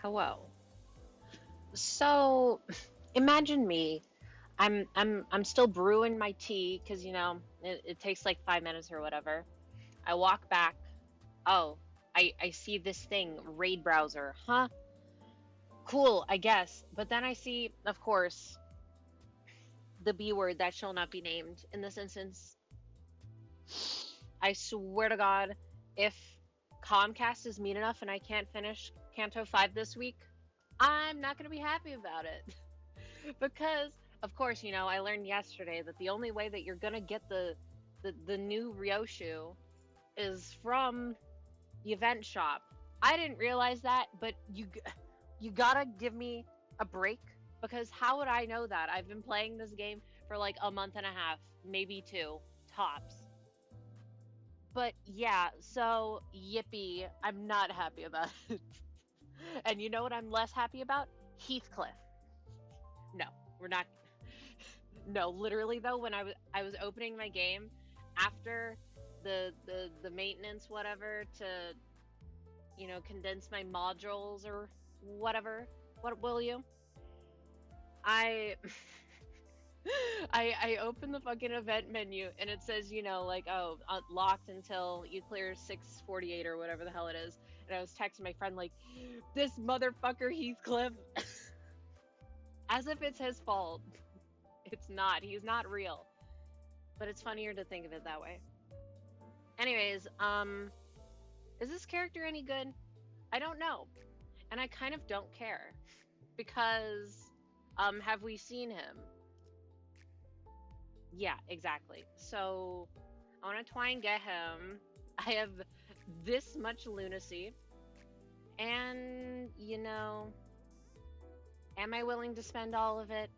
Hello. So, imagine me. I'm still brewing my tea because it takes like 5 minutes or whatever. I walk back. Oh, I see this thing, raid browser. Huh? Cool, I guess. But then I see, of course, the B word that shall not be named in this instance. I swear to God, if Comcast is mean enough and I can't finish Canto 5 this week, I'm not going to be happy about it. Because of course, I learned yesterday that the only way that you're gonna get the new Ryoshu is from the event shop. I didn't realize that, but you gotta give me a break because how would I know that? I've been playing this game for like a month and a half, maybe two tops. But yeah, so yippee, I'm not happy about it. And you know what I'm less happy about? Heathcliff. No, we're not. No, literally though, when I was opening my game after the maintenance whatever to condense my modules or whatever. What will you? I I open the fucking event menu and it says like oh locked until you clear 648 or whatever the hell it is. And I was texting my friend like this motherfucker Heathcliff as if it's his fault. It's not. He's not real. But it's funnier to think of it that way. Anyways, is this character any good? I don't know. And I kind of don't care. Because, have we seen him? Yeah, exactly. So, I want to try and get him. I have this much lunacy. And, am I willing to spend all of it?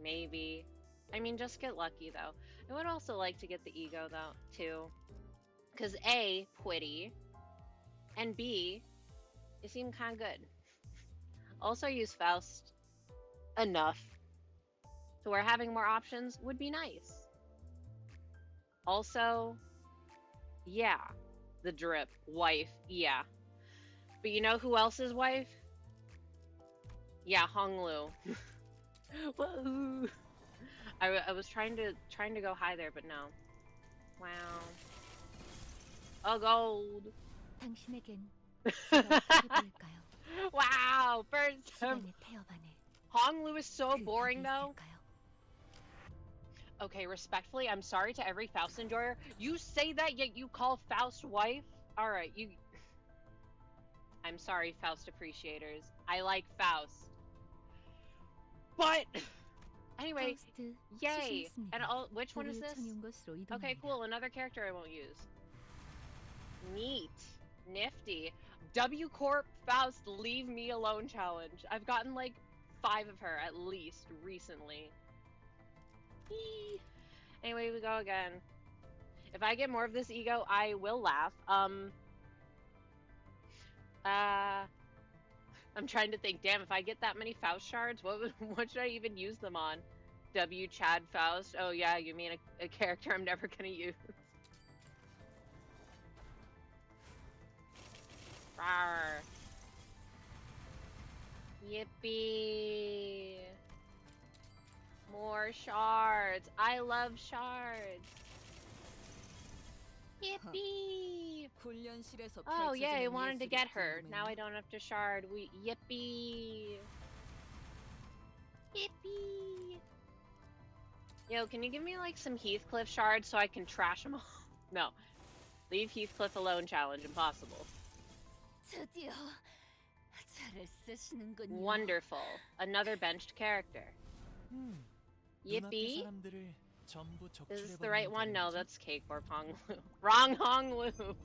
Maybe. I mean, just get lucky though. I would also like to get the ego though, too. Because A, pretty, and B, it seemed kind of good. Also use Faust enough to where having more options would be nice. Also, yeah, the drip, wife, yeah. But you know who else's wife? Yeah, Honglu. Woohoo! I was trying to go high there, but no. Wow. A gold. 당신에겐 제가 어떻게 보일까요? Wow, first time. 시간의 태엽 안에 Honglu is so 그 boring 답이 though. 있을까요? Okay, respectfully, I'm sorry to every Faust enjoyer. You say that, yet you call Faust wife? Alright, you... I'm sorry, Faust appreciators. I like Faust. But... Anyway, 파우스트 yay! 수신했습니다. And which one is this? 천연 곳으로 Okay, 이동합니다. cool, another character I won't use. Neat. Nifty. W Corp Faust Leave Me Alone challenge. I've gotten like 5 of her at least recently. Eee. Anyway, we go again. If I get more of this ego, I will laugh. I'm trying to think. Damn, if I get that many Faust shards, what should I even use them on? W Chad Faust. Oh yeah, you mean a character I'm never gonna use. Rawr. Yippee. More shards. I love shards. Yippee. Oh yeah, I wanted to get her. Now I don't have to shard. Yippee. Yippee. Yo, can you give me like some Heathcliff shards so I can trash them all? No. Leave Heathcliff alone challenge. Impossible. 드디어 잘을 쓰시는군요. Wonderful. Another benched character. Yippee. Is this the right one? No, that's Cake or Honglu. Wrong Honglu.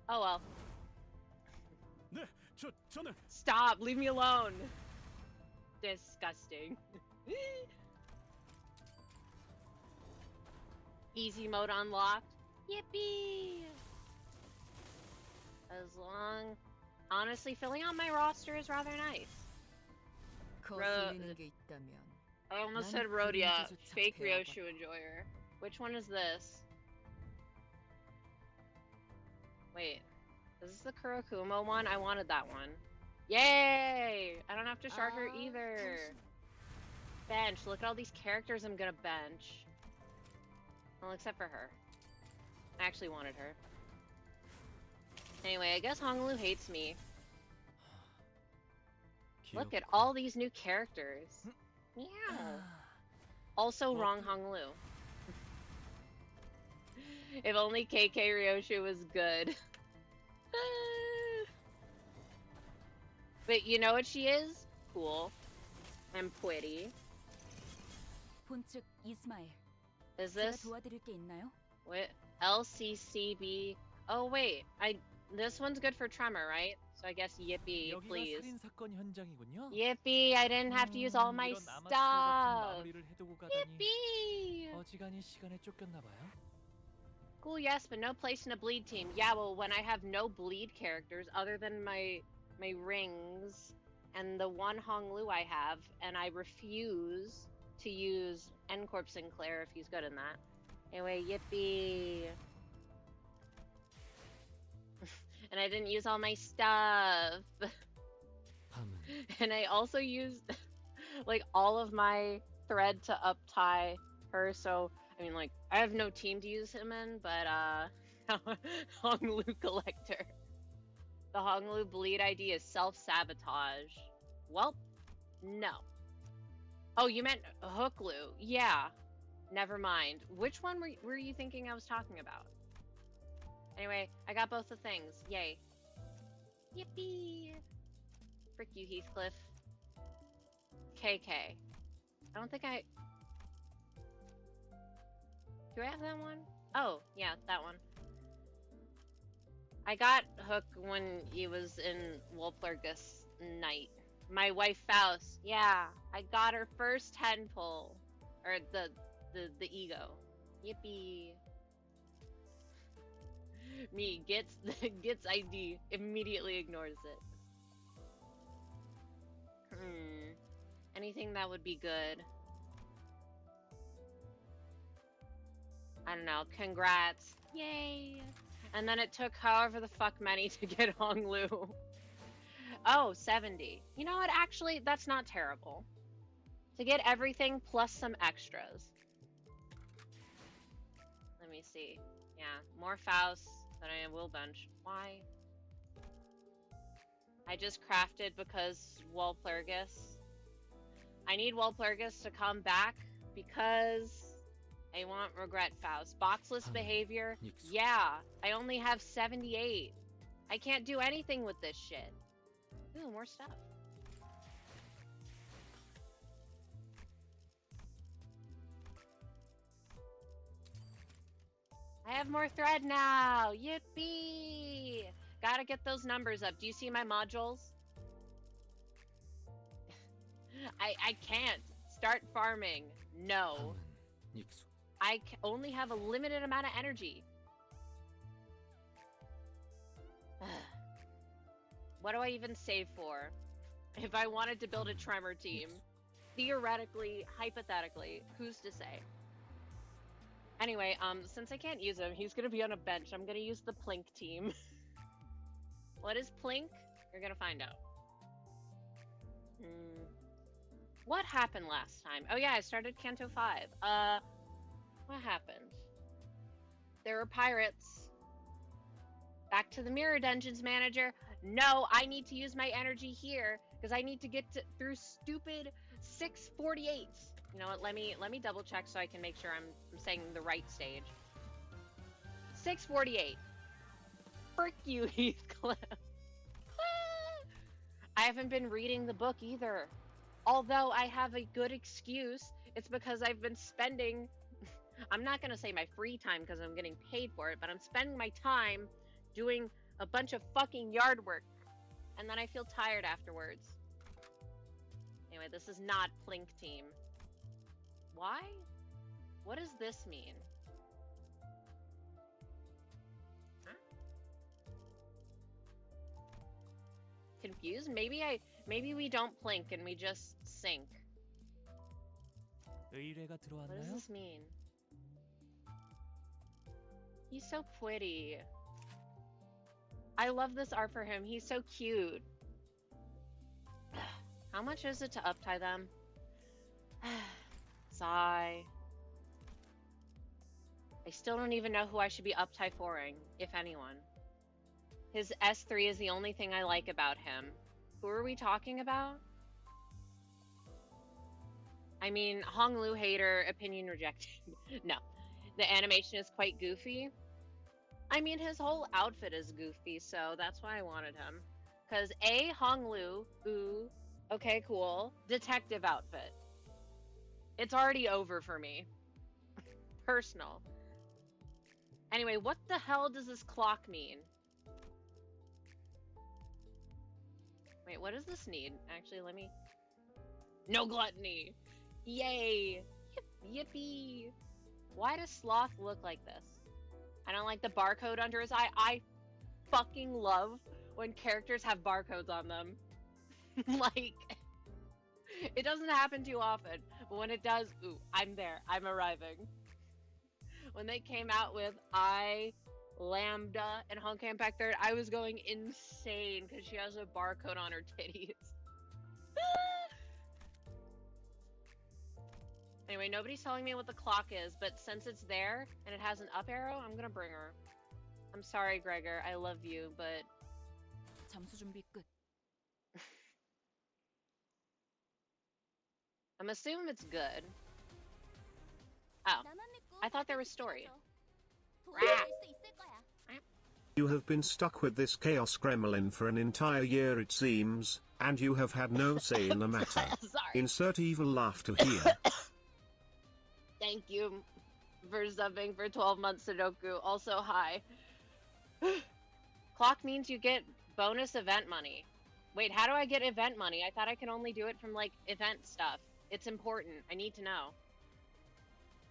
Oh well. Stop! Leave me alone! Disgusting. Easy mode unlocked. Yippee! As long... Honestly, filling out my roster is rather nice. I almost said Rhodia. Fake Ryoshu enjoyer. Which one is this? Wait. Is this the Kurokuma one? I wanted that one. Yay! I don't have to shard her either. Bench. Look at all these characters I'm gonna bench. Well, except for her. I actually wanted her. Anyway, I guess Honglu hates me. Look at all these new characters. Meow. Also wrong Honglu. If only KK Ryoshu was good. But you know what she is? Cool. And pretty. 본측 이스마엘. Is 제가 this? 도와드릴 게 있나요? What? LCCB. Oh wait, this one's good for Tremor, right? So I guess Yippee, 여기가 please. 살인 사건 현장이군요. Yippee! I didn't have to use all my 이런 아마추어 같은 stuff. 마무리를 해두고 가다니 Yippee! 어지간히 시간에 쫓겼나 봐요. Cool, yes, but no place in a bleed team. Yeah, well, when I have no bleed characters other than my rings and the one Honglu I have, and I refuse to use N-Corp Sinclair if he's good in that. Anyway, yippee! And I didn't use all my stuff. And I also used like all of my thread to up tie her, so I mean, like, I have no team to use him in, but Honglu Collector. The Honglu bleed ID is self-sabotage. Well, no. Oh, you meant Hooklu. Yeah. Never mind. Which one were you thinking I was talking about? Anyway, I got both the things. Yay. Yippee! Frick you, Heathcliff. KK. I don't think I... Do I have that one? Oh, yeah, that one. I got Hook when he was in Wolflergus Night. My wife Faust, yeah, I got her first 10 pull. Or the ego. Yippee. Me gets ID, immediately ignores it. Anything that would be good. I don't know, congrats. Yay! And then it took however the fuck many to get Honglu. Oh, 70. You know what, actually, that's not terrible. To get everything plus some extras. Let me see. Yeah, more Faust than I will bench. Why? I just crafted because Walpurgis. I need Walpurgis to come back because I want Regret Faust. Boxless behavior? Yeah, I only have 78. I can't do anything with this shit. Ooh, more stuff. I have more thread now! Yippee! Gotta get those numbers up. Do you see my modules? I can't. Start farming. No. I only have a limited amount of energy. What do I even save for? If I wanted to build a Tremor team. Theoretically, hypothetically, who's to say? Anyway, since I can't use him, he's gonna be on a bench. I'm gonna use the Plink team. What is Plink? You're gonna find out. What happened last time? Oh yeah, I started Canto 5. What happened? There were pirates. Back to the Mirror Dungeons manager. No, I need to use my energy here because I need to get through stupid 648. You know what? Let me double check so I can make sure I'm saying the right stage. 648. Frick you, Heathcliff. I haven't been reading the book either. Although I have a good excuse. It's because I've been spending, I'm not going to say my free time because I'm getting paid for it, but I'm spending my time doing a bunch of fucking yard work. And then I feel tired afterwards. Anyway, this is not Plink team. Why? What does this mean? Huh? Confused? Maybe we don't plink and we just sink. 의뢰가 What does 들어왔나요? this mean? He's so pretty. I love this art for him. He's so cute. How much is it to uptie them? Sigh. I still don't even know who I should be uptie foring, if anyone. His S3 is the only thing I like about him. Who are we talking about? I mean, Hong Lu hater, opinion rejected. No. The animation is quite goofy. I mean, his whole outfit is goofy, so that's why I wanted him. Because A, Hong Lu, ooh, okay, cool. Detective outfit. It's already over for me. Personal. Anyway, what the hell does this clock mean? Wait, what does this need? Actually, let me... No gluttony! Yay! Yippee! Why does Sloth look like this? I don't like the barcode under his eye. I fucking love when characters have barcodes on them. Like, it doesn't happen too often, but when it does, ooh, I'm there. I'm arriving. When they came out with I, Lambda, and Honkai Impact 3rd, I was going insane because she has a barcode on her titties. Anyway, nobody's telling me what the clock is, but since it's there and it has an up arrow, I'm gonna bring her. I'm sorry, Gregor. I love you, but... 잠수 준비 끝. I'm assuming it's good. Oh, I thought there was story. You have been stuck with this chaos gremlin for an entire year it seems, and you have had no say in the matter. Sorry. Insert evil laughter here. Thank you for subbing for 12 months, Sudoku. Also, hi. Clock means you get bonus event money. Wait, how do I get event money? I thought I could only do it from, like, event stuff. It's important. I need to know.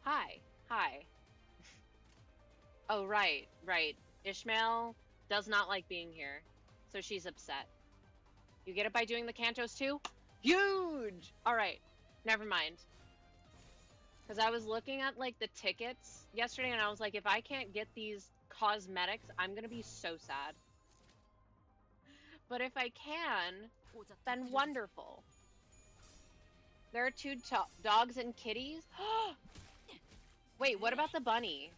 Hi. Hi. Oh, right. Ishmael does not like being here, so she's upset. You get it by doing the cantos too? Huge! Alright, never mind. Because I was looking at, like, the tickets yesterday, and I was like, if I can't get these cosmetics, I'm gonna be so sad. But if I can, then wonderful. There are two dogs and kitties? Wait, what about the bunny?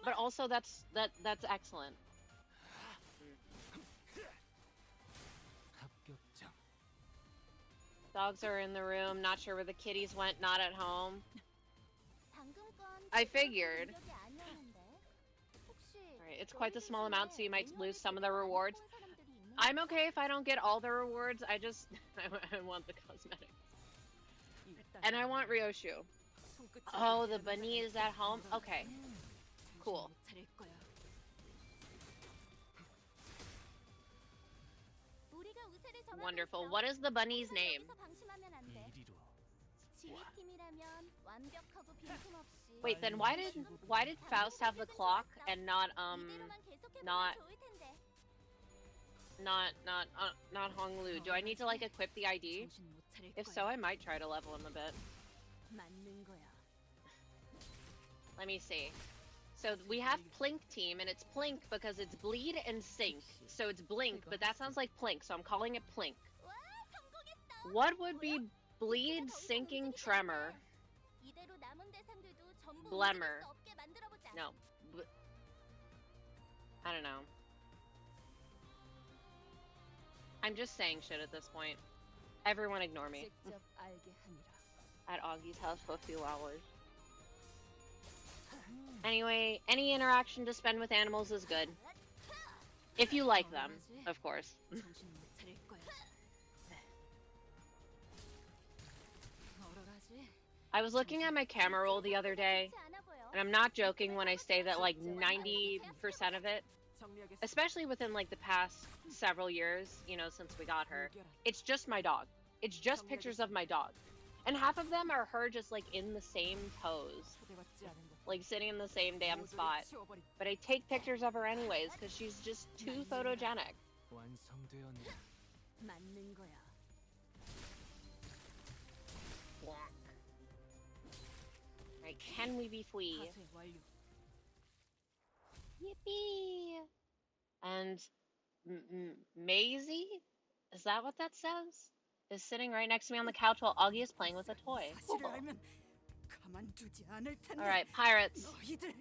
But also, that's excellent. Dogs are in the room, not sure where the kitties went, not at home. I figured. Alright, it's quite a small amount, so you might lose some of the rewards. I'm okay if I don't get all the rewards, I just... I want the cosmetics. And I want Ryoshu. Oh, the bunny is at home? Okay. Cool. Wonderful. What is the bunny's name? Wait, then why did Faust have the clock and not Hong Lu? Do I need to, like, equip the ID? If so, I might try to level him a bit. Let me see. So we have Plink team, and it's Plink because it's bleed and sink. So it's blink, but that sounds like plink, so I'm calling it plink. What would be bleed, sinking, tremor? Blemmer. No. I don't know. I'm just saying shit at this point. Everyone ignore me. At Augie's house for a few hours. Anyway, any interaction to spend with animals is good. If you like them, of course. I was looking at my camera roll the other day, and I'm not joking when I say that, like, 90% of it, especially within, like, the past several years, you know, since we got her, it's just my dog. It's just pictures of my dog. And half of them are her just, like, in the same pose. Like, sitting in the same damn spot. But I take pictures of her anyways, because she's just too photogenic. Alright, can we be free? Yippee! And Maisie, is that what that says? Is sitting right next to me on the couch while Augie is playing with a toy. 사실을 알면 가만두지 않을 텐데. Alright, pirates. 너희들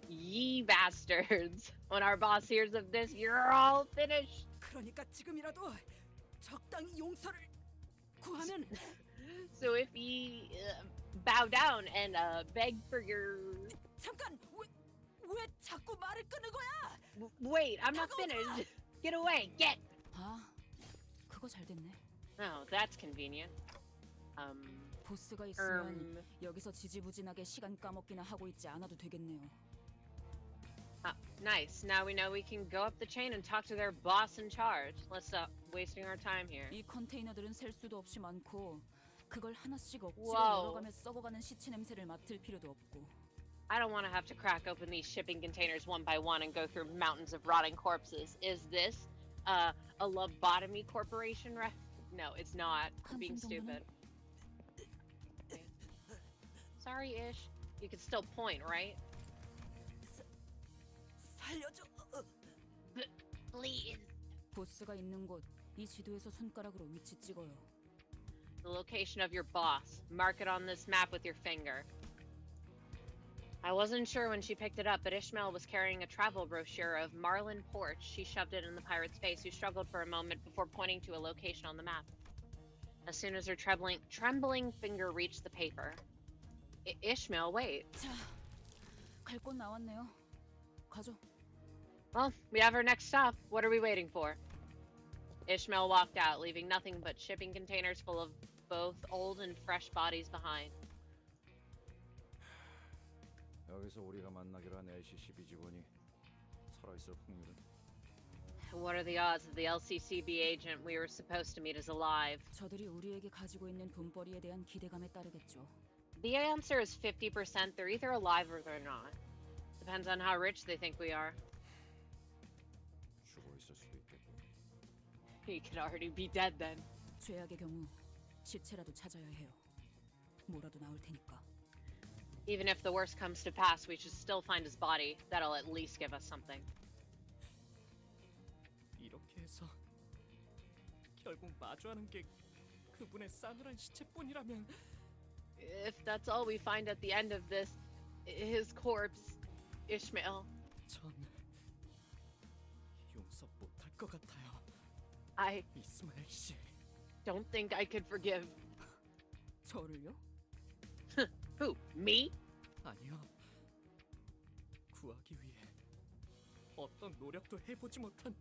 Ye bastards. When our boss hears of this, you're all finished. 그러니까 지금이라도 적당히 용서를 구하면 So if ye bow down and beg for your... 잠깐 왜 자꾸 말을 끊는 거야? Wait, I'm not finished. Get away, get! 아, 그거 잘 됐네. Oh, that's convenient. 보스가 있으면 여기서 지지부진하게 시간 까먹기나 하고 있지 않아도 되겠네요. Nice. Now we know we can go up the chain and talk to their boss in charge. Let's stop wasting our time here. 이 컨테이너들은 셀 수도 없이 많고 그걸 하나씩 억지로 와우. 열어가며 썩어가는 시체 냄새를 맡을 필요도 없고. I don't want to have to crack open these shipping containers one by one and go through mountains of rotting corpses. Is this a lobotomy corporation? No, it's not. I'm being stupid. Sorry, Ish. You can still point, right? 살려줘. Please. 보스가 있는 곳, 이 지도에서 손가락으로 위치 찍어요. The location of your boss. Mark it on this map with your finger. I wasn't sure when she picked it up, but Ishmael was carrying a travel brochure of Marlin Port. She shoved it in the pirate's face, who struggled for a moment before pointing to a location on the map. As soon as her trembling finger reached the paper. Ishmael, wait. 자, 갈 곳 나왔네요. 가죠. Well, we have our next stop. What are we waiting for? Ishmael walked out, leaving nothing but shipping containers full of both old and fresh bodies behind. 여기서 우리가 만나기로 한 LCCB 직원이 살아있을 확률은? What are the odds that the LCCB agent we were supposed to meet is alive? 저들이 우리에게 가지고 있는 돈벌이에 대한 기대감에 따르겠죠. The answer is 50%. They're either alive or they're not. Depends on how rich they think we are. 죽어 있을 수도 있겠고. He could already be dead then. 최악의 경우 시체라도 찾아야 해요. 뭐라도 나올 테니까. Even if the worst comes to pass, we should still find his body. That'll at least give us something. 이렇게 해서 결국 마주하는 게 그분의 싸늘한 시체뿐이라면 If that's all we find at the end of this, his corpse, Ishmael. 전 용서 못할 것 같아요. I 이스마엘 씨. don't think I could forgive. 저를요? Who? Me? 아니요. 구하기 위해 어떤 노력도 해보지 못한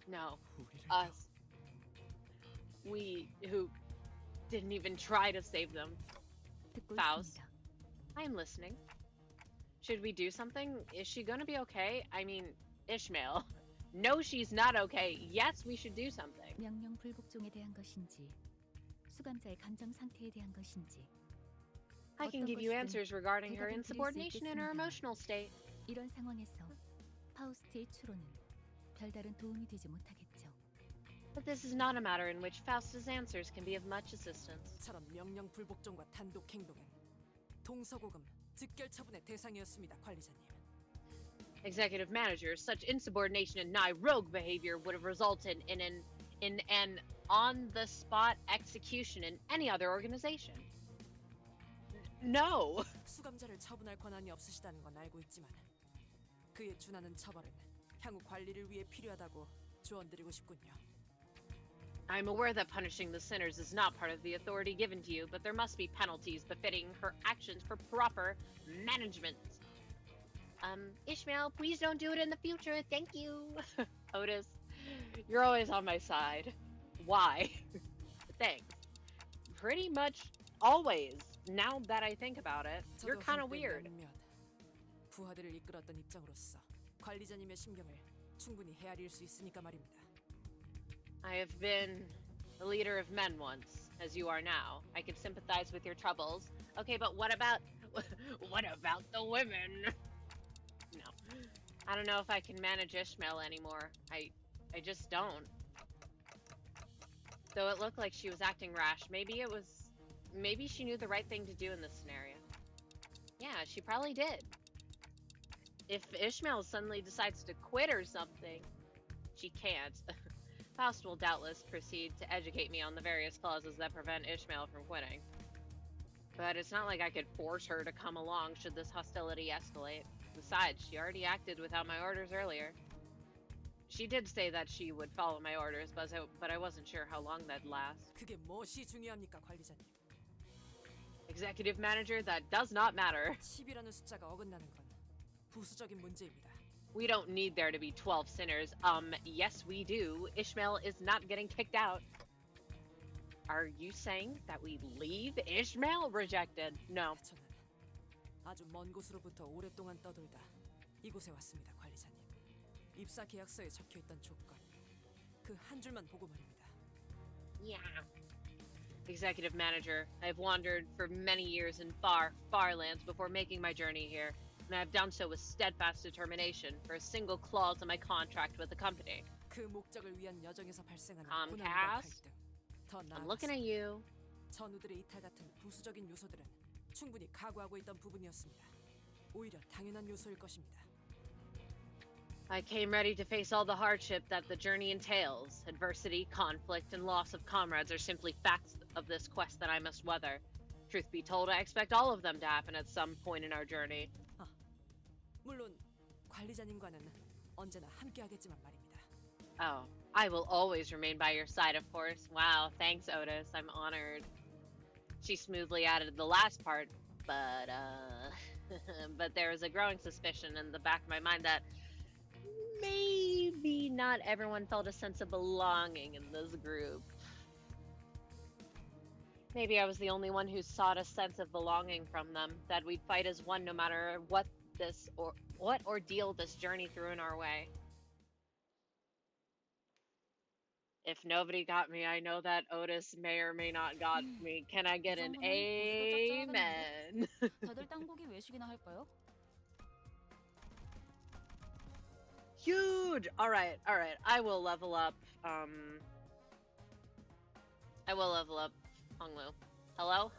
No. 우리를 Us. We who didn't even try to save them. 듣고 Faust. 있습니다. I'm listening. Should we do something? Is she gonna be okay? I mean, Ishmael. No, she's not okay. Yes, we should do something. 명령 불복종에 대한 것인지 수감자의 감정 상태에 대한 것인지 I can give you answers regarding her insubordination and her emotional state. 이런 상황에서 파우스트의 추론은 별다른 도움이 되지 못하겠죠. But this is not a matter in which Faust's answers can be of much assistance. 처럼 명령 불복종과 단독 행동은 동서고금 즉결 처분의 대상이었습니다, 관리자님. Executive manager, such insubordination and nigh rogue behavior would have resulted in an on-the-spot execution in any other organization. No! 수감자를 처분할 권한이 없으시다는 건 알고 있지만 그에 준하는 처벌은 향후 관리를 위해 필요하다고 조언드리고 싶군요. I'm aware that punishing the sinners is not part of the authority given to you, but there must be penalties befitting her actions for proper management. Ishmael, please don't do it in the future. Thank you. Otis, you're always on my side. Why? Thanks. Pretty much always. Now that I think about it, you're kind of weird. 부하들을 이끌었던 입장으로서 관리자님의 심경을 충분히 헤아릴 수 있으니까 말입니다. I have been the leader of men once, as you are now. I can sympathize with your troubles. Okay, but what about the women? No. I don't know if I can manage Ishmael anymore. I just don't. Though it looked like she was acting rash, maybe she knew the right thing to do in this scenario. Yeah, she probably did. if Ishmael suddenly decides to quit or something, she can't. Faust will doubtless proceed to educate me on the various clauses that prevent Ishmael from quitting. But it's not like I could force her to come along should this hostility escalate. Besides, she already acted without my orders earlier. She did say that she would follow my orders, but I wasn't sure how long that'd last. 그게 무엇이 중요합니까, 관리자님? Executive manager, that does not matter. 10이라는 숫자가 어긋나는 건 부수적인 문제입니다. We don't need there to be 12 sinners. Yes we do. Ishmael is not getting kicked out. Are you saying that we leave Ishmael? Rejected. No. 저는 아주 먼 곳으로부터 오랫동안 떠돌다 이곳에 왔습니다, 관리자님. 입사 계약서에 적혀있던 조건, 그 한 줄만 보고 말입니다. Yeah. Executive manager, I've wandered for many years in far, far lands before making my journey here, and I've done so with steadfast determination for a single clause in my contract with the company. 그 목적을 위한 여정에서 발생하는 Comcast? 고난과 갈등, 더 I'm looking 나아가서 at you. 전우들의 이탈 같은 부수적인 요소들은 충분히 각오하고 있던 부분이었습니다. 오히려 당연한 요소일 것입니다. I came ready to face all the hardship that the journey entails. Adversity, conflict, and loss of comrades are simply facts of this quest that I must weather. Truth be told, I expect all of them to happen at some point in our journey. 물론 관리자님과는 언제나 함께하겠지만 말입니다. Oh, I will always remain by your side, of course. Wow, thanks, Otis. I'm honored. She smoothly added the last part, but but there is a growing suspicion in the back of my mind that maybe not everyone felt a sense of belonging in this group. Maybe I was the only one who sought a sense of belonging from them, that we'd fight as one no matter what ordeal this journey threw in our way. If nobody got me, I know that Otis may or may not got me. Can I get an amen? 다들 땅보기 외식이나 할까요? Huge! Alright. I will level up, Honglu. Hello?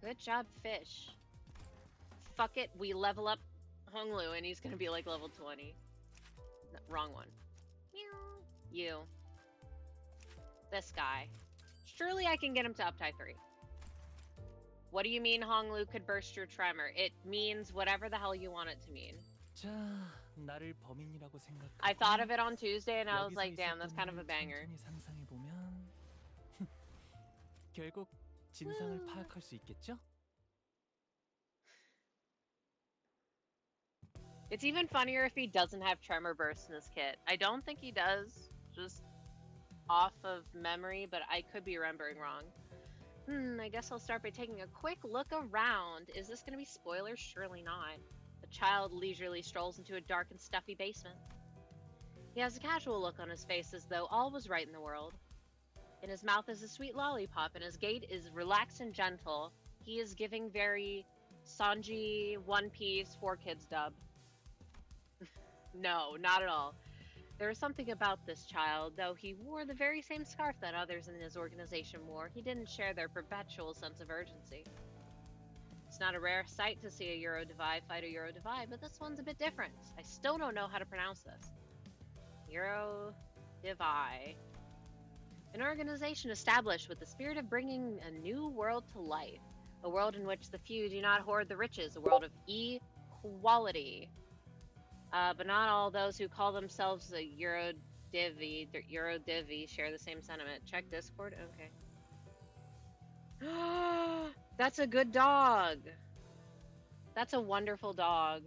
Good job, fish. Fuck it, we level up Honglu and he's gonna be like level 20. No, wrong one. You. This guy. Surely I can get him to uptie 3. What do you mean Honglu could burst your tremor? It means whatever the hell you want it to mean. 자, 나를 범인이라고 생각하고 I thought of it on Tuesday and I was 여기서 like, damn, that's 있었던 kind of a 일을 banger. 천천히 상상해 보면 결국 진상을 파악할 수 있겠죠? It's even funnier if he doesn't have tremor burst in this kit. I don't think he does, just off of memory, but I could be remembering wrong. I guess I'll start by taking a quick look around. Is this gonna be spoilers? Surely not. The child leisurely strolls into a dark and stuffy basement. He has a casual look on his face as though all was right in the world. In his mouth is a sweet lollipop and his gait is relaxed and gentle. He is giving very Sanji, One Piece, 4Kids dub. No, not at all. There was something about this child, though he wore the very same scarf that others in his organization wore. He didn't share their perpetual sense of urgency. It's not a rare sight to see a Euro Divide fight a Euro Divide, but this one's a bit different. I still don't know how to pronounce this. Euro Divide. An organization established with the spirit of bringing a new world to life. A world in which the few do not hoard the riches. A world of equality. But not all those who call themselves a Eurodivi share the same sentiment. Check Discord? Okay. That's a good dog. That's a wonderful dog.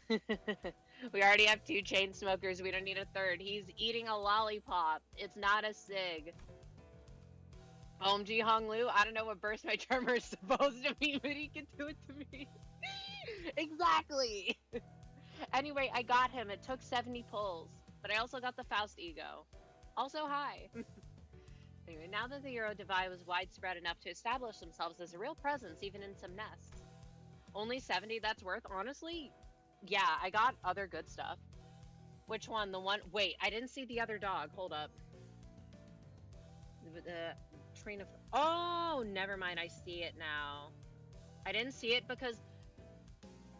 We already have 2 chain smokers. We don't need a 3rd. He's eating a lollipop. It's not a cig. OMG Honglu, I don't know what burst my tremor is supposed to mean, but he can do it to me. Exactly. Anyway, I got him. It took 70 pulls, but I also got the Faust ego. Also, hi. Anyway, now that the Euro Divide was widespread enough to establish themselves as a real presence, even in some nests. Only 70, that's worth, honestly? Yeah, I got other good stuff. Which one? The one, wait, I didn't see the other dog. Hold up. train of... Oh, never mind. I see it now. I didn't see it because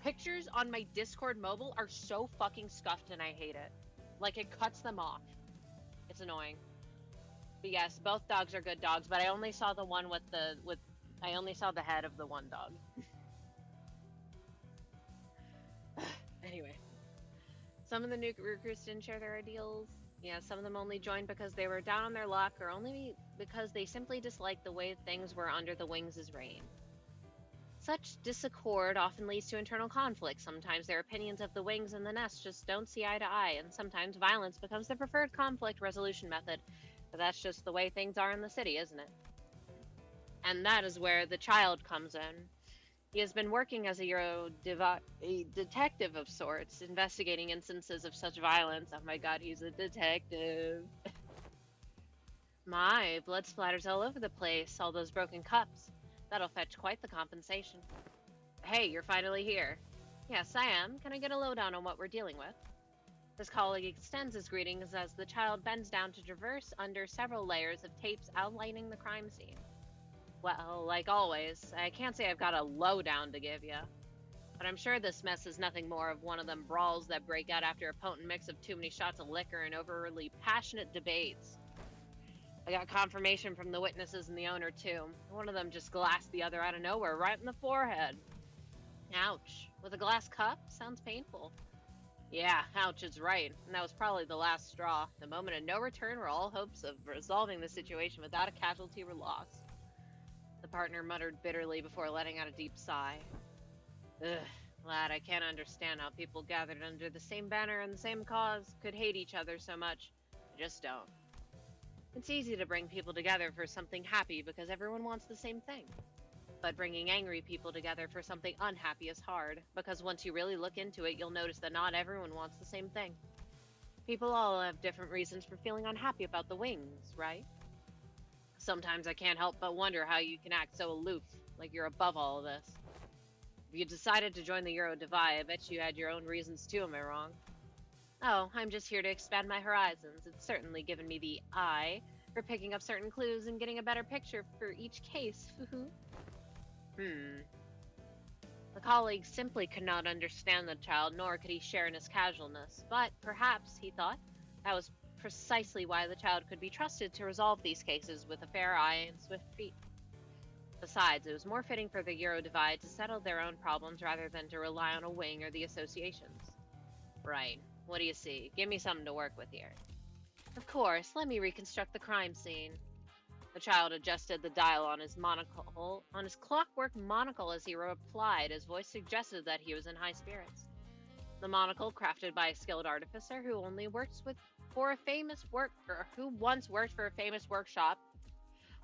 pictures on my Discord mobile are so fucking scuffed and I hate it. Like, it cuts them off. It's annoying. But yes, both dogs are good dogs, but I only saw the one I only saw the head of the one dog. Anyway. Some of the new recruits didn't share their ideals. Yeah, some of them only joined because they were down on their luck, or only because they simply disliked the way things were under the Wings' reign. Such disaccord often leads to internal conflict. Sometimes their opinions of the Wings and the Nest just don't see eye to eye, and sometimes violence becomes the preferred conflict resolution method. But that's just the way things are in the city, isn't it? And that is where the child comes in. He has been working as a detective of sorts, investigating instances of such violence. Oh my god, he's a detective. My, blood splatters all over the place, all those broken cups. That'll fetch quite the compensation. Hey, you're finally here. Yes, I am. Can I get a lowdown on what we're dealing with? His colleague extends his greetings as the child bends down to traverse under several layers of tapes outlining the crime scene. Well, like always, I can't say I've got a lowdown to give you, but I'm sure this mess is nothing more of one of them brawls that break out after a potent mix of too many shots of liquor and overly passionate debates. I got confirmation from the witnesses and the owner, too. One of them just glassed the other out of nowhere, right in the forehead. Ouch. With a glass cup? Sounds painful. Yeah, ouch is right, and that was probably the last straw, the moment of no return where all hopes of resolving the situation without a casualty were lost. The partner muttered bitterly before letting out a deep sigh. Ugh, lad, I can't understand how people gathered under the same banner and the same cause could hate each other so much. I just don't. It's easy to bring people together for something happy because everyone wants the same thing. But bringing angry people together for something unhappy is hard, because once you really look into it, you'll notice that not everyone wants the same thing. People all have different reasons for feeling unhappy about the Wings, right? Sometimes I can't help but wonder how you can act so aloof, like you're above all of this. If you decided to join the Euro Divide, I bet you had your own reasons too, am I wrong? Oh, I'm just here to expand my horizons. It's certainly given me the eye for picking up certain clues and getting a better picture for each case. The colleague simply could not understand the child, nor could he share in his casualness. But perhaps, he thought, that was precisely why the child could be trusted to resolve these cases with a fair eye and swift feet. Besides, it was more fitting for the Euro Divide to settle their own problems rather than to rely on a wing or the associations. Right. What do you see? Give me something to work with here. Of course, let me reconstruct the crime scene. The child adjusted the dial on his clockwork monocle as he replied. His voice suggested that he was in high spirits. The monocle, crafted by a skilled artificer who only works who once worked for a famous workshop,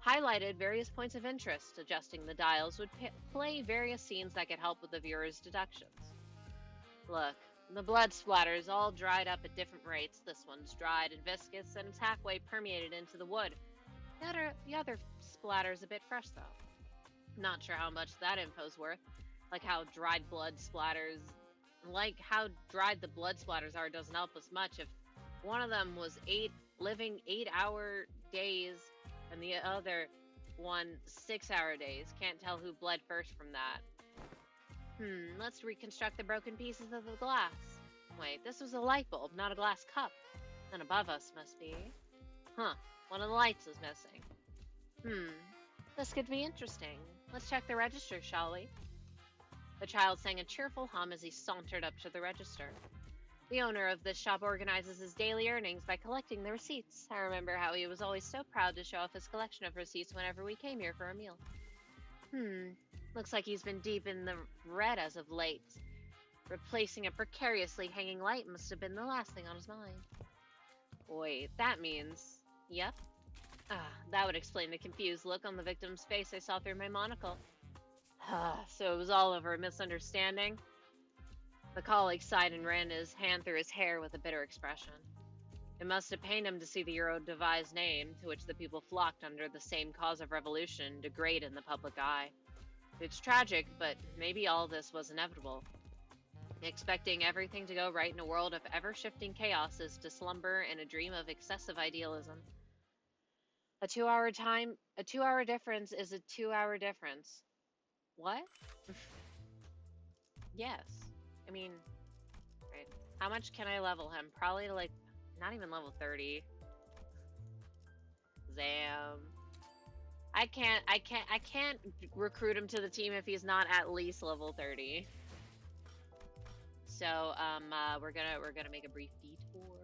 highlighted various points of interest. Adjusting the dials would play various scenes that could help with the viewer's deductions. Look, the blood splatters all dried up at different rates. This one's dried and viscous, and it's halfway permeated into the wood. The other splatter's a bit fresh, though. Not sure how much that info's worth. Like how dried the blood splatters are doesn't help us much if one of them was living 8-hour days and the other one 6-hour days. Can't tell who bled first from that. Let's reconstruct the broken pieces of the glass. Wait, this was a light bulb, not a glass cup. Then above us must be. One of the lights is missing. This could be interesting. Let's check the register, shall we? The child sang a cheerful hum as he sauntered up to the register. The owner of this shop organizes his daily earnings by collecting the receipts. I remember how he was always so proud to show off his collection of receipts whenever we came here for a meal. Looks like he's been deep in the red as of late. Replacing a precariously hanging light must have been the last thing on his mind. Wait, that means... Yep. That would explain the confused look on the victim's face I saw through my monocle. So it was all over a misunderstanding? The colleague sighed and ran his hand through his hair with a bitter expression. It must have pained him to see the Euro Divide's name, to which the people flocked under the same cause of revolution, degrade in the public eye. It's tragic, but maybe all this was inevitable. Expecting everything to go right in a world of ever-shifting chaos is to slumber in a dream of excessive idealism. A 2 hour time, a 2 hour difference is a 2 hour difference. What? Yes. I mean, right. How much can I level him? Probably like, not even level 30. Zam. I can't recruit him to the team if he's not at least level 30. So, we're gonna make a brief detour.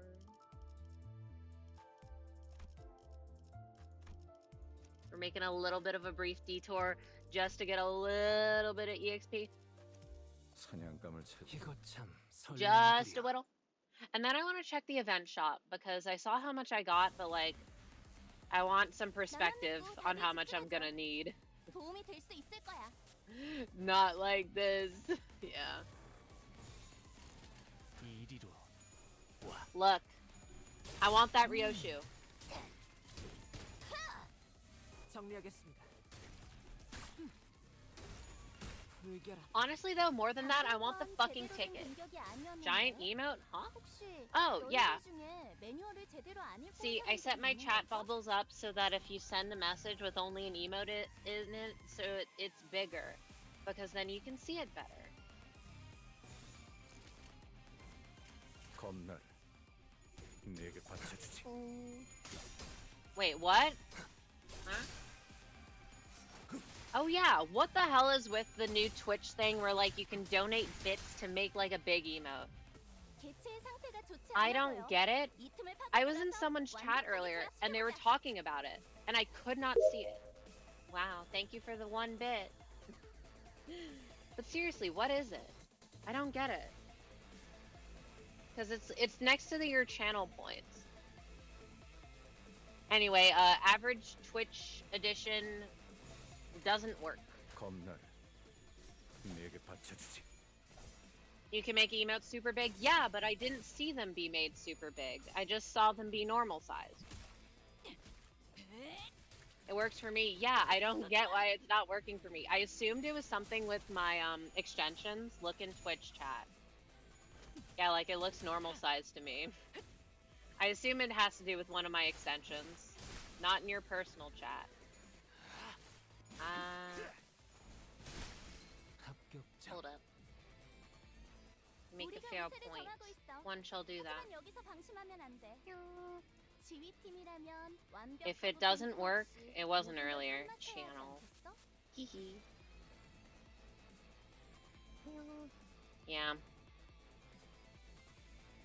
We're making a little bit of a brief detour just to get a little bit of EXP. 사냥감을 찾. 이거 참 Just a 설레는 little. And then I want to check the event shop because I saw how much I got, but like, I want some perspective on how much I'm gonna need. 도움이 될 수 있을 거야. Not like this. Yeah. 이리로 와. Look. I want that Ryoshu. 정리하겠습니다. 불결한 Honestly though, more than that, I want the fucking ticket. Giant emote? Huh? Oh, yeah. See, I set my chat bubbles up so that if you send a message with only an emote in it, so it's bigger. Because then you can see it better. 검날 내게 바쳐주지. Wait, what? Huh? Oh yeah, what the hell is with the new Twitch thing where like you can donate bits to make like a big emote? I don't get it. I was in someone's chat earlier and they were talking about it and I could not see it. Wow, thank you for the 1 bit. But seriously, what is it? I don't get it. Cuz it's next to your channel points. Anyway, average Twitch edition doesn't work. 검날 내게 바쳐주지. You can make emotes super big? Yeah, but I didn't see them be made super big. I just saw them be normal size. It works for me. Yeah, I don't get why it's not working for me. I assumed it was something with my extensions. Look in Twitch chat. Yeah, like it looks normal size to me. I assume it has to do with one of my extensions, not in your personal chat. 합격자. Hold up. Make a fair point. One shall do that. If it doesn't work, it wasn't earlier. Channel. Hehe. Yeah.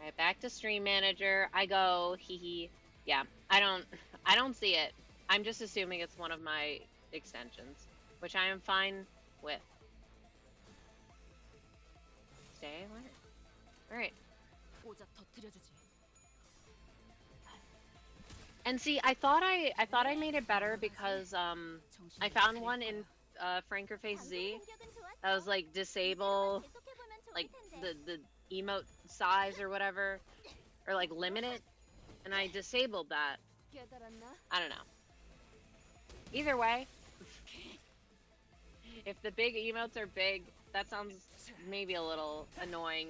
Alright, back to Stream Manager. I go, hehe. Yeah, I don't see it. I'm just assuming it's one of my extensions, which I am fine with. Stay alert. Alright. 고작 터뜨려주지. And see, I thought I made it better because I found one in Franker Face Z that was like disable like the emote size or whatever, or like limit it, and I disabled that. I don't know. Either way, if the big emotes are big, that sounds maybe a little annoying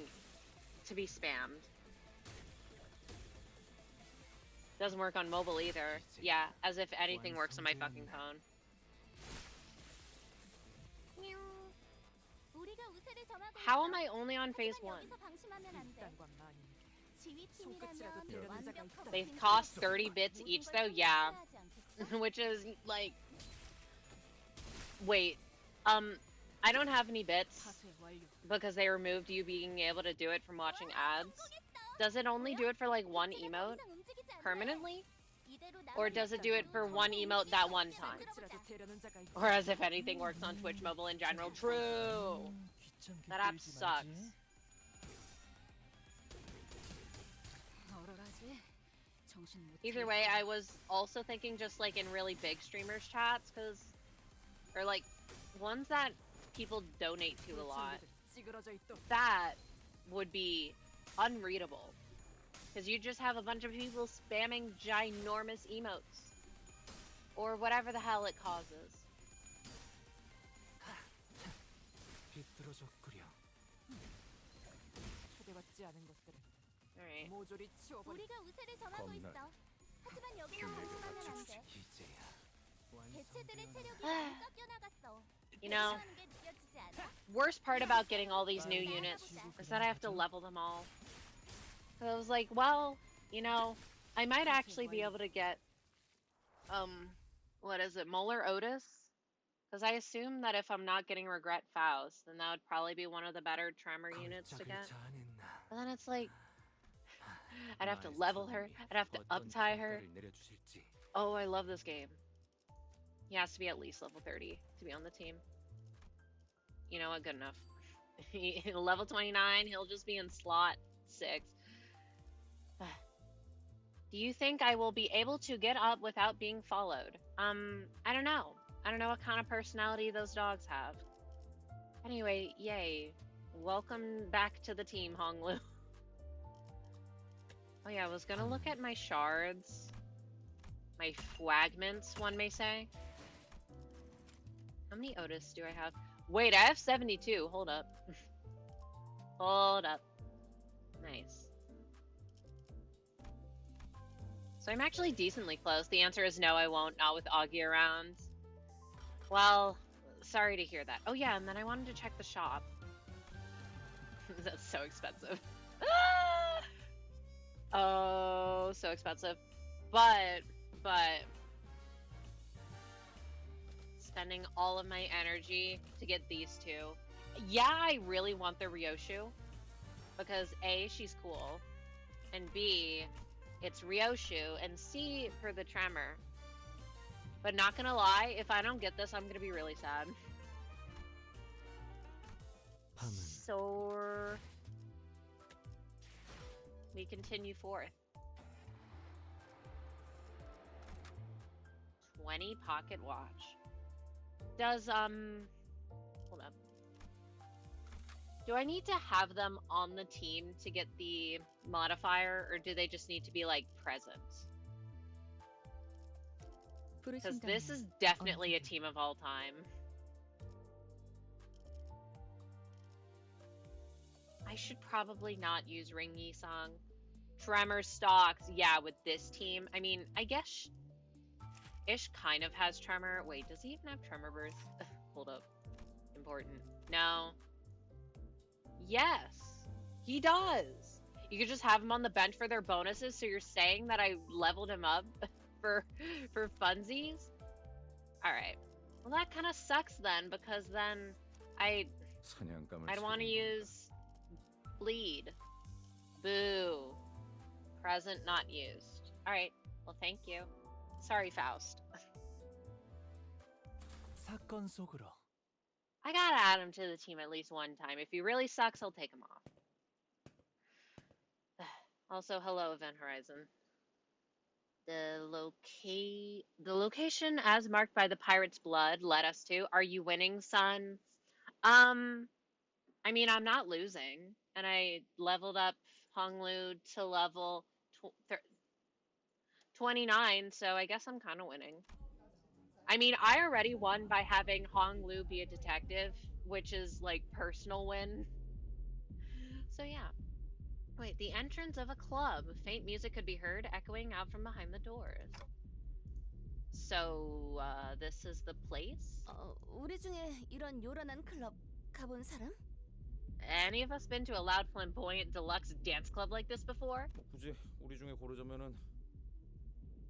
to be spammed. Doesn't work on mobile either. Yeah, as if anything works on my fucking phone. How am I only on phase 1? 일단과 만인. 손끝이라도 되려는 자가 있다. They cost 30 bits each though? Yeah. Which is like... Wait. I don't have any bits 파쇄 완료. because they removed you being able to do it from watching ads. Does it only do it for like one emote permanently? Or does it do it for one emote that one time? 손끝이라도 되려는 자가 있다. Or as if anything works on Twitch mobile in general. True! That app sucks. 얼얼하지? 정신 못 Either way, I was also thinking just like in really big streamers chats, or like ones that people donate to a lot. 찌그러져 있도. That would be unreadable. Because you just have a bunch of people spamming ginormous emotes. Or whatever the hell it causes. 비뚤어졌구려. 초대받지 않은 것들은 Alright. 모조리 치워버리. 우리가 우세를 점하고 겁나. 있어. 하지만 여기서 방심하면 안 돼. 개체들의 체력이 많이 깎여나갔어. You know, 하는 게 느껴지지 않아? worst part about getting all these new units is that I have to level them all. So I was like, well, you know, I might actually be able to get, what is it, Molar Otis? Because I assume that if I'm not getting Regret Faust, then that would probably be one of the better Tremor units to get. But then it's like, I'd have to level her, I'd have to uptie her. Oh, I love this game. He has to be at least level 30 to be on the team. You know what? Good enough. Level 29, he'll just be in slot 6. Do you think I will be able to get up without being followed? I don't know. I don't know what kind of personality those dogs have. Anyway, yay. Welcome back to the team, Honglu. Oh yeah, I was gonna look at my shards. My fragments, one may say. How many Otis do I have? Wait, I have 72. Hold up. Hold up. Nice. So I'm actually decently close. The answer is no, I won't. Not with Augie around. Well, sorry to hear that. Oh yeah, and then I wanted to check the shop. That's so expensive. Oh, so expensive. But spending all of my energy to get these two. Yeah, I really want the Ryoshu because A, she's cool, and B, it's Ryoshu, and C, for the Tremor. But not gonna lie, if I don't get this, I'm gonna be really sad. So we continue forth. 20 pocket watch. Does hold up. Do I need to have them on the team to get the modifier, or do they just need to be like present? Because this is definitely a team of all time. I should probably not use Ringy Song. Tremor stocks, yeah, with this team. I mean, I guess Ish kind of has Tremor. Wait, does he even have Tremor Burst? Hold up. Important. No. Yes, he does. You could just have him on the bench for their bonuses, so you're saying that I leveled him up for funsies? Alright. Well, that kind of sucks then, because then I'd want to use Bleed. Boo. Present not used. Alright, well thank you. Sorry, Faust. 사건 속으로. I gotta add him to the team at least one time. If he really sucks, I'll take him off. Also, hello, Event Horizon. The location as marked by the pirate's blood led us to. Are you winning, son? I mean, I'm not losing. And I leveled up Honglu to level 29, so I guess I'm kind of winning. I mean, I already won by having Honglu be a detective, which is like personal win. So yeah. Wait, the entrance of a club. Faint music could be heard echoing out from behind the doors. So, this is the place? 우리 중에 이런 요란한 클럽 가본 사람? Any of us been to a loud, flamboyant, deluxe dance club like this before? 굳이 우리 중에 고르자면은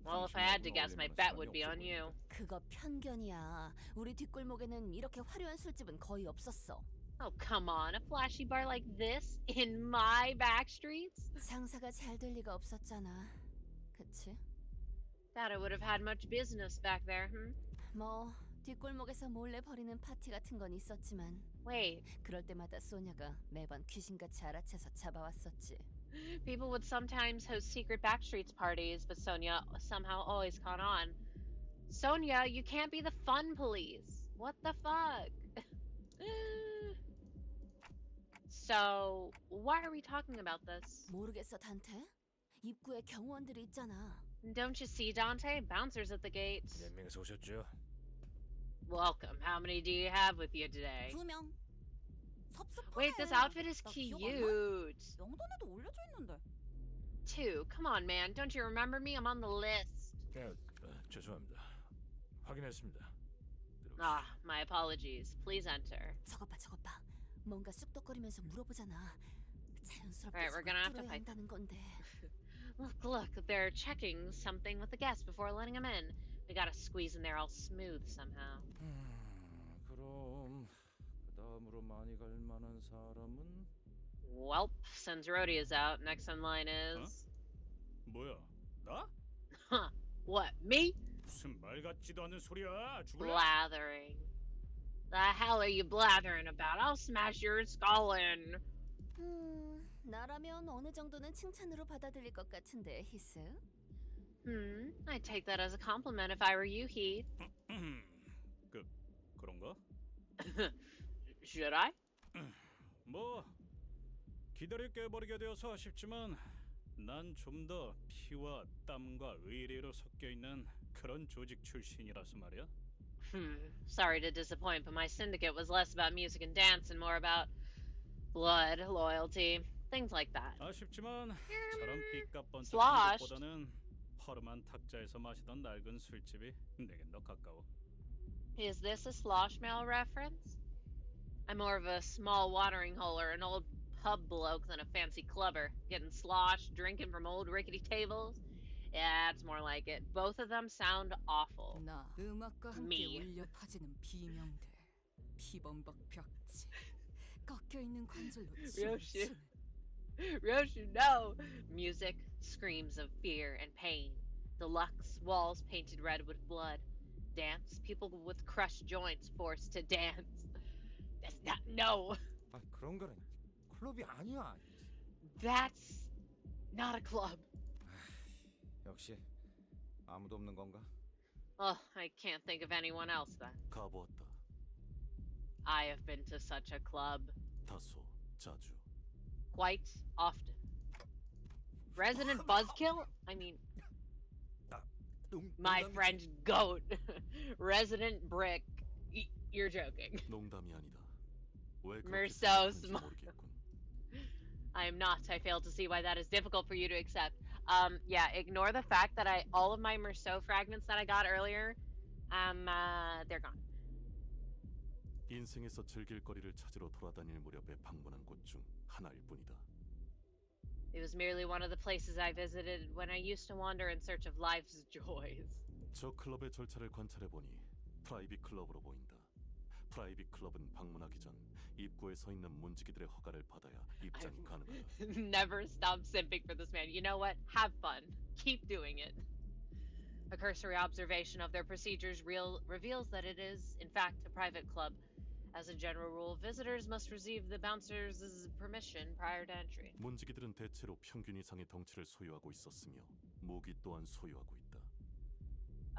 Well, if I had to guess, my bet would be on you. 그거 편견이야. 우리 뒷골목에는 이렇게 화려한 술집은 거의 없었어. Oh, come on. A flashy bar like this in my back streets? 장사가 잘 될 리가 없었잖아. 그치? Thought I would have had much business back there, 뭐 뒷골목에서 몰래 벌이는 파티 같은 건 있었지만 Wait, 그럴 때마다 소냐가 매번 귀신같이 알아채서 잡아왔었지. people would sometimes host secret backstreets parties, but Sonia somehow always caught on. Sonia, you can't be the fun police. What the fuck? So, why are we talking about this? 모르겠어, 단테? 입구에 경호원들이 있잖아. Don't you see, Dante? Bouncers at the gates. 몇 명이서 오셨죠? Welcome. How many do you have with you today? 2명. 섭섭하네. Wait, this outfit is 나 기억 안 나? cute. 명단에도 올려져 있는데. too. Come on, man. Don't you remember me? I'm on the list. 죄송합니다. 확인했습니다. Ah, my apologies. Please enter. 저것 봐. 뭔가 쑥덕거리면서 물어보잖아. 자연스럽게 Right, we're gonna have to 뚫어야 fight them. 한다는 건데. Look, they're checking something with the guest before letting him in. We gotta squeeze in there all smooth somehow. 그럼 그 다음으로 많이 갈 만한 사람은 Welp, since Rhodey is out, next in line is... 뭐야? 나? Huh. What, me? 무슨 말 같지도 않은 소리야. 죽을래? Blathering. The hell are you blathering about? I'll smash your skull in. 나라면 어느 정도는 칭찬으로 받아들일 것 같은데, 히스? I'd take that as a compliment if I were you, Heath. 그런가? Should I? 뭐 기다릴 게 버리게 되어서 아쉽지만 난 좀 더 피와 땀과 의리로 섞여 있는 그런 조직 출신이라서 말이야. Sorry to disappoint, but my syndicate was less about music and dance and more about blood, loyalty, things like that. 아쉽지만 저런 삐까뻔쩍한 Sloshed. 곳보다는 허름한 탁자에서 마시던 낡은 술집이 내겐 더 가까워. Is this a slosh mail reference? I'm more of a small watering hole or an old pub bloke than a fancy clubber. Getting sloshed, drinking from old rickety tables. Yeah, it's more like it. Both of them sound awful. 나 음악과 함께 Me. 울려 퍼지는 비명들, 피범벅 벽지, 꺾여 있는 관절로 춤을 shit. 추는 Roshu, no! Music, screams of fear and pain. Deluxe walls painted red with blood. Dance, people with crushed joints forced to dance. That's not, no! 아 그런 거는 클럽이 아니야. That's not a club. 역시 아무도 없는 건가? Oh, I can't think of anyone else then. 가보았다. I have been to such a club 다소 자주. quite often. Resident Buzzkill? I mean, my friend Goat. Resident Brick. You're joking. 농담이 아니다. 왜 그렇게 Merceau 생각하는지 small. 모르겠군. I am not. I fail to see why that is difficult for you to accept. Yeah, ignore the fact that all of my Merceau fragments that I got earlier, they're gone. 인생에서 즐길 거리를 찾으러 돌아다닐 무렵에 방문한 곳 중 하나일 뿐이다. It was merely one of the places I visited when I used to wander in search of life's joys. 저 클럽의 절차를 관찰해 보니 프라이빗 클럽으로 보인다. 프라이빗 클럽은 방문하기 전 입구에 서 있는 문지기들의 허가를 받아야 입장이 가능하다. Never stop simping for this man. You know what? Have fun. Keep doing it. A cursory observation of their procedures reveals that it is, in fact, a private club. As a general rule, visitors must receive the bouncer's permission prior to entry. 문지기들은 대체로 평균 이상의 덩치를 소유하고 있었으며 무기 또한 소유하고 있다.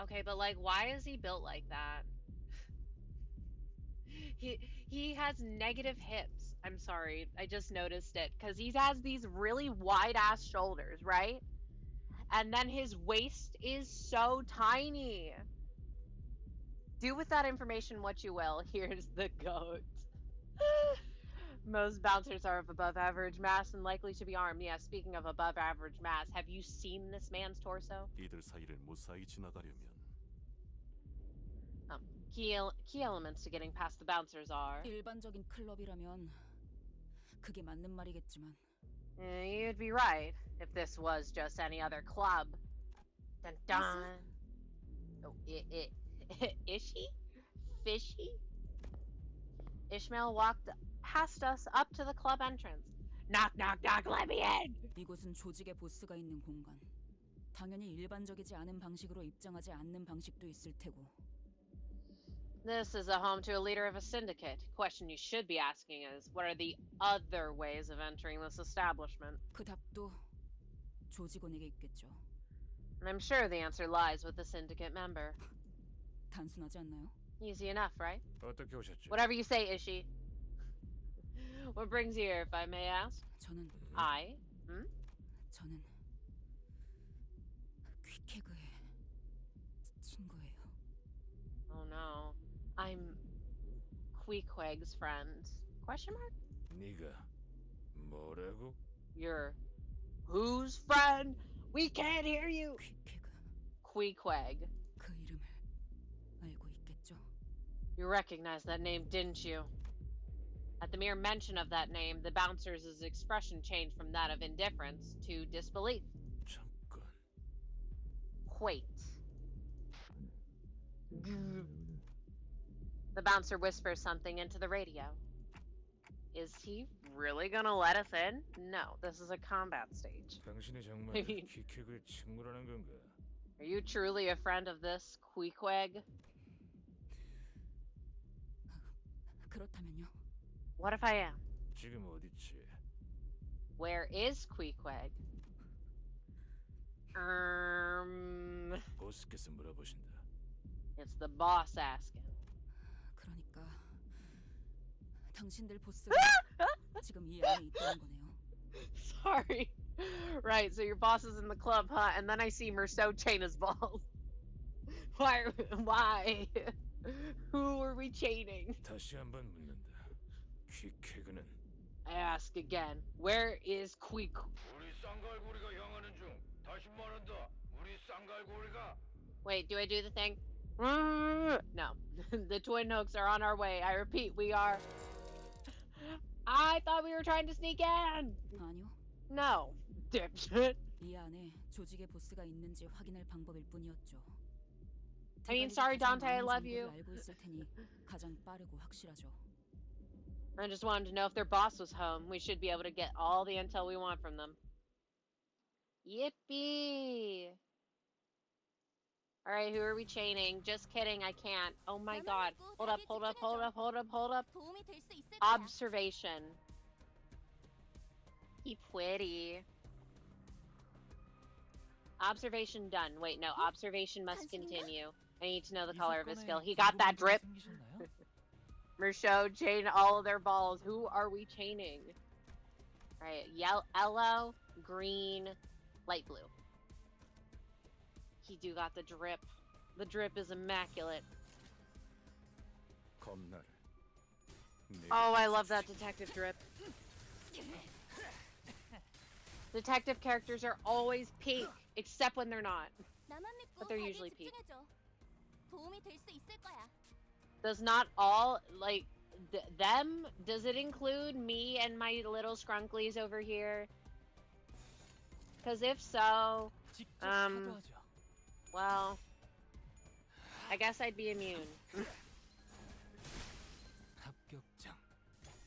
Okay, but like, why is he built like that? He has negative hips. I'm sorry, I just noticed it because he has these really wide ass shoulders, right? And then his waist is so tiny. Do with that information what you will. Here's the goat. Most bouncers are of above average mass and likely to be armed. Yeah, speaking of above average mass, have you seen this man's torso? 이들 사이를 무사히 지나가려면 Key elements to getting past the bouncers are... 일반적인 클럽이라면 그게 맞는 말이겠지만 You'd be right if this was just any other club. Dun dun. Oh, Ishy? Fishy? Ishmael walked past us up to the club entrance. Knock, knock, knock, let me in! 이곳은 조직의 보스가 있는 공간. 당연히 일반적이지 않은 방식으로 입장하지 않는 방식도 있을 테고. This is a home to a leader of a syndicate. Question you should be asking is, what are the other ways of entering this establishment? 그 답도 조직원에게 있겠죠. And I'm sure the answer lies with the syndicate member. 단순하지 않나요? Easy enough, right? 어떻게 오셨죠? Whatever you say, Ishi. What brings you here, if I may ask? 저는 저는 퀴케그의 친구예요. Oh no. I'm Queequeg's friend. Question mark? 네가 뭐라고? You're Whose friend? We can't hear you. 퀴케그 Queequeg. 그 이름을 알고 있겠죠? You recognize that name, didn't you? At the mere mention of that name, the bouncer's expression changed from that of indifference to disbelief. 잠깐. Wait. The bouncer whispers something into the radio. Is he really gonna let us in? No, this is a combat stage. 당신이 정말 I mean- 퀴케그의 친구라는 건가? Are you truly a friend of this Queequeg? 그렇다면요. What if I am? 지금 어디지? Where is Queequeg? 보스께서 물어보신다. It's the boss asking. 그러니까 당신들 보스가 지금 이 안에 있다는 거네요. Sorry. Right, so your boss is in the club, huh? And then I see Merceau chain his balls. Why? Who are we chaining? 다시 한번 묻는다. 퀴케그는 I ask again. Where is Queek? 우리 쌍갈고리가 향하는 중. 다시 말한다. 우리 쌍갈고리가 Wait, do I do the thing? No. The twin hooks are on our way. I repeat, we are. I thought we were trying to sneak in. 아니요. No. Dipshit. 이 안에 조직의 보스가 있는지 확인할 방법일 뿐이었죠. I mean, 대가리가 sorry, 가장 Dante, I 많은 love 정보를 you. 알고 있을 테니 가장 빠르고 확실하죠. I just wanted to know if their boss was home. We should be able to get all the intel we want from them. Yippee! Alright, who are we chaining? Just kidding, I can't. Oh my god. Hold up, hold up, hold up, hold up, hold up. 도움이 될 수 있을 거야. Observation. He pretty. Observation done. Wait, no, observation must continue. I need to know the color of his skill. He got that drip. Merceau chain all of their balls. Who are we chaining? Alright, yellow, green, light blue. He do got the drip. The drip is immaculate. 겁나를. Oh, I love that detective drip. Detective characters are always pink, except when they're not. 나만 믿고 But they're 거기에 usually pink. 집중해줘. 도움이 될 수 있을 거야. Does not all, like, them? Does it include me and my little scrunklies over here? Because if so, well, I guess I'd be immune. 합격장.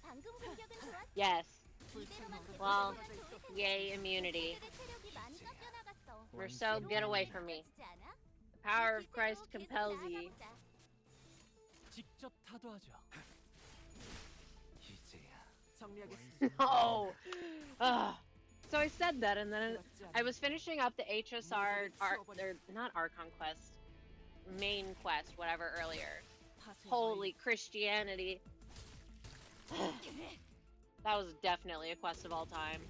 방금 공격은 좋았어. Yes. 이대로만 Well, 계속하면 좋을 텐데. yay, immunity. 우리들의 체력이 많이 깎여나갔어. Merceau, get away from me. 느껴지지 않아? The power of 이 Christ 기세로 계속 compels ye. 나아가보자. 직접 타도하죠. 이제야. 정리하겠습니다. No! Ugh. So I said that, and then I was finishing up the HSR, or not Archon quest, main quest, whatever, earlier. Holy Christianity. That was definitely a quest of all time.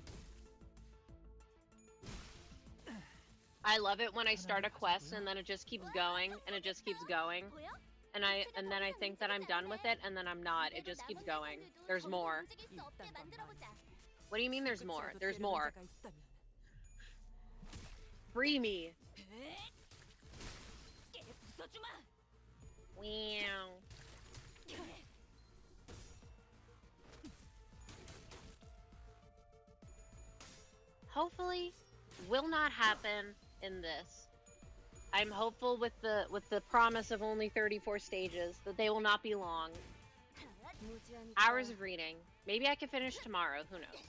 I love it when I start a quest and then it just keeps going and it just keeps going. 보여? And then I think that I'm done with it and then I'm not. It just keeps going. There's more. 움직일 수 없게 만들어보자. What do you mean there's more? There's more. 문제가 있다면. Free me. 깨 부숴주마. Wow. Hopefully, will not happen in this. I'm hopeful with the promise of only 34 stages that they will not be long. 무지하니까. Hours of reading. Maybe I can finish tomorrow. Who knows?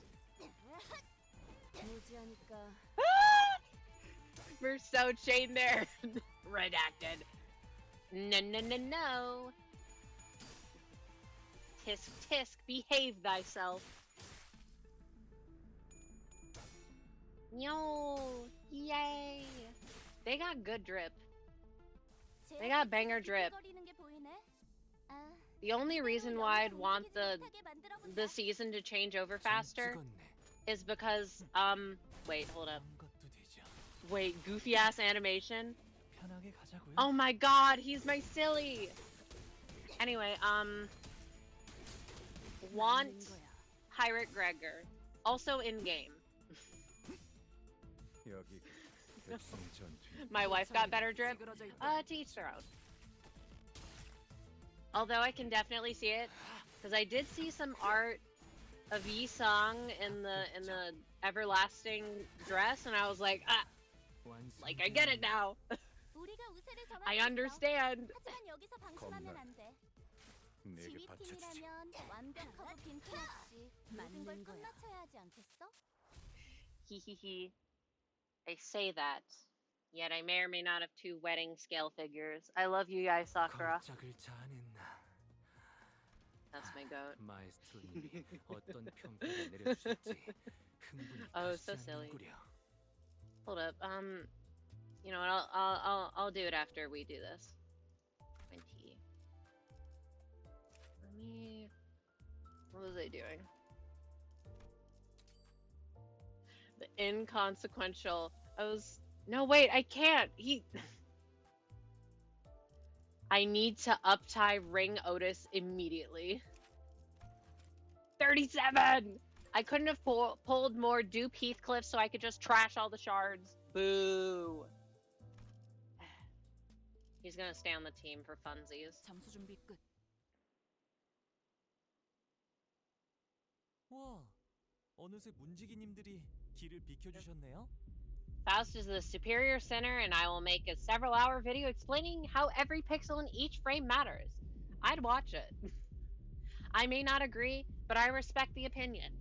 무지하니까. We're so chained there. Redacted. No, no, no, no. Tisk, tisk, behave thyself. Yo, yay. They got good drip. They got banger drip. 거리는 게 보이네. 아, The only reason why I'd want the season to change over faster is because, wait, hold up. Wait, goofy ass animation? Oh my god, he's my silly! Anyway, want Pirate Gregor. Also in game. 여기가 백성 전투. My wife got better drip. 찌그러져 있다. To each their own. Although I can definitely see it, because I did see some art of Yi Sung in the everlasting dress, and I was like, like I get it now. 우리가 우세를 I 점하고 있어. understand. 하지만 여기서 방심하면 안 돼. 내게 지휘 바쳐주지. 팀이라면 완벽하고 빈틈없이 모든 걸 맞는 거야. 끝마쳐야 하지 않겠어? Hehehe. I say that, yet I may or may not have two wedding scale figures. I love you guys, Sakura. 걸작을 자는 That's my goat. 마에스트로님이 어떤 평가를 내려주실지 흥분이 Oh, so 가시지 silly. 않는구려. Hold up. You know what? I'll do it after we do this. 20. Let me. What was I doing? The inconsequential. No, wait. I can't. I need to up-tie Ring Otis immediately. 37! I couldn't have pulled more Dupe Heathcliff so I could just trash all the shards. Boo. He's gonna stay on the team for funsies. 점수 준비 끝. 와, 어느새 문지기님들이 길을 비켜주셨네요. Faust is the superior sinner, and I will make a several-hour video explaining how every pixel in each frame matters. I'd watch it. I may not agree, but I respect the opinion.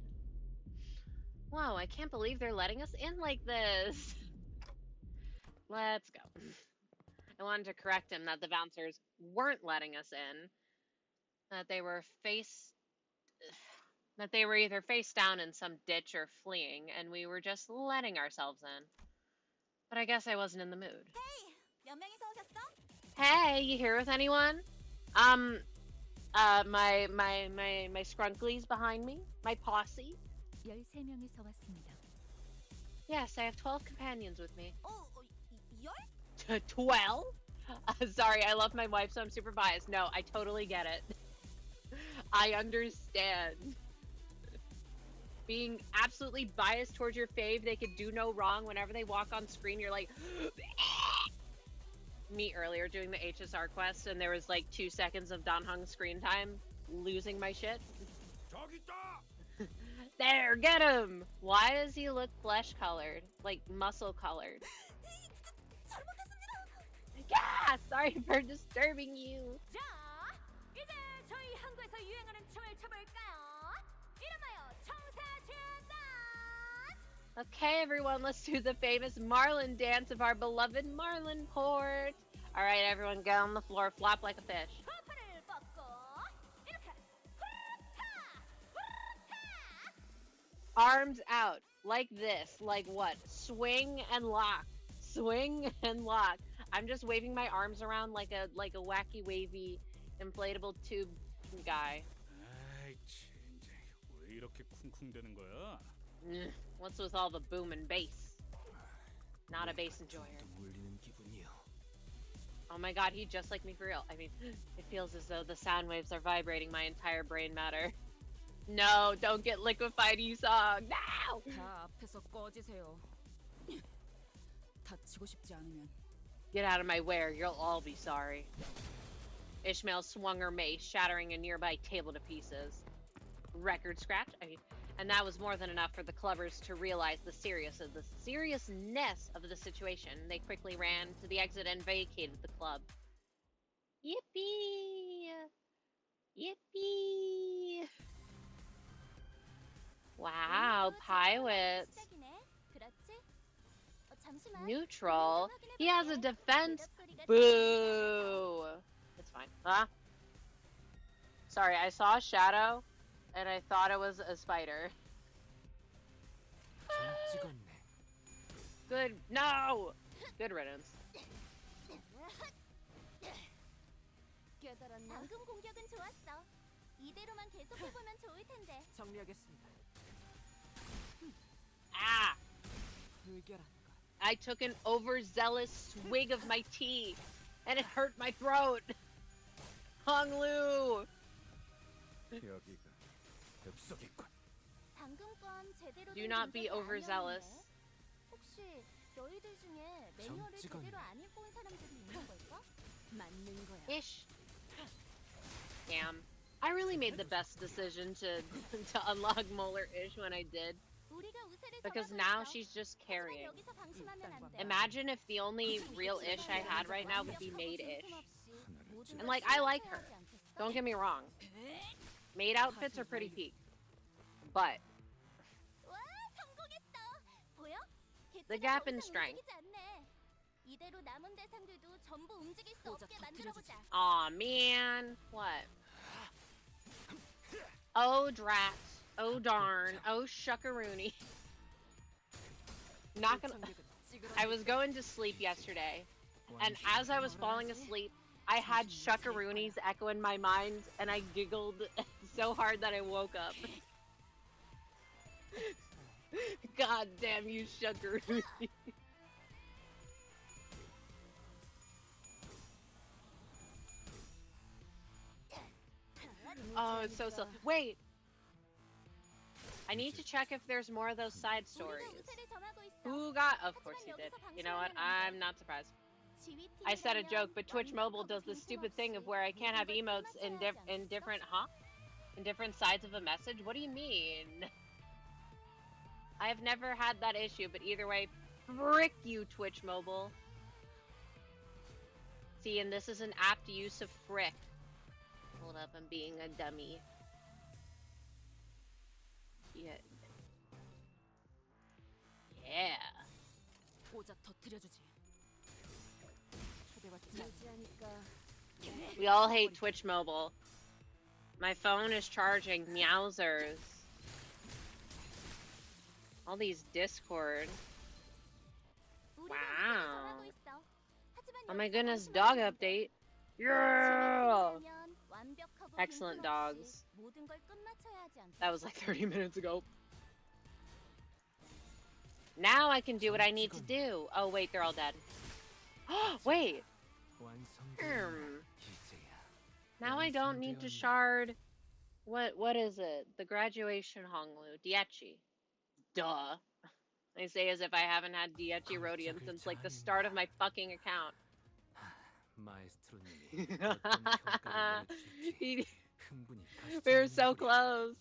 Whoa, I can't believe they're letting us in like this. Let's go. I wanted to correct him that the bouncers weren't letting us in. That they were either face down in some ditch or fleeing, and we were just letting ourselves in. But I guess I wasn't in the mood. 몇 명이서 오셨어? Hey, you here with anyone? My scrunklies behind me? My posse? 13명이서 왔습니다. Yes, I have 12 companions with me. 열? 12? Sorry, I love my wife, so I'm super biased. No, I totally get it. I understand. Being absolutely biased towards your fave, they could do no wrong. Whenever they walk on screen, you're like... Me earlier doing the HSR quest, and there was like 2 seconds of Danheng screen time, losing my shit. There, get him! Why does he look flesh-colored? Like, muscle-colored? Yeah! Sorry for disturbing you. 자, 이제 저희 한국에서 유행하는 춤을 춰볼까요? 이름하여 청사춘 댄스! Okay, everyone, let's do the famous Marlin dance of our beloved Marlin port. All right, everyone, get on the floor, flop like a fish. 허파를 뻗고 이렇게 후루타! 후루타! Arms out, like this, like what? Swing and lock, swing and lock. I'm just waving my arms around like a wacky, wavy, inflatable tube guy. 아이, 진짜 왜 이렇게 쿵쿵대는 거야? What's with all the boom and bass? Not a bass enjoyer. 울리는 기분이요. Oh my god, he just like me for real. I mean, it feels as though the sound waves are vibrating my entire brain matter. No, don't get liquefied, Yusong. No! 다 앞에서 꺼지세요. 다치고 싶지 않으면. Get out of my way, or you'll all be sorry. Ishmael swung her mace, shattering a nearby table to pieces. Record scratch. And that was more than enough for the clubbers to realize the seriousness of the situation. They quickly ran to the exit and vacated the club. Yippee! Yippee! Wow, pirates. 시작이네. 그렇지? 잠시만. Neutral. He has a defense. Boo! It's fine. Huh? Sorry, I saw a shadow, and I thought it was a spider. 잘 찍었네. Good. No! Good riddance. 깨달았나? 방금 공격은 좋았어. 이대로만 계속해보면 좋을 텐데. 정리하겠습니다. Ah! 불결한 I took an overzealous swig of my tea, and it hurt my throat. Honglu! 여기가 엽석이군. 방금 건 제대로 Do 된 not be 공격이 overzealous. 아니었네. 혹시 너희들 중에 매뉴얼을 찍었네. 제대로 안 읽고 온 사람들이 있는 걸까? 맞는 거야. Ish. Damn. I really made the best decision to unlock Molar Ish when I did. 우리가 우세를 Because 정하고 now 있어. she's just 하지만 carrying. 여기서 방심하면 안 돼. Imagine if the only real Ish I had right now would be Maid Ish. 모든 And 걸 like, I like 신경 her. 써야 하지 않겠어? Don't get me wrong. Maid outfits are pretty peak. But 와, 성공했어. 보여? The 개체가 gap 더 in 이상 strength. 움직이지 않네. 이대로 남은 대상들도 전부 움직일 수 없게 만들어보자. aw man. What? Oh drat. Oh darn. Oh shuckaroony. Not gonna I was going to sleep yesterday, and as I was falling asleep, I had shuckaroonies echo in my mind, and I giggled so hard that I woke up. God damn you, shuckaroony. Oh, it's so silly. Wait! I need to check if there's more of those side stories. 우세를 점하고 있어. Who got? Of course he did. You know what? I'm not surprised. I said a joke, but Twitch Mobile does this stupid thing of where I can't have emotes in different, in different sides of a message. What do you mean? I have never had that issue, but either way, frick you, Twitch Mobile. See, and this is an apt use of frick. Hold up, I'm being a dummy. Yeah. Yeah. 오자 터뜨려주지. 초대받지 않- We all hate Twitch Mobile. My phone is charging. Meowsers. All these Discord. Wow. Oh my goodness, dog update. Yeah! Excellent dogs. That was like 30 minutes ago. Now I can do what I need to do. Oh wait, they're all dead. Wait! Now I don't need to shard... What is it? The graduation Honglu. Diechi. Duh. I say as if I haven't had Diechi Rodian since like the start of my fucking account. 마에스트로님이 어떤 평가를 내려주실지 흥분이 가시지 We were so 않는구려. close.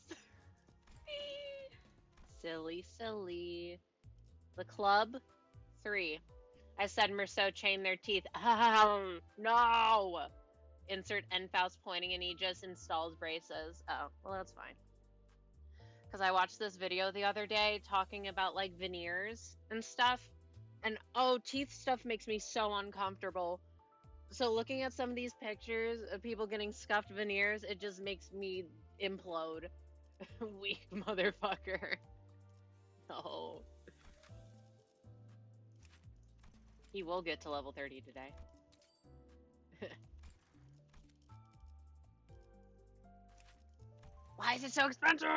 Silly, silly. The club? 3. I said Merceau chained their teeth. No! Insert Enfaust pointing and he just installs braces. Oh, well that's fine. Because I watched this video the other day talking about like veneers and stuff. And oh, teeth stuff makes me so uncomfortable. So looking at some of these pictures of people getting scuffed veneers, it just makes me implode. Weak motherfucker. Oh. He will get to level 30 today. Why is it so expensive?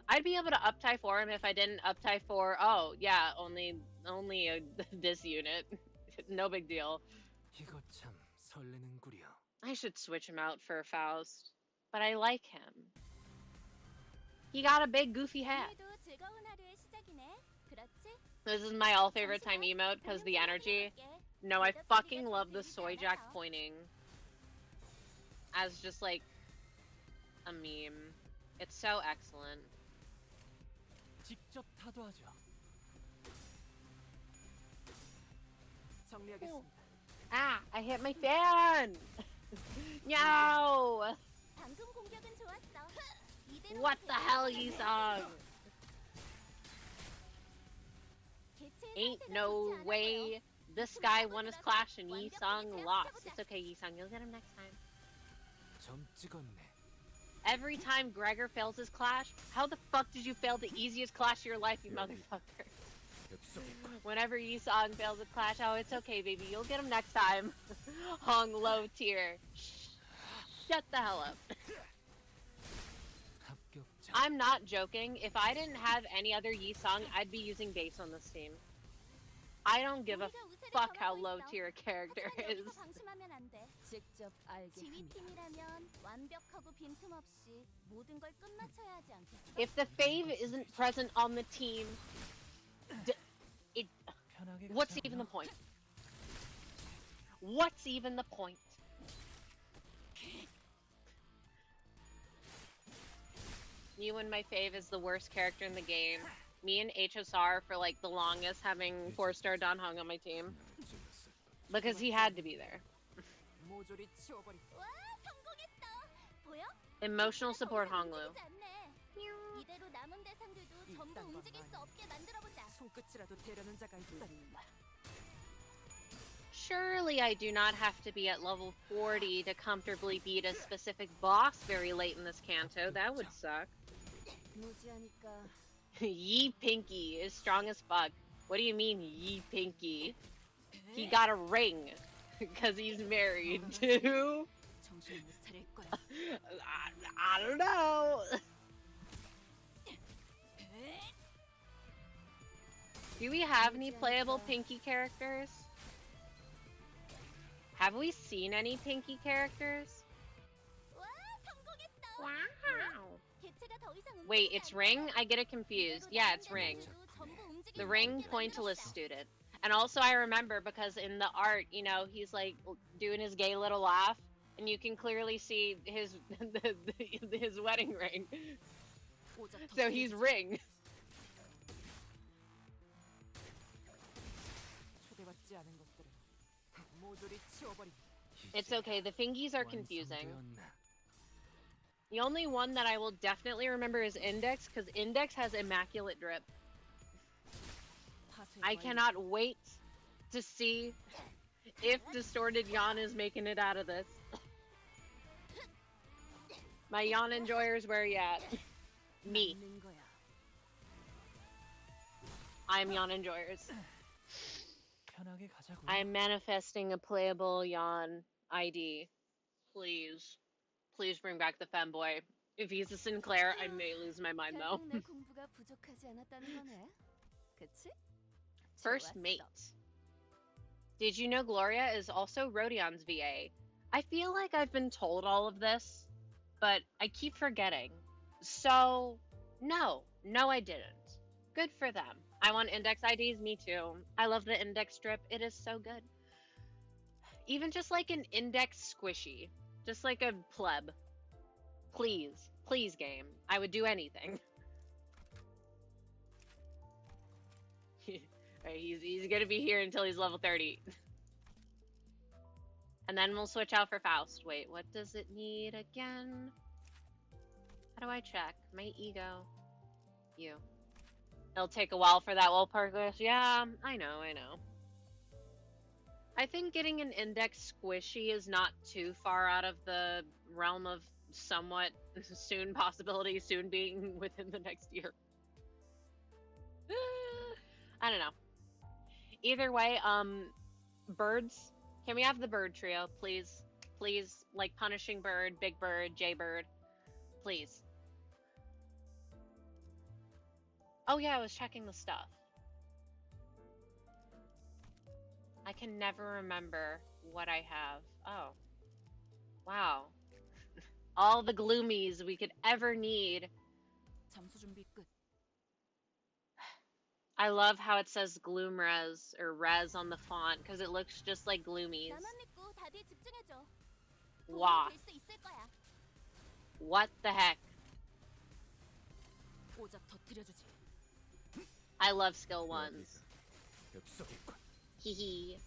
I'd be able to uptie for him if I didn't uptie for, oh, yeah, only this unit. No big deal. 이거 참 설레는구려. I should switch him out for Faust. But I like him. He got a big goofy hat. This is my all favorite time emote because the energy. No, I fucking love the soy jack pointing. As just like a meme. It's so excellent. 직접 타도하죠. 정리하겠습니다. Ah, I hit my fan! No! What the hell, Yisung? Ain't no way this guy won his clash and Yisung lost. It's okay, Yisung, you'll get him next time. 점 찍었네. Every time Gregor fails his clash, how the fuck did you fail the easiest clash of your life, you motherfucker? Whenever Yisung fails a clash, oh, it's okay, baby, you'll get him next time. Hong low tier. Shut the hell up. 합격자. I'm not joking. If I didn't have any other Yisung, I'd be using base on this team. I don't give a fuck how low tier a character is. 직접 알게 If the fave isn't present on the team, it What's even the point? What's even the point? You and my fave is the worst character in the game. Me and HSR for like the longest having 4-star Don Hong on my team. Because he had to be there. 모조리 치워버리. 와, 성공했어. 보여? Emotional support Honglu. 이대로 남은 대상들도 전부 움직일 수 없게 만들어보자. 손끝이라도 대려는 자가 있다니. Surely I do not have to be at level 40 to comfortably beat a specific boss very late in this canto. That would suck. 무지하니까. Yee Pinky is strong as fuck. What do you mean, Yee Pinky? He got a ring because he's married to. 정신 못 차릴 거야. I don't know. Do we have any playable Pinky characters? Have we seen any Pinky characters? 와, 성공했어. Wow. 개체가 더 이상 움직이지 Wait, it's 않아. Ring? I get it confused. Yeah, it's Ring. 대상들도 전부 움직일 The 수 Ring 없게 pointillist 만들어보자. student. And also I remember because in the art, you know, he's like doing his gay little laugh and you can clearly see his his wedding ring. 오작 더 So he's 때려주지. Ring. 초대받지 않은 것들은 모조리 치워버리. It's okay, the fingies are confusing. The only one that I will definitely remember is Index, because Index has immaculate drip. I cannot wait to see if Distorted Yawn is making it out of this. My Yawn enjoyers, where you at? Me. 있는 거야. I'm Yawn enjoyers. 편하게 가자고요. I am manifesting a playable Yawn ID. Please. Please bring back the femboy. If he's a Sinclair, I may lose my mind though. 결국 내 공부가 부족하지 않았다는 거네. 그치? First 좋았어. mate. Did you know Gloria is also Rodion's VA? I feel like I've been told all of this, but I keep forgetting. So, no. No, I didn't. Good for them. I want index IDs, me too. I love the index strip. It is so good. Even just like an index squishy. Just like a pleb. Please. Please, game. I would do anything. Alright, he's gonna be here until he's level 30. And then we'll switch out for Faust. Wait, what does it need again? How do I check? My ego. You. It'll take a while for that will progress. Yeah, I know. I think getting an index squishy is not too far out of the realm of somewhat soon possibility, soon being within the next year. I don't know. Either way, birds. Can we have the bird trio, please? Please, like Punishing Bird, Big Bird, J Bird. Please. Oh yeah, I was checking the stuff. I can never remember what I have. Oh. Wow. All the gloomies we could ever need. 잠수 준비 끝. I love how it says Gloom Res or Res on the font because it looks just like Gloomies. 나만 믿고 다들 집중해줘. Wow. 도움이 될수 있을 거야. What the heck? 오작 터뜨려주지. I love skill ones. 엽석이군. Hee.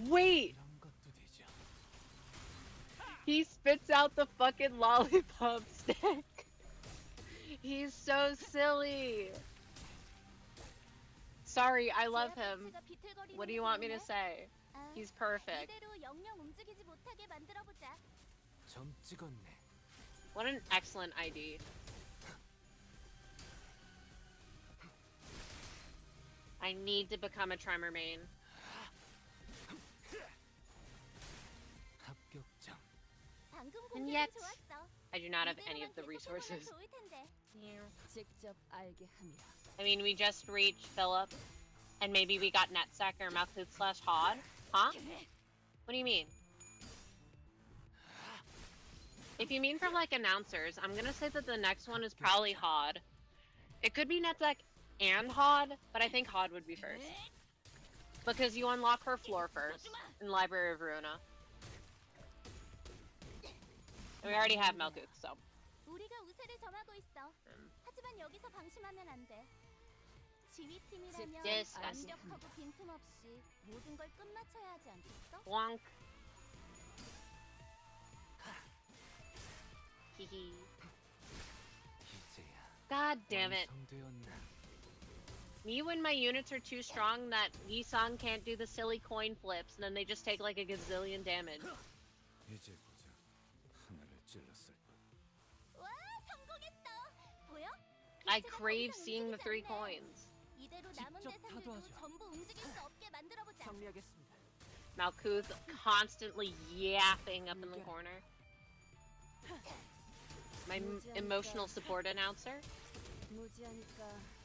Wait! 이런 것도 되죠. He spits out the fucking lollipop stick. He's so silly. Sorry, I love him. 제압 장치가 비틀거리는 What do you want me to 기분이네? say? 아, He's perfect. 이대로 영영 움직이지 못하게 만들어보자. 점 찍었네. What an excellent ID. I need to become a Tremor main. 합격장. 방금 And 공격은 yet, 좋았어. I do not have 이대로만 any of the 계속해보면 resources. 좋을 텐데. 직접 알게 함이라. I mean, we just reached Philip, and maybe we got Netsack or Malkuth / Hod? Huh? What do you mean? If you mean from like announcers, I'm gonna say that the next one is probably Hod. It could be Netsack and Hod, but I think Hod would be first. Because you unlock her floor first in Library of Ruina. And we already have Melkuk, so. 우리가 우세를 점하고 있어. 하지만 여기서 방심하면 안 돼. 지휘팀이라면 Disgusting. 완벽하고 빈틈없이 모든 걸 끝마쳐야 하지 않겠어? Wonk. Hehe. God damn it. Me when my units are too strong that Yi-san can't do the silly coin flips and then they just take like a gazillion damage. 이제 보자. 하나를 찔렀을 뿐. 와, 성공했어. 보여? I crave seeing the 3 coins. 이대로 남은 대상들도 전부 움직일 수 없게 만들어 보자. 정리하겠습니다. Malkuth constantly yapping up in the corner. My emotional support announcer. 무지하니까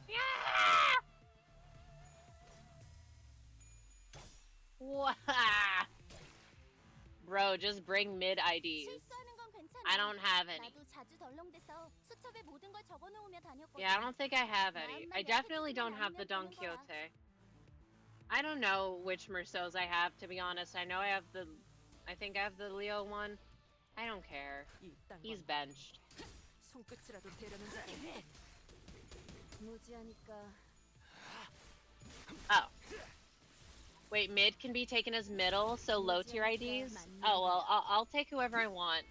Yeah! Wow. Bro, just bring mid IDs. 실수하는 건 괜찮아. I don't have any. 나도 자주 덜렁대서 수첩에 모든 걸 적어 놓으며 다녔거든. Yeah, I don't think I have any. I definitely don't have the Don Quixote. I don't know which Merceaus I have, to be honest. I know I have the... I think I have the Leo one. I don't care. He's benched. 손끝이라도 대려는 자가 무지하니까 Oh. Wait, mid can be taken as middle, so low tier IDs? Oh, well, I'll take whoever I want.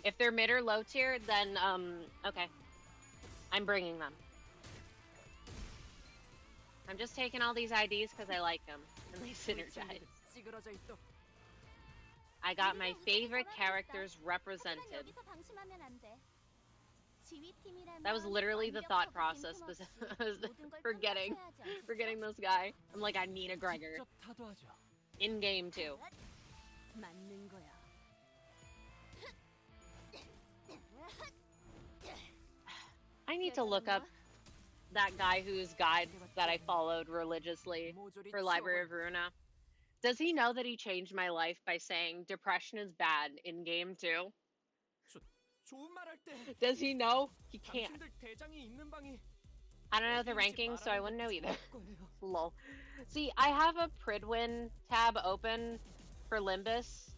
If they're mid or low tier, then, okay. I'm bringing them. I'm just taking all these IDs because I like them, and they synergize. 찌그러져 있도. I got my favorite characters represented. 여기서 방심하면 안 돼. 지휘팀이라면 That was literally the thought process. I was forgetting this guy. I'm like, I need a Gregor. 직접 타도하죠. In game too. 맞는 거야. I need to look up that guy whose guide that I followed religiously for Library of Ruina. Does he know that he changed my life by saying depression is bad in game too? 좋은 말 할 때. Does he know? He can't. 당신들 대장이 있는 방이 I don't know the rankings, so I wouldn't know either. Lol. See, I have a Pridwin tab open for Limbus.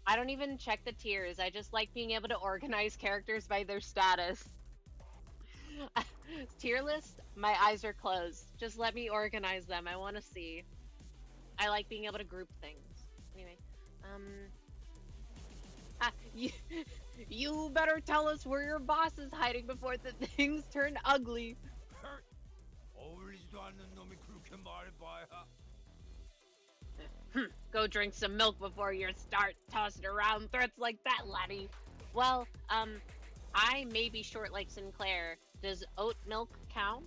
I don't even check the tiers. I just like being able to organize characters by their status. Tier list, my eyes are closed. Just let me organize them. I want to see. I like being able to group things. Anyway, you better tell us where your boss is hiding before the things turn ugly. 어울리지도 않는 놈이 그렇게 말해봐야. Go drink some milk before you start tossing around threats like that, laddie. Well, I may be short like Sinclair. Does oat milk count?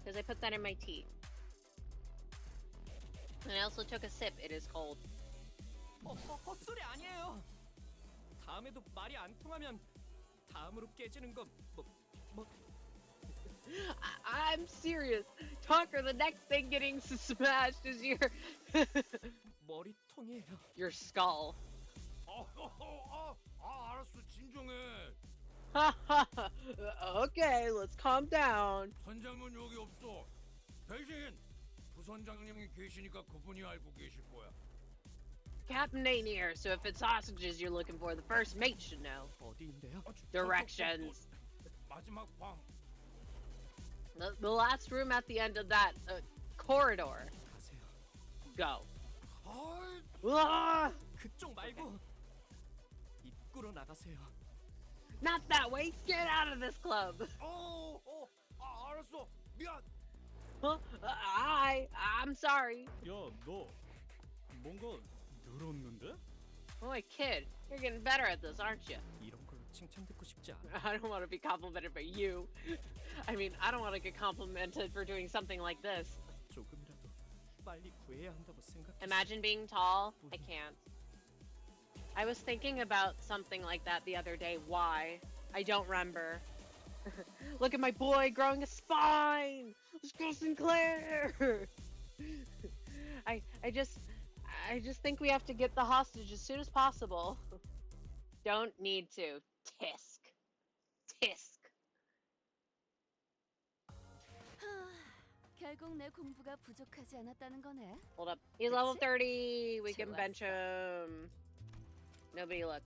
Because I put that in my tea. And I also took a sip. It is cold. 헛소리 아니에요. 다음에도 말이 안 통하면 다음으로 깨지는 거 뭐. I'm serious. Talker, the next thing getting smashed is 머리통이에요. your skull. 알았어, 진정해. Okay, let's calm down. 선장은 여기 없어. 대신 부선장님이 계시니까 그분이 알고 계실 거야. Captain ain't here, so if it's sausages you're looking for, the first mate should know. 어디인데요? Directions. 마지막 방. The last room at the end of that corridor. 가세요. Go. 아이, Ah! 그쪽 말고 입구로 나가세요. Not that way. Get out of this club. 알았어. 미안. Huh? I'm sorry. 야, 너 뭔가 늘었는데? Boy, kid, you're getting better at this, aren't you? 이런 걸로 칭찬 듣고 싶지 않아. I don't want to be complimented by you. I mean, I don't want to get complimented for doing something like this. 조금이라도 빨리 구해야 한다고 생각했어. Imagine being tall. I can't. I was thinking about something like that the other day. Why? I don't remember. Look at my boy growing a spine. Let's go, Sinclair. I just think we have to get the hostage as soon as possible. Don't need to. Tisk. tisk. 결국 내 공부가 부족하지 않았다는 거네. Hold up. He's level 그치? 30. We can bench 좋았어. him. Nobody look.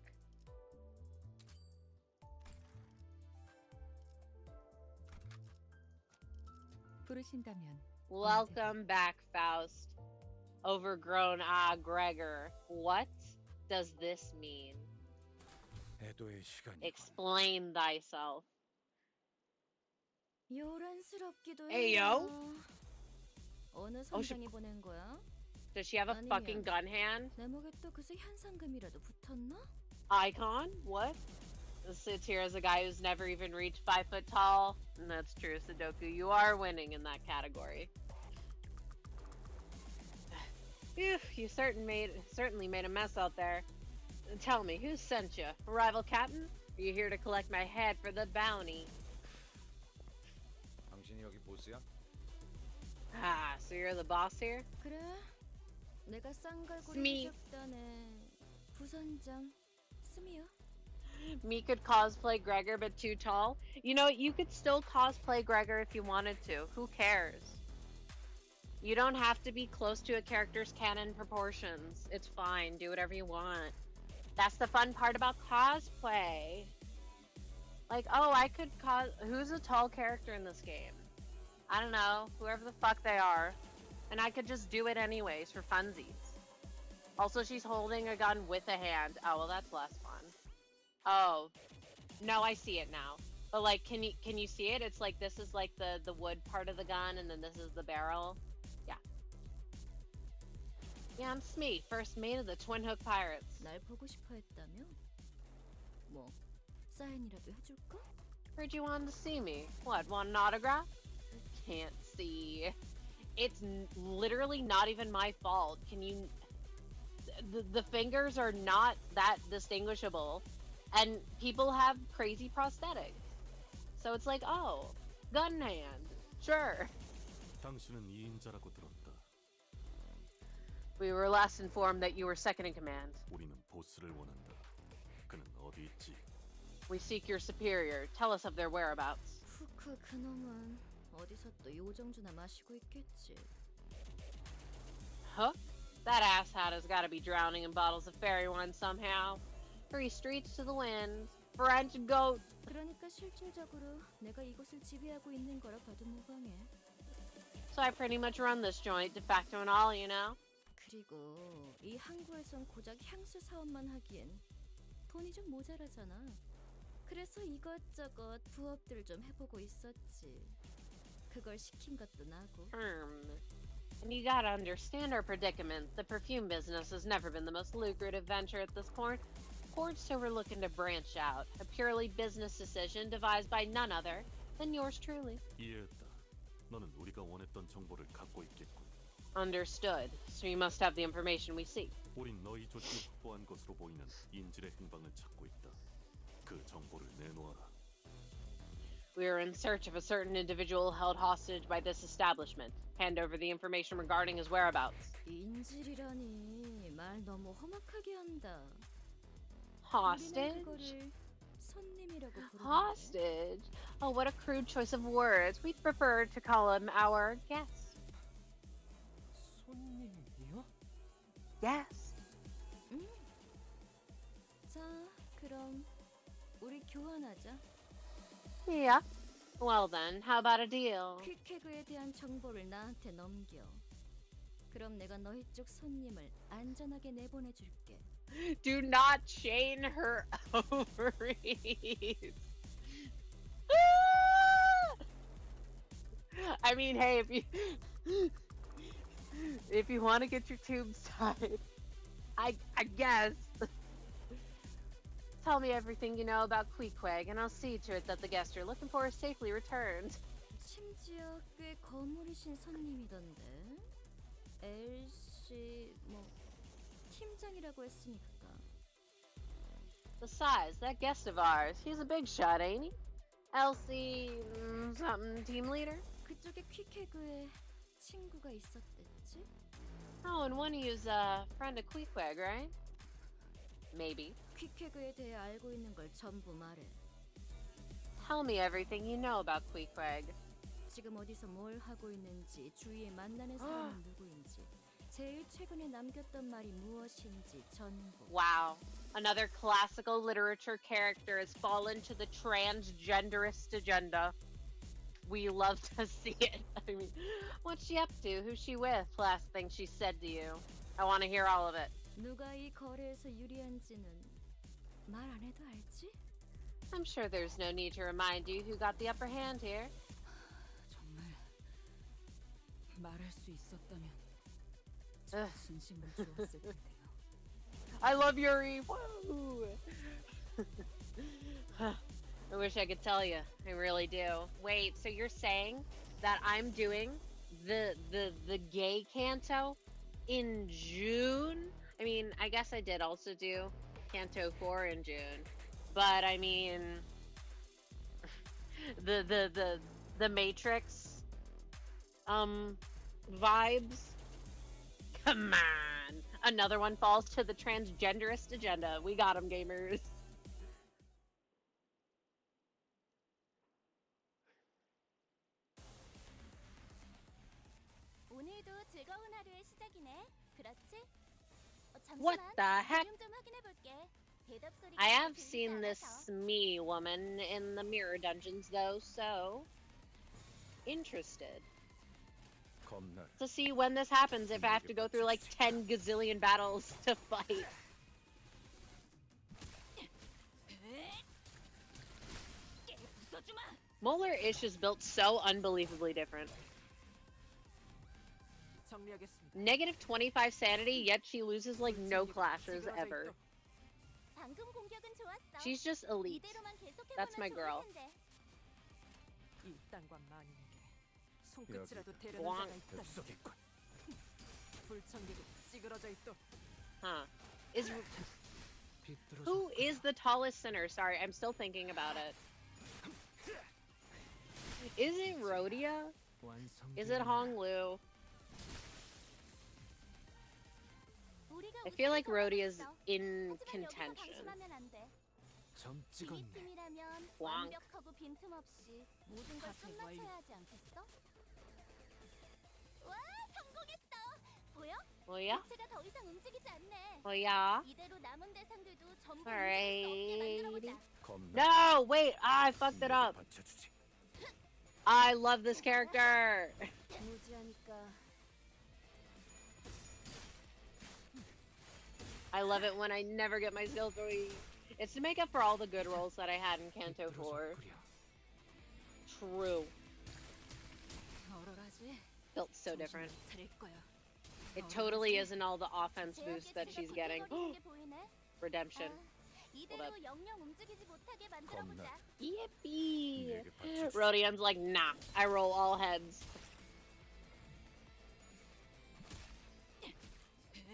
부르신다면 Welcome back, Faust. Overgrown Gregor. What does this mean? 애도의 시간이. Explain thyself. 요란스럽기도 Hey, 해요. yo. 어느 Oh, she- 선장이 보낸 거야? Does she have a fucking 아니면 gun hand? 내 목에 또 그새 현상금이라도 붙었나? Icon? What? This sits here as a guy who's never even reached 5 foot tall. And that's true, Sudoku. You are winning in that category. Phew, you certainly made a mess out there. Tell me, who sent you? A rival captain? Are you here to collect my head for the bounty? 당신이 여기 보스야? Ah, so you're the boss here? 그래. 내가 쌍갈고리 스미. 해적단의 부선장 스미야. Me could cosplay Gregor, but too tall. You know, you could still cosplay Gregor if you wanted to. Who cares? You don't have to be close to a character's canon proportions. It's fine. Do whatever you want. That's the fun part about cosplay. Like, oh, I could who's a tall character in this game? I don't know. Whoever the fuck they are. And I could just do it anyways for funsies. Also, she's holding a gun with a hand. Oh, well, that's less fun. Oh, no, I see it now. But like, can you see it? It's like this is like the wood part of the gun, and then this is the barrel. Yeah. Yeah, I'm Smee, first mate of the Twin Hook Pirates. 날 보고 싶어 했다며? 뭐 사인이라도 해줄까? Heard you wanted to see me. What? Want an autograph? Can't see. It's literally not even my fault. Can you? The fingers are not that distinguishable. And people have crazy prosthetics. So it's like, oh, gun hand. Sure. 당신은 2인자라고 들었다. We were last informed that you were second in command. 우리는 보스를 원한다. 그는 어디 있지? We seek your superior. Tell us of their whereabouts. 후크 그놈은 어디서 또 요정주나 마시고 있겠지. Huh? That asshat has got to be drowning in bottles of fairy wine somehow. 3 streets to the wind. French goat. 그러니까 실질적으로 내가 이곳을 지배하고 있는 거라 봐도 무방해. So I pretty much run this joint, de facto and all, you know? 그리고 이 항구에선 고작 향수 사업만 하기엔 돈이 좀 모자라잖아. 그래서 이것저것 부업들을 좀 해보고 있었지. 그걸 시킨 것도 나고. And you gotta understand our predicament. The perfume business has never been the most lucrative venture at this point. So we're looking to branch out. A purely business decision devised by none other than yours truly. 이해했다. 너는 우리가 원했던 정보를 갖고 있겠군. Understood. So you must have the information we seek. 우린 너희 조직이 확보한 것으로 보이는 인질의 행방을 찾고 있다. 그 정보를 내놓아라. We are in search of a certain individual held hostage by this establishment. Hand over the information regarding his whereabouts. 인질이라니 말 너무 험악하게 한다. Hostage? 그거를 손님이라고 부르는데. Hostage? Oh, what a crude choice of words. We'd prefer to call him our guest. 손님이요? Yes. 자, 그럼 우리 교환하자. Yeah. Well then, how about a deal? 퀵해그에 대한 정보를 나한테 넘겨. 그럼 내가 너희 쪽 손님을 안전하게 내보내줄게. Do not chain her ovaries. I mean, hey, if you want to get your tubes tied, I guess. Tell me everything you know about Queequeg, and I'll see to it that the guest you're looking for is safely returned. 심지어 꽤 거물이신 손님이던데. 엘씨 뭐 팀장이라고 했으니까. Besides, that guest of ours, he's a big shot, ain't he? Elsie, something team leader? 그쪽에 퀵해그에 친구가 있었댔지? Oh, and one of you's a friend of Queequeg, right? Maybe. 퀵해그에 대해 알고 있는 걸 전부 말해. Tell me everything you know about Queequeg. 지금 어디서 뭘 하고 있는지, 주위에 만나는 사람은 누구인지, 제일 최근에 남겼던 말이 무엇인지 전부. Wow. Another classical literature character has fallen to the transgenderist agenda. We love to see it. I mean, what's she up to? Who's she with? Last thing she said to you. I want to hear all of it. 누가 이 거래에서 유리한지는 말 안 해도 알지? I'm sure there's no need to remind you who got the upper hand here. 정말 말할 수 있었다면 Ugh. 진심으로 좋았을 텐데요. I love Yuri. Woo! I wish I could tell you. I really do. Wait, so you're saying that I'm doing the gay canto in June? I mean, I guess I did also do Canto 4 in June. But I mean the Matrix vibes. Come on. Another one falls to the transgenderist agenda. We got them, gamers. 오늘도 즐거운 하루의 시작이네. 그렇지? What 잠시만. the heck? 볼륨 좀 확인해 볼게. 대답 소리가 I have 들리지 seen this 않아서. me woman in the mirror dungeons though, so interested 겁나. to see when this happens if I have to go through like 10 gazillion battles to fight. Molar Ish is built so unbelievably different. 정리하겠습니다. Negative 25 sanity, yet she loses like no clashes ever. 방금 공격은 좋았어. She's just elite. 이대로만 계속해보면 That's my 좋을 girl. 텐데. 이 땅과 만인에게 손끝이라도 대려는 왕. 자가 있다. 흡속했군. 불청객은 찌그러져 있도. Huh. Is 비뚤어져. who is the tallest sinner? Sorry, I'm still thinking about it. Is it Rhodia? Is it Hong Lu? 우리가 I feel like 우승을 Rhodia's 성공했어. in 하지만 여기서 contention. 방심하면 안 돼. 점 찍었네. 지휘팀이라면 왕. 완벽하고 빈틈없이 모든 걸 파세 끝마쳐야 완료. 하지 않겠어? 와, 성공했어. 보여? 뭐야? 기체가 더 이상 움직이지 않네. 뭐야? 이대로 남은 대상들도 전부 Alrighty. 움직일 수 없게 만들어보자. 겁나. No, wait, I fucked it up. 받쳐주지. I love this character. 무지하니까 I love it when I never get my skill 3. It's to make up for all the good rolls that I had in Canto 4. True. 얼얼하지? Built so different. 정신을 차릴 거야. It totally isn't all the offense boost 제약의 that 체가 she's getting. 비틀거리는 게 보이네. Redemption. 이대로 up. 영영 움직이지 못하게 만들어보자. 겁나. Yippee! 내게 받쳐주지. Rhodium's like, nah, I roll all heads.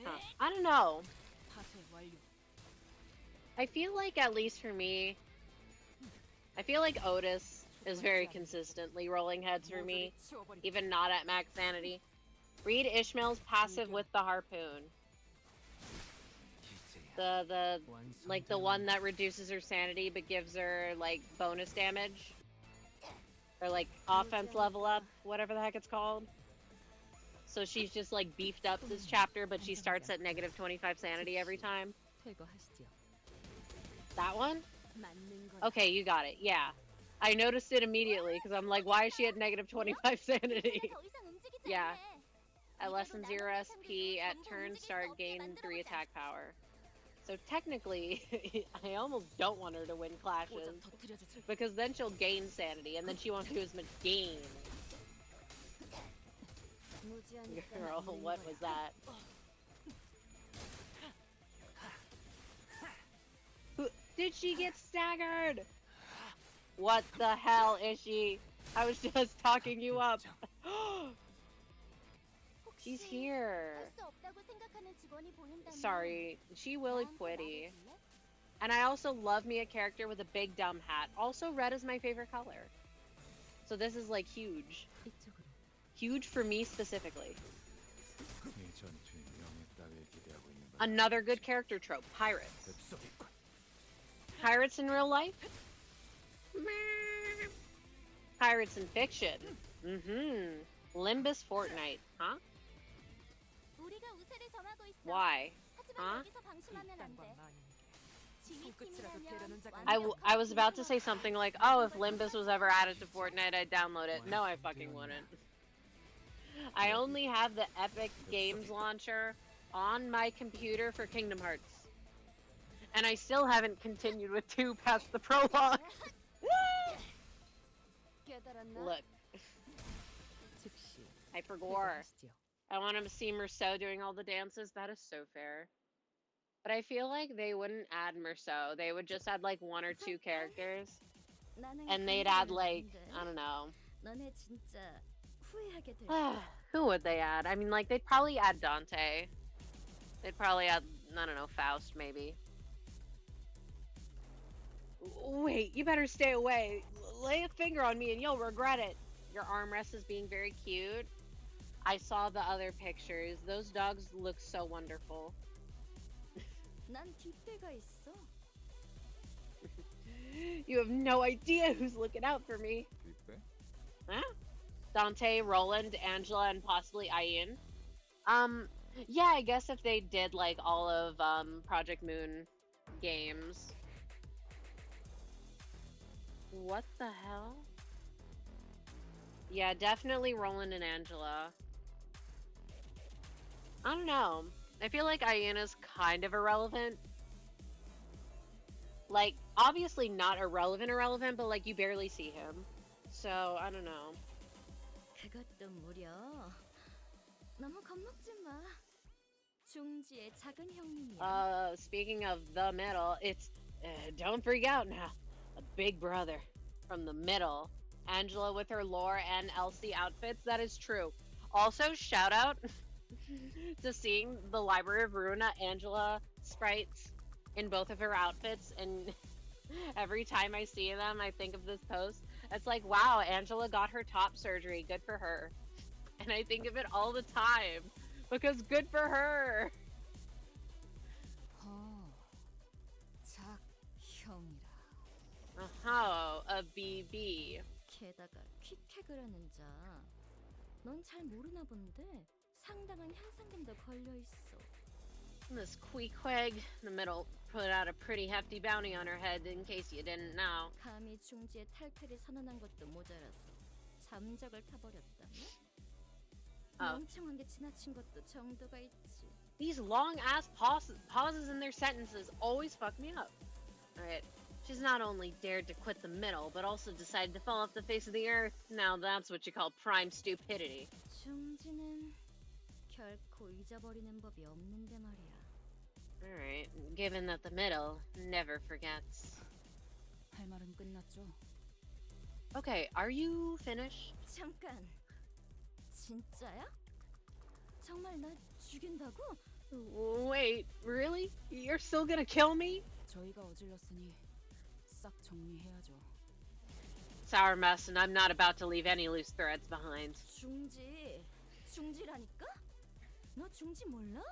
Huh. I don't know. 파쇄 완료. I feel like, at least for me, I feel like Otis is very consistently rolling heads for me, 모조리 치워버리고. even not at max sanity. Read Ishmael's passive with the harpoon. The like the one that reduces her sanity but gives her like bonus damage. Or like offense level up, whatever the heck it's called. So she's just like beefed up this chapter, but she starts at negative 25 sanity every time. 퇴거하시죠. That one? 맞는 건 Okay, you got it. Yeah. I noticed it immediately because I'm like, why is she at negative 25 sanity? 기체가 더 이상 움직이지 Yeah. 않네. At less than 0 SP, at turn start, gain 3 attack power. So technically, I almost don't want her to win clashes. 오점 터뜨려주지. Because then she'll gain sanity, and then she won't do as much gain. 무지하니까 Girl, 맞는 what 거야. was that? Did she get staggered? What the hell is she? I was just talking you up. She's 혹시 here. 할수 없다고 생각하는 직원이 보인다면 Sorry, she will 나한테 quitty. 말해줄래? And I also love me a character with a big dumb hat. Also, red is my favorite color. So this is like huge. 이쪽으로. Huge for me specifically. 네 전투의 명예 따위에 기대하고 있는 건 Another good character trope, pirates. 흡속했군. Pirates in real life? Meh. Pirates in Fiction. Mm-hmm. Limbus Fortnite. Huh? 우리가 우세를 점하고 있어. Why? 하지만 Huh? 여기서 방심하면 안 돼. I was about to say something like, oh, if Limbus was ever added to Fortnite, I'd download it. No, I fucking wouldn't. I only have the Epic Games Launcher on my computer for Kingdom Hearts. And I still haven't continued with 2 past the prologue. Look. 즉시 Hypergore. 퇴근하시지요. I want to see Merceau doing all the dances. That is so fair. But I feel like they wouldn't add Merceau. They would just add like 1 or 2 characters. And they'd add like, I don't know. 너네 진짜 후회하게 될 거야. Who would they add? I mean, like, they'd probably add Dante. They'd probably add, I don't know, Faust, maybe. Wait, you better stay away. Lay a finger on me and you'll regret it. Your armrest is being very cute. I saw the other pictures. Those dogs look so wonderful. 난 뒷배가 있어. You have no idea who's looking out for me. Huh? Dante, Roland, Angela, and possibly Ian. Yeah, I guess if they did like all of Project Moon games. What the hell? Yeah, definitely Roland and Angela. I don't know. I feel like Ian is kind of irrelevant. Like, obviously not irrelevant, but like you barely see him. So, I don't know. 그것도 무려 너무 겁먹지 마. 중지의 작은 형님이야. Speaking of the middle, it's don't freak out now. A big brother from the middle. Angela with her Lore and Elsie outfits. That is true. Also, shout out to seeing the Library of Ruina Angela sprites in both of her outfits, and every time I see them, I think of this post. It's like, wow, Angela got her top surgery. Good for her. And I think of it all the time because good for her. 작형이라. A BB. 게다가 퀵해그라는 자. 넌 잘 모르나 본데 상당한 현상금도 걸려 있어. This Queequeg in the middle put out a pretty hefty bounty on her head in case you didn't know. 감히 중지의 탈퇴를 선언한 것도 모자라서 잠적을 타버렸다며? 멍청한 게 지나친 것도 정도가 있지. These long-ass pauses in their sentences always fuck me up. Alright, she's not only dared to quit the middle, but also decided to fall off the face of the earth. Now that's what you call prime stupidity. 중지는 결코 잊어버리는 법이 없는데 말이야. Alright, given that the middle never forgets. 할 말은 끝났죠? Okay, are you finished? 잠깐. 진짜야? 정말 나 죽인다고? Wait, really? You're still gonna kill me? 저희가 어질렀으니 싹 정리해야죠. It's our mess, and I'm not about to leave any loose threads behind. 중지라니까? 너 중지 몰라?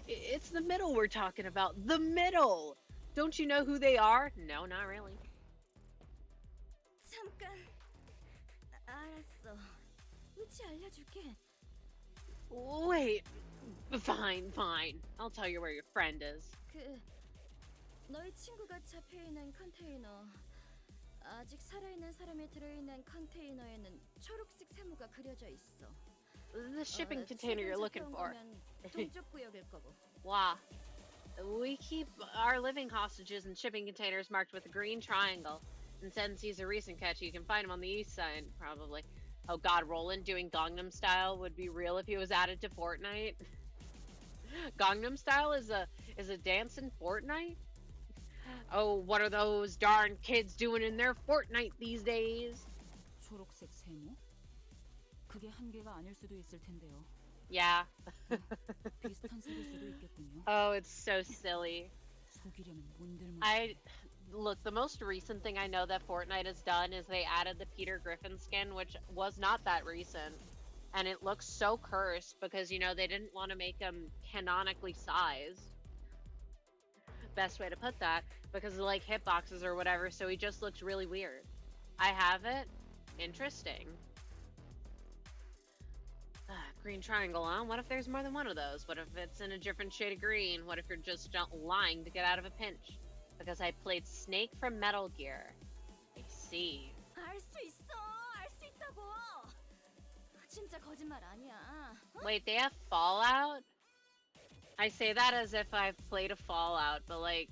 It's the middle we're talking about. The middle! Don't you know who they are? No, not really. 잠깐. 알았어. 위치 알려줄게. Wait. Fine. I'll tell you where your friend is. 너희 친구가 잡혀있는 컨테이너. 아직 살아있는 사람이 들어있는 컨테이너에는 초록색 세모가 그려져 있어. The shipping container you're looking for. 동쪽 구역일 거고. Wow. We keep our living hostages in shipping containers marked with a green triangle. And since he's a recent catch, you can find him on the east side, probably. Oh god, Roland doing Gangnam Style would be real if he was added to Fortnite. Gangnam Style is a dance in Fortnite? Oh, what are those darn kids doing in their Fortnite these days? 초록색 세모? 그게 한계가 아닐 수도 있을 텐데요. Yeah. 비슷한 색일 수도 있겠군요. Oh, it's so silly. 속이려면 뭔들 Look, the most recent thing I know that Fortnite has done is they added the Peter Griffin skin, which was not that recent. And it looks so cursed because, you know, they didn't want to make him canonically sized. Best way to put that, because of like hitboxes or whatever, so he just looks really weird. I have it, Interesting. Green triangle, huh? What if there's more than one of those? What if it's in a different shade of green? What if you're just lying to get out of a pinch? Because I played Snake from Metal Gear. I see. 알 수 있어. 알 수 있다고. 진짜 거짓말 아니야. Wait, they have Fallout? I say that as if I've played a Fallout, but like,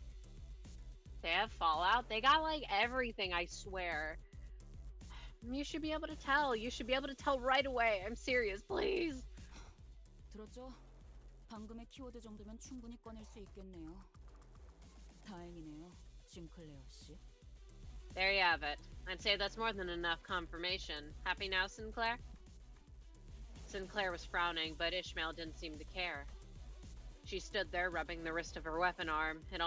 they have Fallout? They got like everything, I swear. You should be able to tell. You should be able to tell right away. I'm serious, please. 들었죠? 방금의 키워드 정도면 충분히 꺼낼 수 있겠네요. 다행이네요, 싱클레어 씨. There you have it. I'd say that's more than enough confirmation. Happy now, Sinclair? Sinclair was frowning, but Ishmael didn't seem to care. She stood there, rubbing the wrist of her weapon arm. It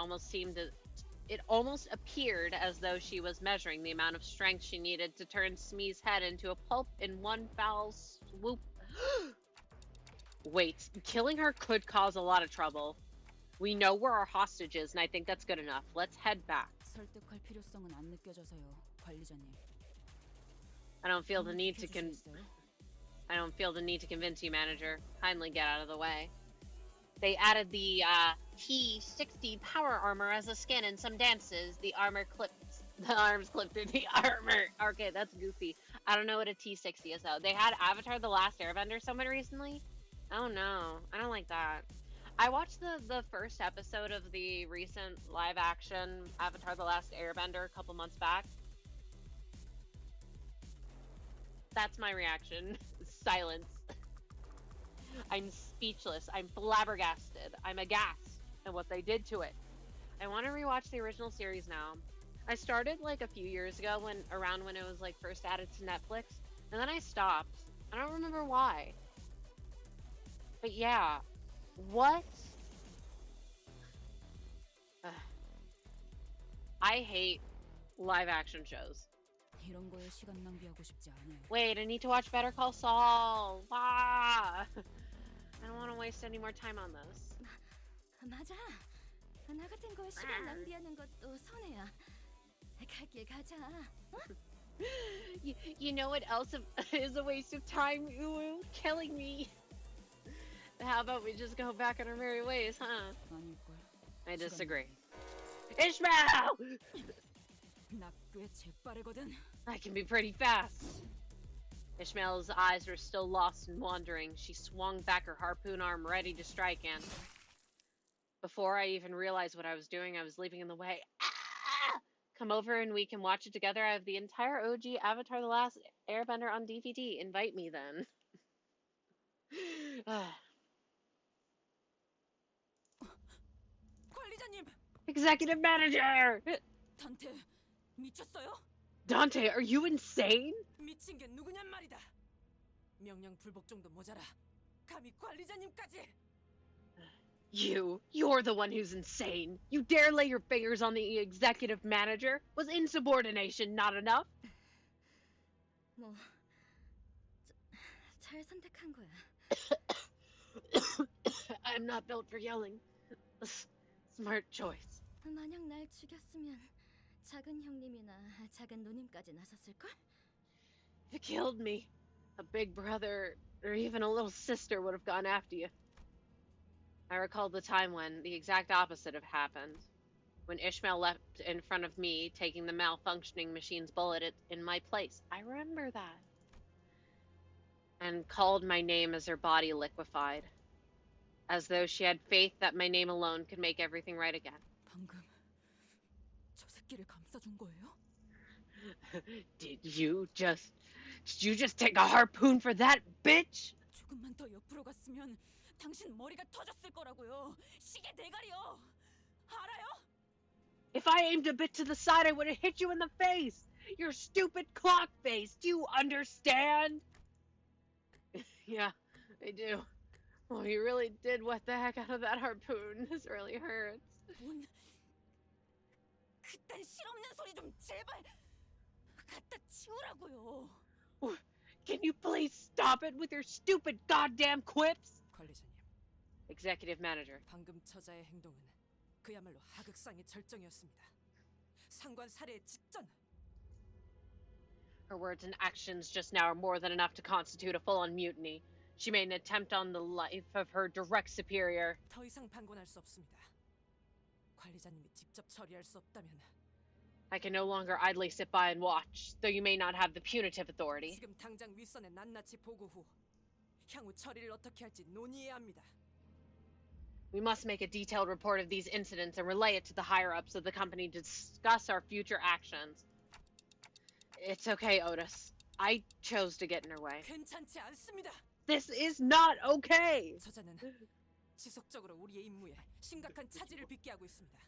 almost appeared as though she was measuring the amount of strength she needed to turn Smee's head into a pulp in one foul swoop. Wait, killing her could cause a lot of trouble. We know where our hostage is, and I think that's good enough. Let's head back. 설득할 필요성은 안 느껴져서요, 관리자님. I don't feel the need to convince you, manager. Kindly get out of the way. They added the T60 power armor as a skin in some dances. The arms clipped through the armor. Okay, that's goofy. I don't know what a T60 is though. They had Avatar: The Last Airbender someone recently. Oh no, I don't like that. I watched the first episode of the recent live action Avatar: The Last Airbender a couple months back. That's my reaction. Silence. I'm speechless. I'm flabbergasted. I'm aghast at what they did to it. I want to rewatch the original series now. I started like a few years ago around when it was like first added to Netflix, and then I stopped. I don't remember why. But yeah, what? I hate live action shows. 이런 거에 시간 낭비하고 싶지 않아요. Wait, I need to watch Better Call Saul. Ah! I don't want to waste any more time on this. 맞아. 나 같은 거에 시간 낭비하는 것도 손해야. 갈 가자. You know what else is a waste of time? Ooh, killing me. How about we just go back on our merry ways, huh? 아닐걸. I disagree. Ishmael! 나 꽤 재빠르거든. I can be pretty fast. Ishmael's eyes were still lost and wandering. She swung back her harpoon arm ready to strike and before I even realized what I was doing, I was leaving in the way. Ah! Come over and we can watch it together. I have the entire OG Avatar: The Last Airbender on DVD. Invite me then. 관리자님! Executive Manager! 단테, 미쳤어요? Dante, are you insane? 미친 게 누구냔 말이다. 명령 불복 정도 모자라. 감히 관리자님까지. You're the one who's insane. You dare lay your fingers on the executive manager? Was insubordination not enough? 뭐, 잘 선택한 거야. I'm not built for yelling. Smart choice. 만약 날 죽였으면 작은 형님이나 작은 누님까지 나섰을걸? If you killed me, a big brother or even a little sister would have gone after you. I recalled the time when the exact opposite had happened. When Ishmael leapt in front of me, taking the malfunctioning machine's bullet in my place. I remember that. And called my name as her body liquefied. As though she had faith that my name alone could make everything right again. 방금 저 새끼를 감싸준 거예요? Did you just take a harpoon for that bitch? 조금만 더 옆으로 갔으면 당신 머리가 터졌을 거라고요. 시계 대가리요. 알아요? If I aimed a bit to the side, I would have hit you in the face. Your stupid clock face. Do you understand? Yeah, I do. Oh, you really did what the heck out of that harpoon. This really hurts. 뭔 그딴 실없는 소리 좀 제발 갖다 치우라고요. Can you please stop it with your stupid goddamn quips? 관리자님. Executive Manager. 방금 처자의 행동은 그야말로 하극상의 절정이었습니다. 상관 살해의 직전. Her words and actions just now are more than enough to constitute a full-on mutiny. She made an attempt on the life of her direct superior. 더 이상 방관할 수 없습니다. 관리자님이 직접 처리할 수 없다면 I can no longer idly sit by and watch, though you may not have the punitive authority. 지금 당장 윗선에 낱낱이 보고 후 향후 처리를 어떻게 할지 논의해야 합니다. We must make a detailed report of these incidents and relay it to the higher-ups of the company to discuss our future actions. It's okay, Otis. I chose to get in her way. 괜찮지 않습니다. This is not okay! 저자는 지속적으로 우리의 임무에 심각한 차질을 빚게 하고 있습니다.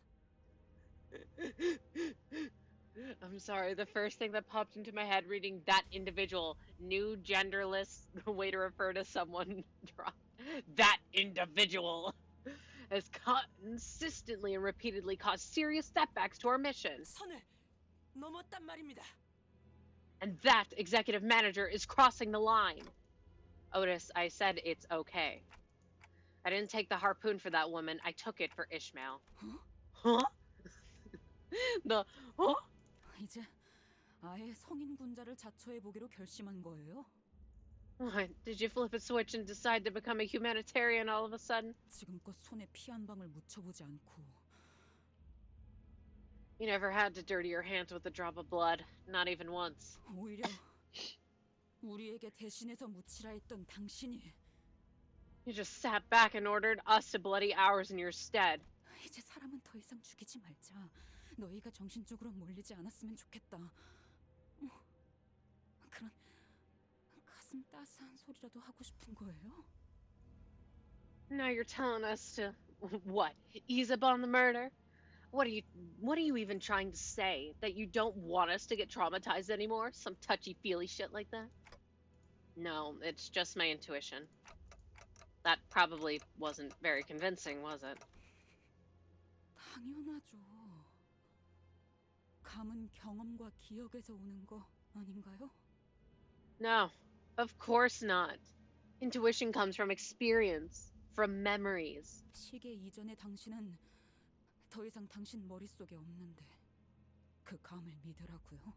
I'm sorry, the first thing that popped into my head reading that individual, new genderless way to refer to someone, that individual, has consistently and repeatedly caused serious setbacks to our mission. 선을 넘었단 말입니다. And that executive manager is crossing the line. Otis, I said it's okay. I didn't take the harpoon for that woman, I took it for Ishmael. Huh? Huh? 이제 아예 성인 군자를 자처해 보기로 결심한 거예요? What? Did you flip a switch and decide to become a humanitarian all of a sudden? 지금껏 손에 피 한 방울 묻혀보지 않고 You never had to dirty your hands with a drop of blood, not even once. 오히려 우리에게 대신해서 묻히라 했던 당신이 You just sat back and ordered us to bloody ours in your stead. 이제 사람은 더 이상 죽이지 말자. 너희가 정신적으로 몰리지 않았으면 좋겠다. 그런 가슴 따스한 소리라도 하고 싶은 거예요? Now you're telling us to, what, ease up on the murder? What are you even trying to say? That you don't want us to get traumatized anymore? Some touchy-feely shit like that? No, it's just my intuition. That probably wasn't very convincing, was it? 당연하죠. 감은 경험과 기억에서 오는 거 아닌가요? No, of course not. Intuition comes from experience, from memories. 시계 이전의 당신은 더 이상 당신 머릿속에 없는데 그 감을 믿으라고요?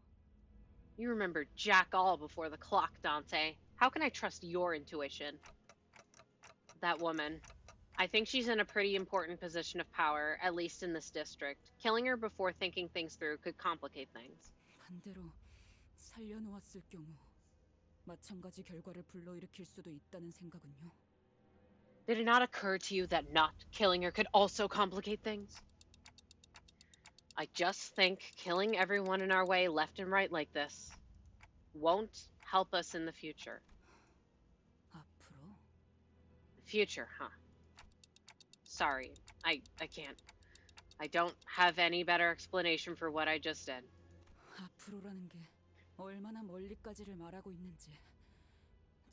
You remember jack all before the clock, Dante. How can I trust your intuition? That woman. I think she's in a pretty important position of power, at least in this district. Killing her before thinking things through could complicate things. 반대로 살려놓았을 경우 마찬가지 결과를 불러일으킬 수도 있다는 생각은요? Did it not occur to you that not killing her could also complicate things? I just think killing everyone in our way left and right like this won't help us in the future. 앞으로? Future, huh? Sorry, I can't. I don't have any better explanation for what I just did. 앞으로라는 게 얼마나 멀리까지를 말하고 있는지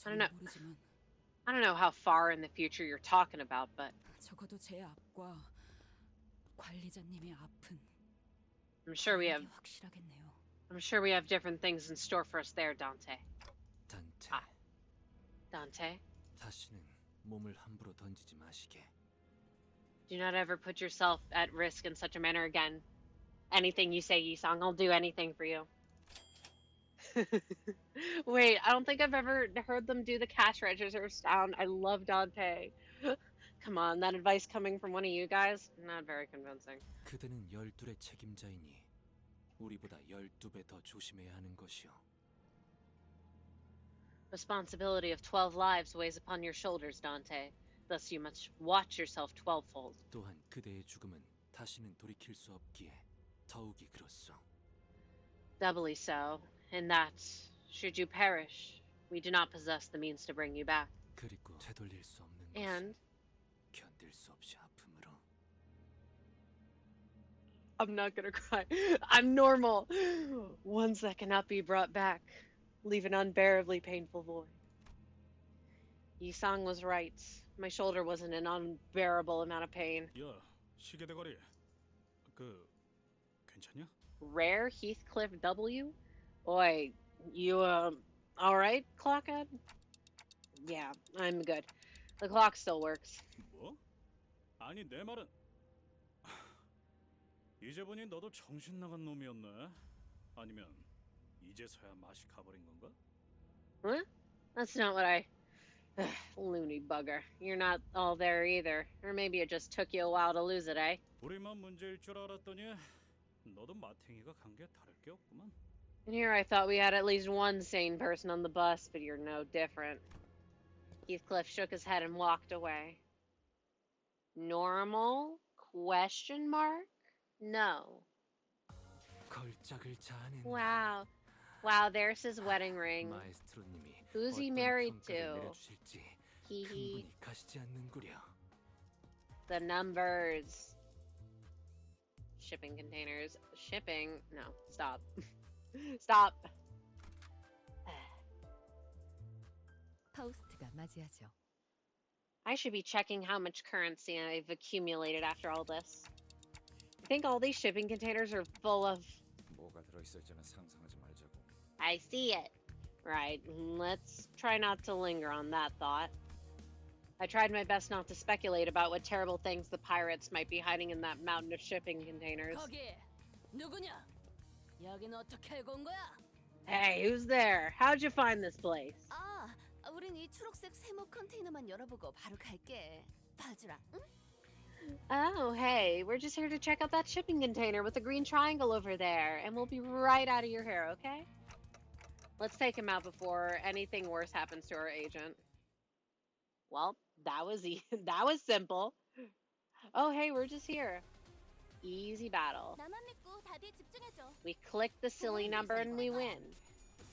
I don't know. 잘 모르지만 I don't know how far in the future you're talking about, but 적어도 제 앞과 관리자님의 앞은 I'm sure we have 확실하겠네요. I'm sure we have different things in store for us there, Dante. 단테, Dante, 다시는 몸을 함부로 던지지 마시게. do not ever put yourself at risk in such a manner again. Anything you say, Yisong, I'll do anything for you. Wait, I don't think I've ever heard them do the cash register sound. I love Dante. Come on, that advice coming from one of you guys? Not very convincing. 그대는 12의 책임자이니 우리보다 12배 더 조심해야 하는 것이오. Responsibility of 12 lives weighs upon your shoulders, Dante. Thus you must watch yourself 12-fold. 또한 그대의 죽음은 다시는 돌이킬 수 없기에 더욱이 그렇소. Doubly so, in that, should you perish, we do not possess the means to bring you back. 그리고 되돌릴 수 없는 And 것은 견딜 수 없이 아픔으로. I'm not gonna cry. I'm normal. Ones that cannot be brought back leave an unbearably painful void. Yisang was right. My shoulder was in an unbearable amount of pain. 야, 시계 대가리. 괜찮냐? Rare Heathcliff W? Oi, you, alright, Clockhead? Yeah, I'm good. The clock still works. 뭐? 아니 내 말은 이제 보니 너도 정신 나간 놈이었네. 아니면 이제서야 맛이 가버린 건가? Huh? That's not what I... Loony bugger. You're not all there either. Or maybe it just took you a while to lose it, eh? 우리만 문제일 줄 알았더니 너도 마탱이가 간 게 다를 게 없구만. And here I thought we had at least one sane person on the bus, but you're no different. Heathcliff shook his head and walked away. Normal? Question mark? No. 걸작을 자는 Wow. Wow, there's his wedding ring. 마에스트로님이 Who's he 어떤 married 평가를 to? 내려주실지 Hee hee. 충분히 가시지 않는구려. The numbers. Shipping containers. Shipping? No, stop. Stop. 파우스트가 맞이하죠. I should be checking how much currency I've accumulated after all this. I think all these shipping containers are full of... 뭐가 들어있을지는 상상하지 말자고. I see it. Right, let's try not to linger on that thought. I tried my best not to speculate about what terrible things the pirates might be hiding in that mountain of shipping containers. 거기 누구냐? 여기는 어떻게 알고 온 거야? Hey, who's there? How'd you find this place? 아, 우린 이 초록색 세모 컨테이너만 열어보고 바로 갈게. 봐주라, 응? Oh, hey, we're just here to check out that shipping container with the green triangle over there, and we'll be right out of your hair, okay? Let's take him out before anything worse happens to our agent. Well, that was that was simple. Oh, hey, we're just here. Easy battle. 나만 믿고 다들 집중해줘. We click the silly number and we win.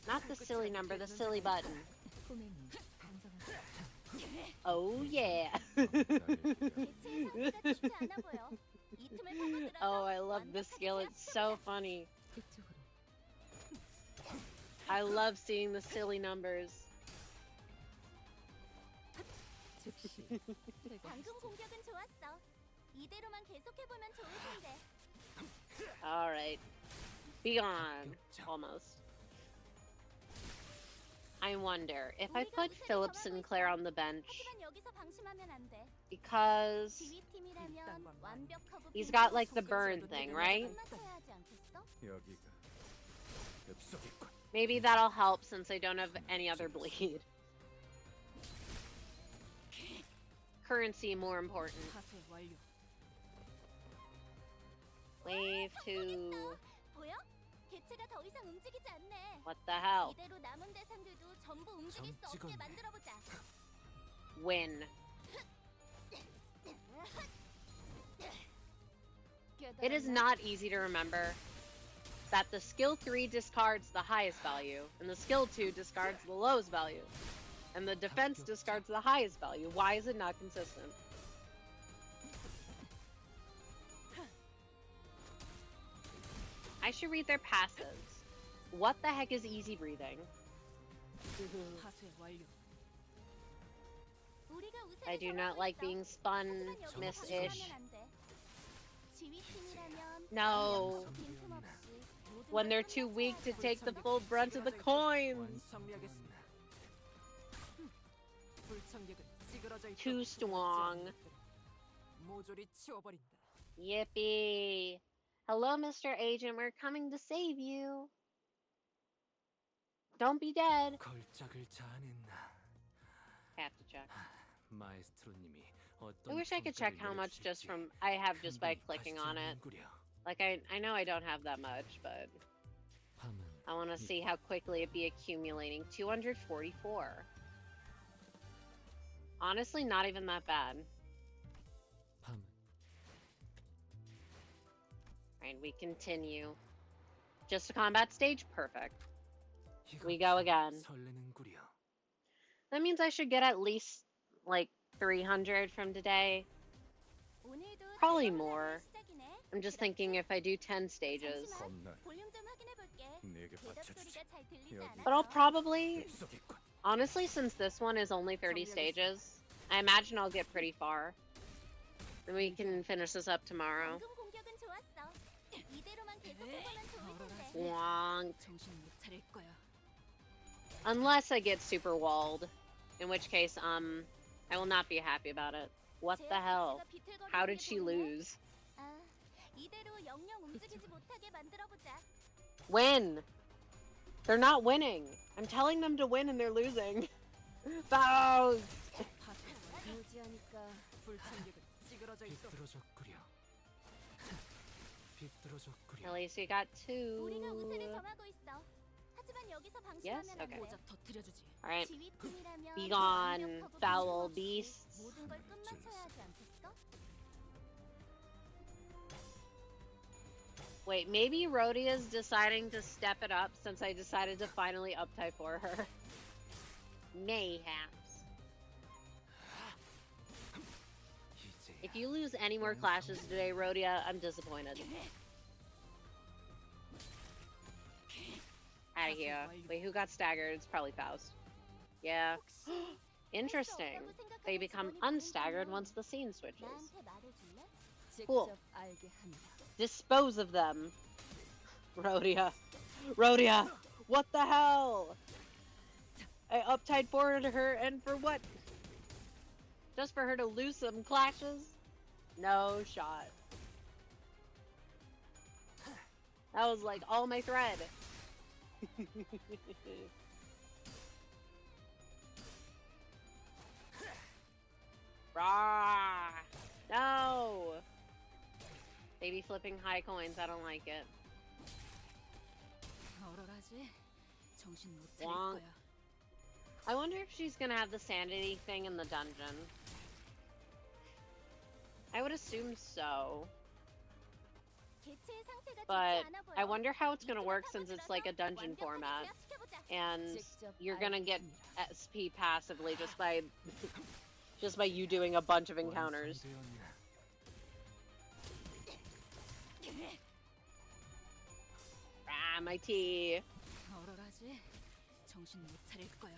Not the silly number, the silly button. Oh, yeah. Oh, I love this skill. It's so funny. I love seeing the silly numbers. 방금 공격은 좋았어. 이대로만 계속해보면 좋을 텐데. All right. Be gone. Almost. I wonder if I put Philip Sinclair on the bench 하지만 여기서 방심하면 안 돼. because 지휘팀이라면 완벽하고 he's got like the burn thing, right? 끝마쳐야 하지 않겠어? 여기가 엽석이군. Maybe that'll help since I don't have any other bleed. Currency more important. 파쇄 완료. Wave 2. 보여? 개체가 더 이상 움직이지 않네. What the hell? 이대로 남은 대상들도 전부 움직일 수 없게 찍었네. 만들어보자. Win. It is not easy to remember that the skill 3 discards the highest value, and the skill 2 discards the lowest value, and the defense discards the highest value. Why is it not consistent? I should read their passives. What the heck is easy breathing? 파쇄 완료. 우리가 우세를 I do 점하고 not like 있어. being spun, 하지만 여기서 Miss 방심하면 Ish. 안 돼. 지휘팀이라면 No. 빈틈없이 모든 When 걸 they're too 끝마쳐야 weak to 돼. take the full brunt of the coins. 완성하겠습니다. 불청객은 찌그러져 있던 Too strong. 모조리 치워버린다. Yippee! Hello, Mr. Agent. We're coming to save you. Don't be dead. 걸작을 자는 I have to check. 마에스트로님이 어떤 I wish I could check 평가를 how much just 내려주실지 from I have just by 충분히 clicking 가시지 on it. 않는구려. Like I know I don't have that much, but 밤은 I want to see how quickly it be accumulating. 244. Honestly, not even that bad. 밤은 Right, we continue. Just a combat stage? Perfect. We 이것이 go again. 설레는구려. That means I should get at least like 300 from today. 오늘도 Probably 대단한 more. 시작이네. I'm just thinking if I do 10 stages. 잠시만, 겁날 볼륨 좀 확인해 볼게. 내게 대답 바쳐주지. 소리가 잘 들리지 여기. 않아? But I'll probably, 엽석이군. honestly, since this one is only 30 stages, I imagine I'll get pretty far. And we can finish this up tomorrow. 방금 공격은 좋았어. 이대로만 계속해보면 좋을 텐데. Wonk. 정신 못 차릴 거야. Unless I get super walled, in which case, I will not be happy about it. What the hell? How did she lose? 아, 이대로 영영 움직이지 못하게 만들어보자. When? They're not winning. I'm telling them to win and they're losing. Bows! 무지하니까 불청객은 찌그러져 있어. 비뚤어졌구려. 비뚤어졌구려. At least we got two. 우리가 우세를 점하고 있어. 하지만 여기서 Yes? 방심하면 안 Okay. 돼. 고작 터뜨려주지. Alright. 지휘팀이라면 Be gone, 완벽하고 foul 빈틈없이 beasts. 모든 걸 끝마쳐야 하지 않겠어? Wait, maybe Rhodia's deciding to step it up since I decided to finally up-type for her. Mayhaps. If you lose any more clashes today, Rhodia, I'm disappointed. Out of here. Wait, who got staggered? It's probably Faust. Yeah. Interesting. They become unstaggered once the scene switches. 나한테 말해줄래? Cool. 직접 알게 한다. Dispose of them. Rhodia. Rhodia! What the hell? I uptight forwarded her, and for what? Just for her to lose some clashes? No shot. That was like all my thread. Rah! No! Baby flipping high coins, I don't like it. 얼얼하지? 정신 못 차릴 Wonk. 거야. I wonder if she's gonna have the sanity thing in the dungeon. I would assume so. 개체의 상태가 좋지 But 않아 보여. I wonder how it's gonna work since it's like a dungeon format. And you're gonna get SP passively just by just by you doing a bunch of encounters. Ah, my tea. 얼얼하지? 정신 못 차릴 거야.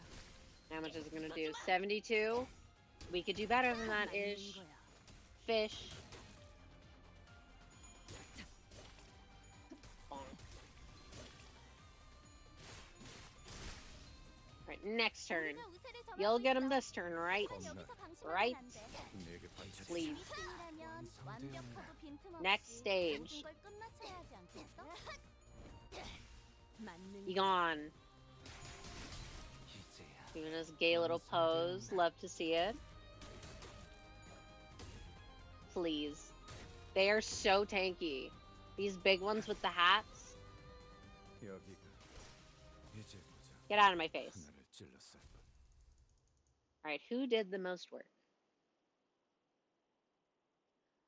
How much is it gonna do? 72? We could do better than that, 말리는 ish. 거야. Fish. Bonk. Right, next turn. 우리가 우세를 점하고 You'll get him 있어. this turn, right? 하지만 여기서 방심하면 Right? 안 돼. 내게 반짝. Please. 지휘팀이라면 완벽하고 빈틈없이 Next stage. 모든 걸 끝마쳐야 하지 않겠어? 맞는 Be gone. 이제야. Doing his gay little pose. Love to see it. Please. They are so tanky. These big ones with the hats. 여기가 이제 보자. Get out of my face. 하나를 찔렀을 뿐. Alright, who did the most work?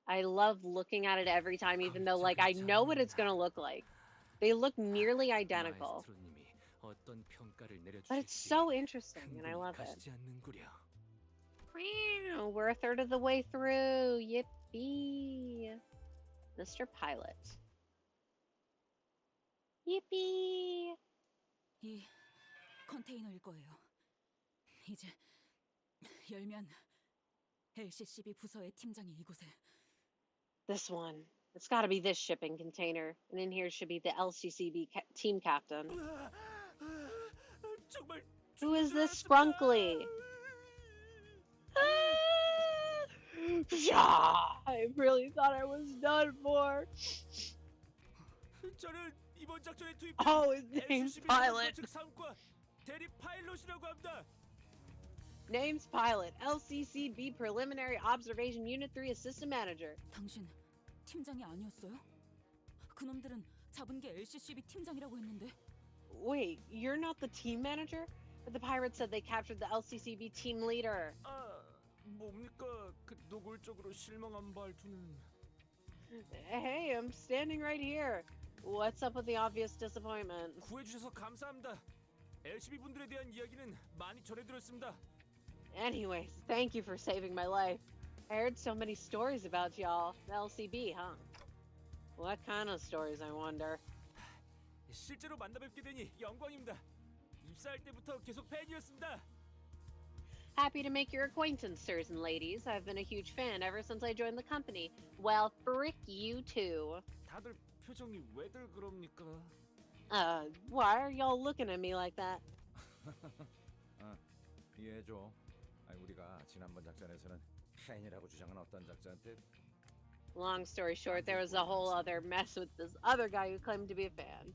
I love looking at it every time, even though, like, I know what it's gonna look like. They look nearly identical. 마에스트로님이 어떤 평가를 But it's 내려주실지 so interesting, and I 흥분이 love it. 가시지 않는구려. Wow, we're a third of the way through. Yippee. Mr. Pilot. Yippee. 이 컨테이너일 거예요. 이제 열면 LCCB 부서의 팀장이 이곳에. This one. It's gotta be this shipping container. And in here should be the LCCB team captain. 정말 Who is this Sprunkly? I really thought I was done for. 저는 이번 작전에 투입된 Oh, his name's LCCB Pilot. 측 상과 대리 파일럿이라고 합니다. Name's Pilot. LCCB Preliminary Observation Unit 3 Assistant Manager. 당신 팀장이 아니었어요? 그놈들은 잡은 게 LCCB 팀장이라고 했는데. Wait, you're not the team manager? But the pirates said they captured the LCCB team leader. 아, 뭡니까? 그 노골적으로 실망한 말투는. Hey, I'm standing right here. What's up with the obvious disappointment? 구해주셔서 감사합니다. LCB 분들에 대한 이야기는 많이 전해들었습니다. Anyways, thank you for saving my life. I heard so many stories about y'all. The LCB, huh? What kind of stories, I wonder? 실제로 만나뵙게 되니 영광입니다. 입사할 때부터 계속 팬이었습니다. Happy to make your acquaintance, sirs and ladies. I've been a huge fan ever since I joined the company. Well, frick you too. 다들 표정이 왜들 그럽니까? Why are y'all looking at me like that? 이해해줘. 우리가 지난번 작전에서는 팬이라고 주장한 어떤 작전 때 Long story short, there was a whole other mess with this other guy who claimed to be a fan.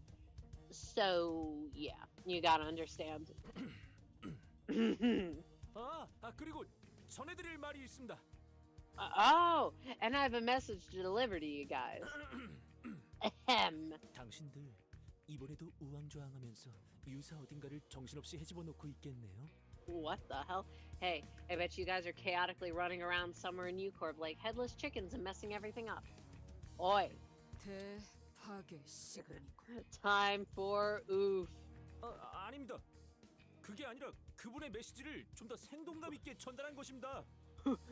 So yeah, you gotta understand. 그리고 전해드릴 말이 있습니다. Oh, and I have a message to deliver to you guys. Ahem. 당신들 이번에도 우왕좌왕하면서 유사 어딘가를 정신없이 헤집어 놓고 있겠네요. What the hell? Hey, I bet you guys are chaotically running around somewhere in Ucorp like headless chickens and messing everything up. Oi. 대파괴 시간이고. Time for oof. 아닙니다. 그게 아니라 그분의 메시지를 좀 더 생동감 있게 전달한 것입니다.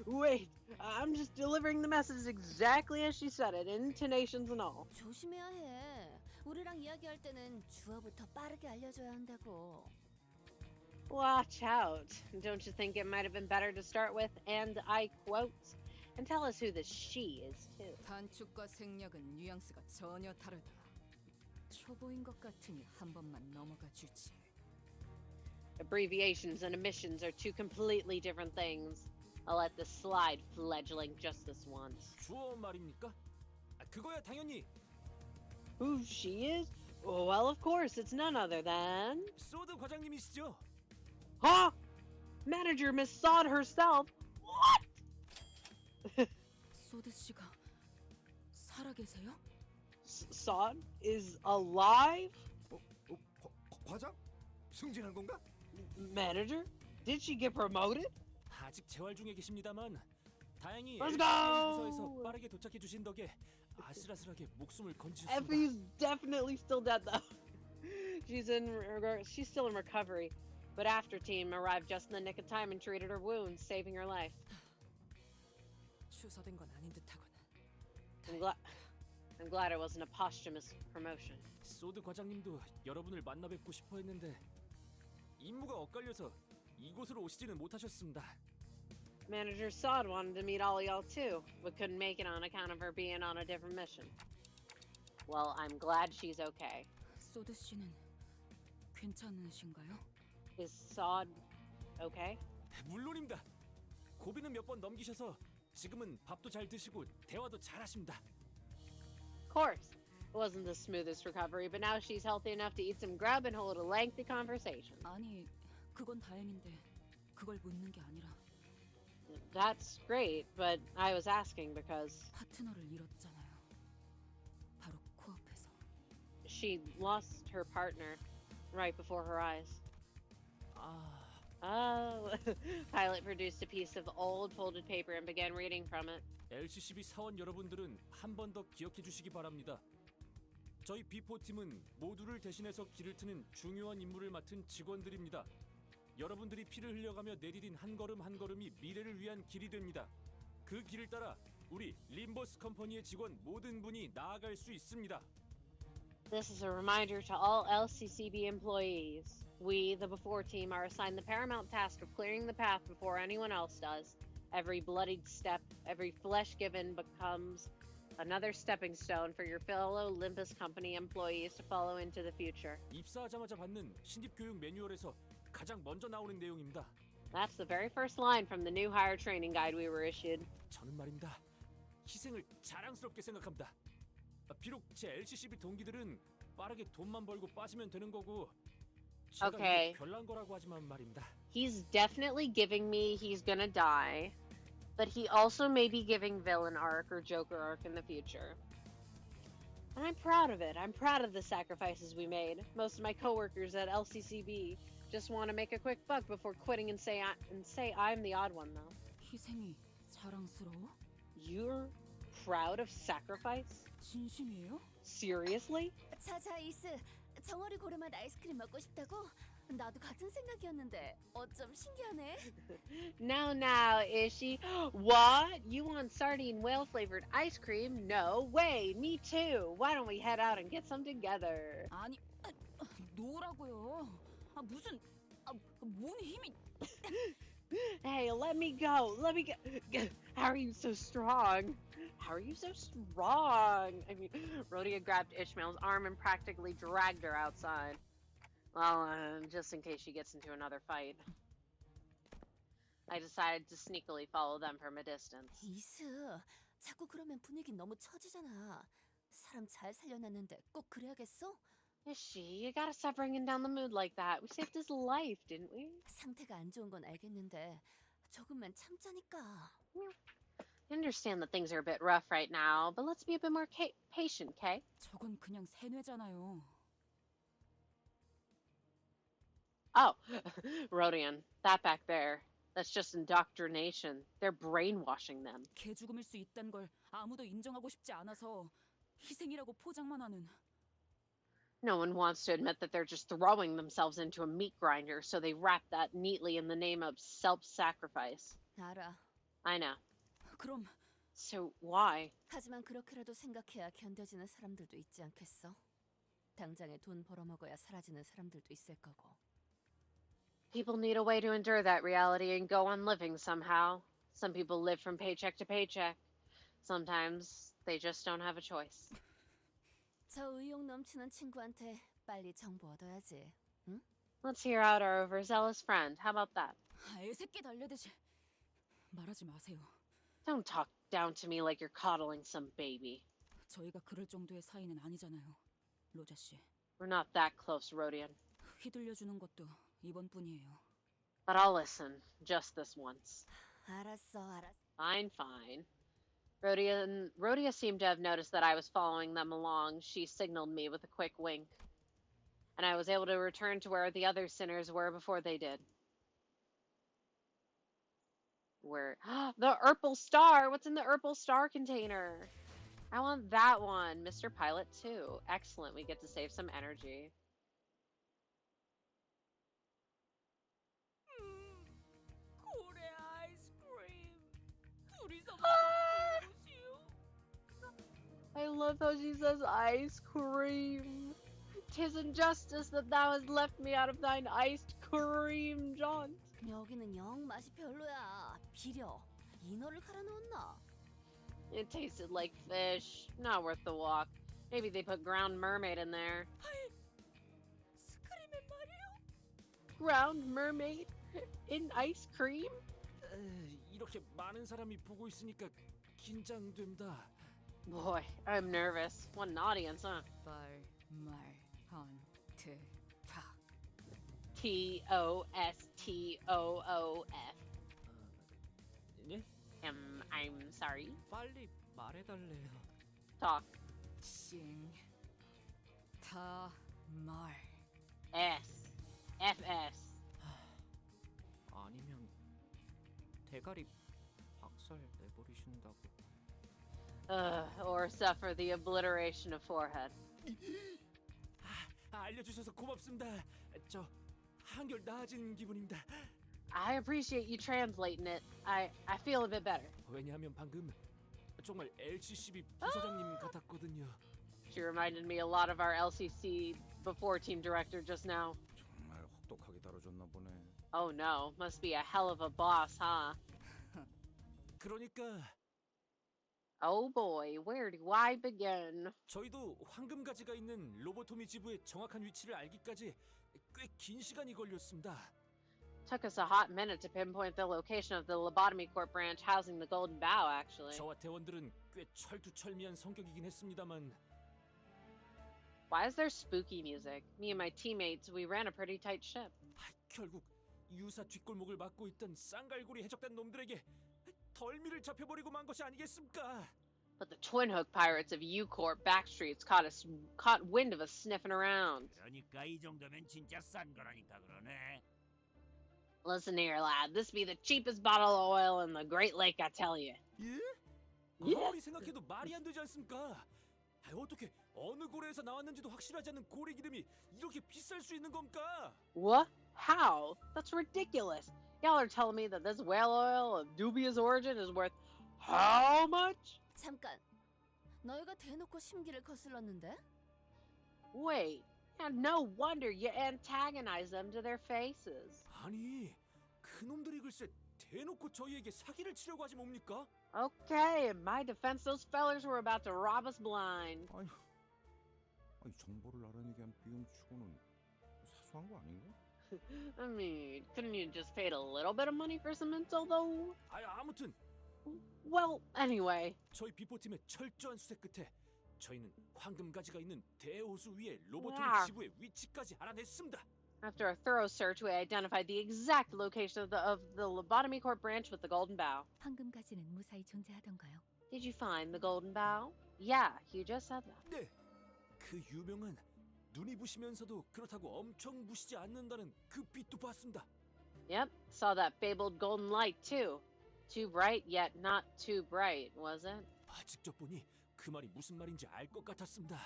Wait, I'm just delivering the message exactly as she said it, intonations and all. 조심해야 해. 우리랑 이야기할 때는 주어부터 빠르게 알려줘야 한다고. Watch out. Don't you think it might have been better to start with, and I quote, and tell us who this she is, too? 단축과 생략은 뉘앙스가 전혀 다르다. 초보인 것 같으니 한 번만 넘어가 주지. Abbreviations and omissions are two completely different things. I'll let this slide, fledgling, just this once. 주어 말입니까? 그거야 당연히. Who she is? Well, of course, it's none other than... 소드 과장님이시죠? Huh? Manager Miss Sod herself? What? 소드 씨가 살아계세요? Sod is alive? 과장? 승진한 건가? Manager? Did she get promoted? 아직 재활 중에 계십니다만 다행히 Let's 부서에서 go! 빠르게 도착해 주신 덕에 아슬아슬하게 목숨을 건지셨습니다. Effie's definitely still dead though. She's still in recovery, but after team arrived just in the nick of time and treated her wounds, saving her life. 추서된 건 아닌 듯하군. I'm glad it wasn't a posthumous promotion. 소드 과장님도 여러분을 만나 뵙고 싶어 했는데 임무가 엇갈려서 이곳으로 오시지는 못하셨습니다. Manager Sod wanted to meet all y'all too, but couldn't make it on account of her being on a different mission. Well, I'm glad she's okay. 소드 씨는 괜찮으신가요? Is Sod okay? 물론입니다. 고비는 몇 번 넘기셔서 지금은 밥도 잘 드시고 대화도 잘 하십니다. Of course. It wasn't the smoothest recovery, but now she's healthy enough to eat some grub and hold a lengthy conversation. 아니, 그건 다행인데 그걸 묻는 게 아니라 That's great, but I was asking because 파트너를 잃었잖아요. 바로 코앞에서. she lost her partner right before her eyes. Oh. Pilot produced a piece of old folded paper and began reading from it. LCCB 사원 여러분들은 한 번 더 기억해 주시기 바랍니다. 저희 비포 팀은 모두를 대신해서 길을 트는 중요한 임무를 맡은 직원들입니다. 여러분들이 피를 흘려가며 내디딘 한 걸음 한 걸음이 미래를 위한 길이 됩니다. 그 길을 따라 우리 림버스 컴퍼니의 직원 모든 분이 나아갈 수 있습니다. This is a reminder to all LCCB employees. We, the Before team, are assigned the paramount task of clearing the path before anyone else does. Every bloodied step, every flesh given becomes another stepping stone for your fellow Limbus company employees to follow into the future. 입사하자마자 받는 신입 교육 매뉴얼에서 가장 먼저 나오는 내용입니다. That's the very first line from the new hire training guide we were issued. 저는 말입니다. 희생을 자랑스럽게 생각합니다. 비록 제 LCCB 동기들은 빠르게 돈만 벌고 빠지면 되는 거고 제가 Okay. 별난 거라고 하지만 말입니다. He's definitely giving me he's gonna die, but he also may be giving villain arc or Joker arc in the future. And I'm proud of it. I'm proud of the sacrifices we made. Most of my coworkers at LCCB just want to make a quick buck before quitting and say I'm the odd one though. 희생이 자랑스러워? You're proud of sacrifice? 진심이에요? Seriously? 자자 이스, 정어리 고르맛 아이스크림 먹고 싶다고? 나도 같은 생각이었는데 어쩜 신기하네. Now, is she? What? You want sardine whale flavored ice cream? No way, me too. Why don't we head out and get some together? 아니, 노라고요. 무슨 뭔 힘이? Hey, let me go. How are you so strong? How are you so strong? I mean, Rhodia grabbed Ishmael's arm and practically dragged her outside. Well, just in case she gets into another fight. I decided to sneakily follow them from a distance. 이스, 자꾸 그러면 분위기 너무 처지잖아. 사람 잘 살려놨는데 꼭 그래야겠어? Is she? You gotta stop bringing down the mood like that. We saved his life, didn't we? 상태가 안 좋은 건 알겠는데 조금만 참자니까. I understand that things are a bit rough right now, but let's be a bit more patient, okay? 저건 그냥 세뇌잖아요. Oh, Rodian, that back there. That's just indoctrination. They're brainwashing them. 개 죽음일 수 있단 걸 아무도 인정하고 싶지 않아서 희생이라고 포장만 하는. No one wants to admit that they're just throwing themselves into a meat grinder, so they wrap that neatly in the name of self-sacrifice. 알아. I know. 그럼 So why? 하지만 그렇게라도 생각해야 견뎌지는 사람들도 있지 않겠어? 당장에 돈 벌어먹어야 사라지는 사람들도 있을 거고. People need a way to endure that reality and go on living somehow. Some people live from paycheck to paycheck. Sometimes they just don't have a choice. 저 의욕 넘치는 친구한테 빨리 정보 얻어야지. 응? Let's hear out our overzealous friend. How about that? 애새끼 달래듯이 말하지 마세요. Don't talk down to me like you're coddling some baby. 저희가 그럴 정도의 사이는 아니잖아요, 로자 씨. We're not that close, Rodian. 휘둘려주는 것도 이번뿐이에요. But I'll listen, just this once. 알았어. Fine, fine. Rhodia seemed to have noticed that I was following them along. She signaled me with a quick wink. And I was able to return to where the other sinners were before they did. Where? The Urple Star! What's in the Urple Star container? I want that one. Mr. Pilot 2. Excellent. We get to save some energy. 고래 아이스크림 둘이서 I love how she says ice cream. 'Tis injustice that thou hast left me out of thine iced cream, John. 여기는 영 맛이 별로야. 비려. 인어를 갈아 넣었나? It tasted like fish. Not worth the walk. Maybe they put ground mermaid in there. 스크림은 말이요? Ground mermaid in ice cream? 이렇게 많은 사람이 보고 있으니까 긴장된다. Boy, I'm nervous. What an audience, huh? 발말헌트팍 TOSTOOF. 네? I'm sorry. 빨리 말해달래요. Talk. 싱타말 S. FS. 아니면 대가리 박살 내버리신다고. Or suffer the obliteration of forehead. 알려주셔서 고맙습니다. 저 한결 나아진 기분입니다. I appreciate you translating it. I feel a bit better. 왜냐하면 방금 정말 LCCB 부사장님 같았거든요. She reminded me a lot of our LCC before team director just now. 정말 혹독하게 다뤄줬나 보네. Oh no, must be a hell of a boss, huh? 그러니까 Oh boy, where do I begin? 저희도 황금가지가 있는 로보토미 지부의 정확한 위치를 알기까지 꽤 긴 시간이 걸렸습니다. Took us a hot minute to pinpoint the location of the Lobotomy Corp branch housing the Golden Bow, actually. 저와 대원들은 꽤 철두철미한 성격이긴 했습니다만. Why is there spooky music? Me and my teammates, we ran a pretty tight ship. 결국 유사 뒷골목을 막고 있던 쌍갈고리 해적단 놈들에게 덜미를 잡혀버리고 만 것이 아니겠습니까? But the Twin Hook pirates of U-Corp backstreets caught wind of us sniffing around. 그러니까 이 정도면 진짜 싼 거라니까 그러네. Listen here, lad. This be the cheapest bottle of oil in the Great Lake, I tell you. 예? 예? 아무리 생각해도 말이 안 되지 않습니까? 어떻게 어느 고래에서 나왔는지도 확실하지 않은 고래 기름이 이렇게 비쌀 수 있는 겁니까? What? How? That's ridiculous. Y'all are telling me that this whale oil of dubious origin is worth how much? 잠깐. 너희가 대놓고 심기를 거슬렀는데? Wait. Yeah, no wonder you antagonize them to their faces. 아니, 그놈들이 글쎄 대놓고 저희에게 사기를 치려고 하지 뭡니까? Okay, in my defense, those fellers were about to rob us blind. 아니 정보를 알아내기 위한 비용 치고는 사소한 거 아닌가? I mean, couldn't you just paid a little bit of money for some intel, though? 아무튼 Well, anyway. 저희 비포팀의 철저한 수색 끝에 저희는 황금가지가 있는 대호수 위에 로보토미 Wow. 지부의 위치까지 알아냈습니다. After a thorough search, we identified the exact location of the lobotomy corp branch with the golden bow. 황금가지는 무사히 존재하던가요? Did you find the golden bow? Yeah, you just said that. 네, 그 유명한 눈이 부시면서도 그렇다고 엄청 부시지 않는다는 그 빛도 봤습니다. Yep, saw that fabled golden light too. Too bright yet not too bright, was it? 직접 보니 그 말이 무슨 말인지 알 것 같았습니다.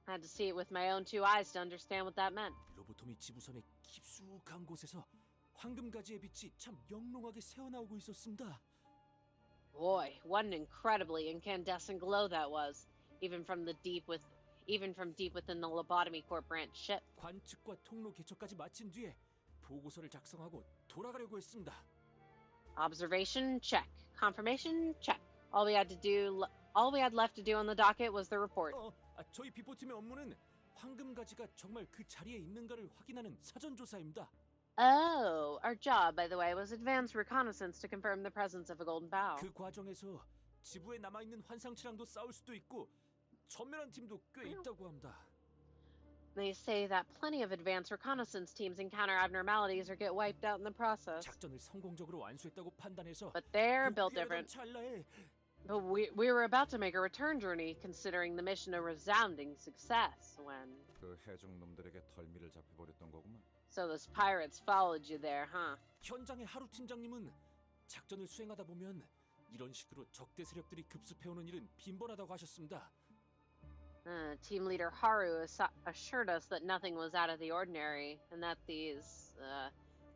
Had to see it with my own two eyes to understand what that meant. 로보토미 지부선의 깊숙한 곳에서 황금가지의 빛이 참 영롱하게 새어나오고 있었습니다. Boy, what an incredibly incandescent glow that was, even from deep within the lobotomy corp branch ship. 관측과 통로 개척까지 마친 뒤에 보고서를 작성하고 돌아가려고 했습니다. Observation check. Confirmation check. All we had left to do on the docket was the report. 저희 비포팀의 업무는 황금가지가 정말 그 자리에 있는가를 확인하는 사전 조사입니다. Oh, our job, by the way, was advanced reconnaissance to confirm the presence of a golden bow. 그 과정에서 지부에 남아 있는 환상치랑도 싸울 수도 있고 전멸한 팀도 꽤 있다고 합니다. They say that plenty of advanced reconnaissance teams encounter abnormalities or get wiped out in the process. 작전을 성공적으로 완수했다고 판단해서 But they're built 복귀하려던 different. 찰나에 But we were about to make a return journey, considering the mission a resounding success, when... 그 해적 놈들에게 털미를 잡혀버렸던 거구만. So those pirates followed you there, huh? 현장의 하루 팀장님은 작전을 수행하다 보면 이런 식으로 적대 세력들이 급습해오는 일은 빈번하다고 하셨습니다. Team leader Haru assured us that nothing was out of the ordinary, and that these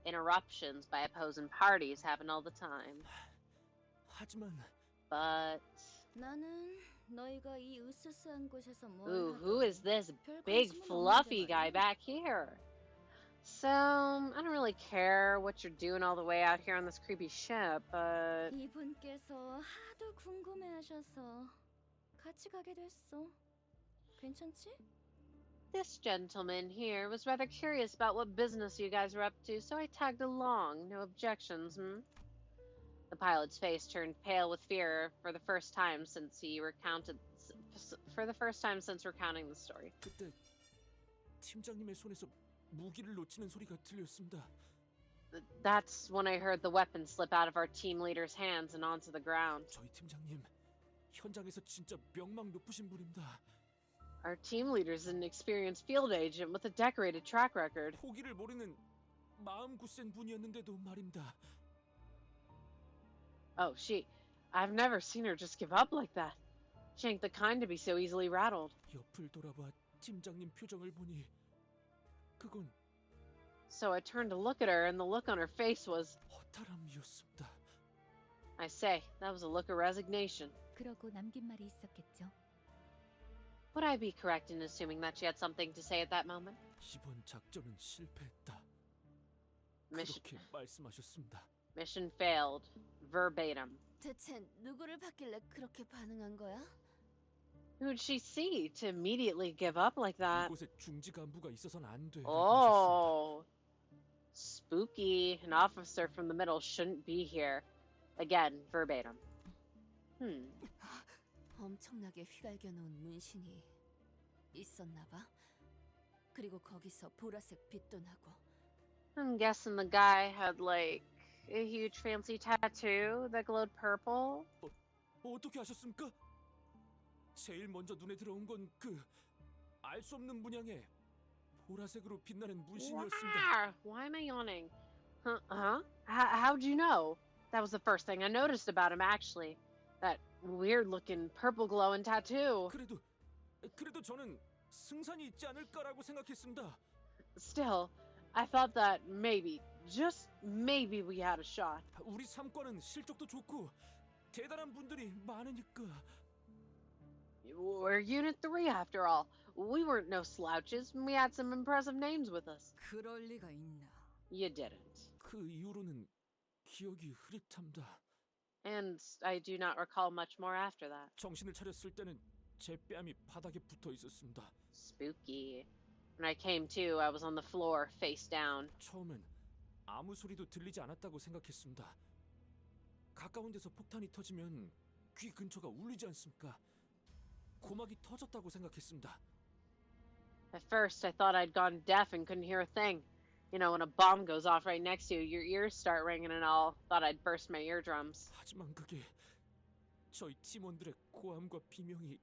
interruptions by opposing parties happen all the time. 하지만 But... 나는 너희가 이 으스스한 곳에서 뭘 Ooh, who is this 별 big 관심은 fluffy 없는데 guy 말이야. back here? So, I don't really care what you're doing all the way out here on this creepy ship, but... 이분께서 하도 궁금해하셔서 같이 가게 됐어. 괜찮지? This gentleman here was rather curious about what business you guys were up to, so I tagged along. No objections, hmm? The pilot's face turned pale with fear for the first time since recounting the story. 그때 팀장님의 손에서 무기를 놓치는 소리가 들렸습니다. That's when I heard the weapon slip out of our team leader's hands and onto the ground. 저희 팀장님 현장에서 진짜 명망 높으신 분입니다. Our team leader's an experienced field agent with a decorated track record. 포기를 모르는 마음 굳센 분이었는데도 말입니다. Oh, I've never seen her just give up like that. She ain't the kind to be so easily rattled. 옆을 돌아봐 팀장님 표정을 보니 그건 So I turned to look at her, and the look on her face was... 허탈함이었습니다. I say, that was a look of resignation. 그러고 남긴 말이 있었겠죠. Would I be correct in assuming that she had something to say at that moment? 이번 작전은 실패했다. Mission, 그렇게 말씀하셨습니다. mission failed. Verbatim. 대체 누구를 봤길래 그렇게 반응한 거야? Who'd she see to immediately give up like that? 이곳에 중지 간부가 있어서는 안 돼. Oh, spooky. An officer from the middle shouldn't be here. Again, verbatim. 엄청나게 휘갈겨 놓은 문신이 있었나 봐. 그리고 거기서 보라색 빛도 나고. I'm guessing the guy had like a huge fancy tattoo that glowed purple. 어떻게 아셨습니까? 제일 먼저 눈에 들어온 건 그 알 수 없는 문양의 보라색으로 빛나는 문신이었습니다. Why am I yawning? How'd you know? That was the first thing I noticed about him, actually. That weird-looking purple glowing tattoo. 그래도 저는 승산이 있지 않을까라고 생각했습니다. Still, I thought that maybe, just maybe we had a shot. 우리 삼과는 실적도 좋고 대단한 분들이 많으니까. We're Unit 3 after all. We weren't no slouches, and we had some impressive names with us. 그럴 리가 있나? You didn't. 그 이후로는 기억이 흐릿합니다. And I do not recall much more after that. 정신을 차렸을 때는 제 뺨이 바닥에 붙어 있었습니다. Spooky. When I came to, I was on the floor, face down. 처음엔 아무 소리도 들리지 않았다고 생각했습니다. 가까운 데서 폭탄이 터지면 귀 근처가 울리지 않습니까? 고막이 터졌다고 생각했습니다. At first, I thought I'd gone deaf and couldn't hear a thing. You know, when a bomb goes off right next to you, your ears start ringing and all. Thought I'd burst my eardrums. 하지만 그게 저희 팀원들의 고함과 비명이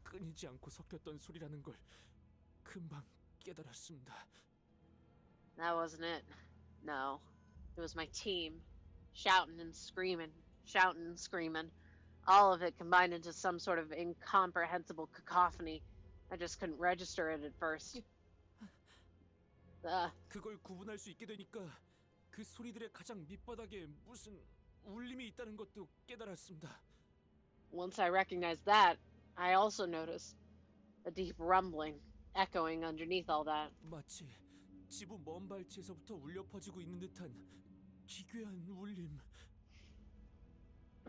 끊이지 않고 섞였던 소리라는 걸 금방 깨달았습니다. That wasn't it. No. It was my team. Shouting and screaming. Shouting and screaming. All of it combined into some sort of incomprehensible cacophony. I just couldn't register it at first. 그걸 구분할 수 있게 되니까 그 소리들의 가장 밑바닥에 무슨 울림이 있다는 것도 깨달았습니다. Once I recognized that, I also noticed a deep rumbling echoing underneath all that. 마치 지부 먼 발치에서부터 울려 퍼지고 있는 듯한 기괴한 울림.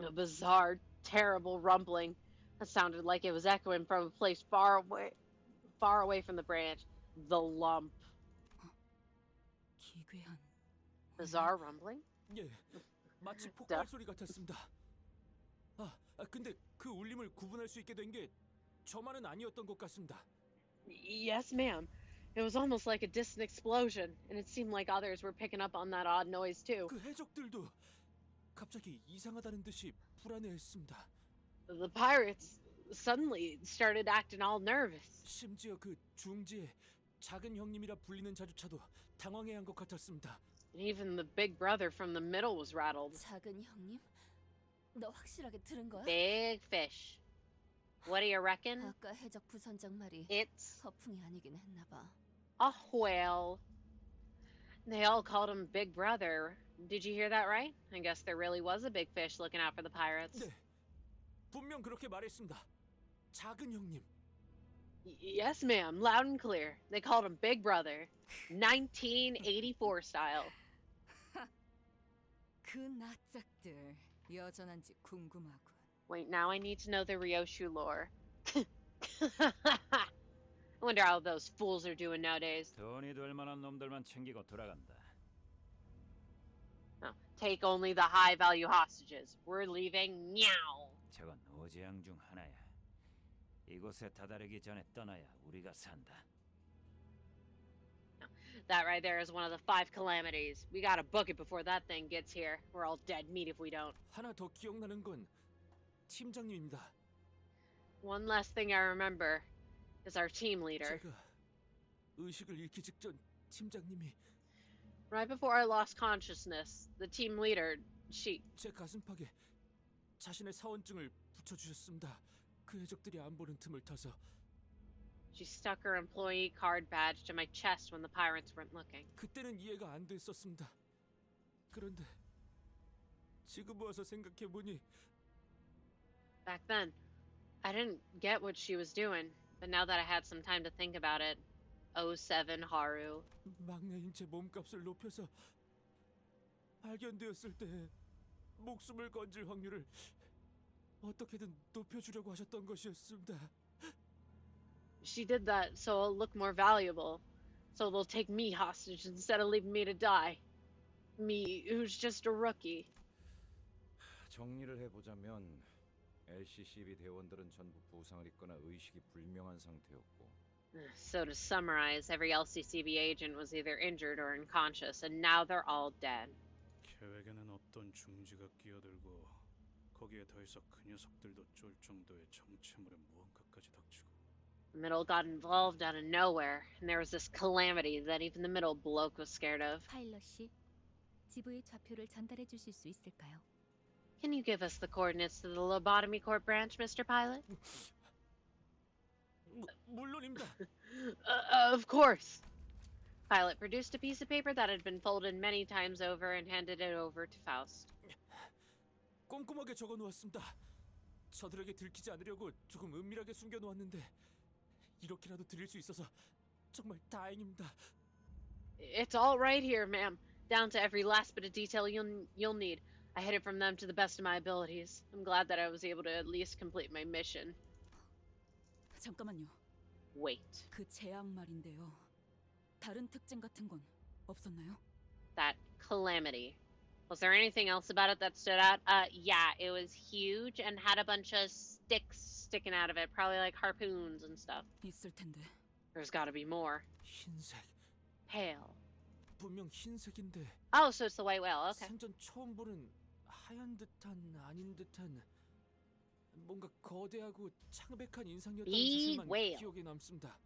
A bizarre, terrible rumbling that sounded like it was echoing from a place far away from the branch. The lump. 기괴한. Bizarre rumbling? 예, 마치 폭발 소리 같았습니다. 근데 그 울림을 구분할 수 있게 된 게 저만은 아니었던 것 같습니다. Yes, ma'am. It was almost like a distant explosion, and it seemed like others were picking up on that odd noise too. 그 해적들도 갑자기 이상하다는 듯이 불안해했습니다. The pirates suddenly started acting all nervous. 심지어 그 중지의 작은 형님이라 불리는 자주차도 당황해한 것 같았습니다. And even the big brother from the middle was rattled. 작은 형님? 너 확실하게 들은 거야? Big fish. What do you reckon? 아까 해적 부선장 말이 It's 허풍이 아니긴 했나 봐. a whale. They all called him Big Brother. Did you hear that right? I guess there really was a big fish looking out for the pirates. 네, 분명 그렇게 말했습니다. 작은 형님. Yes, ma'am. Loud and clear. They called him Big Brother. 1984 style. 그 낯짝들 여전한지 궁금하군. Wait, now I need to know the Ryoshu lore. I wonder how those fools are doing nowadays. 돈이 될 만한 놈들만 챙기고 돌아간다. No, take only the high-value hostages. We're leaving now. 저건 오재앙 중 하나야. 이곳에 다다르기 전에 떠나야 우리가 산다. That right there is one of the 5 calamities. We gotta book it before that thing gets here. We're all dead meat if we don't. 하나 더 기억나는 건 팀장님입니다. One last thing I remember is our team leader. 제가 의식을 잃기 직전 팀장님이 Right before I lost consciousness, the team leader, she... 제 가슴팍에 자신의 사원증을 붙여주셨습니다. 그 해적들이 안 보는 틈을 타서. She stuck her employee card badge to my chest when the pirates weren't looking. 그때는 이해가 안 됐었습니다. 그런데 지금 와서 생각해보니 Back then, I didn't get what she was doing, but now that I had some time to think about it, 07 Haru. 막내인 제 몸값을 높여서 발견되었을 때 목숨을 건질 확률을 어떻게든 높여주려고 하셨던 것이었습니다. She did that so I'll look more valuable. So they'll take me hostage instead of leaving me to die. Me, who's just a rookie. 정리를 해보자면 LCCB 대원들은 전부 부상을 입거나 의식이 불명한 상태였고 So to summarize, every LCCB agent was either injured or unconscious, and now they're all dead. 계획에는 없던 중지가 끼어들고 거기에 더해서 그 녀석들도 쫄 정도의 정체물의 무언가까지 닥치고 The middle got involved out of nowhere, and there was this calamity that even the middle bloke was scared of. 파일럿 씨, 지부의 좌표를 전달해 주실 수 있을까요? Can you give us the coordinates to the lobotomy court branch, Mr. Pilot? 물론입니다. Of course. Pilot produced a piece of paper that had been folded many times over and handed it over to Faust. 꼼꼼하게 적어놓았습니다. 저들에게 들키지 않으려고 조금 은밀하게 숨겨놓았는데 이렇게라도 드릴 수 있어서 정말 다행입니다. It's all right here, ma'am. Down to every last bit of detail you'll need. I hid it from them to the best of my abilities. I'm glad that I was able to at least complete my mission. 잠깐만요. Wait. 그 제약 말인데요. 다른 특징 같은 건 없었나요? That calamity. Was there anything else about it that stood out? Yeah, it was huge and had a bunch of sticks sticking out of it, probably like harpoons and stuff. 있을 텐데. There's got to be more. 흰색. Pale. 분명 흰색인데. Oh, so it's the white whale. Okay. 생전 처음 보는 하얀 듯한 아닌 듯한 뭔가 거대하고 창백한 인상이었다는 사실만 whale. 기억에 남습니다.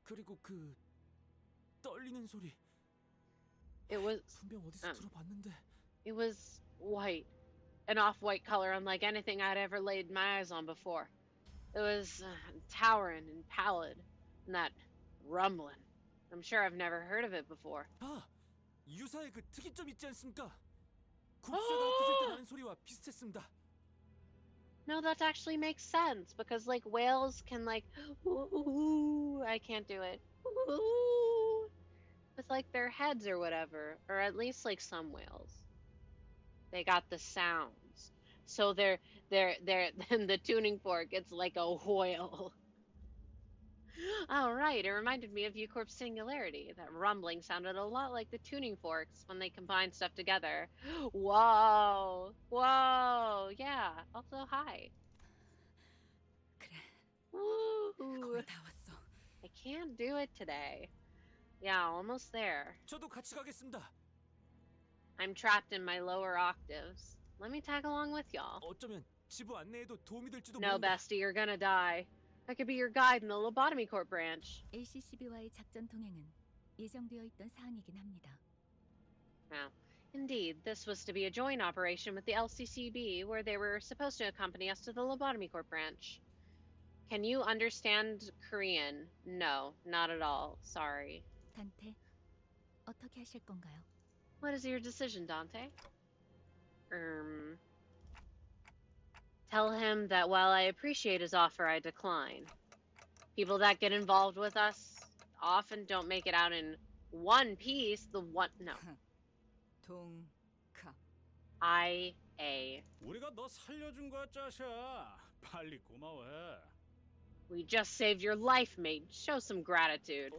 그리고 그 떨리는 소리. It was 분명 어디서 들어봤는데. It was white, an off-white color, unlike anything I'd ever laid my eyes on before. It was towering and pallid, and that rumbling. I'm sure I've never heard of it before. 아, 유사의 그 특이점 있지 않습니까? 굽새가 흩어질 때 나는 소리와 비슷했습니다. No, that actually makes sense because like whales can like ooh, I can't do it. Ooh, with like their heads or whatever, or at least like some whales. They got the sounds. So they're then the tuning fork it's like a whale. Oh, right. It reminded me of U-Corp's Singularity. That rumbling sounded a lot like the tuning forks when they combined stuff together. Whoa. Whoa. Yeah. Also, hi. 그래. Woo. 거의 다 왔어. I can't do it today. Yeah, almost there. 저도 같이 가겠습니다. I'm trapped in my lower octaves. Let me tag along with y'all. 어쩌면 지부 안내에도 도움이 될지도 No, 모른다. bestie, you're gonna die. I could be your guide in the lobotomy court branch. LCCB와의 작전 통행은 예정되어 있던 사항이긴 합니다. Now, indeed, this was to be a joint operation with the LCCB, where they were supposed to accompany us to the lobotomy court branch. Can you understand Korean? No, not at all. Sorry. 단테, 어떻게 하실 건가요? What is your decision, Dante? Tell him that while I appreciate his offer, I decline. People that get involved with us often don't make it out in one piece. No. 동카. IA. 우리가 너 살려준 거야, 짜샤. 빨리 고마워해. We just saved your life, mate. Show some gratitude.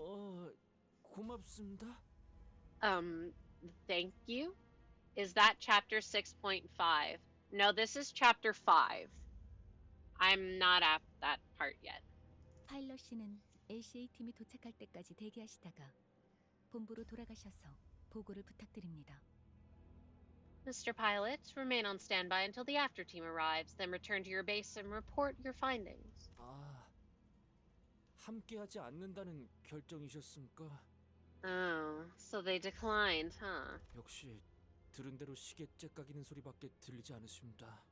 고맙습니다. Thank you? Is that chapter 6.5? No, this is chapter 5. I'm not at that part yet. 파일럿 씨는 LCA 팀이 도착할 때까지 대기하시다가 본부로 돌아가셔서 보고를 부탁드립니다. Mr. Pilot, remain on standby until the after team arrives, then return to your base and report your findings. 아, 함께하지 않는다는 결정이셨습니까? Oh, so they declined, huh? 역시 들은 대로 시계 째깍이는 소리밖에 들리지 않으십니다.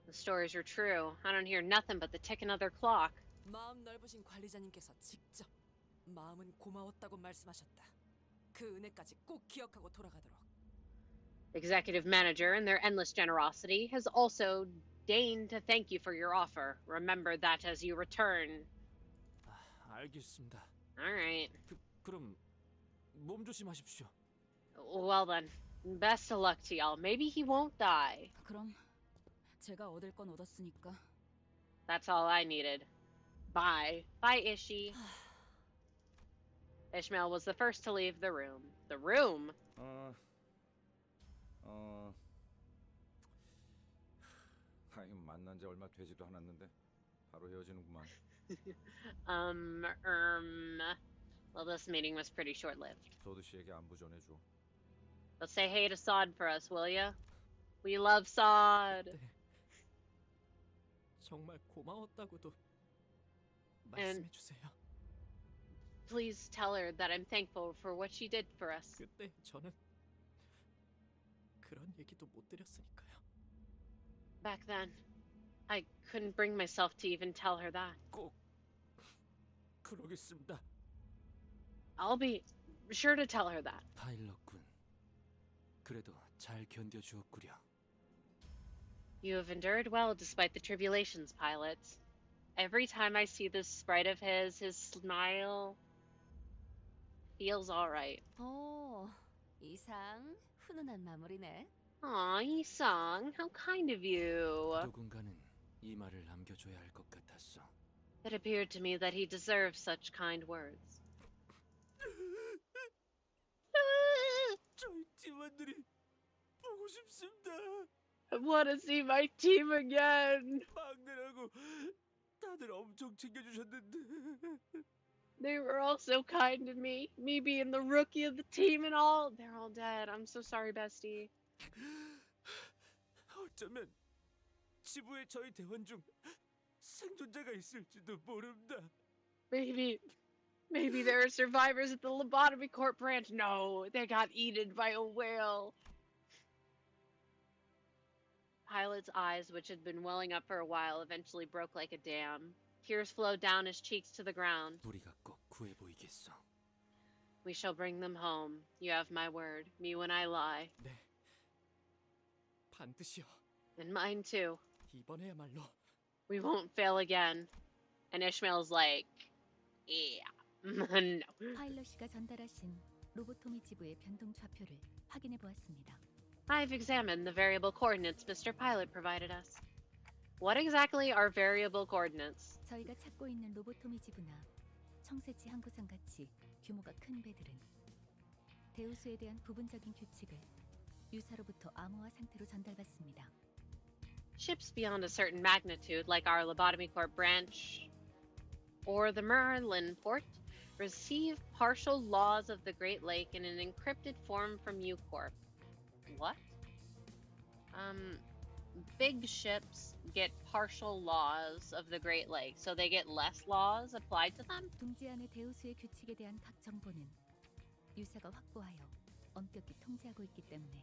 The stories are true. I don't hear nothing but the ticking of their clock. 마음 넓으신 관리자님께서 직접 마음은 고마웠다고 말씀하셨다. 그 은혜까지 꼭 기억하고 돌아가도록. Executive manager, in their endless generosity, has also deigned to thank you for your offer. Remember that as you return. 알겠습니다. All right. 그럼 몸 조심하십시오. Well then, best of luck to y'all. Maybe he won't die. 그럼 제가 얻을 건 얻었으니까. That's all I needed. Bye. Bye, Ishi. Ishmael was the first to leave the room. The room? 아니 만난 지 얼마 되지도 않았는데 바로 헤어지는구만. Well, this meeting was pretty short-lived. 소드 씨에게 안부 전해줘. Let's say hey to Sod for us, will ya? We love Sod. 네. 정말 고마웠다고도 말씀해 주세요. Please tell her that I'm thankful for what she did for us. 그때 저는 그런 얘기도 못 드렸으니까요. Back then, I couldn't bring myself to even tell her that. 꼭 그러겠습니다. I'll be sure to tell her that. 파일럿군. 그래도 잘 견뎌주었구려. You have endured well despite the tribulations, pilots. Every time I see this sprite of his smile feels all right. 이상 훈훈한 마무리네. Aw, Yi-sung, how kind of you. 누군가는 이 말을 남겨줘야 할 것 같았어. It appeared to me that he deserved such kind words. 저희 팀원들이 싶습니다. I want to see my team again. 막내라고 다들 엄청 챙겨주셨는데. They were all so kind to me. Me being the rookie of the team and all. They're all dead. I'm so sorry, bestie. 어쩌면 지부의 저희 대원 중 생존자가 있을지도 모릅니다. Maybe there are survivors at the Lobotomy Corp branch. No, they got eaten by a whale. Pilot's eyes, which had been welling up for a while, eventually broke like a dam. Tears flowed down his cheeks to the ground. 우리가 꼭 구해 보이겠어. We shall bring them home. You have my word. Me when I lie. 네. 반드시요. And mine too. 이번에야말로. We won't fail again. And Ishmael's like, yeah. No. 파일럿이가 전달하신 로보토미 지부의 변동 좌표를 확인해 보았습니다. I've examined the variable coordinates Mr. Pilot provided us. What exactly are variable coordinates? 저희가 찾고 있는 로보토미 지부나 청새치 항구선 같이 규모가 큰 배들은 대우수에 대한 부분적인 규칙을 유사로부터 암호화 상태로 전달받습니다. Ships beyond a certain magnitude, like our Lobotomy Corp branch or the Merlin port, receive partial laws of the Great Lake in an encrypted form from U-Corp. What? Big ships get partial laws of the Great Lake, so they get less laws applied to them? 둥지안의 대우수의 규칙에 대한 각 정보는 유사가 확보하여 엄격히 통제하고 있기 때문에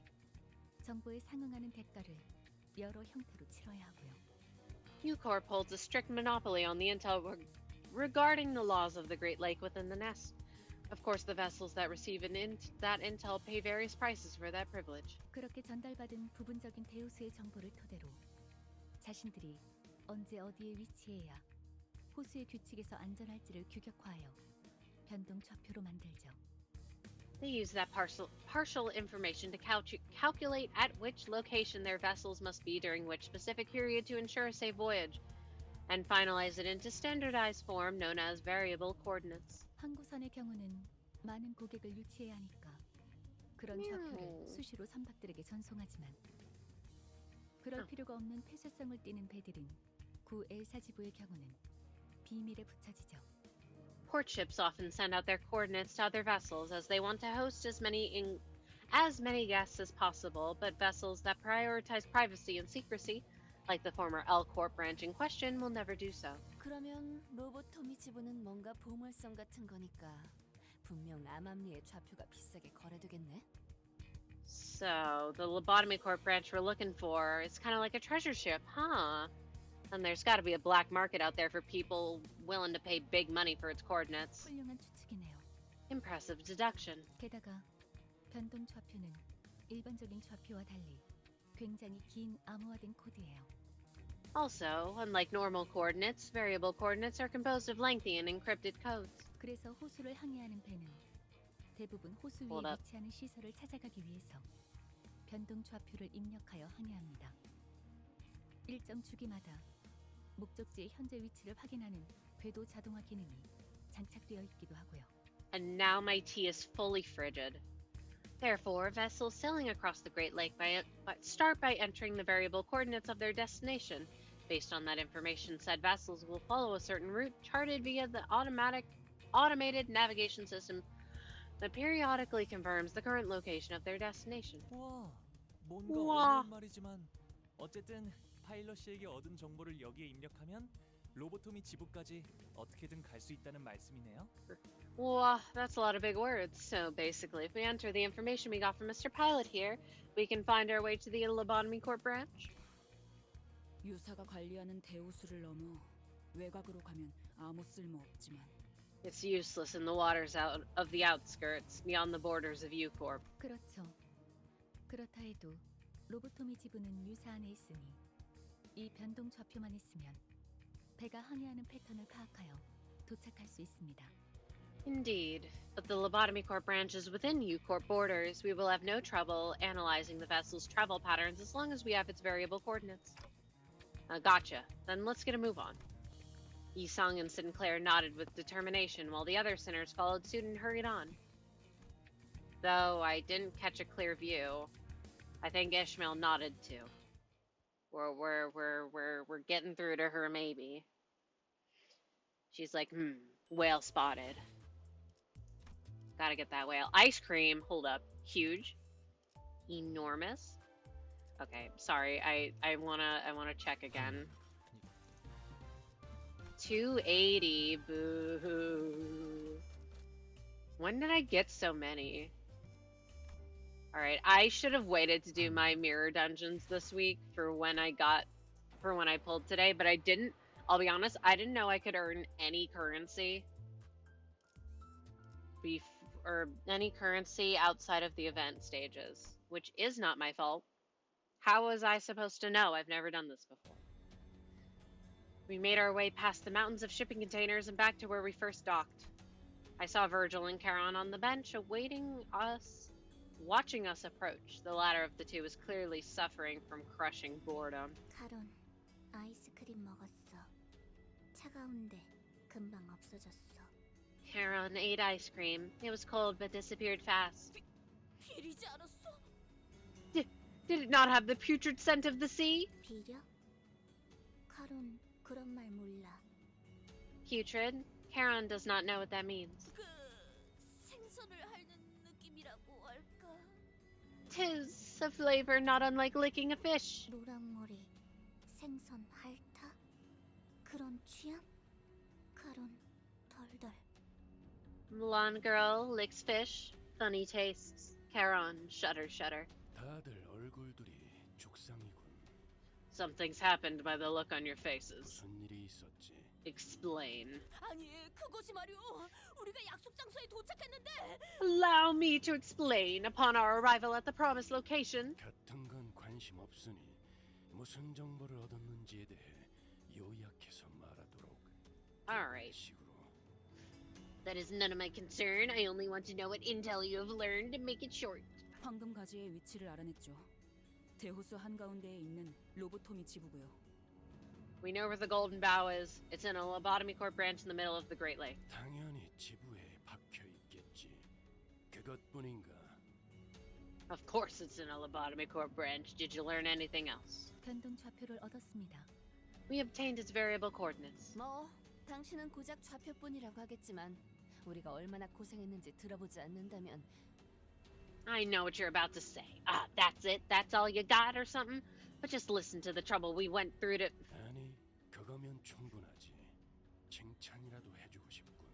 정보에 상응하는 대가를 여러 형태로 치러야 하고요. U-Corp holds a strict monopoly on the intel regarding the laws of the Great Lake within the nest. Of course, the vessels that receive that intel pay various prices for that privilege. 그렇게 전달받은 부분적인 대우수의 정보를 토대로 자신들이 언제 어디에 위치해야 호수의 규칙에서 안전할지를 규격화하여 변동 좌표로 만들죠. They use that partial information to calculate at which location their vessels must be during which specific period to ensure a safe voyage, and finalize it into standardized form known as variable coordinates. 항구선의 경우는 많은 고객을 유치해야 하니까 그런 좌표를 수시로 선박들에게 전송하지만 그럴 필요가 없는 폐쇄성을 띠는 배들은 구 엘사지부의 경우는 비밀에 붙여지죠. Port ships often send out their coordinates to other vessels as they want to host as many guests as possible, but vessels that prioritize privacy and secrecy, like the former L Corp branch in question, will never do so. 그러면 로보토미 지부는 뭔가 보물섬 같은 거니까 분명 남암리의 좌표가 비싸게 거래되겠네. So, the Lobotomy Corp branch we're looking for is kind of like a treasure ship, huh? And there's got to be a black market out there for people willing to pay big money for its coordinates. 훌륭한 추측이네요. Impressive deduction. 게다가 변동 좌표는 일반적인 좌표와 달리 굉장히 긴 암호화된 코드예요. Also, unlike normal coordinates, variable coordinates are composed of lengthy and encrypted codes. 그래서 호수를 항해하는 배는 대부분 호수 위에 위치하는 시설을 찾아가기 위해서 변동 좌표를 입력하여 항해합니다. 일정 주기마다 목적지의 현재 위치를 확인하는 궤도 자동화 기능이 장착되어 있기도 하고요. And now my tea is fully frigid. Therefore, vessels sailing across the Great Lake start by entering the variable coordinates of their destination. Based on that information, said vessels will follow a certain route charted via the automated navigation system that periodically confirms the current location of their destination. 와, 뭔가 어려운 말이지만 어쨌든 파일럿에게 얻은 정보를 여기에 입력하면 로보토미 지부까지 어떻게든 갈 수 있다는 말씀이네요. Wow, that's a lot of big words. So basically, if we enter the information we got from Mr. Pilot here, we can find our way to the Lobotomy Corp branch. 유사가 관리하는 대우수를 넘어 외곽으로 가면 아무 쓸모 없지만. It's useless in the waters out of the outskirts, beyond the borders of U-Corp. 그렇죠. 그렇다 해도 로보토미 지부는 유사 안에 있으니 이 변동 좌표만 있으면 배가 항해하는 패턴을 파악하여 도착할 수 있습니다. Indeed, but the Lobotomy Corp branch is within U-Corp borders. We will have no trouble analyzing the vessel's travel patterns as long as we have its variable coordinates. Gotcha. Then let's get a move on. Yi-sung and Sinclair nodded with determination while the other sinners followed suit and hurried on. Though I didn't catch a clear view. I think Ishmael nodded too. We're getting through to her maybe. She's like, whale spotted. Gotta get that whale. Ice cream, hold up. Huge. Enormous. Okay, sorry. I wanna check again. 280. Boo hoo. When did I get so many? Alright, I should have waited to do my mirror dungeons this week for when I pulled today, but I didn't. I'll be honest, I didn't know I could earn any currency. Or any currency outside of the event stages, which is not my fault. How was I supposed to know? I've never done this before. We made our way past the mountains of shipping containers and back to where we first docked. I saw Virgil and Charon on the bench, watching us approach. The latter of the two was clearly suffering from crushing boredom. 카론, 아이스크림 먹었어. 차가운데 금방 없어졌어. Charon ate ice cream. It was cold but disappeared fast. 비리지 않았어? Did it not have the putrid scent of the sea? 비려? 카론, 그런 말 몰라. Putrid? Charon does not know what that means. 그 생선을 핥는 느낌이라고 할까? 'Tis a flavor not unlike licking a fish. 노랑머리, 생선 핥아? 그런 취향? 카론, 덜덜. Blonde girl licks fish. Funny tastes. Charon, shudder, shudder. 다들 얼굴들이 죽상이군. Something's happened by the look on your faces. 무슨 일이 있었지? Explain. 아니, 그것이 말이오. 우리가 약속 장소에 도착했는데. Allow me to explain. Upon our arrival at the promised location. 같은 건 관심 없으니 무슨 정보를 얻었는지에 대해 요약해서 말하도록. Alright. That is none of my concern. I only want to know what intel you have learned and make it short. 황금 가지의 위치를 알아냈죠. 대호수 한가운데에 있는 로보토미 지부고요. We know where the Golden Bow is. It's in a lobotomy corp branch in the middle of the Great Lake. 당연히 지부에 박혀 있겠지. 그것뿐인가? Of course it's in a lobotomy corp branch. Did you learn anything else? 변동 좌표를 얻었습니다. We obtained its variable coordinates. 뭐 당신은 고작 좌표뿐이라고 하겠지만 우리가 얼마나 고생했는지 들어보지 않는다면. I know what you're about to say. Ah, that's it? That's all you got or something? But just listen to the trouble we went through to... 아니, 그거면 충분하지. 칭찬이라도 해주고 싶군.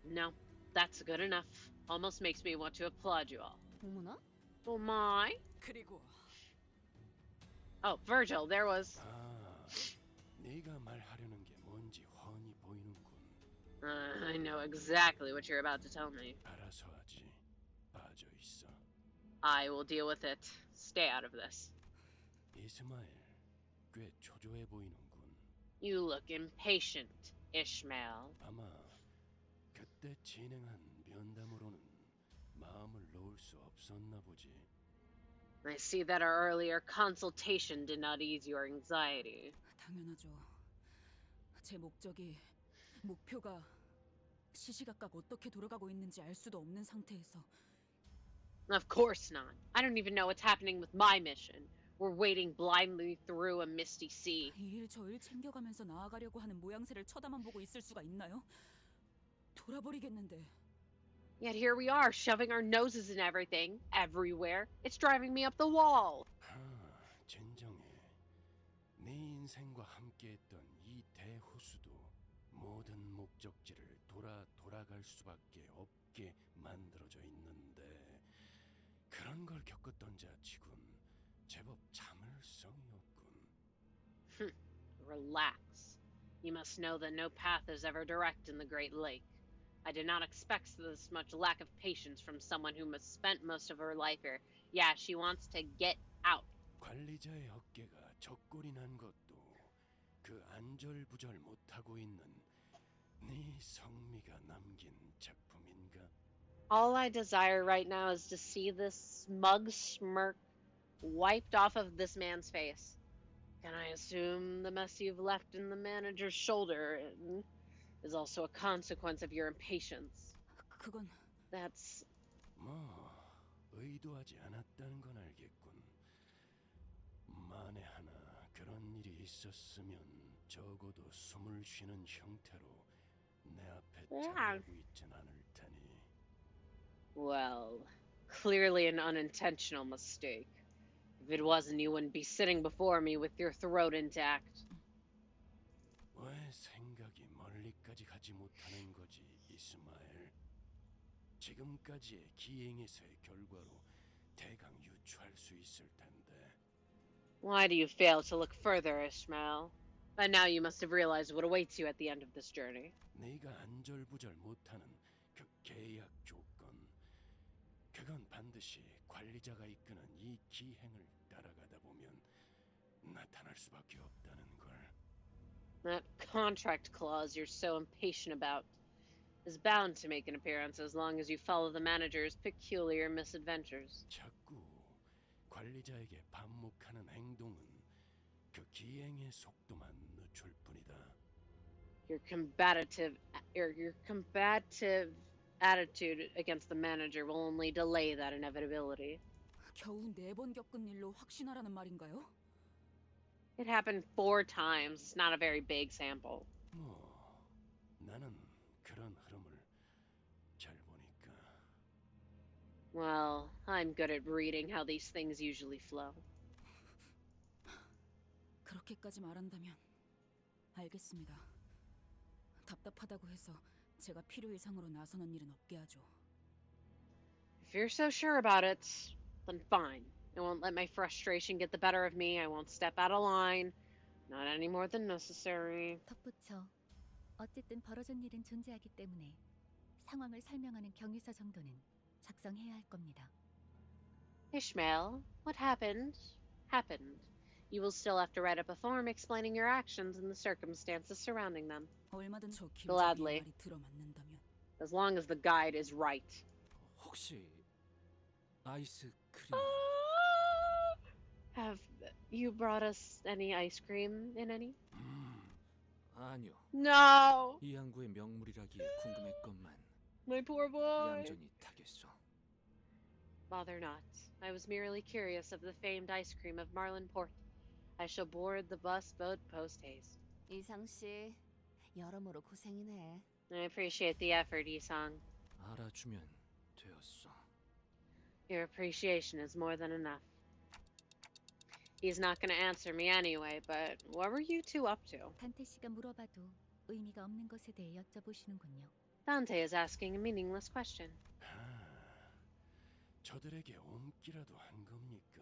No, that's good enough. Almost makes me want to applaud you all. 어머나? Oh my. 그리고 Oh, Virgil, there was... 아, 네가 말하려는 게 뭔지 훤히 보이는군. I know exactly what you're about to tell me. 알아서 하지. 빠져 있어. I will deal with it. Stay out of this. 이스마엘, 꽤 초조해 보이는군. You look impatient, Ishmael. 아마 그때 진행한 면담으로는 마음을 놓을 수 없었나 보지. I see that our earlier consultation did not ease your anxiety. 당연하죠. 제 목표가 시시각각 어떻게 돌아가고 있는지 알 수도 없는 상태에서. Of course not. I don't even know what's happening with my mission. We're wading blindly through a misty sea. 이 일 저 일 챙겨가면서 나아가려고 하는 모양새를 쳐다만 보고 있을 수가 있나요? 돌아버리겠는데. Yet here we are, shoving our noses in everything, everywhere. It's driving me up the wall. 진정해. 네 인생과 함께했던 이 대호수도 모든 목적지를 돌아갈 수밖에 없게 만들어져 있는데 그런 걸 겪었던 자치군 제법 참을성이 없군. Relax. You must know that no path is ever direct in the Great Lake. I did not expect this much lack of patience from someone who has spent most of her life here. Yeah, she wants to get out. 관리자의 어깨가 적골이 난 것도 그 안절부절 못하고 있는 네 성미가 남긴 작품인가? All I desire right now is to see this smug smirk wiped off of this man's face. Can I assume the mess you've left in the manager's shoulder is also a consequence of your impatience? 그건... That's... 뭐 의도하지 않았다는 건 알겠군. 만에 하나 그런 일이 있었으면 적어도 숨을 쉬는 형태로 내 앞에 자리하고 있진 않을 테니. Well, clearly an unintentional mistake. If it wasn't, you wouldn't be sitting before me with your throat intact. 왜 생각이 멀리까지 가지 못하는 거지, 이스마엘? 지금까지의 기행에서의 결과로 대강 유추할 수 있을 텐데. Why do you fail to look further, Ishmael? By now you must have realized what awaits you at the end of this journey. 네가 안절부절 못하는 그 계약 조건, 그건 반드시 관리자가 이끄는 이 기행을 따라가다 보면 나타날 수밖에 없다는 걸. That contract clause you're so impatient about is bound to make an appearance as long as you follow the manager's peculiar misadventures. 자꾸 관리자에게 반목하는 행동은 그 기행의 속도만 늦출 뿐이다. Your combative attitude against the manager will only delay that inevitability. 겨우 4번 겪은 일로 확신하라는 말인가요? It happened 4 times. It's not a very big sample. 나는 그런 흐름을 잘 보니까. Well, I'm good at reading how these things usually flow. 그렇게까지 말한다면 알겠습니다. 답답하다고 해서 제가 필요 이상으로 나서는 일은 없게 하죠. If you're so sure about it, then fine. I won't let my frustration get the better of me. I won't step out of line. Not any more than necessary. 덧붙여. 어쨌든 벌어진 일은 존재하기 때문에 상황을 설명하는 경위서 정도는 작성해야 할 겁니다. Ishmael, what happened, happened. You will still have to write up a form explaining your actions and the circumstances surrounding them. 얼마든 저 Gladly. 말이 들어맞는다면. As long as the guide is right. 혹시 아이스크림? Have you brought us any ice cream in any? 아니요. No! 이 항구의 명물이라기에 궁금했건만. My poor boy. 얌전히 타겠소. Bother not. I was merely curious of the famed ice cream of Marlin Port. I shall board the bus boat post-haste. 이상 씨, 여러모로 고생이네. I appreciate the effort, Isang. 알아주면 되었어. Your appreciation is more than enough. He's not going to answer me anyway, but what were you two up to? 단테 씨가 물어봐도 의미가 없는 것에 대해 여쭤보시는군요. Dante is asking a meaningless question. 저들에게 옮기라도 한 겁니까?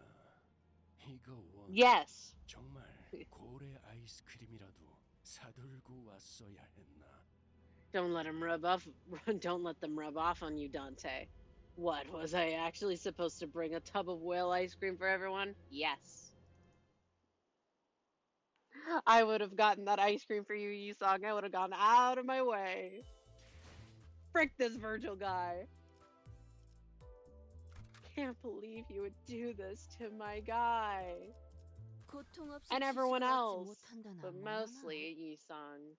이거 Yes. 정말 고래 아이스크림이라도 사들고 왔어야 했나? Don't let them rub off on you, Dante. What, was I actually supposed to bring a tub of whale ice cream for everyone? Yes. I would have gotten that ice cream for you, Yisong. I would have gone out of my way. Frick this Virgil guy. Can't believe you would do this to my guy. And everyone else. But mostly Yisong.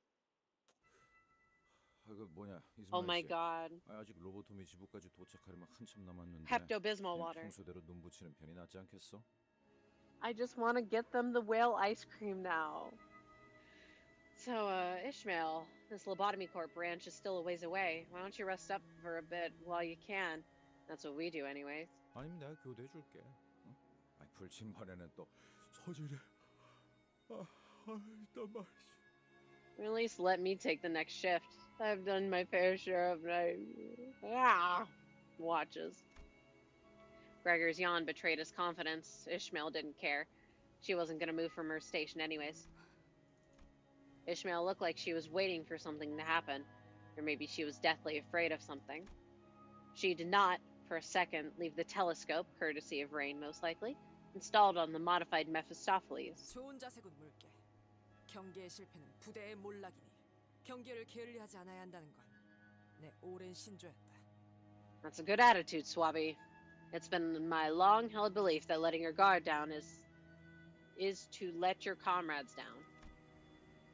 그 뭐냐, Oh my god. 아직 로보토미 지부까지 도착하려면 한참 남았는데. Pepto-Bismol water. 평소대로 눈 붙이는 편이 낫지 않겠어? I just want to get them the whale ice cream now. So, Ishmael, this lobotomy corp branch is still a ways away. Why don't you rest up for a bit while you can? That's what we do anyways. 아니면 내가 교대해줄게. 응? 아니 불침번에는 또 소질이. 일단 말이지. Or at least let me take the next shift. I've done my fair share of watches. Gregor's yawn betrayed his confidence. Ishmael didn't care. She wasn't going to move from her station anyways. Ishmael looked like she was waiting for something to happen. Or maybe she was deathly afraid of something. She did not, for a second, leave the telescope, courtesy of Rain most likely, installed on the modified Mephistopheles. 좋은 자세군 물개. 경계의 실패는 부대의 몰락이니 경계를 게을리하지 않아야 한다는 건 내 오랜 신조였다. That's a good attitude, Swabby. It's been my long-held belief that letting your guard down is to let your comrades down.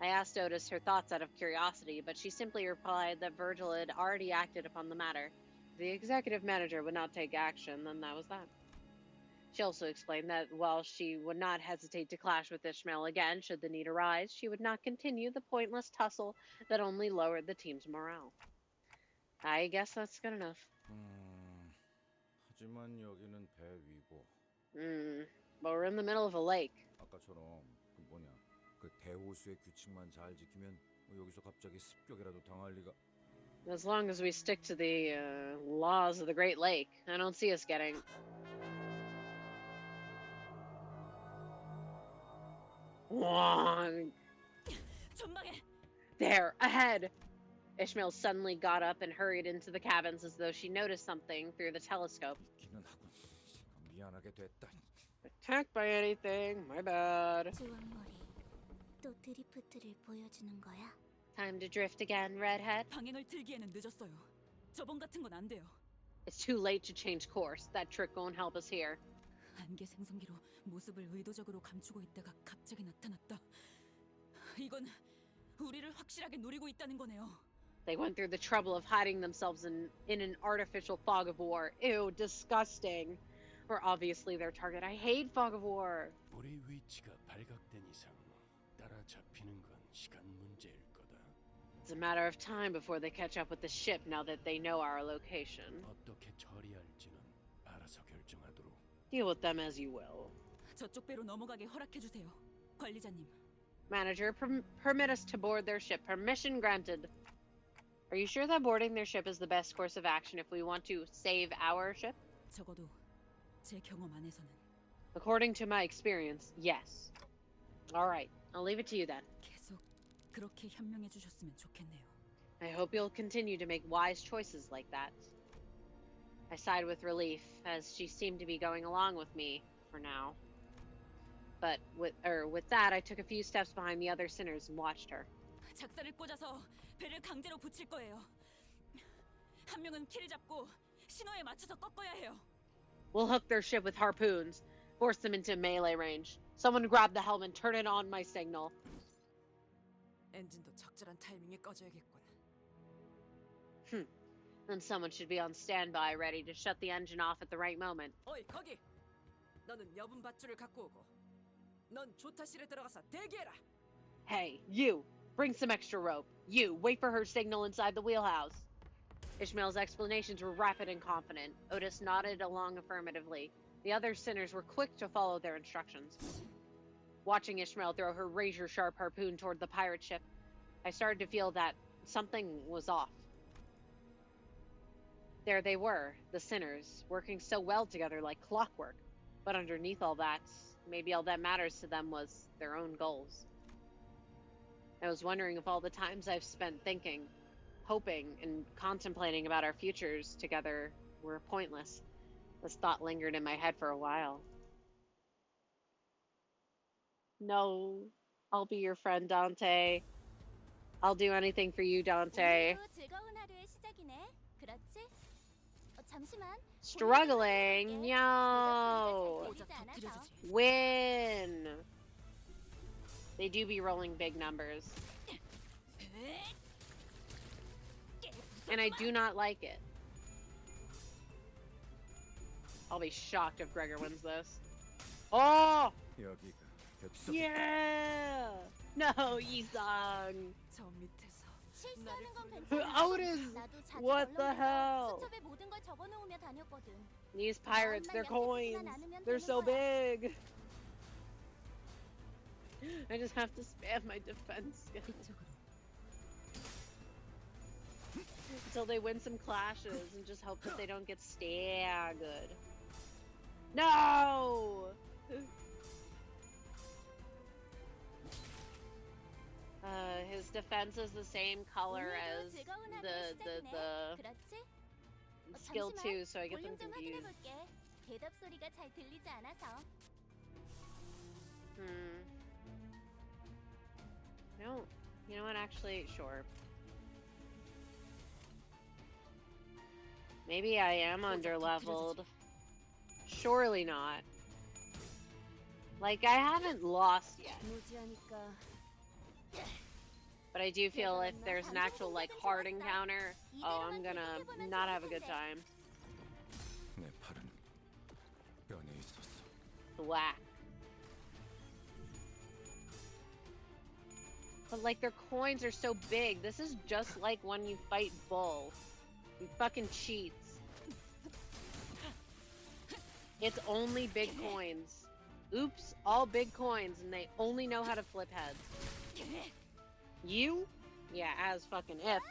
I asked Otis her thoughts out of curiosity, but she simply replied that Virgil had already acted upon the matter. If the executive manager would not take action, then that was that. She also explained that while she would not hesitate to clash with Ishmael again should the need arise, she would not continue the pointless tussle that only lowered the team's morale. I guess that's good enough. 하지만 여기는 배 위고. But we're in the middle of a lake. 아까처럼 그 대호수의 규칙만 잘 지키면 여기서 갑자기 습격이라도 당할 리가. As long as we stick to the laws of the Great Lake, I don't see us getting... There, ahead! Ishmael suddenly got up and hurried into the cabins as though she noticed something through the telescope. 미안하게 됐다. Attacked by anything, my bad. 또 드리프트를 보여주는 거야? Time to drift again, redhead. 방향을 틀기에는 늦었어요. 저번 같은 건 안 돼요. It's too late to change course. That trick won't help us here. 안개 생성기로 모습을 의도적으로 감추고 있다가 갑자기 나타났다. 이건 우리를 확실하게 노리고 있다는 거네요. They went through the trouble of hiding themselves in an artificial fog of war. Ew, disgusting. We're obviously their target. I hate fog of war. 우리 위치가 발각된 이상 따라잡히는 건 시간 문제일 거다. It's a matter of time before they catch up with the ship now that they know our location. 어떻게 처리할지는 알아서 결정하도록. Deal with them as you will. 저쪽 배로 넘어가게 허락해 주세요, 관리자님. Manager, permit us to board their ship. Permission granted. Are you sure that boarding their ship is the best course of action if we want to save our ship? 적어도 제 경험 안에서는. According to my experience, yes. All right, I'll leave it to you then. 계속 그렇게 현명해 주셨으면 좋겠네요. I hope you'll continue to make wise choices like that. I sighed with relief, as she seemed to be going along with me for now. But with that, I took a few steps behind the other sinners and watched her. 작사를 꽂아서 배를 강제로 붙일 거예요. 한 명은 키를 잡고 신호에 맞춰서 꺾어야 해요. We'll hook their ship with harpoons, force them into melee range. Someone grab the helm and turn it on my signal. 엔진도 적절한 타이밍에 꺼져야겠군. Then someone should be on standby, ready to shut the engine off at the right moment. 어이, 거기! 너는 여분 밧줄을 갖고 오고 넌 조타실에 들어가서 대기해라. Hey, you! Bring some extra rope. You, wait for her signal inside the wheelhouse. Ishmael's explanations were rapid and confident. Otis nodded along affirmatively. The other sinners were quick to follow their instructions. Watching Ishmael throw her razor-sharp harpoon toward the pirate ship, I started to feel that something was off. There they were, the sinners, working so well together like clockwork. But underneath all that, maybe all that matters to them was their own goals. I was wondering if all the times I've spent thinking, hoping, and contemplating about our futures together were pointless. This thought lingered in my head for a while. No, I'll be your friend, Dante. I'll do anything for you, Dante. Struggling? No. Win. They do be rolling big numbers. And I do not like it. I'll be shocked if Gregor wins this. Oh! Yeah! No, Yisung! Otis! What the hell? These pirates, they're coins. They're so big. I just have to spam my defense skill. Until they win some clashes and just hope that they don't get staggered. No! His defense is the same color as the skill 2, so I get them confused. No, you know what, actually, sure. Maybe I am underleveled. Surely not. Like, I haven't lost yet. But I do feel if there's an actual, like, hard encounter, oh, I'm gonna not have a good time. Thwack. But like their coins are so big. This is just like when you fight Bull. You fucking cheats. It's only big coins. Oops, all big coins, and they only know how to flip heads. You? Yeah, as fucking if.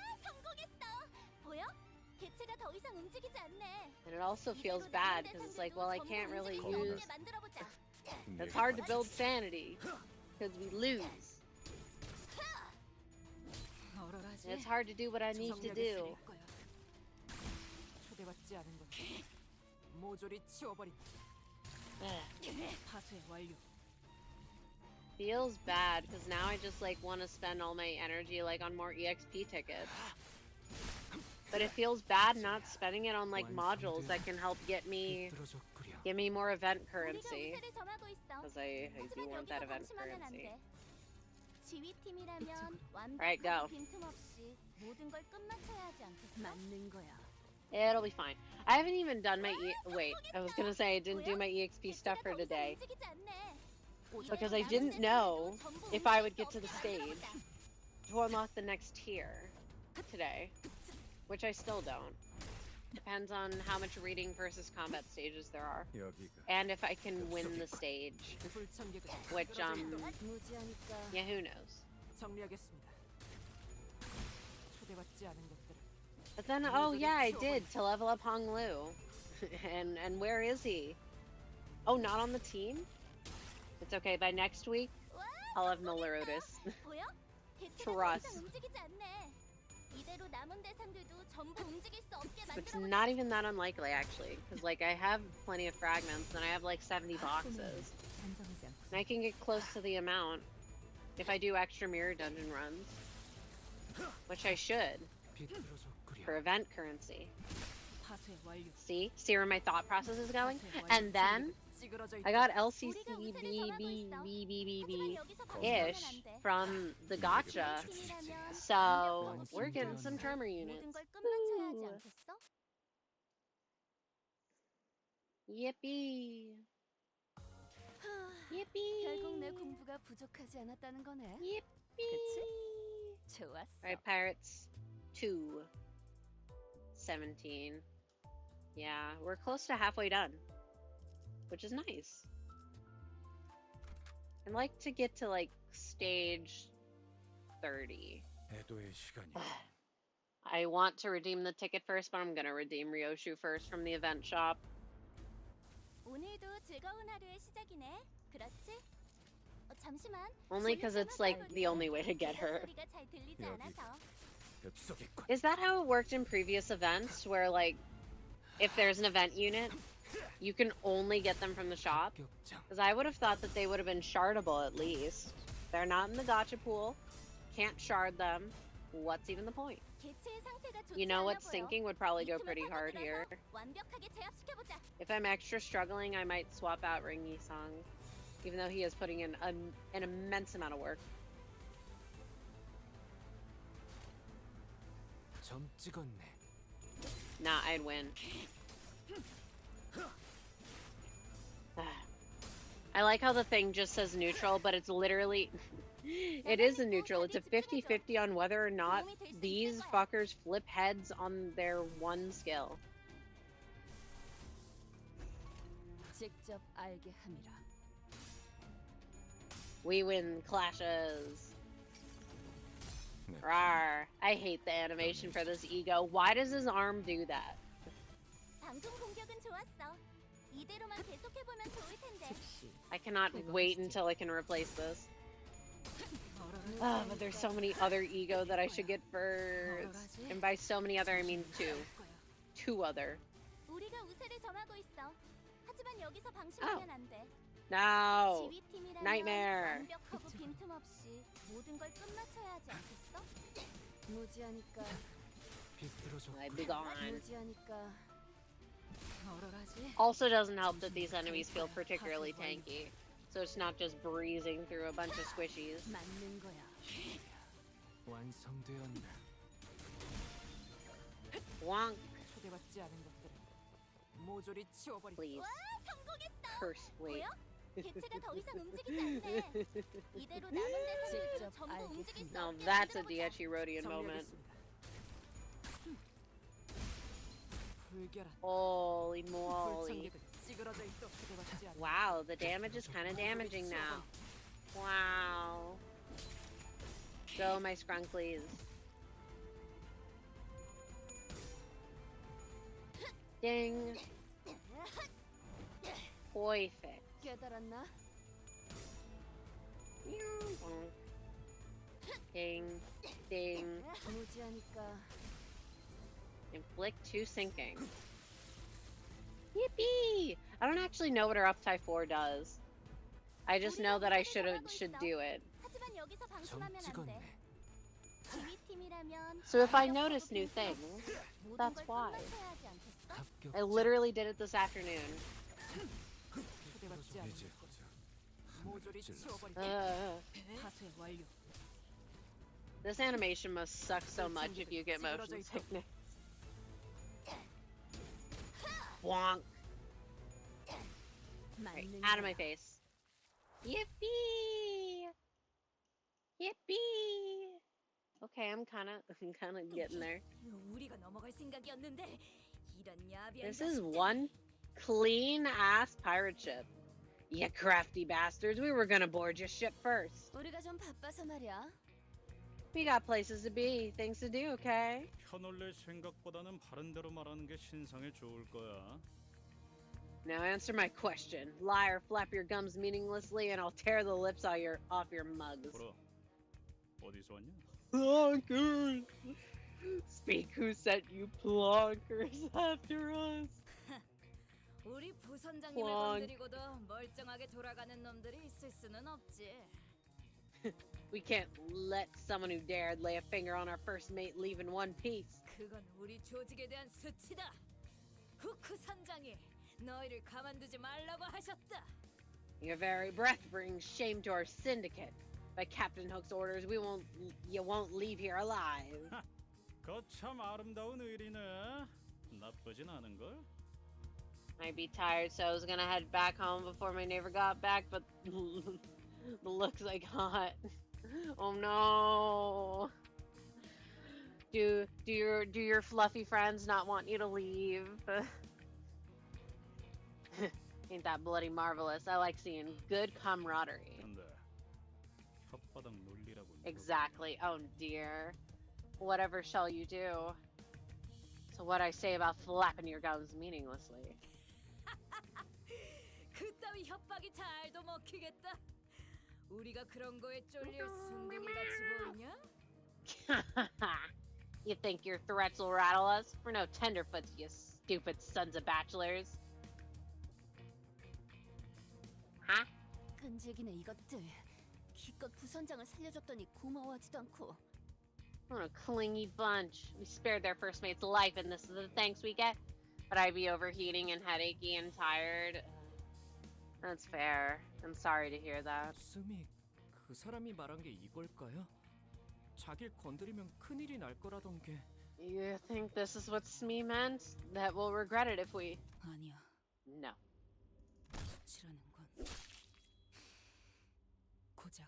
And it also feels bad because it's like, well, I can't really use. It's hard to build sanity because we lose. And it's hard to do what I need to do. 초대받지 않은 것 모조리 치워버린다. 파쇄 완료. Feels bad because now I just like want to spend all my energy like on more EXP tickets. But it feels bad not spending it on like modules that can help get me more event currency. Because I do want that event currency. Alright, go. It'll be fine. I haven't even done my wait, I was gonna say I didn't do my EXP stuff for today. Because I didn't know if I would get to the stage to unlock the next tier today. Which I still don't. Depends on how much reading versus combat stages there are. And if I can win the stage. Which, yeah, who knows? But then, oh yeah, I did, to level up Hong Lu. and where is he? Oh, not on the team? It's okay, by next week, I'll have Melorotus. Trust. It's not even that unlikely, actually, because like I have plenty of fragments and I have like 70 boxes, and I can get close to the amount if I do extra mirror dungeon runs, which I should for event currency. See where my thought process is going, and then I got LCCBBBBBB-ish from the gacha, so we're getting some tremor units. Ooh. Yippee! Yippee! 결국 내 공부가 부족하지 않았다는 거네. Yippee! 좋았어. Alright, Pirates 2. 17. Yeah, we're close to halfway done, which is nice. I'd like to get to like stage 30. I want to redeem the ticket first, but I'm gonna redeem Ryoshu first from the event shop. 오늘도 즐거운 하루의 시작이네. 그렇지? 잠시만. Only because it's like the only way to get her. Is that how it worked in previous events, where like if there's an event unit, you can only get them from the shop? Because I would have thought that they would have been shardable at least. They're not in the gacha pool. Can't shard them. What's even the point? You know what, sinking would probably go pretty hard here. If I'm extra struggling, I might swap out Ring Yi-sung, even though he is putting in an immense amount of work. Nah, I'd win. I like how the thing just says neutral, but it's literally... it is a neutral. It's a 50-50 on whether or not these fuckers flip heads on their one skill. 직접 알게 함이라. We win clashes. Rawr. I hate the animation for this ego. Why does his arm do that? I cannot wait until I can replace this. Oh, but there's so many other ego that I should get first. And by so many other, I mean two. Two other. Oh. No! Nightmare! I'd be gone. Also doesn't help that these enemies feel particularly tanky. So it's not just breezing through a bunch of squishies. Wonk. Please. Curse, wait. 개체가 더 이상 움직이지 않네. 이대로 남은 대상들도 전부 움직일 수 Now 없게 that's a 만들어보자. Diechirodian moment. 불결한 Holy moly. 불청객은 찌그러져 있도록 초대받지 않아. Wow, the damage is kind of damaging now. Wow. Go, my scrunklies. Ding. Perfect. 깨달았나? Ding. Ding. 무지하니까 Inflict 2 sinking. Yippee! I don't actually know what her uptie 4 does. I just know that I should do it. 하지만 여기서 방심하면 안 돼. 지휘팀이라면 So if I notice new things, that's why. 해야 하지 않겠어? I literally did it this afternoon. 초대받지 않은 모조리 치워버리게. 파쇄 완료. This animation must suck so much if you get motion sickness. Bonk. Right, out of my face. Yippee! Yippee! Okay, I'm kind of getting there. 우리가 넘어갈 생각이었는데 이런 야비한 This is one clean ass pirate ship. You crafty bastards, we were gonna board your ship first. 우리가 좀 바빠서 말이야. We got places to be, things to do, okay? 현올릴 생각보다는 바른 대로 말하는 게 신상에 좋을 거야. Now answer my question. Lie or flap your gums meaninglessly and I'll tear the lips off your mugs. 보라, 어디서 왔냐? Plonkers! Speak who sent you plonkers after us. 우리 부선장님을 건드리고도 멀쩡하게 돌아가는 놈들이 있을 수는 없지. We can't let someone who dared lay a finger on our first mate leave in one piece. 그건 우리 조직에 대한 수치다. 후크 선장이 너희를 가만두지 말라고 하셨다. Your very breath brings shame to our syndicate. By Captain Hook's orders, you won't leave here alive. 거참 아름다운 의리네. 나쁘진 않은 걸. I'd be tired, so I was gonna head back home before my neighbor got back, but the looks I got. Oh no. Do your fluffy friends not want you to leave? Ain't that bloody marvelous? I like seeing good camaraderie. 근데 혓바닥 놀리라고. Exactly. Oh dear. Whatever shall you do? So what I say about flapping your gums meaninglessly? 그따위 협박이 잘도 먹히겠다. 우리가 그런 거에 쫄릴 순둥이같이 보이냐? You think your threats will rattle us? We're no tenderfoots, you stupid sons of bachelors. Huh? 끈질기네 이것들. 기껏 부선장을 살려줬더니 고마워하지도 않고. What a clingy bunch. We spared their first mate's life and this is the thanks we get? But I'd be overheating and headachy and tired. That's fair. I'm sorry to hear that. 스미, 그 사람이 말한 게 이걸까요? 자길 건드리면 큰일이 날 거라던 게. You think this is what Smee meant? That we'll regret it if we... 아니야. No. 수치라는 건 고작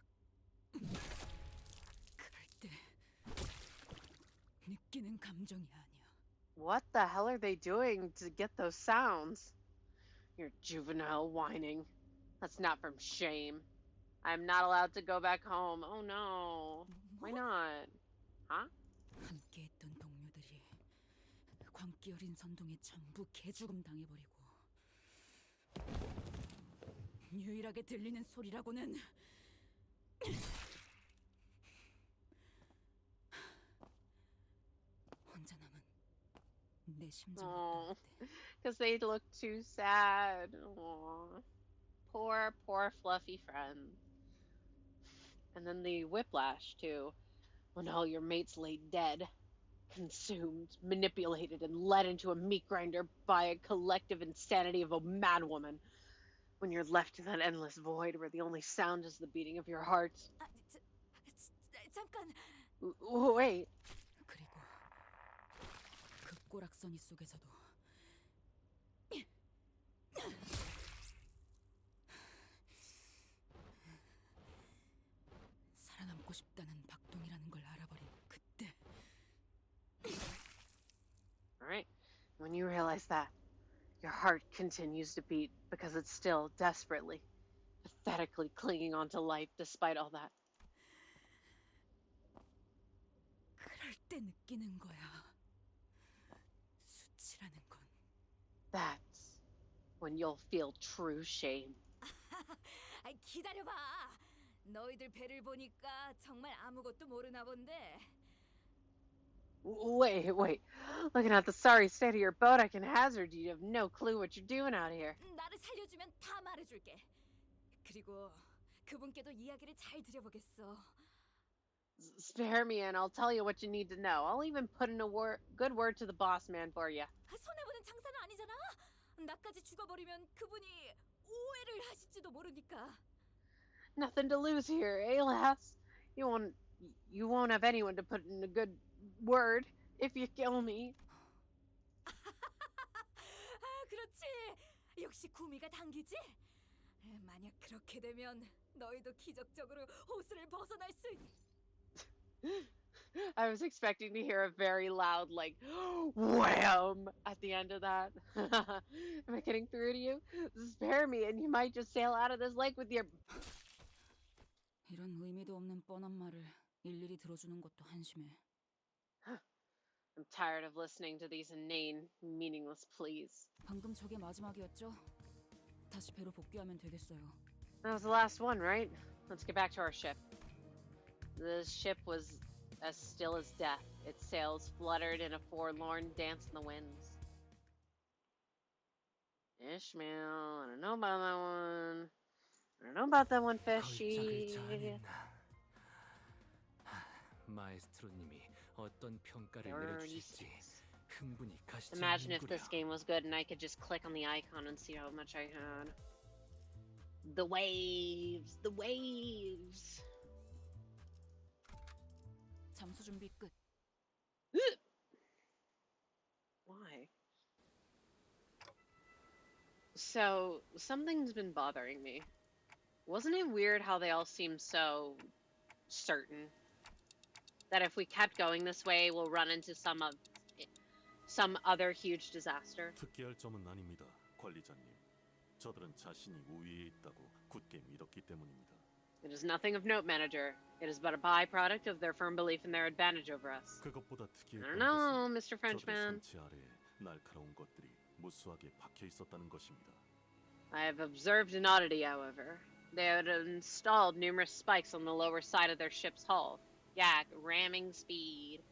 그럴 때 느끼는 감정이 아니야. What the hell are they doing to get those sounds? Your juvenile whining. That's not from shame. I'm not allowed to go back home. Oh no. Why not? Huh? 함께했던 동료들이 광기 어린 선동에 전부 개죽음 당해버리고 유일하게 들리는 소리라고는 혼자 남은 내 심정. Because they look too sad. Aww. Poor fluffy friend. And then the whiplash too. When all your mates lay dead, consumed, manipulated, and led into a meat grinder by a collective insanity of a madwoman. When you're left in that endless void where the only sound is the beating of your heart. 잠깐. Wait. 그리고 그 꼬락서니 속에서도 When you realize that, your heart continues to beat because it's still desperately, pathetically clinging on to life despite all that. 그럴 때 느끼는 거야. 수치라는 건. That's when you'll feel true shame. 아이, 기다려봐. 너희들 배를 보니까 정말 아무것도 모르나 본데. Wait. Looking at the sorry state of your boat, I can hazard you have no clue what you're doing out here. 나를 살려주면 다 말해줄게. 그리고 그분께도 이야기를 잘 들여보겠어. Spare me and I'll tell you what you need to know. I'll even put in a good word to the boss man for you. 손해보는 장사는 아니잖아. 나까지 죽어버리면 그분이 오해를 하실지도 모르니까. Nothing to lose here, eh, lass? You won't have anyone to put in a good word if you kill me. 그렇지. 역시 구미가 당기지? 만약 그렇게 되면 너희도 기적적으로 호수를 벗어날 수 있... I was expecting to hear a very loud, like, wham at the end of that. Am I getting through to you? Spare me and you might just sail out of this lake with your... 이런 의미도 없는 뻔한 말을 일일이 들어주는 것도 한심해. I'm tired of listening to these inane, meaningless pleas. 방금 저게 마지막이었죠? 다시 배로 복귀하면 되겠어요. That was the last one, right? Let's get back to our ship. The ship was as still as death. Its sails fluttered in a forlorn dance in the winds. Ishmael, I don't know about that one. I don't know about that one, fishy. 마에스트로님이 어떤 평가를 내려주실지 흥분이 가시지 Imagine if 않는구려. this game was good and I could just click on the icon and see how much I had. The waves, the waves. 잠수 준비 끝. Why? So, something's been bothering me. Wasn't it weird how they all seem so certain that if we kept going this way, we'll run into some other huge disaster? 특기할 점은 아닙니다, 관리자님. 저들은 자신이 우위에 있다고 굳게 믿었기 때문입니다. It is nothing of note, manager. It is but a byproduct of their firm belief in their advantage over us. 그것보다 I 특이했던 don't know, 것은 Mr. Frenchman. 저들 선체 아래에 날카로운 것들이 무수하게 박혀 있었다는 것입니다. I have observed an oddity, however. They had installed numerous spikes on the lower side of their ship's hull. Yeah, ramming speed.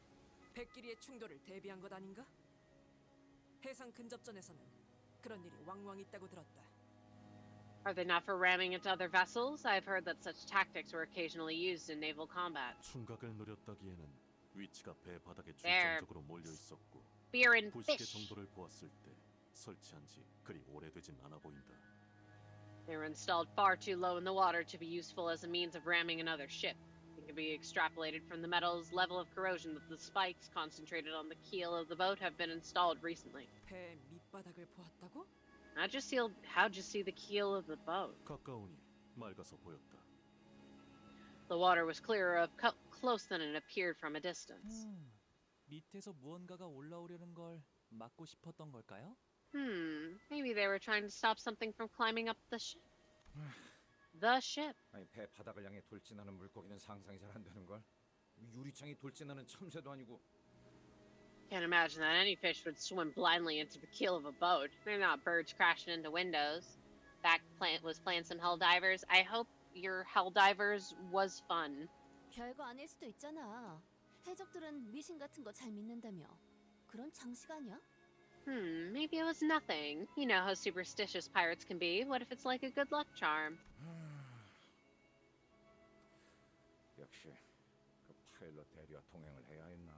백끼리의 충돌을 대비한 것 아닌가? 해상 근접전에서는 그런 일이 왕왕 있다고 들었다. Are they not for ramming into other vessels? I've heard that such tactics were occasionally used in naval combat. 충각을 노렸다기에는 위치가 배 바닥에 There. 중점적으로 몰려 있었고 Spear and 부식의 fish. 정도를 보았을 때 설치한 지 그리 오래되진 않아 보인다. They were installed far too low in the water to be useful as a means of ramming another ship. It can be extrapolated from the metal's level of corrosion that the spikes concentrated on the keel of the boat have been installed recently. 배 밑바닥을 보았다고? How'd you see the keel of the boat? 가까우니 맑아서 보였다. The water was clearer up close than it appeared from a distance. 밑에서 무언가가 올라오려는 걸 막고 싶었던 걸까요? Maybe they were trying to stop something from climbing up the ship. The ship. 아니 배 바닥을 향해 돌진하는 물고기는 상상이 잘 안 되는 걸. 유리창이 돌진하는 참새도 아니고. Can't imagine that any fish would swim blindly into the keel of a boat. They're not birds crashing into windows. That was playing some Helldivers. I hope your Helldivers was fun. 별거 아닐 수도 있잖아. 해적들은 미신 같은 거 잘 믿는다며. 그런 장식 아니야? Maybe it was nothing. You know how superstitious pirates can be. What if it's like a good luck charm? 역시 그 파일럿 대리와 동행을 해야 했나?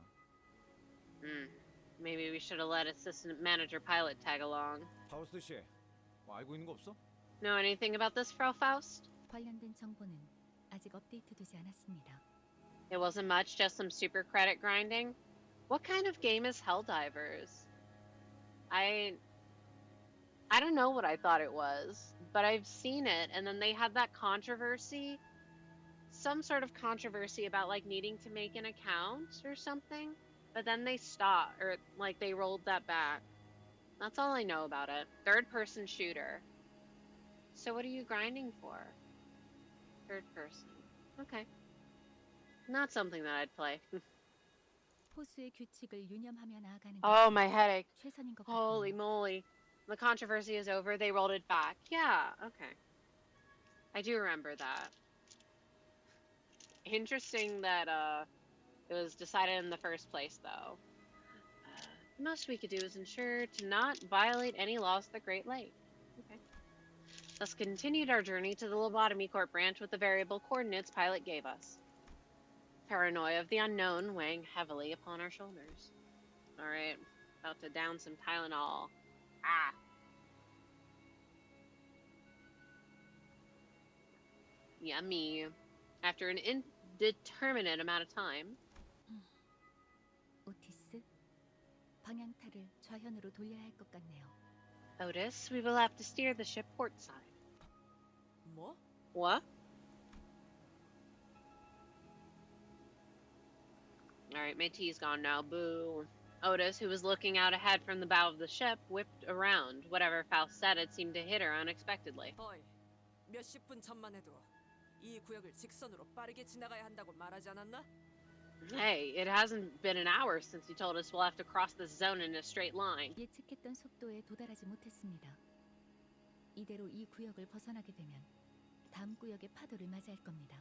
Maybe we should have let assistant manager pilot tag along. 파우스트 씨, 뭐 알고 있는 거 없어? Know anything about this, Frau Faust? 관련된 정보는 아직 업데이트되지 않았습니다. It wasn't much, just some super credit grinding. What kind of game is Helldivers? I don't know what I thought it was, but I've seen it, and then they had that controversy, some sort of controversy about like needing to make an account or something, but then they stopped, or like they rolled that back. That's all I know about it. Third-person shooter. So what are you grinding for? Third person. Okay. Not something that I'd play. 호수의 규칙을 유념하며 나아가는 Oh, 것이 my headache. 최선인 것 Holy 같군요. moly. The controversy is over. They rolled it back. Yeah, okay. I do remember that. Interesting that it was decided in the first place, though. The most we could do is ensure to not violate any laws of the Great Lake. Okay. Thus continued our journey to the lobotomy court branch with the variable coordinates pilot gave us. Paranoia of the unknown weighing heavily upon our shoulders. Alright, about to down some Tylenol. Ah! Yummy. After an indeterminate amount of time. 오티스, 방향타를 좌현으로 돌려야 할 것 같네요. Otis, we will have to steer the ship port side. 뭐? What? Alright, my tea's gone now. Boo. Otis, who was looking out ahead from the bow of the ship, whipped around. Whatever Faust said had seemed to hit her unexpectedly. 어이, 몇십 분 전만 해도 이 구역을 직선으로 빠르게 지나가야 한다고 말하지 않았나? Hey, it hasn't been an hour since you told us we'll have to cross this zone in a straight line. 예측했던 속도에 도달하지 못했습니다. 이대로 이 구역을 벗어나게 되면 다음 구역의 파도를 맞이할 겁니다.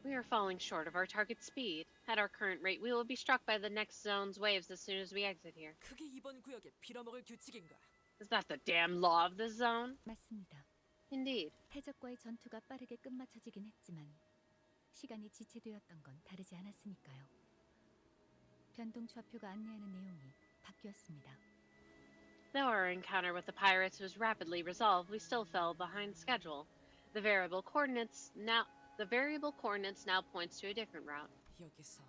We are falling short of our target speed. At our current rate, we will be struck by the next zone's waves as soon as we exit here. 그게 이번 구역의 빌어먹을 규칙인가? Is that the damn law of this zone? 맞습니다. Indeed. 해적과의 전투가 빠르게 끝마쳐지긴 했지만 시간이 지체되었던 건 다르지 않았으니까요. 변동 좌표가 안내하는 내용이 바뀌었습니다. Though our encounter with the pirates was rapidly resolved, we still fell behind schedule. The variable coordinates now points to a different route. 여기서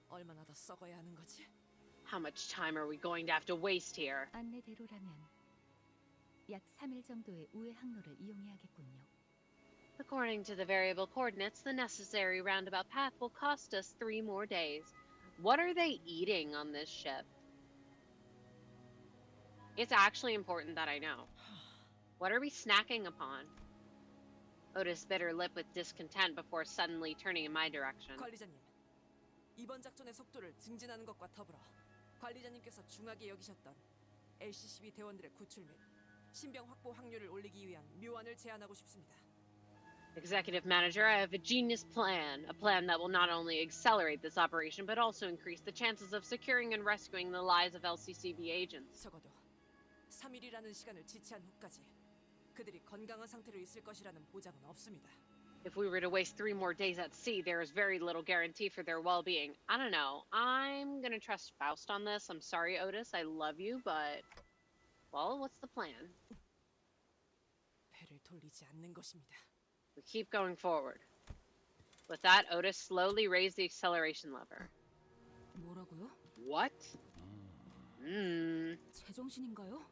얼마나 더 썩어야 하는 거지? How much time are we going to have to waste here? 안내대로라면 약 3일 정도의 우회 항로를 이용해야겠군요. According to the variable coordinates, the necessary roundabout path will cost us 3 more days. What are they eating on this ship? It's actually important that I know. What are we snacking upon? Otis bit her lip with discontent before suddenly turning in my direction. 관리자님, 이번 작전의 속도를 증진하는 것과 더불어 관리자님께서 중하게 여기셨던 LCCB 대원들의 구출 및 신병 확보 확률을 올리기 위한 묘안을 제안하고 싶습니다. Executive Manager, I have a genius plan. A plan that will not only accelerate this operation, but also increase the chances of securing and rescuing the lives of LCCB agents. 적어도 3일이라는 시간을 지체한 후까지 그들이 건강한 상태로 있을 것이라는 보장은 없습니다. If we were to waste 3 more days at sea, there is very little guarantee for their well-being. I don't know. I'm gonna trust Faust on this. I'm sorry, Otis. I love you, but... Well, what's the plan? 배를 돌리지 않는 것입니다. We keep going forward. With that, Otis slowly raised the acceleration lever. 뭐라고요? What? 제정신인가요?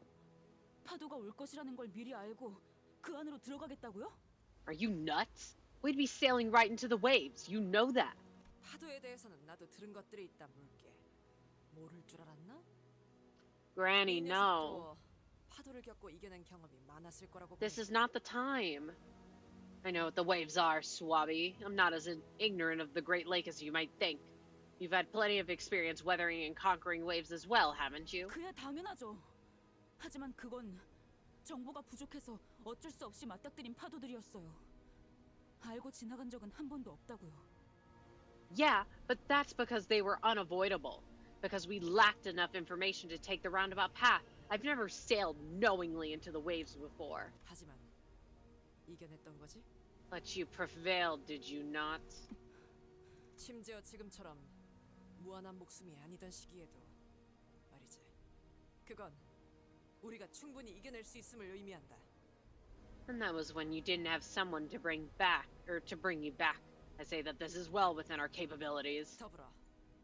파도가 올 것이라는 걸 미리 알고 그 안으로 들어가겠다고요? Are you nuts? We'd be sailing right into the waves. You know that. 파도에 대해서는 나도 들은 것들이 있다 물게. 모를 줄 알았나? Granny, 이 no. 녀석도 파도를 겪고 이겨낸 경험이 많았을 거라고 This is 봅니다. not the time. I know what the waves are, Swabby. I'm not as ignorant of the Great Lake as you might think. You've had plenty of experience weathering and conquering waves as well, haven't you? 그야 당연하죠. 하지만 그건 정보가 부족해서 어쩔 수 없이 맞닥뜨린 파도들이었어요. 알고 지나간 적은 한 번도 없다고요. Yeah, but that's because they were unavoidable. Because we lacked enough information to take the roundabout path. I've never sailed knowingly into the waves before. 하지만 이겨냈던 거지? But you prevailed, did you not? 심지어 지금처럼 무한한 목숨이 아니던 시기에도 말이지. 그건 우리가 충분히 이겨낼 수 있음을 의미한다. And that was when you didn't have someone to bring you back. I say that this is well within our capabilities. 더불어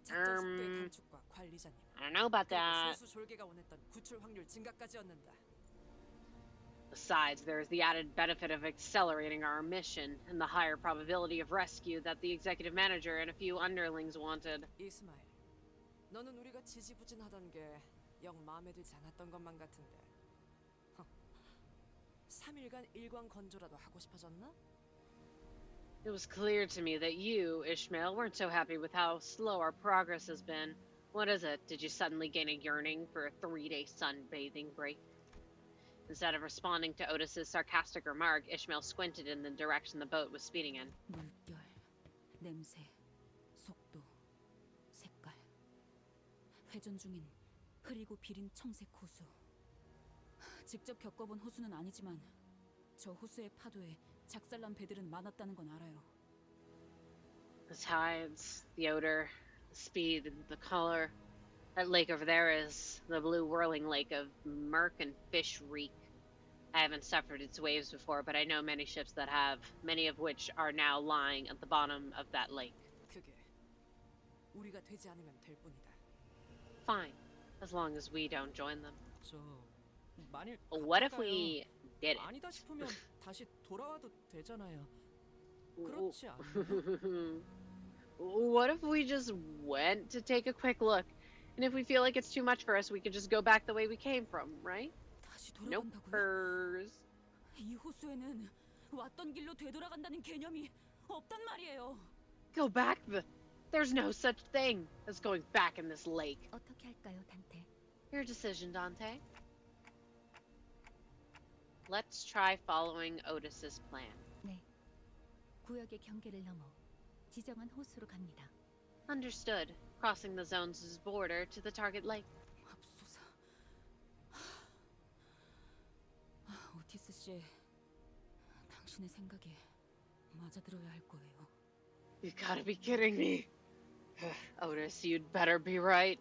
작전 속도의 단축과 관리자님. I don't know about 그리고 that. 소수 졸개가 원했던 구출 확률 증가까지 얻는다. Besides, there is the added benefit of accelerating our mission and the higher probability of rescue that the executive manager and a few underlings wanted. 이스마엘, 너는 우리가 지지부진하던 게 영 마음에 들지 않았던 것만 같은데. 3일간 일광 건조라도 하고 싶어졌나? It was clear to me that you, Ishmael, weren't so happy with how slow our progress has been. What is it? Did you suddenly gain a yearning for a 3-day sunbathing break? Instead of responding to Otis's sarcastic remark, Ishmael squinted in the direction the boat was speeding in. 물결, 냄새, 속도, 색깔. 회전 중인 흐리고 비린 청색 호수. 직접 겪어본 호수는 아니지만 저 호수의 파도에 작살난 배들은 많았다는 건 알아요. The tides, the odor, the speed, the color. That lake over there is the blue whirling lake of murk and fish reek. I haven't suffered its waves before, but I know many ships that have, many of which are now lying at the bottom of that lake. 그게 우리가 되지 않으면 될 뿐이다. Fine, as long as we don't join them. 저 만일 What if we did it? 아니다 싶으면 다시 돌아와도 되잖아요. 그렇지 않나? What if we just went to take a quick look? And if we feel like it's too much for us, we could just go back the way we came from, right? 다시 Nope. 돌아간다고요? 이 호수에는 왔던 길로 되돌아간다는 개념이 없단 말이에요. Go back? There's no such thing as going back in this lake. 어떻게 할까요, 단테? Your decision, Dante. Let's try following Otis's plan. 네. 구역의 경계를 넘어 지정한 호수로 갑니다. Understood. Crossing the zone's border to the target lake. 맙소사. 오티스 씨, 당신의 생각에 맞아들어야 할 거예요. You gotta be kidding me. Otis, you'd better be right.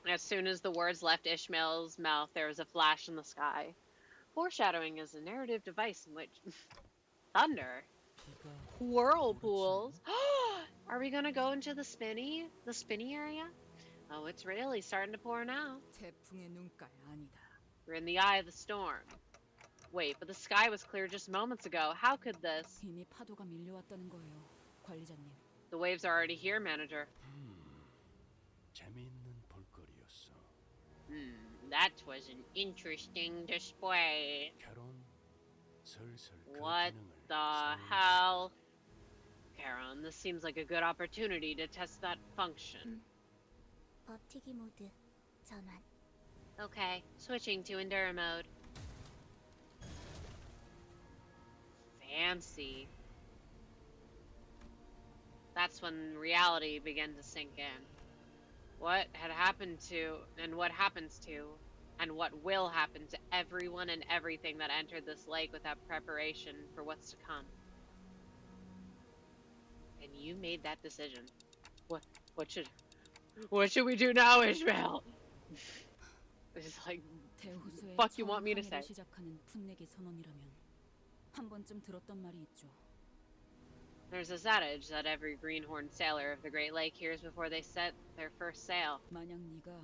As soon as the words left Ishmael's mouth, there was a flash in the sky. Foreshadowing is a narrative device in which thunder, whirlpools. Are we gonna go into the spinny area? Oh, it's really starting to pour now. 태풍의 눈깔 아니다. We're in the eye of the storm. Wait, but the sky was clear just moments ago. How could this? 이미 파도가 밀려왔다는 거예요, 관리자님. The waves are already here, manager. 재미있는 볼거리였어. That was an interesting display. 결혼 슬슬 그 What 기능을 the hell? Karen, this seems like a good opportunity to test that function. 버티기 모드 전환. Okay, switching to Enduro mode. Fancy. That's when reality began to sink in. What had happened to, and what happens to, and what will happen to everyone and everything that entered this lake without preparation for what's to come. And you made that decision. What should we do now, Ishmael? It's like, 대호수의 fuck you want me to 항해를 say? 시작하는 풋내기 선언이라면 한 번쯤 들었던 말이 있죠. There's this adage that every greenhorn sailor of the Great Lake hears before they set their first sail. 만약 네가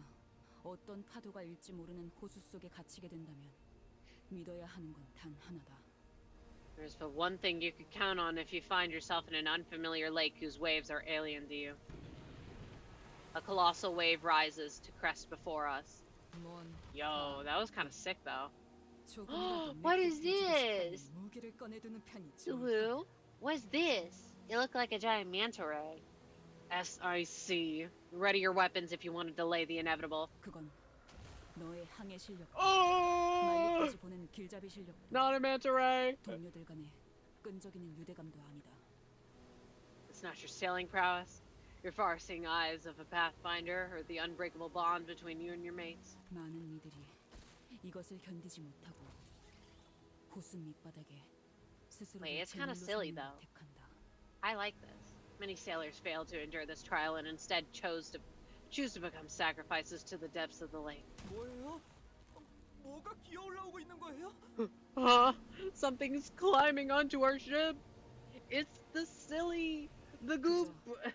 어떤 파도가 일지 모르는 호수 속에 갇히게 된다면 믿어야 하는 건 단 하나다. There's but one thing you could count on if you find yourself in an unfamiliar lake whose waves are alien to you. A colossal wave rises to crest before us. Yo, that was kind of sick though. What is this? 무기를 꺼내두는 편이 Lulu, what's this? It looked like a giant manta ray. SIC. Ready your weapons if you want to delay the inevitable. 그건 너의 항해 실력, Oh! 말리까지 보낸 길잡이 실력, Not a manta ray. 동료들 간의 끈적이는 유대감도 아니다. It's not your sailing prowess, your far-seeing eyes of a pathfinder, or the unbreakable bond between you and your mates. 많은 이들이 이것을 견디지 못하고 호수 밑바닥에 스스로 Wait, it's kind of silly though. I like this. Many sailors failed to endure this trial and instead choose to become sacrifices to the depths of the lake. 뭐예요? 뭐가 기어 올라오고 있는 거예요? Huh? Something's climbing onto our ship. It's the goop.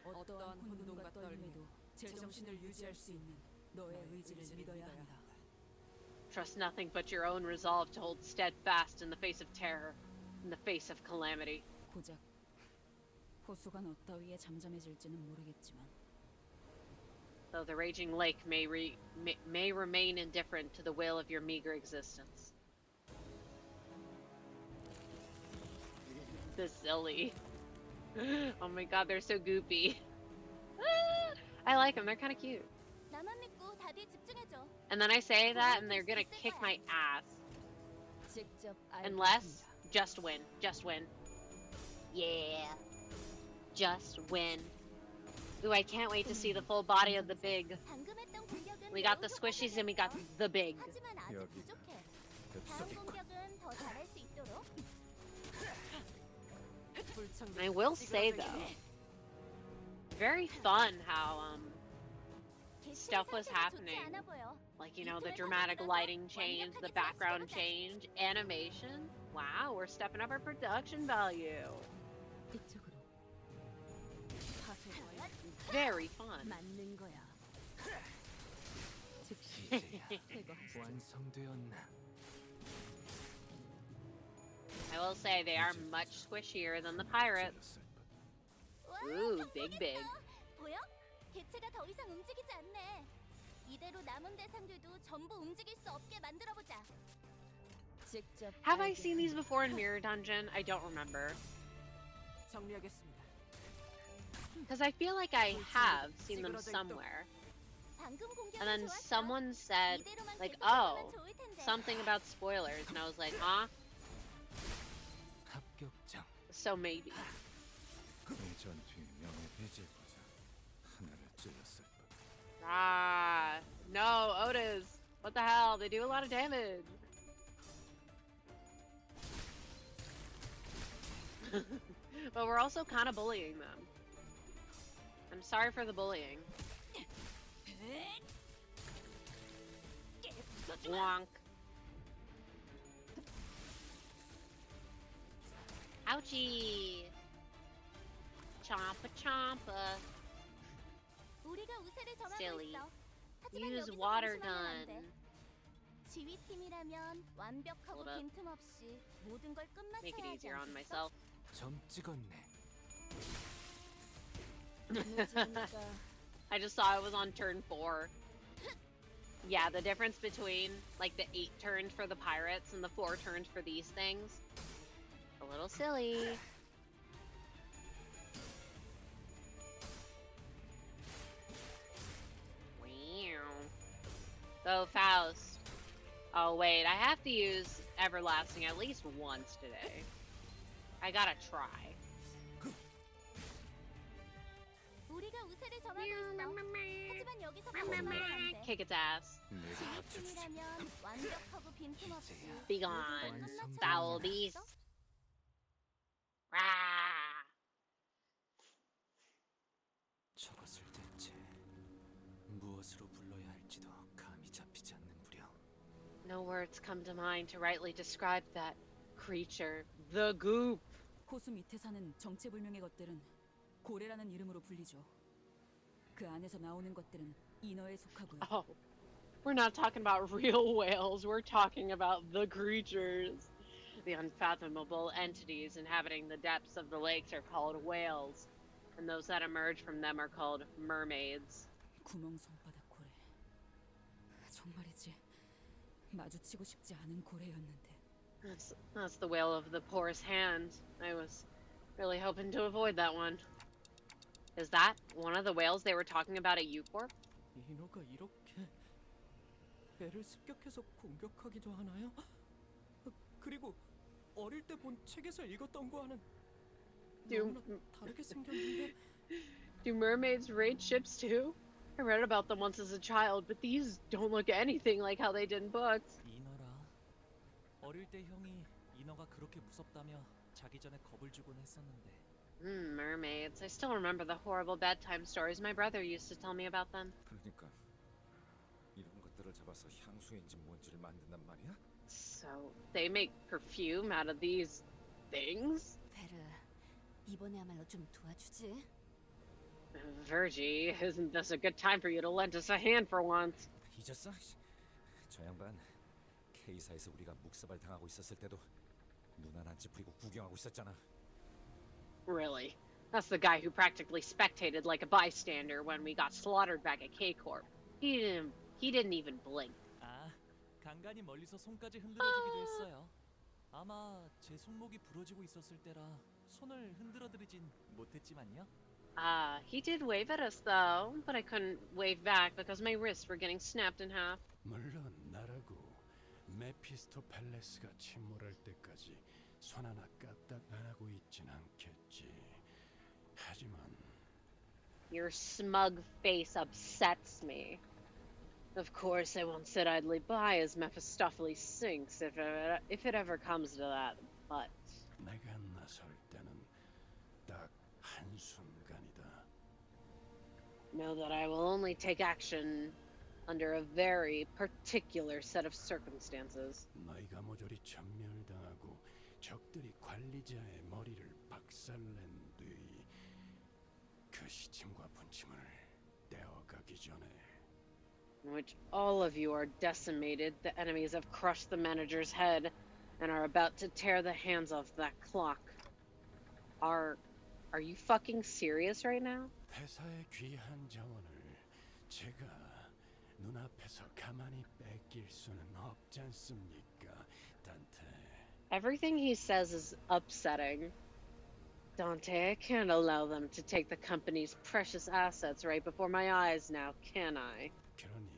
어떠한 혼돈과 떨림에도 제정신을 유지할 수 있는 너의 의지를 믿어야 한다. Trust nothing but your own resolve to hold steadfast in the face of terror, in the face of calamity. 고작 호수가 너 따위에 잠잠해질지는 모르겠지만 though the raging lake may remain indifferent to the will of your meager existence. The silly. Oh my god, they're so goopy. I like them, they're kind of cute. 나만 믿고 다들 집중해줘. And then I say that and they're gonna kick my ass. Unless, just win. Just win. Yeah. Just win. Ooh, I can't wait to see the full body of the big. 방금 했던 공격은 We got the 매우 squishies and we 효과적이었어. got the big. 하지만 아직 부족해. 다음 공격은 더 잘할 수 있도록. I will say though, very fun how stuff was happening. Like, you know, the dramatic lighting change, the background change, animation. Wow, we're stepping up our production value. Very fun. I will say they are much squishier than the pirates. Ooh, big. 보여? 개체가 더 이상 움직이지 않네. 이대로 남은 대상들도 전부 움직일 수 없게 만들어보자. Have I seen these before in Mirror Dungeon? I don't remember. 정리하겠습니다. Because I feel like I have seen them somewhere. And then someone said, like, oh, something about spoilers. And I was like, huh? So maybe. Ah, no, Otis. What the hell? They do a lot of damage. But we're also kind of bullying them. I'm sorry for the bullying. Wonk. Ouchie. Chompa chompa. 우리가 우세를 점하고 Silly. 있어. 하지만 Use 여기서 water 방심하면 안 gun. 돼. 지휘팀이라면 완벽하고 Hold up. 빈틈없이 모든 걸 Make it 끝마쳐야 하지 easier on 않겠어? myself. 점 찍었네. I just saw it was on turn 4. Yeah, the difference between like the 8 turns for the pirates and the 4 turns for these things. A little silly. Go Faust. Oh wait, I have to use Everlasting at least once today. I gotta try. 우리가 우세를 점하고 있어. 하지만 여기서 방심하면 안 돼. Kick its ass. 지휘팀이라면 완벽하고 빈틈없이 Be 모든 gone, 걸 끝마쳐야 foul 하지 beast. 않겠어? Rah! 저것을 대체 무엇으로 불러야 할지도 감이 잡히지 않는구려. No words come to mind to rightly describe that creature. The goop. 호수 밑에 사는 정체불명의 것들은 고래라는 이름으로 불리죠. 그 안에서 나오는 것들은 인어에 속하고요. Oh, we're not talking about real whales. We're talking about the creatures. The unfathomable entities inhabiting the depths of the lakes are called whales, and those that emerge from them are called mermaids. 구멍 손바닥 고래. 정말이지. 마주치고 싶지 않은 고래였는데. That's the whale of the poorest hand. I was really hoping to avoid that one. Is that one of the whales they were talking about at U-Corp? 인어가 이렇게 배를 습격해서 공격하기도 하나요? 그리고 어릴 때 본 책에서 읽었던 거와는 너무나 다르게 생겼는데. Do mermaids raid ships too? I read about them once as a child, but these don't look anything like how they did in books. 인어라. 어릴 때 형이 인어가 그렇게 무섭다며 자기 전에 겁을 주곤 했었는데. Mermaids. I still remember the horrible bedtime stories my brother used to tell me about them. 그러니까 이런 것들을 잡아서 향수인지 뭔지를 만든단 말이야? So, they make perfume out of these things? 베르, 이번에야말로 좀 도와주지. Virgie, isn't this a good time for you to lend us a hand for once? 잊었어? 저 양반 K사에서 우리가 묵사발 당하고 있었을 때도 눈 하나 안 찌푸리고 구경하고 있었잖아. Really? That's the guy who practically spectated like a bystander when we got slaughtered back at K-Corp. He didn't even blink. 아, 간간히 멀리서 손까지 흔들어주기도 했어요. 아마 제 손목이 부러지고 있었을 때라 손을 흔들어드리진 못했지만요. He did wave at us though, but I couldn't wave back because my wrists were getting snapped in half. 물론 나라고 메피스토 팰레스가 침몰할 때까지 손 하나 까딱 안 하고 있진 않겠지. 하지만 Your smug face upsets me. Of course, I won't sit idly by as Mephistopheles sinks if it ever comes to that, but... 내가 나설 때는 딱 한순간이다. Know that I will only take action under a very particular set of circumstances. 너희가 모조리 전멸당하고 적들이 관리자의 머리를 박살낸 뒤 그 시침과 분침을 떼어가기 전에 In which all of you are decimated, the enemies have crushed the manager's head and are about to tear the hands off that clock. Are you fucking serious right now? 회사의 귀한 자원을 제가 눈앞에서 가만히 뺏길 수는 없지 않습니까, 단테? Everything he says is upsetting. Dante, I can't allow them to take the company's precious assets right before my eyes now, can I? 그러니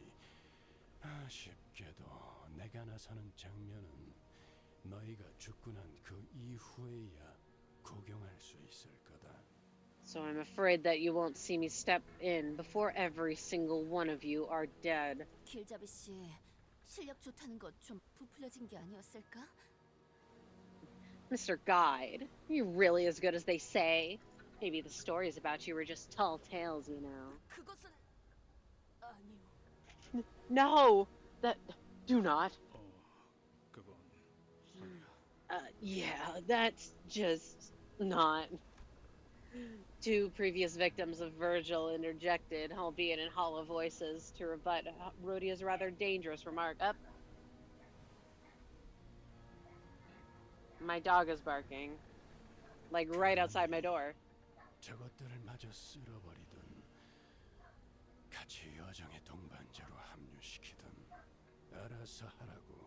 아쉽게도 내가 나서는 장면은 너희가 죽고 난 그 이후에야 구경할 수 있을 거다. So I'm afraid that you won't see me step in before every single one of you are dead. 길잡이 씨, 실력 좋다는 거 좀 부풀려진 게 아니었을까? Mr. Guide, are you really as good as they say? Maybe the stories about you were just tall tales, you know. 그것은 아니요. No! Do not. 그건 Yeah, that's just not. Two previous victims of Virgil interjected, albeit in hollow voices, to rebut Rhodia's rather dangerous remark. Up. My dog is barking. Like right outside my door. 저것들을 마저 쓸어버리든 같이 여정의 동반자로 합류시키든 알아서 하라고.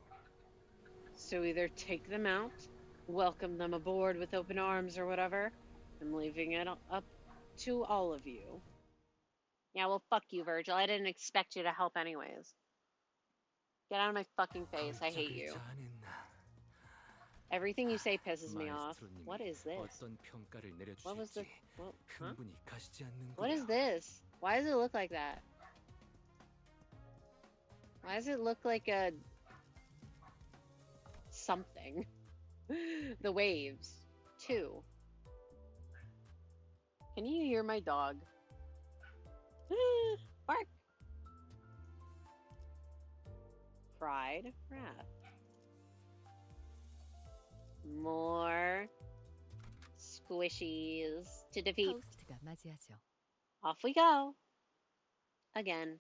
So either take them out, welcome them aboard with open arms or whatever, I'm leaving it up to all of you. Yeah, well, fuck you, Virgil. I didn't expect you to help anyways. Get out of my fucking face. I hate you. Everything you say pisses me off. What is this? What was the... What, huh? What is this? Why does it look like that? Why does it look like a... something? The waves. 2. Can you hear my dog? Bark! Pride, wrath. More squishies to defeat. 파우스트가 맞이하죠. Off we go. Again.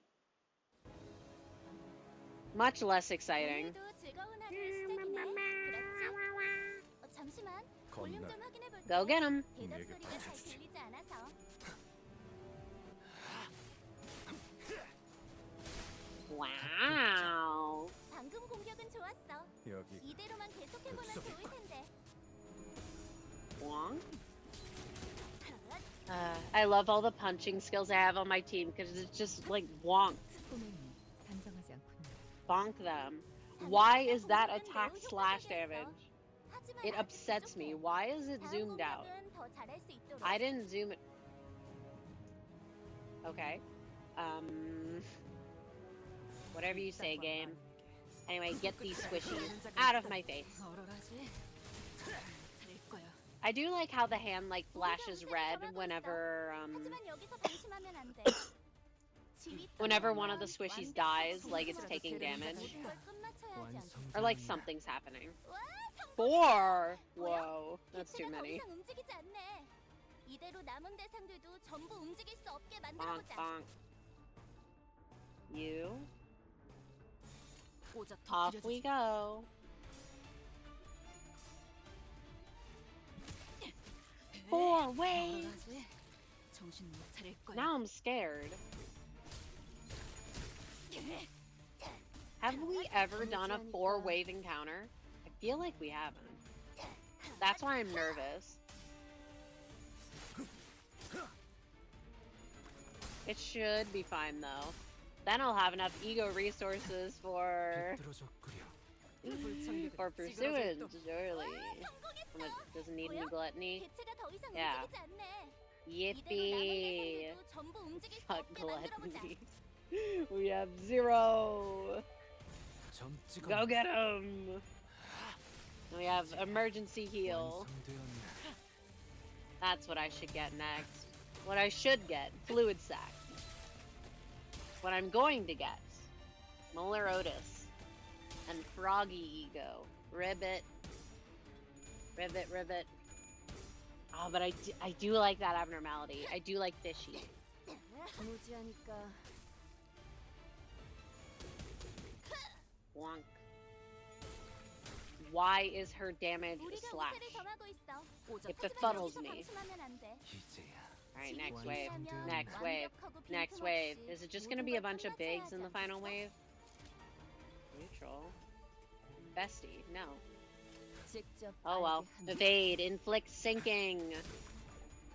Much less exciting. 오늘도 즐거운 하루의 시작이네. 그렇지? 잠시만. 볼륨 좀 확인해 볼게. Go get him. 대답 소리가 잘 들리지 않아서. Wow. 방금 공격은 좋았어. 여기 이대로만 계속해보면 좋을 텐데. Wong? I love all the punching skills I have on my team because it's just like wonk. 꼬맹이 단정하지 않군요. Bonk them. Why is that attack slash damage? It upsets me. Why is it zoomed out? 더 잘할 수 있도록. I didn't zoom it. Okay. Whatever you say, game. Anyway, get these squishies out of my face. I do like how the hand like flashes red whenever 하지만 여기서 방심하면 안 돼. whenever one of the squishies dies, like it's taking damage. 이걸 끝마쳐야 하지 않겠어? Or like something's happening. 4! Whoa, that's too 기체가 더 many. 이상 움직이지 않네. 이대로 남은 대상들도 전부 움직일 수 없게 Bonk, 만들어보자. bonk. You. 오자 Off 터뜨려주지. we go. 4 waves. Now I'm scared. Have we ever done a 4-wave encounter? I feel like we haven't. That's why I'm nervous. It should be fine though. Then I'll have enough ego resources for pursuance, surely. Doesn't need any gluttony. Yeah. Yippee! Fuck gluttony. We have 0. Go get him! We have emergency heal. That's what I should get next. What I should get, fluid sac. What I'm going to get, Molar Otis and Froggy Ego. Ribbit. Ribbit, ribbit. Oh, but I do like that abnormality. I do like fishy. Wonk. Why is her damage slash? It befuddles me. Alright, next wave. Next wave. Next wave. Is it just gonna be a bunch of bigs in the final wave? Neutral. Bestie. No. Oh well. Evade. Inflict sinking.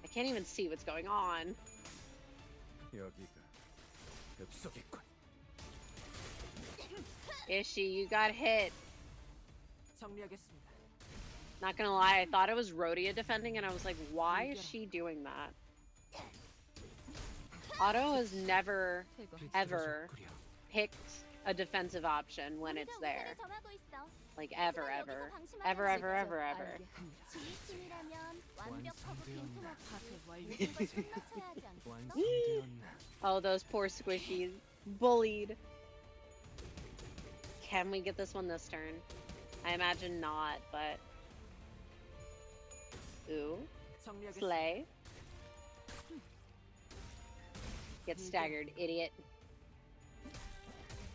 I can't even see what's going on. Ishi, you got hit. Not gonna lie, I thought it was Rhodia defending and I was like, why is she doing that? Otto has never, ever picked a defensive option when it's there. Like ever, ever. Ever, ever, ever, ever. Oh, those poor squishies. Bullied. Can we get this one this turn? I imagine not, but... Ooh. Slay. Get staggered, idiot.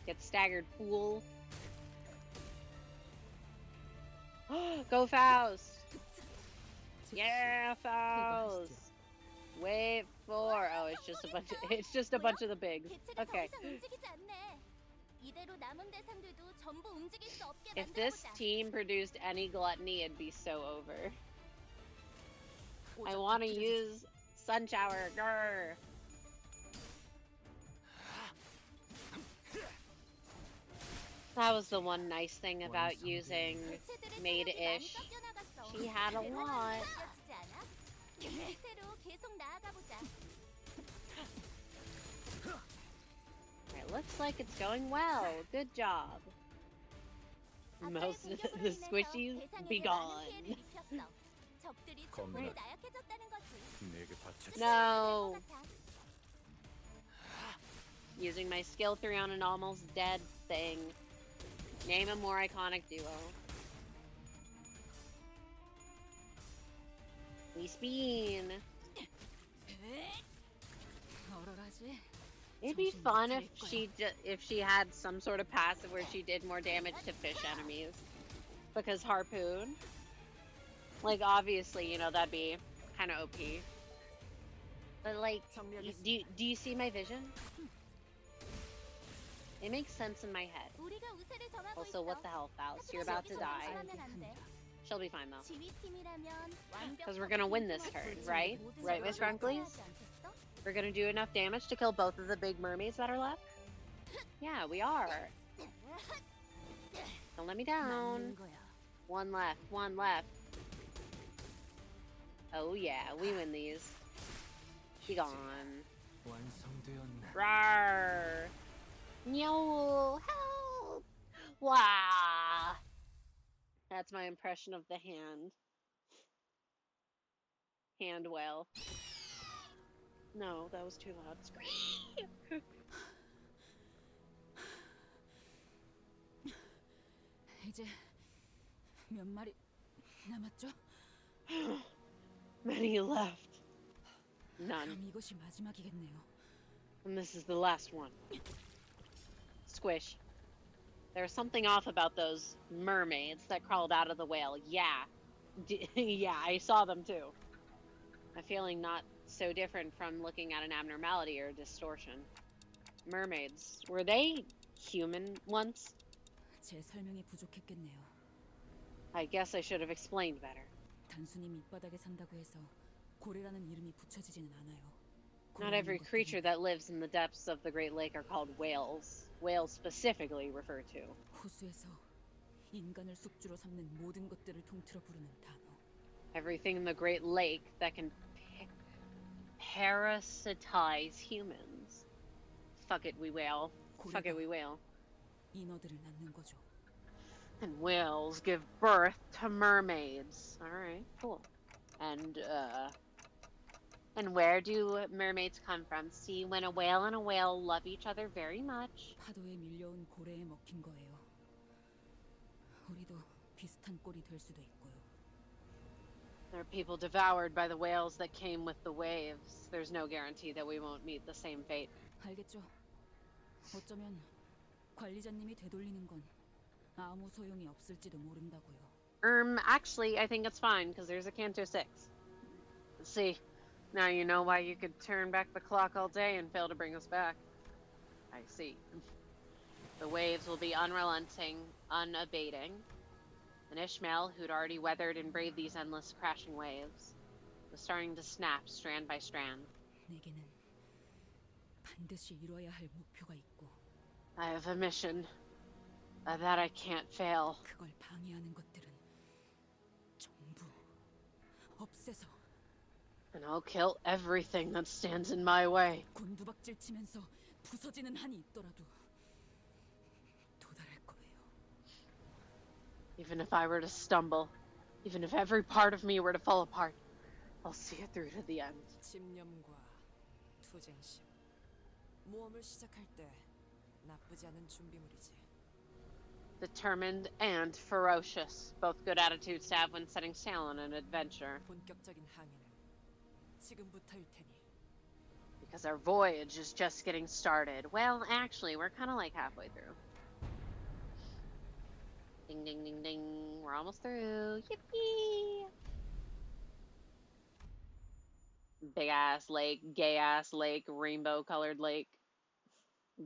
Get staggered, fool. Go Faust! Yeah, Faust! Wave 4. Oh, it's just a bunch of, it's just a bunch of the bigs. Okay. If this team produced any gluttony, it'd be so over. I want to use Sun Shower. Grr. That was the one nice thing about using Maid-ish. She had a lot. It looks like it's going well. Good job. Most of the squishies be gone. No. Using my skill 3 on an almost dead thing. Name a more iconic duo. We spin. It'd be fun if she had some sort of passive where she did more damage to fish enemies. Because harpoon. Like obviously, you know, that'd be kind of OP. But like, do you see my vision? It makes sense in my head. Also, what the hell, Faust? You're about to die. She'll be fine though. Because we're gonna win this turn, right? Right, Miss Grunklies? We're gonna do enough damage to kill both of the big mermaids that are left? Yeah, we are. Don't let me down. One left, one left. Oh yeah, we win these. Be gone. Rawr! No, help! Wow! That's my impression of the hand. Hand whale. No, that was too loud. Scream! 이제 몇 마리 남았죠? Many left. None. 그럼 이것이 마지막이겠네요. And this is the last one. Squish. There's something off about those mermaids that crawled out of the whale. Yeah. Yeah, I saw them too. A feeling not so different from looking at an abnormality or a distortion. Mermaids, were they human once? 제 설명이 부족했겠네요. I guess I should have explained better. 단순히 밑바닥에 산다고 해서 고래라는 이름이 붙여지지는 않아요. Not every creature that lives in the depths of the Great Lake are called whales. Whales specifically refer to. 호수에서 인간을 숙주로 삼는 모든 것들을 통틀어 부르는 단어. Everything in the Great Lake that can parasitize humans. Fuck it, we whale. Fuck it, we whale. 인어들을 낳는 거죠. And whales give birth to mermaids. Alright, cool. And where do mermaids come from? See, when a whale and a whale love each other very much. 파도에 밀려온 고래에 먹힌 거예요. 우리도 비슷한 꼴이 될 수도 있고요. There are people devoured by the whales that came with the waves. There's no guarantee that we won't meet the same fate. 알겠죠? 어쩌면 관리자님이 되돌리는 건 아무 소용이 없을지도 모른다고요. Actually, I think it's fine, because there's a Canto 6. Let's see. Now you know why you could turn back the clock all day and fail to bring us back. I see. The waves will be unrelenting, unabating. And Ishmael, who'd already weathered and braved these endless crashing waves, was starting to snap strand by strand. 내게는 반드시 이뤄야 할 목표가 있고. I have a mission that I can't fail. 그걸 방해하는 것들은 전부 없애서. And I'll kill everything that stands in my way. 곤두박질 치면서 부서지는 한이 있더라도 도달할 거예요. Even if I were to stumble, even if every part of me were to fall apart, I'll see it through to the end. 집념과 투쟁심. 모험을 시작할 때 나쁘지 않은 준비물이지. Determined and ferocious. Both good attitudes to have when setting sail on an adventure. 본격적인 항해는 지금부터일 테니. Because our voyage is just getting started. Well, actually, we're kind of like halfway through. Ding, ding, ding, ding. We're almost through. Yippee! Big ass lake, gay ass lake, rainbow colored lake.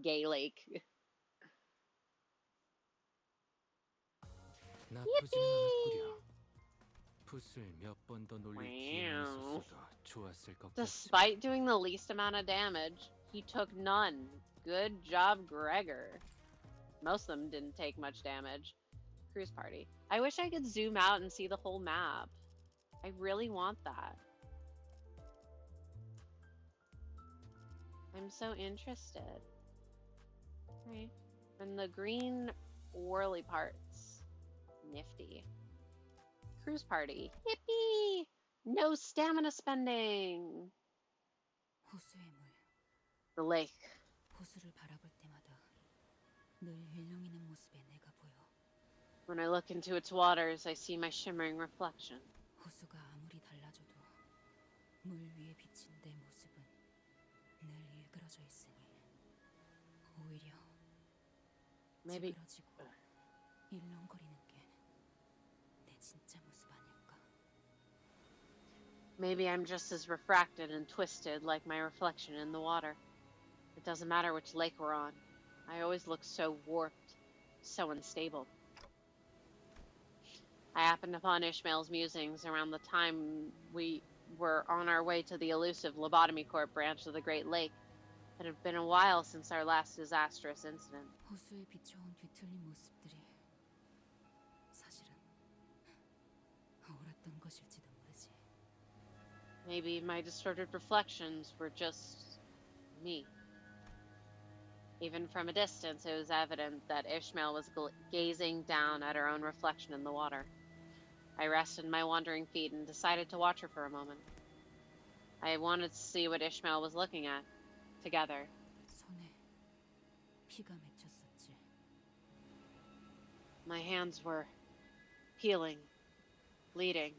Gay lake. 나쁘지는 않았구려. 붓을 몇 번 더 놀릴 기회만 있었어도 좋았을 것 같지. Despite doing the least amount of damage, he took none. Good job, Gregor. Most of them didn't take much damage. Cruise party. I wish I could zoom out and see the whole map. I really want that. I'm so interested. Right. And the green whirly parts. Nifty. Cruise party. Yippee! No stamina spending! 호수의 물. The lake. 호수를 바라볼 때마다 늘 일렁이는 모습의 내가 보여. When I look into its waters, I see my shimmering reflection. 호수가 아무리 달라져도 물 위에 비친 내 모습은 늘 일그러져 있으니 오히려 Maybe. 찌그러지고 일렁거리는 게 내 진짜 모습 아닐까? Maybe I'm just as refracted and twisted like my reflection in the water. It doesn't matter which lake we're on. I always look so warped, so unstable. I happened upon Ishmael's musings around the time we were on our way to the elusive Lobotomy Corp branch of the Great Lake. It had been a while since our last disastrous incident. 호수에 비춰온 뒤틀린 모습들이 사실은 옳았던 것일지도 모르지. Maybe my distorted reflections were just me. Even from a distance, it was evident that Ishmael was gazing down at her own reflection in the water. I rested my wandering feet and decided to watch her for a moment. I wanted to see what Ishmael was looking at. Together. 손에 피가 맺혔었지. My hands were peeling, bleeding.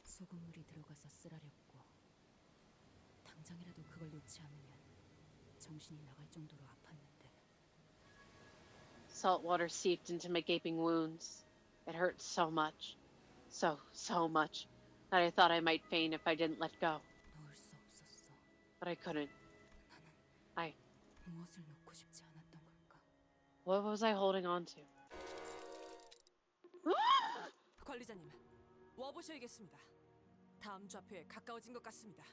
소금물이 들어가서 쓰라렸고 당장이라도 그걸 놓지 않으면 정신이 나갈 정도로 아팠는데. Salt water seeped into my gaping wounds. It hurt so much. So much that I thought I might faint if I didn't let go. but I couldn't. I. 무엇을 놓고 싶지 않았던 걸까? What was I holding on to? 관리자님, 와보셔야겠습니다. 다음 좌표에 가까워진 것 같습니다.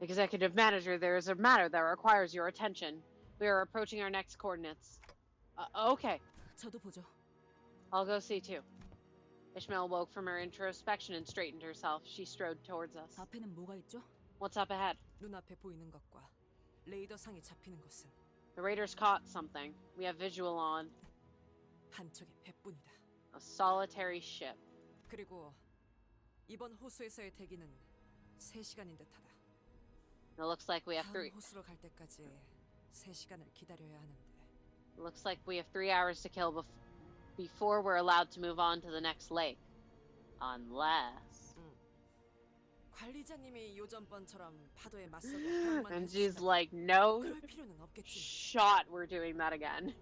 Executive Manager, there is a matter that requires your attention. We are approaching our next coordinates. Okay. 저도 보죠. I'll go see too. Ishmael woke from her introspection and straightened herself. She strode towards us. 앞에는 뭐가 있죠? What's up ahead? 눈앞에 보이는 것과 레이더 상에 잡히는 것은 The raiders caught something. We have visual on 한 척의 배뿐이다. a solitary ship. 그리고 이번 호수에서의 대기는 3시간인 듯하다. It looks like we have 다음 호수로 갈 때까지 3시간을 기다려야 하는데. It looks like we have 3 hours to kill before we're allowed to move on to the next lake. Unless. 관리자님이 요전번처럼 파도에 맞서도 And she's like, no 그럴 필요는 없겠지. shot we're doing that again.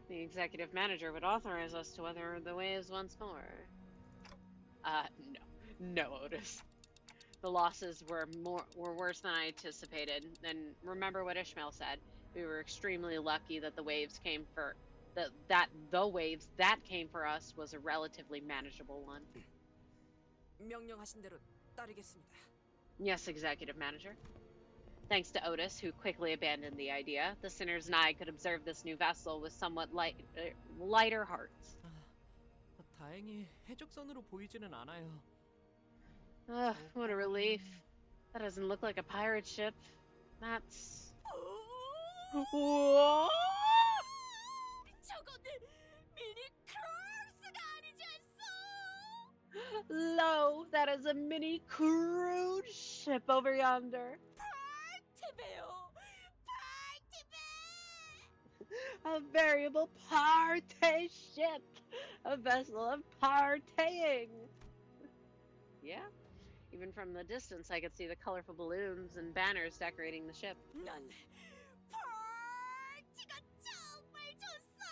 The executive manager would authorize us to weather the waves once more. No, Otis. The losses were worse than I anticipated. And remember what Ishmael said. We were extremely lucky that the waves came for the waves that came for us was a relatively manageable one. 명령하신 대로 따르겠습니다. Yes, executive manager. Thanks to Otis, who quickly abandoned the idea, the sinners and I could observe this new vessel with somewhat lighter hearts. 다행히 해적선으로 보이지는 않아요. What a relief. That doesn't look like a pirate ship. That's... What? 저거는 미니 크루즈가 아니지 않소? Lo, that is a mini cruise ship over yonder. 파티베요, 파티베. A variable party ship. A vessel of partying. Yeah. Even from the distance, I could see the colorful balloons and banners decorating the ship. 난 파티가 정말 좋소.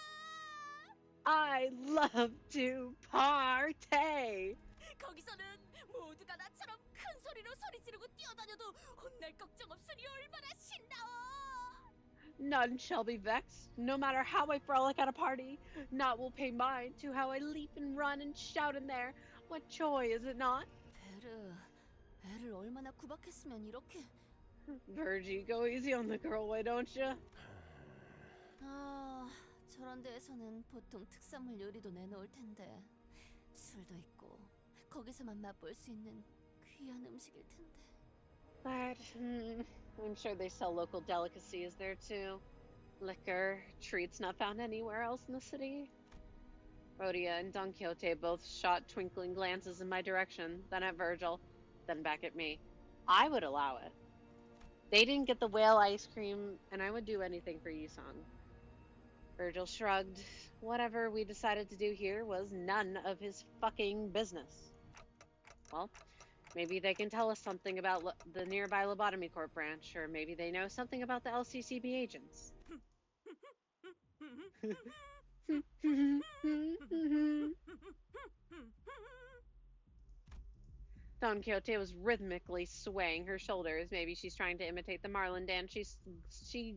I love to party. 거기서는 모두가 나처럼 큰 소리로 소리 지르고 뛰어다녀도 혼날 걱정 없으니 얼마나 신나워. None shall be vexed, no matter how I frolic at a party. Naught will pay mind to how I leap and run and shout in there. What joy, is it not? 애를 얼마나 구박했으면 이렇게. Virgie, go easy on the girl, why don't you? 저런 데에서는 보통 특산물 요리도 내놓을 텐데 술도 있고 거기서만 맛볼 수 있는 귀한 음식일 텐데. But I'm sure they sell local delicacies there too. Liquor, treats not found anywhere else in the city. Rhodia and Don Quixote both shot twinkling glances in my direction, then at Virgil, then back at me. I would allow it. They didn't get the whale ice cream, and I would do anything for Yusong. Virgil shrugged. Whatever we decided to do here was none of his fucking business. Well, maybe they can tell us something about the nearby Lobotomy Corp branch, or maybe they know something about the LCCB agents. Don Quixote was rhythmically swaying her shoulders. Maybe she's trying to imitate the Marlin dance. She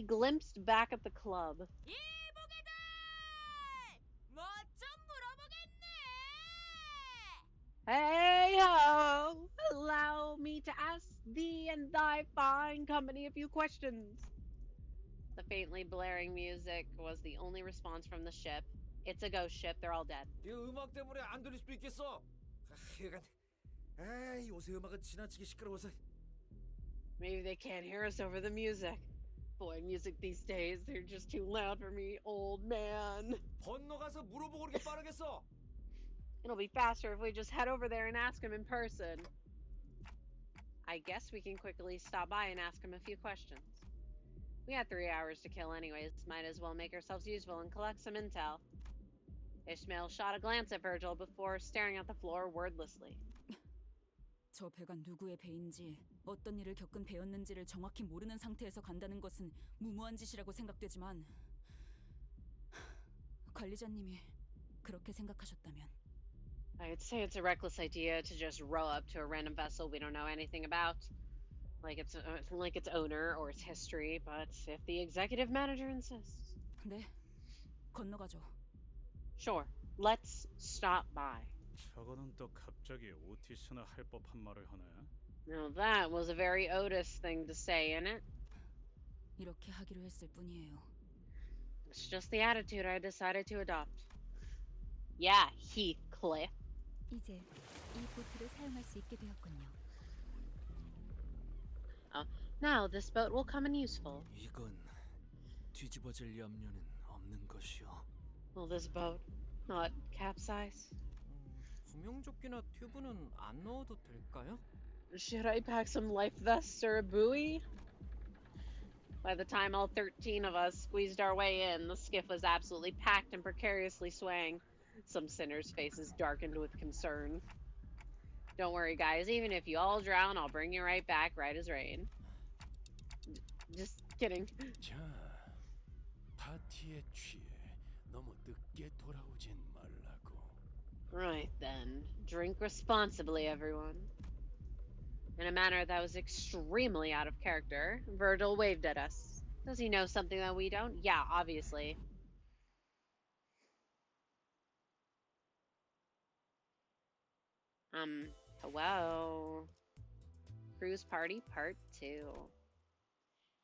glimpsed back at the club. 이보게들! 뭐 좀 물어보겠네. Hey ho! Allow me to ask thee and thy fine company a few questions. The faintly blaring music was the only response from the ship. It's a ghost ship. They're all dead. 이 음악 때문에 안 들릴 수도 있겠어. 요새 음악은 지나치게 시끄러워서. Maybe they can't hear us over the music. Boy, music these days, they're just too loud for me, old man. 건너가서 물어보고 그렇게 빠르겠어. It'll be faster if we just head over there and ask him in person. I guess we can quickly stop by and ask him a few questions. We had 3 hours to kill anyways. Might as well make ourselves useful and collect some intel. Ishmael shot a glance at Virgil before staring at the floor wordlessly. 저 배가 누구의 배인지 어떤 일을 겪은 배였는지를 정확히 모르는 상태에서 간다는 것은 무모한 짓이라고 생각되지만 관리자님이 그렇게 생각하셨다면 I'd say it's a reckless idea to just row up to a random vessel we don't know anything about. like its owner or its history, but if the executive manager insists. 네, 건너가죠. Sure, let's stop by. 저거는 또 갑자기 오티스나 할 법한 말을 하네. Now that was a very Otis thing to say, isn't it? 이렇게 하기로 했을 뿐이에요. It's just the attitude I decided to adopt. Yeah, Heathcliff. 이제 이 보트를 사용할 수 있게 되었군요. Now this boat will come in useful. 이건 뒤집어질 염려는 없는 것이오. Will this boat not capsize? 구명조끼나 튜브는 안 넣어도 될까요? Should I pack some life vests or a buoy? By the time all 13 of us squeezed our way in, the skiff was absolutely packed and precariously swaying. Some sinners' faces darkened with concern. Don't worry, guys. Even if you all drown, I'll bring you right back, right as rain. Just kidding. 자, 파티에 취해 너무 늦게 돌아오진 말라고. Right then. Drink responsibly, everyone. In a manner that was extremely out of character, Virgil waved at us. Does he know something that we don't? Yeah, obviously. Hello. Cruise Party Part 2.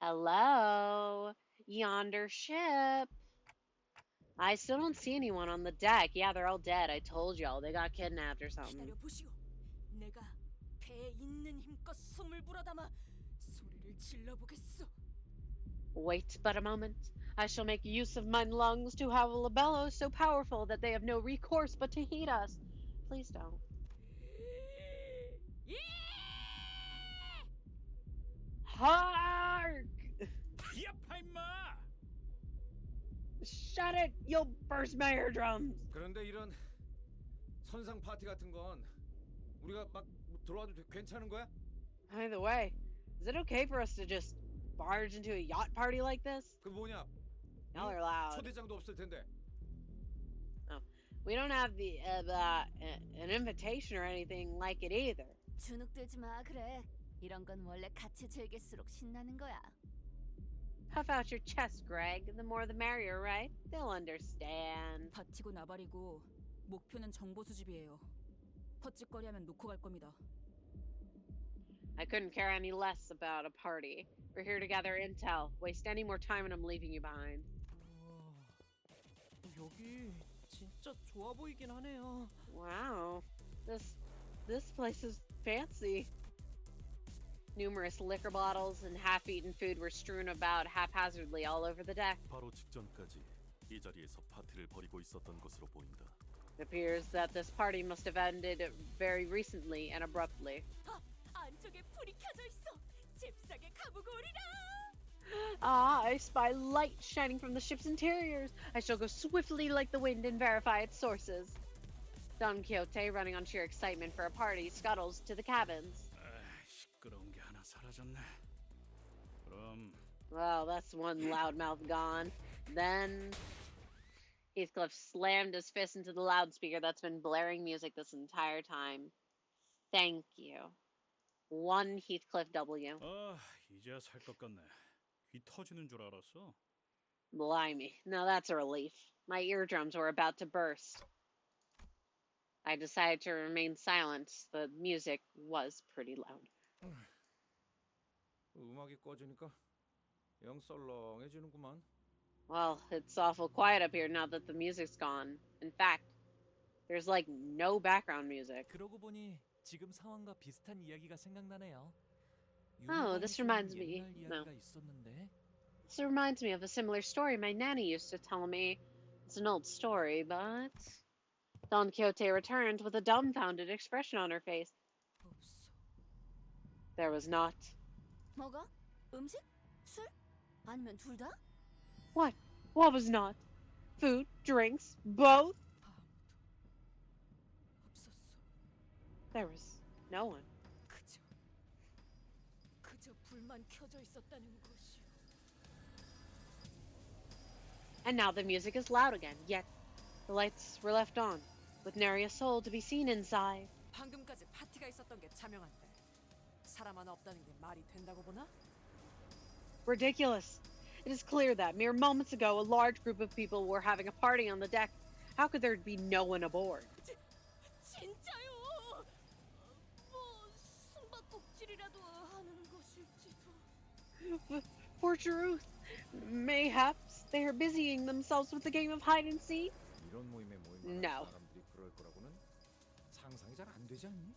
Hello. Yonder ship. I still don't see anyone on the deck. Yeah, they're all dead. I told y'all. They got kidnapped or something. 기다려보시오. 내가 배에 있는 힘껏 숨을 불어담아 소리를 질러보겠소. Wait but a moment. I shall make use of mine lungs to howl a bellow so powerful that they have no recourse but to heed us. Please don't. Hark! 야, 팔마! Shut it! You'll burst my eardrums! 그런데 이런 선상 파티 같은 건 우리가 막 들어와도 괜찮은 거야? By the way, is it okay for us to just barge into a yacht party like this? 그 뭐냐? Y'all are loud. 초대장도 없을 텐데. Oh, we don't have an invitation or anything like it either. 주눅들지 마, 그래. 이런 건 원래 같이 즐길수록 신나는 거야. Puff out your chest, Greg. The more the merrier, right? They'll understand. 다치고 나발이고 목표는 정보 수집이에요. 헛짓거리하면 놓고 갈 겁니다. I couldn't care any less about a party. We're here to gather intel. Waste any more time and I'm leaving you behind. 여기 진짜 좋아 보이긴 하네요. Wow. This place is fancy. Numerous liquor bottles and half-eaten food were strewn about haphazardly all over the deck. 바로 직전까지 이 자리에서 파티를 벌이고 있었던 것으로 보인다. It appears that this party must have ended very recently and abruptly. 안쪽에 불이 켜져 있어. 잽싸게 가보고 오리라. Ah, I spy light shining from the ship's interiors. I shall go swiftly like the wind and verify its sources. Don Quixote, running on sheer excitement for a party, scuttles to the cabins. 시끄러운 게 하나 사라졌네. 그럼 Well, that's one loudmouth gone. Then Heathcliff slammed his fist into the loudspeaker that's been blaring music this entire time. Thank you. One Heathcliff W. 이제야 살 것 같네. 귀 터지는 줄 알았어. Blimey. Now that's a relief. My eardrums were about to burst. I decided to remain silent. The music was pretty loud. 음악이 꺼지니까 영 썰렁해지는구만. Well, it's awful quiet up here now that the music's gone. In fact, there's like no background music. 그러고 보니 지금 상황과 비슷한 이야기가 생각나네요. Oh, this reminds me. No. This reminds me of a similar story my nanny used to tell me. It's an old story, but Don Quixote returned with a dumbfounded expression on her face. There was not. 뭐가? 음식? 술? 아니면 둘 다? What? What was not? Food, drinks, both? There was no one. 그저 불만 켜져 있었다는 것이오. And now the music is loud again, yet the lights were left on, with nary a soul to be seen inside. 방금까지 파티가 있었던 게 자명한데 사람 하나 없다는 게 말이 된다고 보나? Ridiculous. It is clear that mere moments ago a large group of people were having a party on the deck. How could there be no one aboard? 진짜요? 뭐 숨바꼭질이라도 하는 것일지도. For truth. Mayhaps they are busying themselves with a game of hide and seek? 이런 모임에 모임만 No. 사람들이 그럴 거라고는 상상이 잘 안 되지 않니?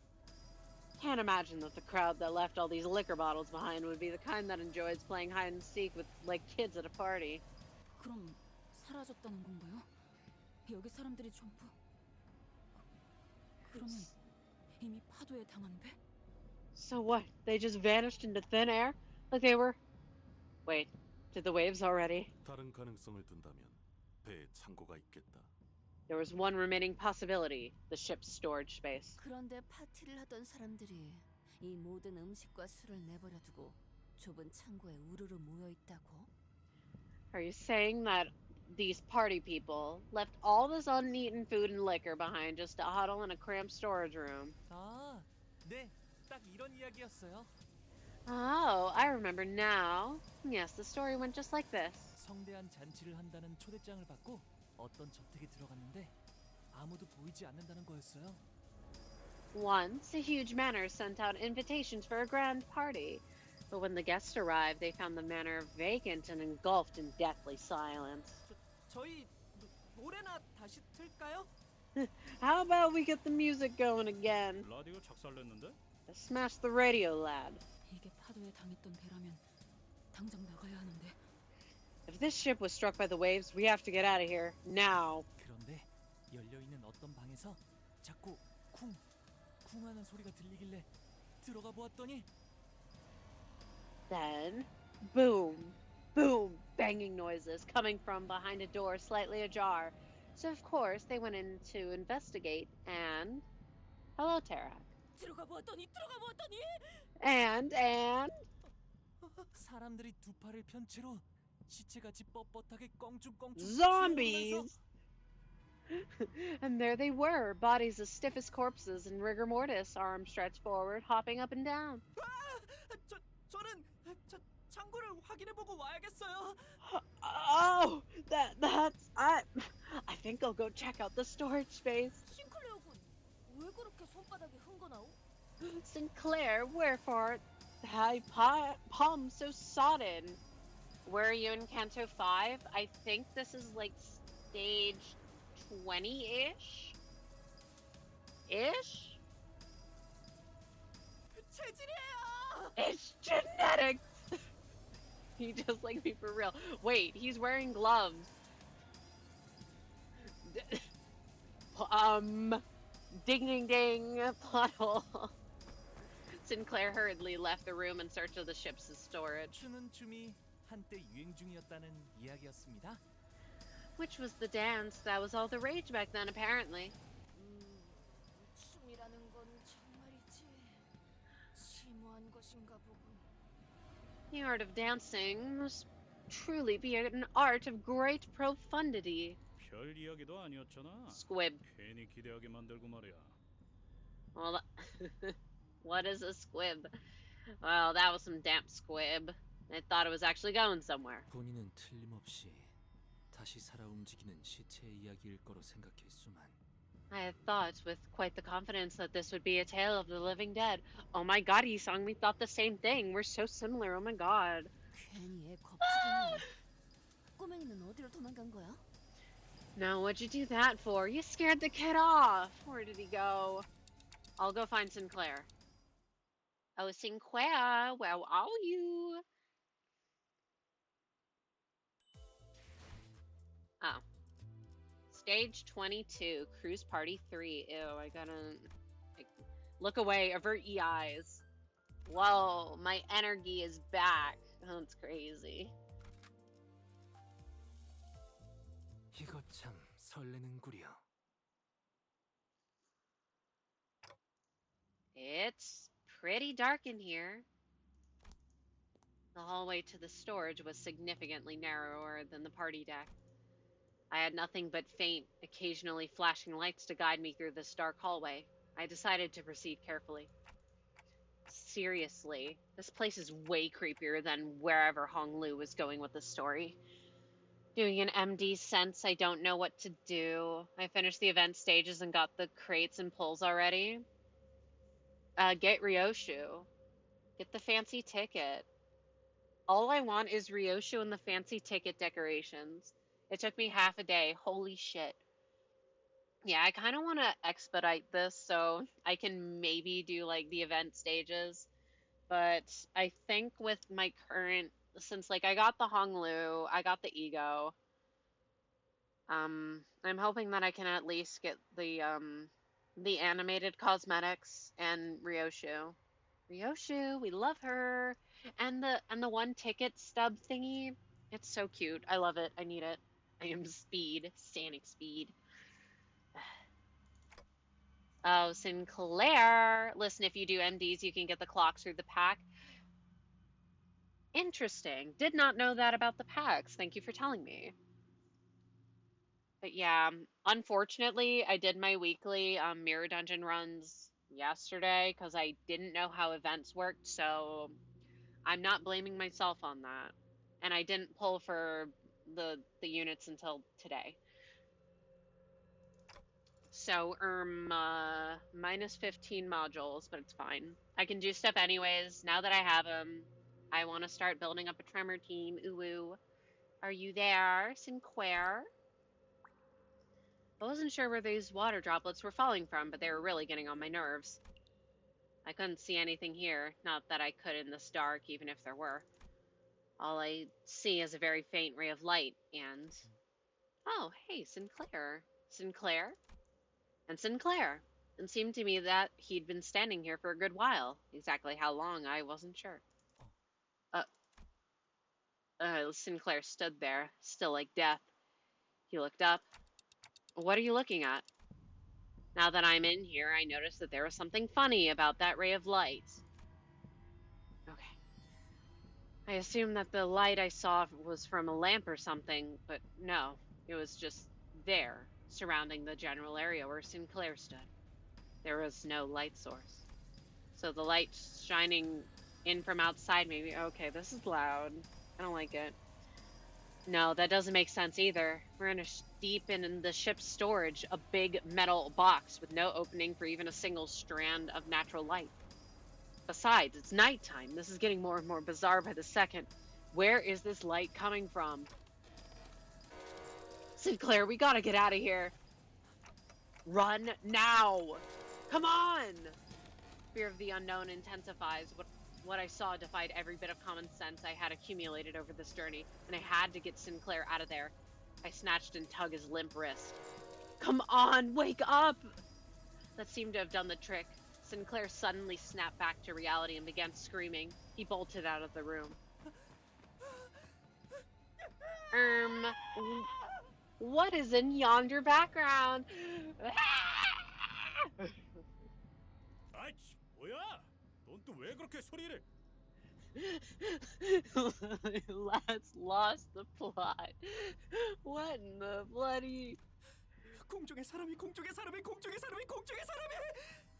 Can't imagine that the crowd that left all these liquor bottles behind would be the kind that enjoys playing hide and seek with like kids at a party. 그럼 사라졌다는 건가요? 여기 사람들이 전부 그러면 이미 파도에 당한 배? So what? They just vanished into thin air? Like they were... Wait, did the waves already? 다른 가능성을 둔다면 배에 창고가 있겠다. There was one remaining possibility, the ship's storage space. 그런데 파티를 하던 사람들이 이 모든 음식과 술을 내버려두고 좁은 창고에 우르르 모여 있다고? Are you saying that these party people left all this uneaten food and liquor behind just to huddle in a cramped storage room? 아, 네, 딱 이런 이야기였어요. Oh, I remember now. Yes, the story went just like this. 성대한 잔치를 한다는 초대장을 받고 어떤 저택에 들어갔는데 아무도 보이지 않는다는 거였어요. Once, a huge manor sent out invitations for a grand party. But when the guests arrived, they found the manor vacant and engulfed in deathly silence. 저희 노래나 다시 틀까요? How about we get the music going again? 라디오 작살냈는데? Smash the radio, lad. 이게 파도에 당했던 배라면 당장 나가야 하는데. If this ship was struck by the waves, we have to get out of here now. 그런데 열려 있는 어떤 방에서 자꾸 쿵하는 소리가 들리길래 들어가 보았더니 Then, boom, boom, banging noises coming from behind a door slightly ajar. So of course they went in to investigate and... Hello, Tarak. 들어가 보았더니 And... 사람들이 두 팔을 편 채로 시체같이 뻣뻣하게 껑충껑충 Zombies! And there they were, bodies as stiff as corpses in rigor mortis, arms stretched forward, hopping up and down. 저는 창고를 확인해 보고 와야겠어요. Oh, I think I'll go check out the storage space. 싱클레어군, 왜 그렇게 손바닥에 흥건하오? Sinclair, wherefore thy palm so sodden? Where are you in Canto 5? I think this is like stage 20-ish? Ish? 체질이에요. It's genetics! He just like me for real. Wait, he's wearing gloves. Ding ding ding, plot hole. Sinclair hurriedly left the room in search of the ship's storage. 추는 춤이 한때 유행 중이었다는 이야기였습니다. Which was the dance that was all the rage back then, apparently. 춤이라는 건 정말이지 심오한 것인가 보군. The art of dancing must truly be an art of great profundity. 별 이야기도 아니었잖아. Squib. 괜히 기대하게 만들고 말이야. Well, what is a squib? Well, that was some damp squib. I thought it was actually going somewhere. 본인은 틀림없이 다시 살아 움직이는 시체의 이야기일 거로 생각했수만. I had thought with quite the confidence that this would be a tale of the living dead. Oh my god, Isangmi thought the same thing. We're so similar. Oh my god. 괜히 애 겁주기는. 꼬맹이는 어디로 도망간 거야? No, what'd you do that for? You scared the kid off. Where did he go? I'll go find Sinclair. Oh, Sinclair, where are you? Oh. Stage 22, Cruise Party 3. Ew, I gotta... look away, avert ye eyes. Whoa, my energy is back. Oh, that's crazy. 이거 참 설레는구려. It's pretty dark in here. The hallway to the storage was significantly narrower than the party deck. I had nothing but faint, occasionally flashing lights to guide me through this dark hallway. I decided to proceed carefully. Seriously, this place is way creepier than wherever Honglu was going with the story. Doing an MD sense, I don't know what to do. I finished the event stages and got the crates and pulls already. Get Ryoshu. Get the fancy ticket. All I want is Ryoshu and the fancy ticket decorations. It took me half a day. Holy shit. Yeah, I kind of want to expedite this so I can maybe do like the event stages. But I think with my current, since like I got the Honglu, I got the Ego. I'm hoping that I can at least get the animated cosmetics and Ryoshu. Ryoshu, we love her. And the one ticket stub thingy. It's so cute. I love it. I need it. I am speed. Standing speed. Oh, Sinclair. Listen, if you do MDs, you can get the clocks through the pack. Interesting. Did not know that about the packs. Thank you for telling me. But yeah, unfortunately, I did my weekly mirror dungeon runs yesterday because I didn't know how events worked, so I'm not blaming myself on that. And I didn't pull for the units until today. So, minus 15 modules, but it's fine. I can do stuff anyways. Now that I have them, I want to start building up a tremor team. Ooh, are you there, Sinclair? I wasn't sure where these water droplets were falling from, but they were really getting on my nerves. I couldn't see anything here, not that I could in this dark, even if there were. All I see is a very faint ray of light, and... Oh, hey, Sinclair. Sinclair? And Sinclair. It seemed to me that he'd been standing here for a good while. Exactly how long, I wasn't sure. Sinclair stood there, still like death. He looked up. What are you looking at? Now that I'm in here, I noticed that there was something funny about that ray of light. Okay. I assumed that the light I saw was from a lamp or something, but no. It was just there, surrounding the general area where Sinclair stood. There was no light source. So the light shining in from outside maybe... Okay, this is loud. I don't like it. No, that doesn't make sense either. We're in deep in the ship's storage, a big metal box with no opening for even a single strand of natural light. Besides, it's nighttime. This is getting more and more bizarre by the second. Where is this light coming from? Sinclair, we gotta get out of here. Run now! Come on! Fear of the unknown intensifies. What I saw defied every bit of common sense I had accumulated over this journey, and I had to get Sinclair out of there. I snatched and tugged his limp wrist. Come on, wake up! That seemed to have done the trick. Sinclair suddenly snapped back to reality and began screaming. He bolted out of the room. What is in yonder background? 아이, 뭐야? 넌 또 왜 그렇게 소리를? Let's lost the plot. What in the bloody... 공중의 사람이 공중의 사람이 공중의 사람이 공중의 사람이.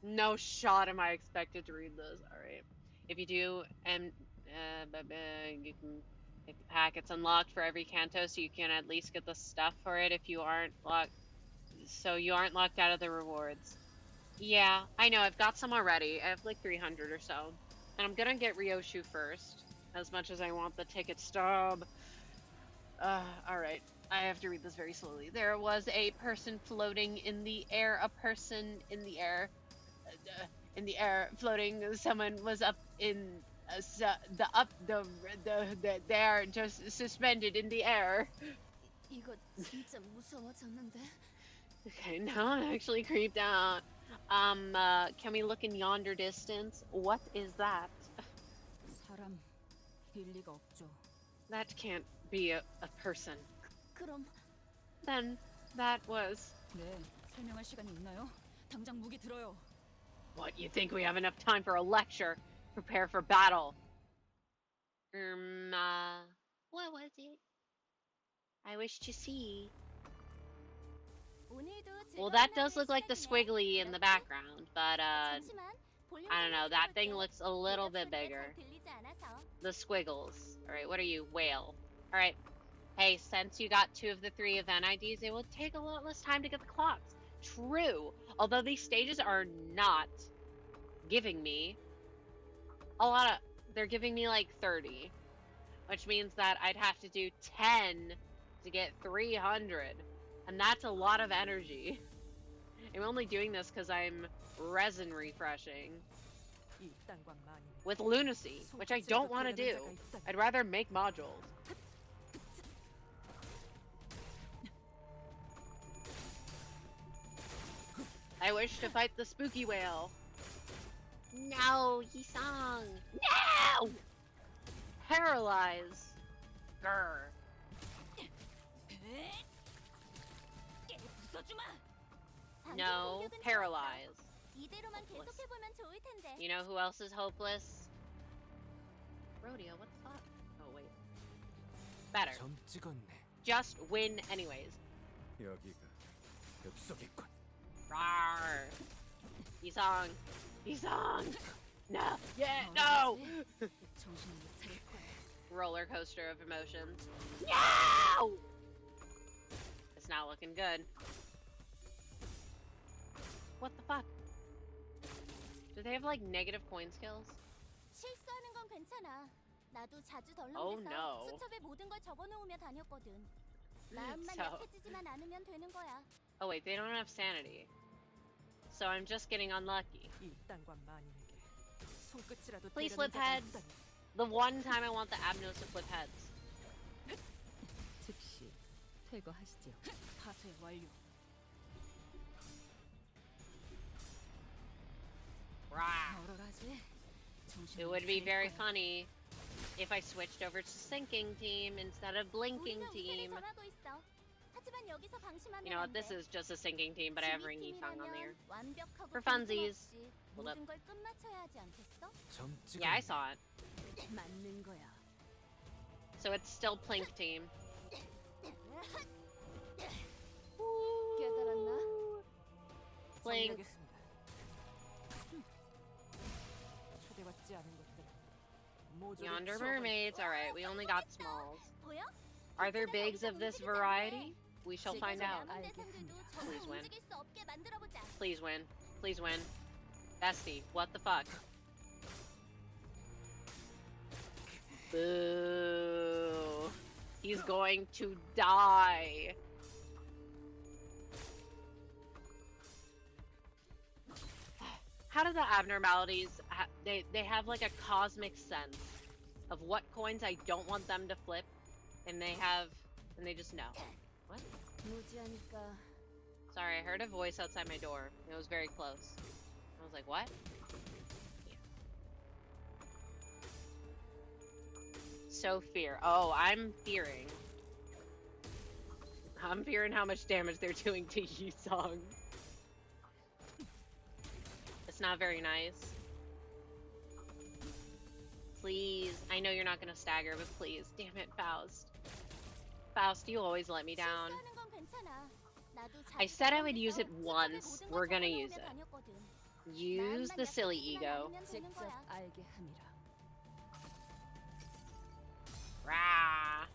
No shot am I expected to read this. Alright. If you do, you can get the pack. It's unlocked for every canto, so you can at least get the stuff for it if you aren't locked. So you aren't locked out of the rewards. Yeah, I know. I've got some already. I have like 300 or so. And I'm gonna get Ryoshu first, as much as I want the ticket stub. Alright. I have to read this very slowly. There was a person floating in the air. A person in the air. Floating. Someone was up in there, just suspended in the air. 이거 진짜 무서워졌는데. Okay, now I'm actually creeped out. Can we look in yonder distance? What is that? 사람 일리가 없죠. That can't be a person. 그럼 Then that was... 네, 설명할 시간이 있나요? 당장 무기 들어요. What, you think we have enough time for a lecture? Prepare for battle. What was it? I wish to see. Well, that does look like the squiggly in the background, but, 잠시만, I don't know. That thing looks a little bit bigger. The squiggles. All right, what are you? Whale. All right. Hey, since you got 2 of the 3 event IDs, it will take a lot less time to get the clocks. True. Although these stages are not giving me a lot of... They're giving me like 30. Which means that I'd have to do 10 to get 300. And that's a lot of energy. I'm only doing this because I'm resin refreshing. With lunacy, which I don't want to do. I'd rather make modules. I wish to fight the spooky whale. No, Yisang. No! Paralyze. Grr. No, paralyze. Hopeless. You know who else is hopeless? Rodeo, what the fuck? Oh, wait. Better. Just win anyways. Rawr. Yisang. Yisang. No. Yeah, no! Roller coaster of emotions. No! It's not looking good. What the fuck? Do they have like negative coin skills? 실수하는 건 괜찮아. 나도 자주 Oh, 덜렁대서 no. 수첩에 모든 걸 적어놓으며 다녔거든. 마음만 약해지지만 않으면 되는 거야. Oh wait, they don't have sanity. So I'm just getting unlucky. Please flip heads. The one time I want the Abnos to flip heads. 즉시 퇴거하시죠. 파쇄 완료. Rah. It would be very funny if I switched over to sinking team instead of blinking team. You know what, this is just a sinking team, but I have Ring Yifang on there. For funsies. Hold up. Yeah, I saw it. So it's still Plink team. Plink. Yonder mermaids. Alright, we only got smalls. Are there bigs of this variety? We shall find out. Please win. Please win. Please win. Bestie, what the fuck? Boo. He's going to die. How do the abnormalities, they have like a cosmic sense of what coins I don't want them to flip, and they just know. What? Sorry, I heard a voice outside my door. It was very close. I was like, what? Yeah. So fear. Oh, I'm fearing. I'm fearing how much damage they're doing to Yisong. It's not very nice. Please. I know you're not gonna stagger, but please. Damn it, Faust. Faust, you always let me down. I said I would use it once. We're gonna use it. Use the silly ego. Rah.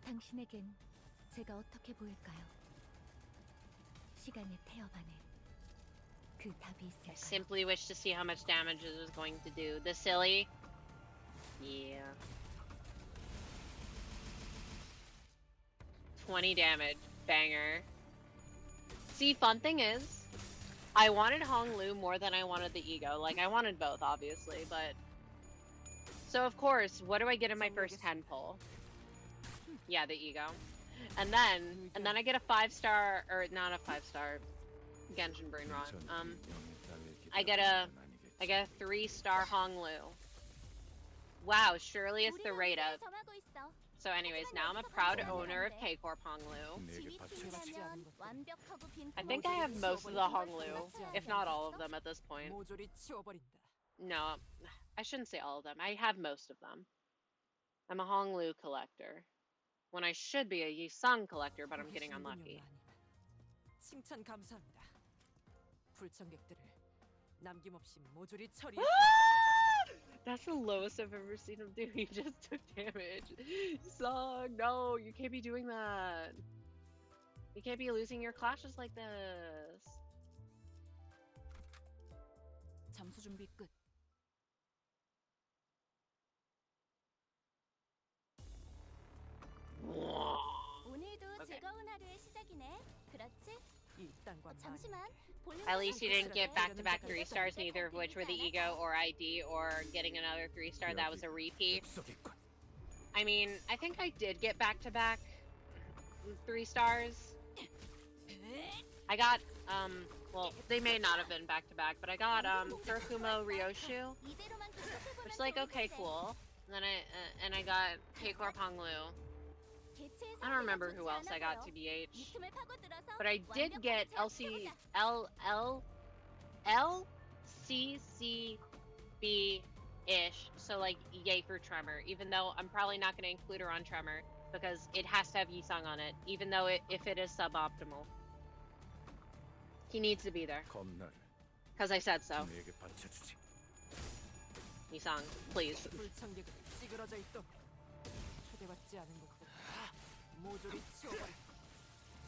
당신에겐 제가 어떻게 보일까요? 시간의 태엽 안에 그 답이 있을까요? I simply wish to see how much damage it was going to do. The silly? Yeah. 20 damage. Banger. See, fun thing is, I wanted Hong Lu more than I wanted the ego. Like, I wanted both, obviously, but... So, of course, what do I get in my first 10 pull? Yeah, the ego. And then I get a 5-star, or not a 5-star, Genshin Brain Rot. I get a 3-star Hong Lu. Wow, surely it's the rate up. So anyways, now I'm a proud owner of K-Corp Hong Lu. I think I have most of the Hong Lu, if not all of them at this point. No, I shouldn't say all of them. I have most of them. I'm a Hong Lu collector. When I should be a Yisang collector, but I'm getting unlucky. 칭찬 감사합니다. 불청객들을 남김없이 모조리 처리. That's the lowest I've ever seen him do. He just took damage. Song, no, you can't be doing that. You can't be losing your clashes like this. 잠수 준비 끝. 오늘도 즐거운 하루의 시작이네. 그렇지? 잠시만. At least you didn't get back-to-back 3 stars, neither of which were the ego or ID or getting another 3 star that was a repeat. I mean, I think I did get back-to-back 3 stars. I got, well, they may not have been back-to-back, but I got, Kurkumo Ryoshu, which is like, okay, cool. And then I got Keikor Ponglu. I don't remember who else I got TBH, but I did get LCCB-ish, so like yay for Tremor, even though I'm probably not going to include her on Tremor, because it has to have Yisung on it, even though if it is suboptimal. He needs to be there. Because I said so. Yisung, please.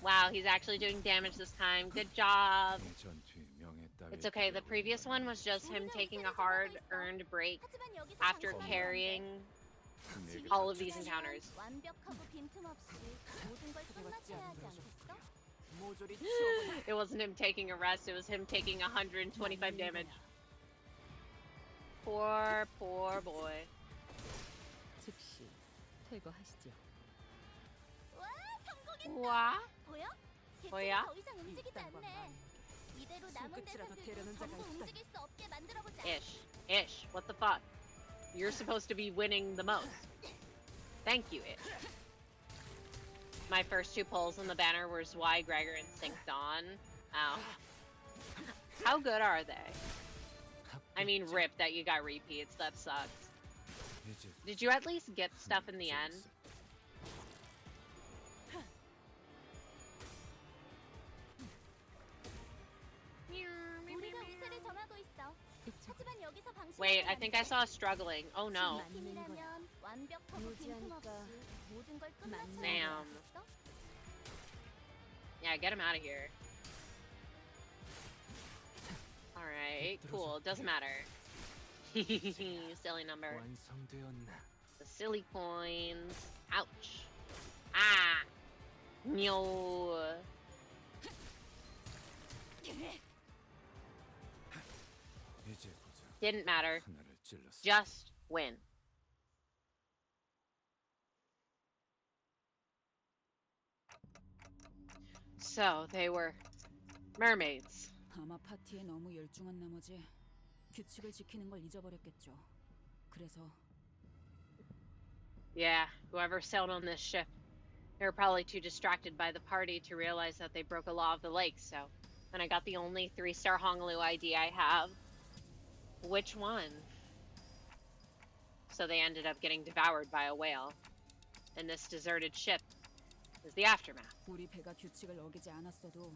Wow, he's actually doing damage this time. Good job. It's okay, the previous one was just him taking a hard-earned break after carrying all of these encounters. It wasn't him taking a rest, it was him taking 125 damage. Poor boy. 즉시 퇴거하시죠. 와? 뭐야? 더 이상 움직이지 않네. 이대로 남은 대상들도 전부 움직일 수 없게 만들어보자. Ish, what the fuck? You're supposed to be winning the most. Thank you, Ish. My first 2 pulls on the banner were Zwei, Gregor, and Synced On. Ow. How good are they? I mean, rip that you got repeats, that sucks. Did you at least get stuff in the end? Wait, I think I saw struggling. Oh no. Damn. Yeah, get him out of here. Alright, cool. Doesn't matter. Silly number. The silly coins. Ouch. Ah! No. Didn't matter. Just win. So, they were mermaids. 아마 파티에 너무 열중한 나머지 규칙을 지키는 걸 잊어버렸겠죠. 그래서 Yeah, whoever sailed on this ship, they were probably too distracted by the party to realize that they broke a law of the lake, so... And I got the only 3-star Honolulu ID I have. Which one? So they ended up getting devoured by a whale. And this deserted ship is the aftermath. 우리 배가 규칙을 어기지 않았어도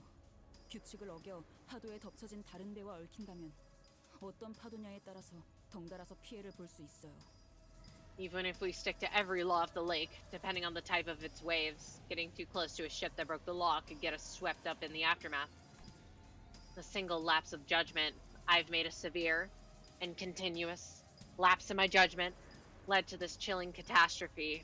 규칙을 어겨 파도에 덮쳐진 다른 배와 얽힌다면 어떤 파도냐에 따라서 덩달아서 피해를 볼 수 있어요. Even if we stick to every law of the lake, depending on the type of its waves, getting too close to a ship that broke the law could get us swept up in the aftermath. A single lapse of judgment, I've made a severe and continuous lapse in my judgment, led to this chilling catastrophe.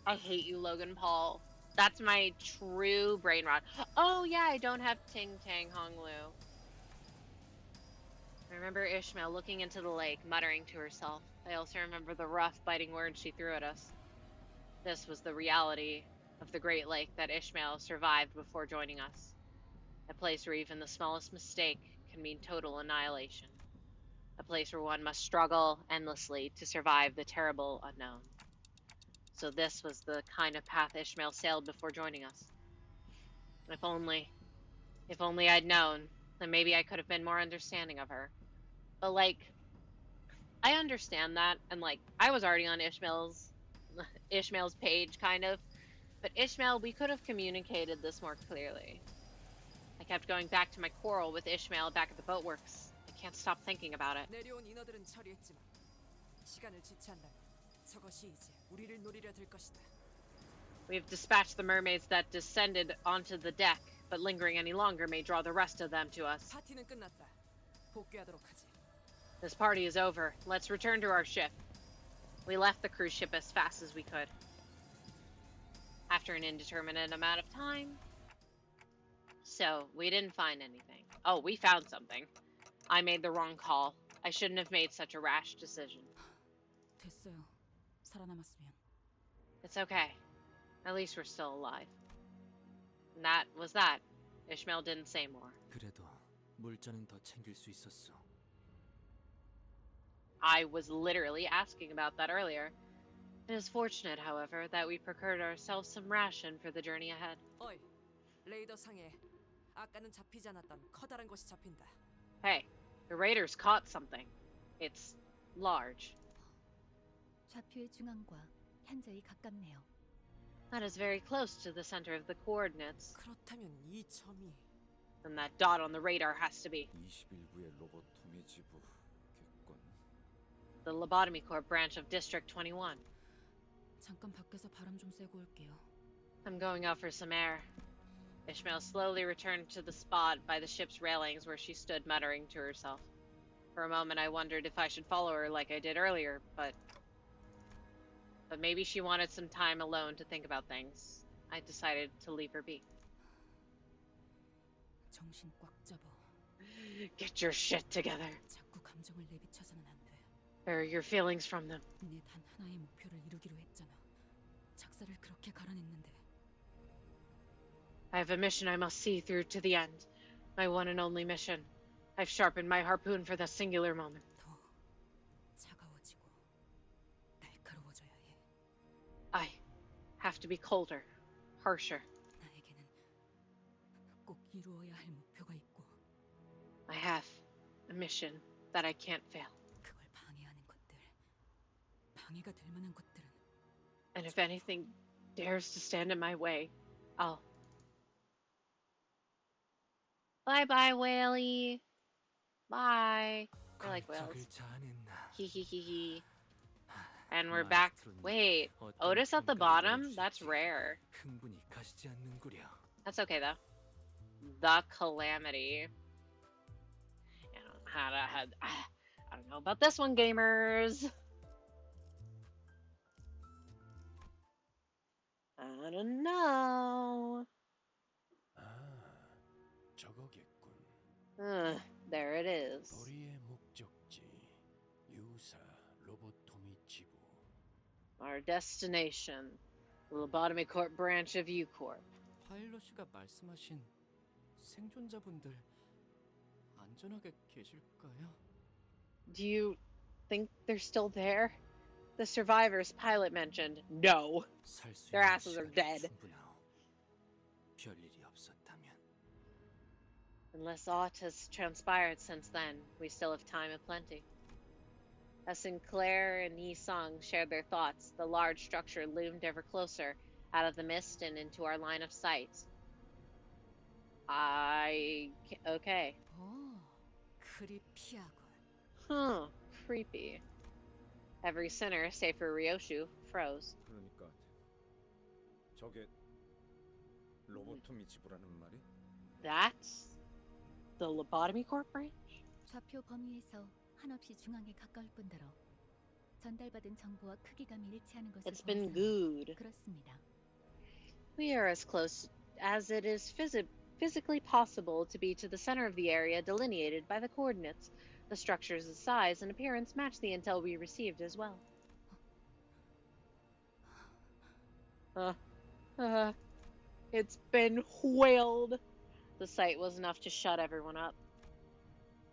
I hate you, Logan Paul. That's my true brain rot. Oh yeah, I don't have Ting Tang Honglu. I remember Ishmael looking into the lake, muttering to herself. I also remember the rough, biting words she threw at us. This was the reality of the Great Lake that Ishmael survived before joining us. A place where even the smallest mistake can mean total annihilation. A place where one must struggle endlessly to survive the terrible unknown. So this was the kind of path Ishmael sailed before joining us. If only I'd known, then maybe I could have been more understanding of her. But like, I understand that, and like, I was already on Ishmael's page, kind of. But Ishmael, we could have communicated this more clearly. I kept going back to my quarrel with Ishmael back at the boatworks. I can't stop thinking about it. 내려온 인어들은 처리했지만 시간을 지체한다면 저것이 이제 우리를 노리려 들 것이다. We have dispatched the mermaids that descended onto the deck, but lingering any longer may draw the rest of them to us. 파티는 끝났다. 복귀하도록 하지. This party is over. Let's return to our ship. We left the cruise ship as fast as we could. After an indeterminate amount of time. So, we didn't find anything. Oh, we found something. I made the wrong call. I shouldn't have made such a rash decision. 됐어요. 살아남았으면. It's okay. At least we're still alive. And that was that. Ishmael didn't say more. 그래도 물자는 더 챙길 수 있었어. I was literally asking about that earlier. It is fortunate, however, that we procured ourselves some ration for the journey ahead. 어이, 레이더 상에 아까는 잡히지 않았던 커다란 것이 잡힌다. Hey, the raiders caught something. It's large. 좌표의 중앙과 현저히 가깝네요. That is very close to the center of the coordinates. 그렇다면 이 점이 And that dot on the radar has to be 21구의 로보토미 지부 객권. the Lobotomy Corp branch of District 21. 잠깐 밖에서 바람 좀 쐬고 올게요. I'm going out for some air. Ishmael slowly returned to the spot by the ship's railings where she stood muttering to herself. For a moment I wondered if I should follow her like I did earlier, but maybe she wanted some time alone to think about things. I decided to leave her be. 정신 꽉 잡아. Get your shit together. 자꾸 감정을 내비쳐서는 안 돼. Bury your feelings from them. 네 단 하나의 목표를 이루기로 했잖아. 작사를 그렇게 갈아냈는데. I have a mission I must see through to the end. My one and only mission. I've sharpened my harpoon for the singular moment. 더 차가워지고 날카로워져야 해. I have to be colder, harsher. 나에게는 꼭 이루어야 할 목표가 있고. I have a mission that I can't fail. 그걸 방해하는 것들, 방해가 될 만한 것들은. And if anything dares to stand in my way, I'll. Bye bye, whaley. Bye. I like whales. Hee hee hee hee. And we're back. Wait, Otis at the bottom? That's rare. 흥분이 가시지 않는구려. That's okay though. The Calamity. I don't know about this one, gamers. I don't know. 저거겠군. There it is. 우리의 목적지 유사 로보토미 지부. Our destination, the Lobotomy Corp branch of U-Corp. 파일럿이가 말씀하신 생존자분들 안전하게 계실까요? Do you think they're still there? The survivors pilot mentioned. No. Their asses are dead. 별일이 없었다면. Unless aught has transpired since then, we still have time aplenty. As Sinclair and Yi Sung shared their thoughts, the large structure loomed ever closer, out of the mist and into our line of sight. Okay. 오, 크리피하군. Huh, creepy. Every sinner, save for Ryoshu, froze. 그러니까 저게 로보토미 지부라는 말이? That's the Lobotomy Corp branch? 좌표 범위에서 한없이 중앙에 가까울 뿐더러 전달받은 정보와 크기감이 일치하는 것을 It's been 보아서는 good. 그렇습니다. We are as close as it is physically possible to be to the center of the area delineated by the coordinates. The structure's size and appearance match the intel we received as well. It's been whaled. The sight was enough to shut everyone up.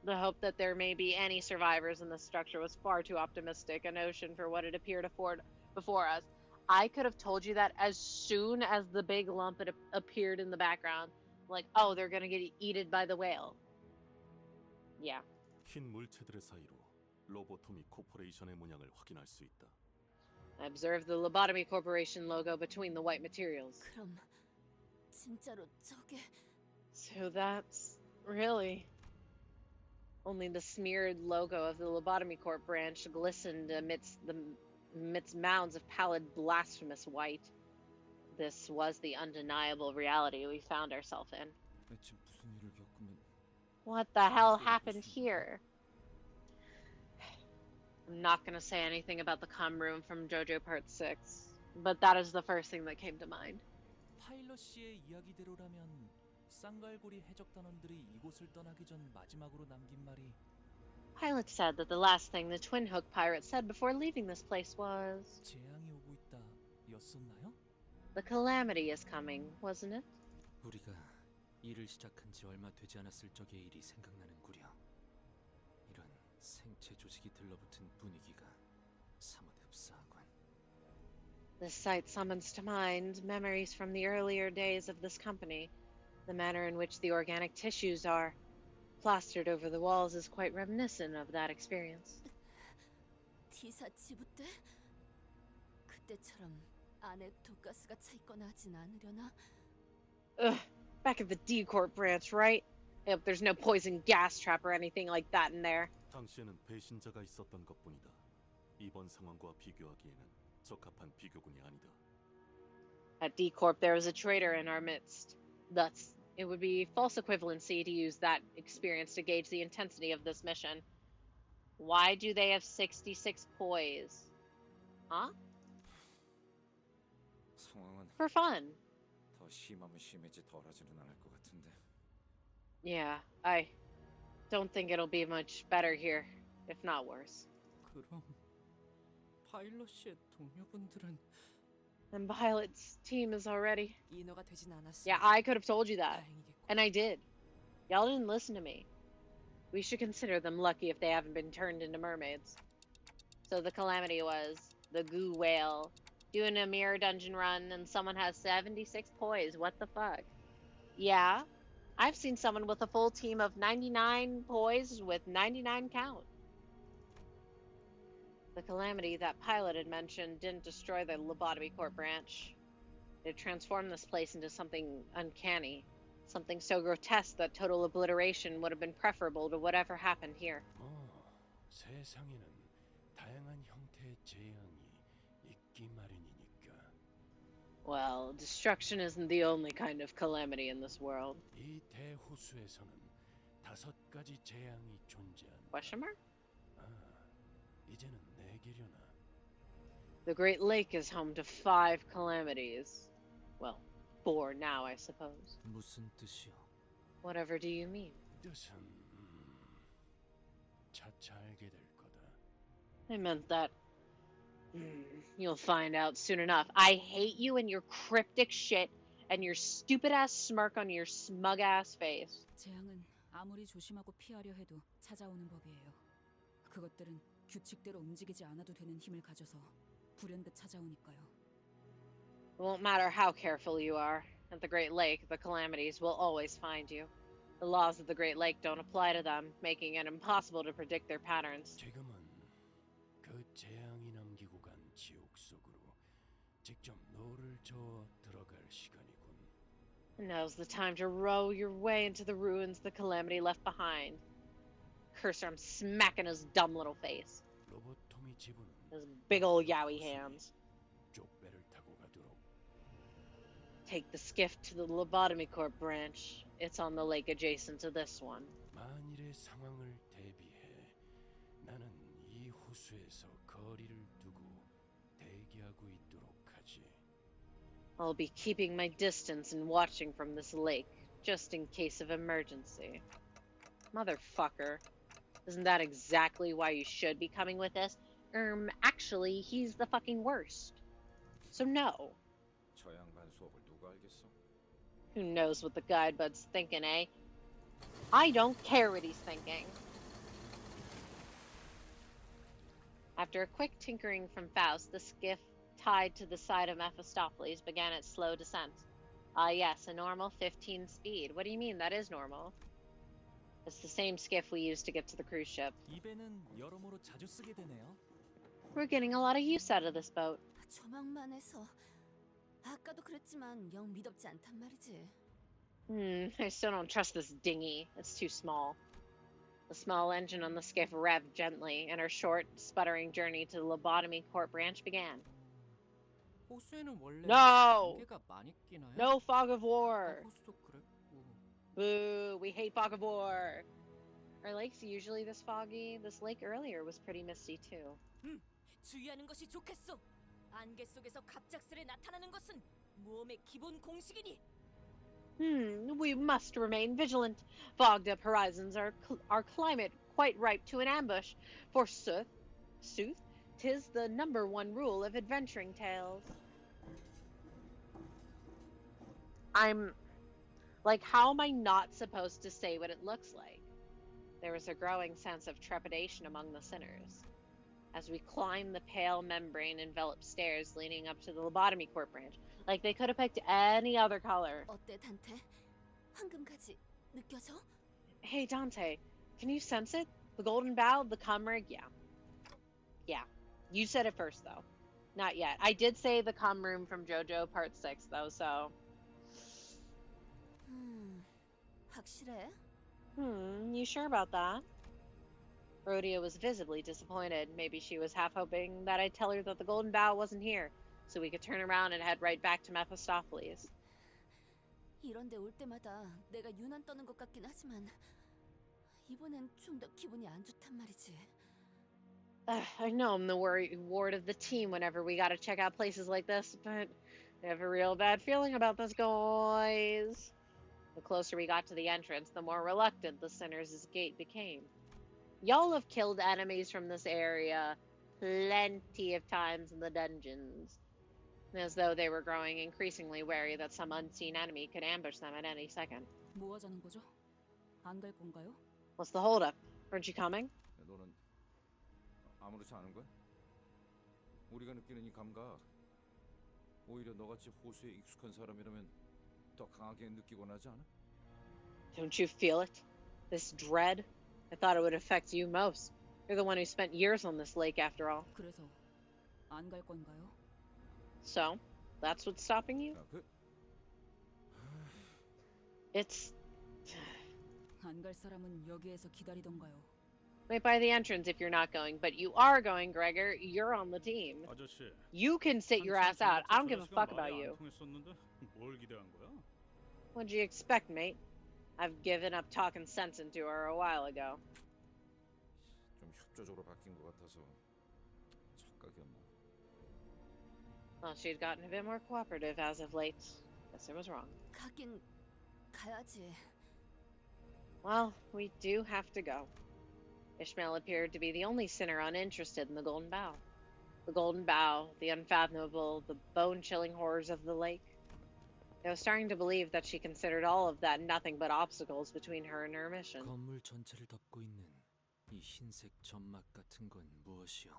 The hope that there may be any survivors in the structure was far too optimistic a notion for what it appeared afford before us. I could have told you that as soon as the big lump had appeared in the background. Like, oh, they're gonna get eaten by the whale. Yeah. 흰 물체들의 사이로 로보토미 코퍼레이션의 문양을 확인할 수 있다. I observed the Lobotomy Corporation logo between the white materials. 그럼 진짜로 저게 So So that's really only the smeared logo of the Lobotomy Corp branch glistened amidst mounds of pallid, blasphemous white. This was the undeniable reality we found ourselves in. 대체 무슨 일을 겪으면 What the hell happened here? I'm not gonna say anything about the cum room from JoJo Part 6, but that is the first thing that came to mind. 파일럿 씨의 이야기대로라면 쌍갈고리 해적단원들이 이곳을 떠나기 전 마지막으로 남긴 말이 Pilot said that the last thing the Twin Hook pirate said before leaving this place was, 재앙이 오고 있다 였었나요? "The calamity is coming," wasn't it? 우리가 일을 시작한 지 얼마 되지 않았을 적의 일이 생각나는구려. 이런 생체 조직이 들러붙은 분위기가 사뭇 흡사하군. This sight summons to mind memories from the earlier days of this company. The manner in which the organic tissues are plastered over the walls is quite reminiscent of that experience. T사 지부 때? 그때처럼 안에 독가스가 차 있거나 하진 않으려나? Ugh, back at the D Corp branch, right? I hope there's no poison gas trap or anything like that in there. 당시에는 배신자가 있었던 것뿐이다. 이번 상황과 비교하기에는 적합한 비교군이 아니다. At D Corp, there was a traitor in our midst. Thus, it would be false equivalency to use that experience to gauge the intensity of this mission. Why do they have 66 poise? Huh? 상황은 For fun. 더 심하면 심해지 덜하지는 않을 것 같은데. Yeah, I don't think it'll be much better here, if not worse. 그럼 파일럿 씨의 동료분들은 And Violet's team is already. 인어가 되진 않았어. Yeah, I could have told you that. And I did. Y'all didn't listen to me. We should consider them lucky if they haven't been turned into mermaids. So the calamity was the goo whale doing a mirror dungeon run and someone has 76 poise. What the fuck? Yeah, I've seen someone with a full team of 99 poise with 99 count. The calamity that Pilot had mentioned didn't destroy the Lobotomy Corp branch. It transformed this place into something uncanny. Something so grotesque that total obliteration would have been preferable to whatever happened here. 세상에는 다양한 형태의 재앙이 있기 마련이니까. Well, destruction isn't the only kind of calamity in this world. 이 대호수에서는 5가지 재앙이 존재한다. Question mark? 이제는 내게려나. The Great Lake is home to 5 calamities. Well, 4 now, I suppose. 무슨 뜻이요? Whatever do you mean? 뜻은 차차 알게 될 거다. I meant that. You'll find out soon enough. I hate you and your cryptic shit and your stupid ass smirk on your smug ass face. 재앙은 아무리 조심하고 피하려 해도 찾아오는 법이에요. 그것들은 규칙대로 움직이지 않아도 되는 힘을 가져서 불현듯 찾아오니까요. It won't matter how careful you are. At the Great Lake, the calamities will always find you. The laws of the Great Lake don't apply to them, making it impossible to predict their patterns. 지금은 그 재앙이 남기고 간 지옥 속으로 직접 노를 저어 들어갈 시간이군. Now's the time to row your way into the ruins the calamity left behind. Cursor, I'm smacking his dumb little face. 로보토미 지부는 His big old yaoi hands. 쪽배를 타고 가도록. Take the skiff to the Lobotomy Corp branch. It's on the lake adjacent to this one. 만일의 상황을 대비해 나는 이 호수에서 거리를 두고 대기하고 있도록 하지. I'll be keeping my distance and watching from this lake, just in case of emergency. Motherfucker. Isn't that exactly why you should be coming with us? Actually, he's the fucking worst. So no. 저 양반 수업을 누가 알겠어? Who knows what the guidebud's thinking, eh? I don't care what he's thinking. After a quick tinkering from Faust, the skiff tied to the side of Mephistopheles began its slow descent. Ah, yes, a normal 15 speed. What do you mean? That is normal. It's the same skiff we used to get to the cruise ship. 이 배는 여러모로 자주 쓰게 되네요. We're getting a lot of use out of this boat. 조망만 해서 아까도 그랬지만 영 미덥지 않단 말이지. I still don't trust this dinghy. It's too small. The small engine on the skiff revved gently, and our short, sputtering journey to the lobotomy court branch began. 호수에는 원래 No! 안개가 많이 끼나요? No fog of 아까 war! 호수도 그랬고. Boo! We hate fog of war! Are lakes usually this foggy? This lake earlier was pretty misty too. 주의하는 것이 좋겠소. 안개 속에서 갑작스레 나타나는 것은 모험의 기본 공식이니. We must remain vigilant. Fogged up horizons are our climate quite ripe to an ambush. Forsooth, 'tis the number one rule of adventuring tales. I'm like, how am I not supposed to say what it looks like? There was a growing sense of trepidation among the sinners as we climbed the pale membrane-enveloped stairs leading up to the lobotomy court branch. Like they could have picked any other color. 어때, 단테? 황금가지 느껴져? Hey, Dante, can you sense it? The golden bow, the cum rig? Yeah. You said it first, though. Not yet. I did say the cum room from JoJo Part 6, though, so... 확실해? You sure about that? Rhodia was visibly disappointed. Maybe she was half hoping that I'd tell her that the golden bow wasn't here, so we could turn around and head right back to Mephistopheles. 이런 데 올 때마다 내가 유난 떠는 것 같긴 하지만 이번엔 좀 더 기분이 안 좋단 말이지. I know I'm the ward of the team whenever we gotta check out places like this, but I have a real bad feeling about this, guys. The closer we got to the entrance, the more reluctant the Sinner's Gate became. Y'all have killed enemies from this area plenty of times in the dungeons, as though they were growing increasingly wary that some unseen enemy could ambush them at any second. 뭐 하자는 거죠? 안 갈 건가요? What's the holdup? Aren't you coming? 너는 아무렇지 않은 거야? 우리가 느끼는 이 감각 오히려 너같이 호수에 익숙한 사람이라면 더 강하게 느끼곤 하지 않아? Don't you feel it? This dread? I thought it would affect you most. You're the one who spent years on this lake after all. 그래서 안 갈 건가요? So, that's what's stopping you? It's... 안 갈 사람은 여기에서 기다리던가요. Wait by the entrance if you're not going, but you are going, Gregor. You're on the team. 아저씨. You can sit your ass out. I don't give a fuck about you. 뭘 기대한 거야? What'd you expect, mate? I've given up talking sense into her a while ago. 좀 협조적으로 바뀐 것 같아서 착각이었나? Well, she'd gotten a bit more cooperative as of late. Guess I was wrong. 가긴 가야지. Well, we do have to go. Ishmael appeared to be the only sinner uninterested in the Golden Bow. The Golden Bow, the unfathomable, the bone-chilling horrors of the lake. I was starting to believe that she considered all of that nothing but obstacles between her and her mission. 건물 전체를 덮고 있는 이 흰색 점막 같은 건 무엇이요?